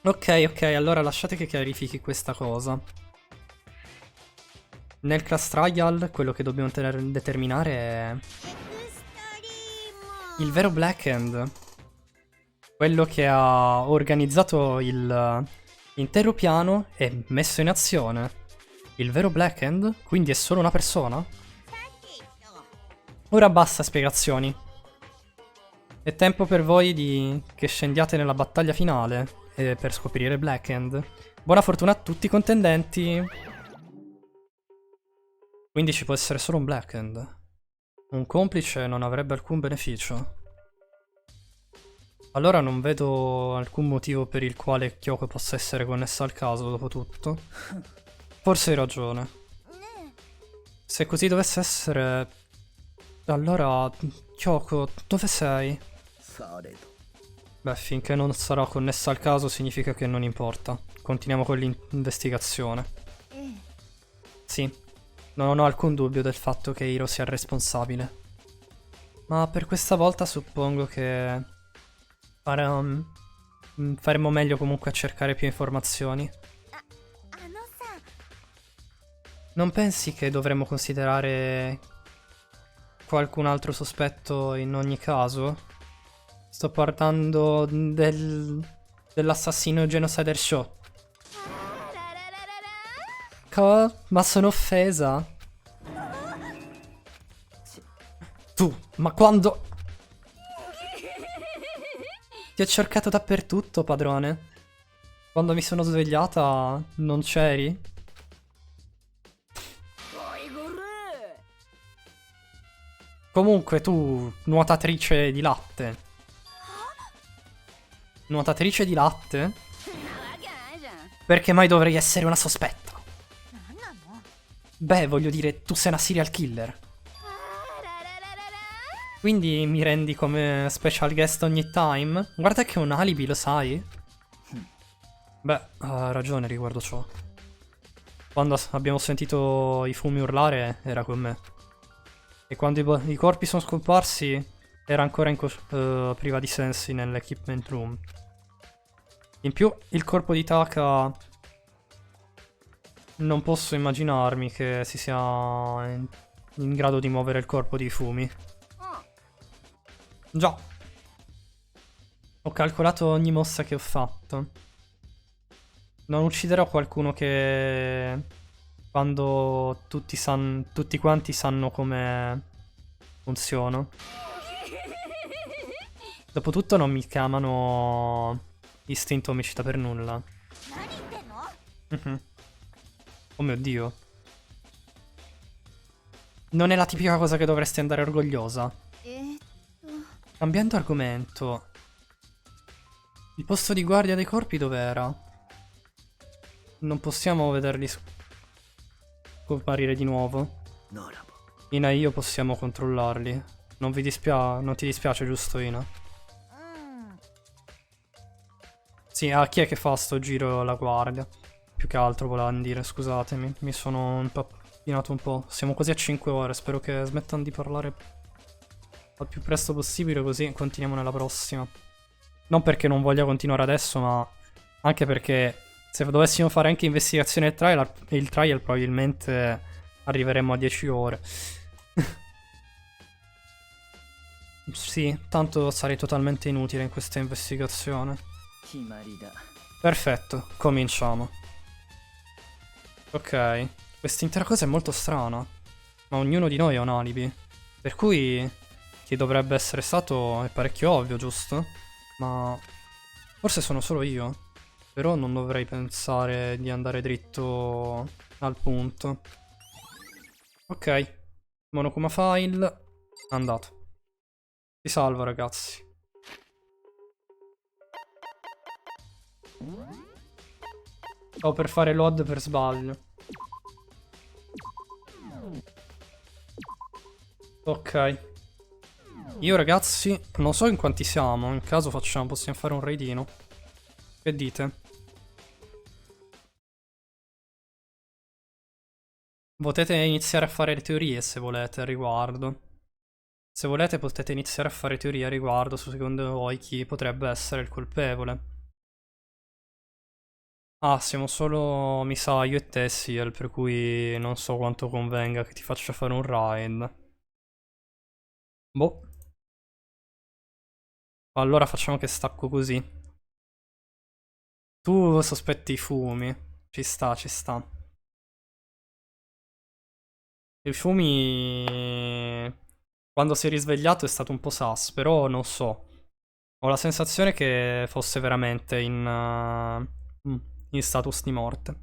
あ Ok, ok, allora lasciate che chiarifichi questa cosa. Nel class trial quello che dobbiamo determinare è エクストリーム il vero Black Hand. Quello che ha organizzato l'intero piano e messo in azione. Il vero Black Hand? Quindi è solo una persona? さてと Ora basta spiegazioni. È tempo per voi che scendiate nella battaglia finale per scoprire Black Hand. Buona fortuna a tutti i contendenti. Quindi ci può essere solo un Black Hand. Un complice non avrebbe alcun beneficio. Allora non vedo alcun motivo per il quale Kyoko possa essere connessa al caso, dopo tutto. Forse hai ragione. Se così dovesse essere... Allora, Kyoko, dove sei? されど Beh, finché non sarà connessa al caso significa che non importa. Continuiamo con l'investigazione. Sì, non ho alcun dubbio del fatto che Hiro sia il responsabile. Ma per questa volta suppongo che faremo meglio comunque a cercare più informazioni. あのさ Non pensi che dovremmo considerare qualcun altro sospetto in ogni caso? Sto parlando dell'assassino Genocider Show. あららららら Ma sono offesa. Tu, ma quando... Ti ho cercato dappertutto, padrone. Quando mi sono svegliata, non c'eri? おいごれ Comunque, tu, nuotatrice di latte. Nuotatrice di latte? なわけないじゃん Perché mai dovrei essere una sospetta? なんなの Beh, voglio dire, tu sei una serial killer. あららららら Quindi mi rendi come special guest ogni time? Guarda che ho un alibi, lo sai? Beh, ha ragione riguardo ciò. Quando abbiamo sentito i fumi urlare, era con me. E quando i corpi sono scomparsi, era ancora priva di sensi nell'equipment room. In più, il corpo di Taka... Non posso immaginarmi che si sia in grado di muovere il corpo di Fumi. Già. Ho calcolato ogni mossa che ho fatto. Non ucciderò qualcuno che... Quando tutti quanti sanno come funziono. Dopotutto non mi chiamano istinto omicida per nulla. 何言ってんの Mhm. Oh mio Dio. Non è la tipica cosa che dovresti andare orgogliosa. Cambiando argomento. Il posto di guardia dei corpi dov'era? Non possiamo vederli scomparire di nuovo. ならば Ina e io possiamo controllarli. Non ti dispiace, giusto, Ina? うん Sì, a chi è che fa sto giro la guardia? Più che altro volevano dire, scusatemi, mi sono impappinato un po'. Siamo quasi a 5 ore, spero che smettano di parlare al più presto possibile, così continuiamo nella prossima. Non perché non voglia continuare adesso, ma anche perché se dovessimo fare anche investigazione e il trial probabilmente arriveremmo a 10 ore. Sì, tanto sarei totalmente inutile in questa investigazione. 決まりだ Perfetto, cominciamo. Ok, quest'intera cosa è molto strana, ma ognuno di noi ha un alibi. Per cui chi dovrebbe essere stato è parecchio ovvio, giusto? Ma forse sono solo io. Però non dovrei pensare di andare dritto al punto. Ok. Monokuma file. Andato. Si salva, ragazzi. Stavo per fare load per sbaglio. Ok. Io, ragazzi, non so in quanti siamo. In caso possiamo fare un raidino. Che dite? Potete iniziare a fare le teorie se volete a riguardo. Se volete potete iniziare a fare teorie a riguardo su secondo voi chi potrebbe essere il colpevole. Ah, siamo solo, mi sa, io e te, Ciel, per cui non so quanto convenga che ti faccia fare un raid. Boh. Allora facciamo che stacco così. Tu sospetti i fumi. Ci sta, ci sta. I fumi... Quando si è risvegliato è stato un po' sus, però non so. Ho la sensazione che fosse veramente in status di morte.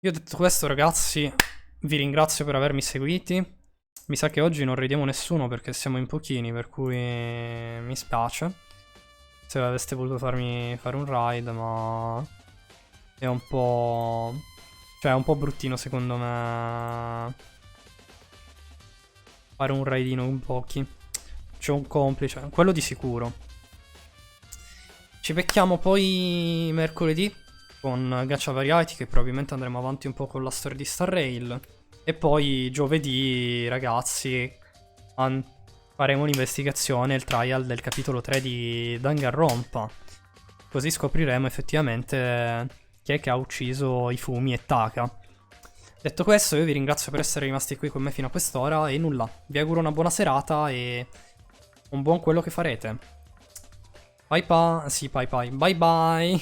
Io detto questo, ragazzi, vi ringrazio per avermi seguiti. Mi sa che oggi non raidiamo nessuno perché siamo in pochini, per cui mi spiace se aveste voluto farmi fare un raid, ma è un po'... cioè è un po' bruttino secondo me fare un raidino in pochi. C'è un complice, quello di sicuro. Ci becchiamo poi mercoledì con Gacha Variety, che probabilmente andremo avanti un po' con la storia di Star Rail. E poi giovedì, ragazzi, faremo un'investigazione, il trial del capitolo 3 di Danganronpa. Così scopriremo effettivamente chi è che ha ucciso i Fumi e Taka. Detto questo, io vi ringrazio per essere rimasti qui con me fino a quest'ora e nulla, vi auguro una buona serata e un buon quello che farete. Bye bye, sì, bye bye, bye bye.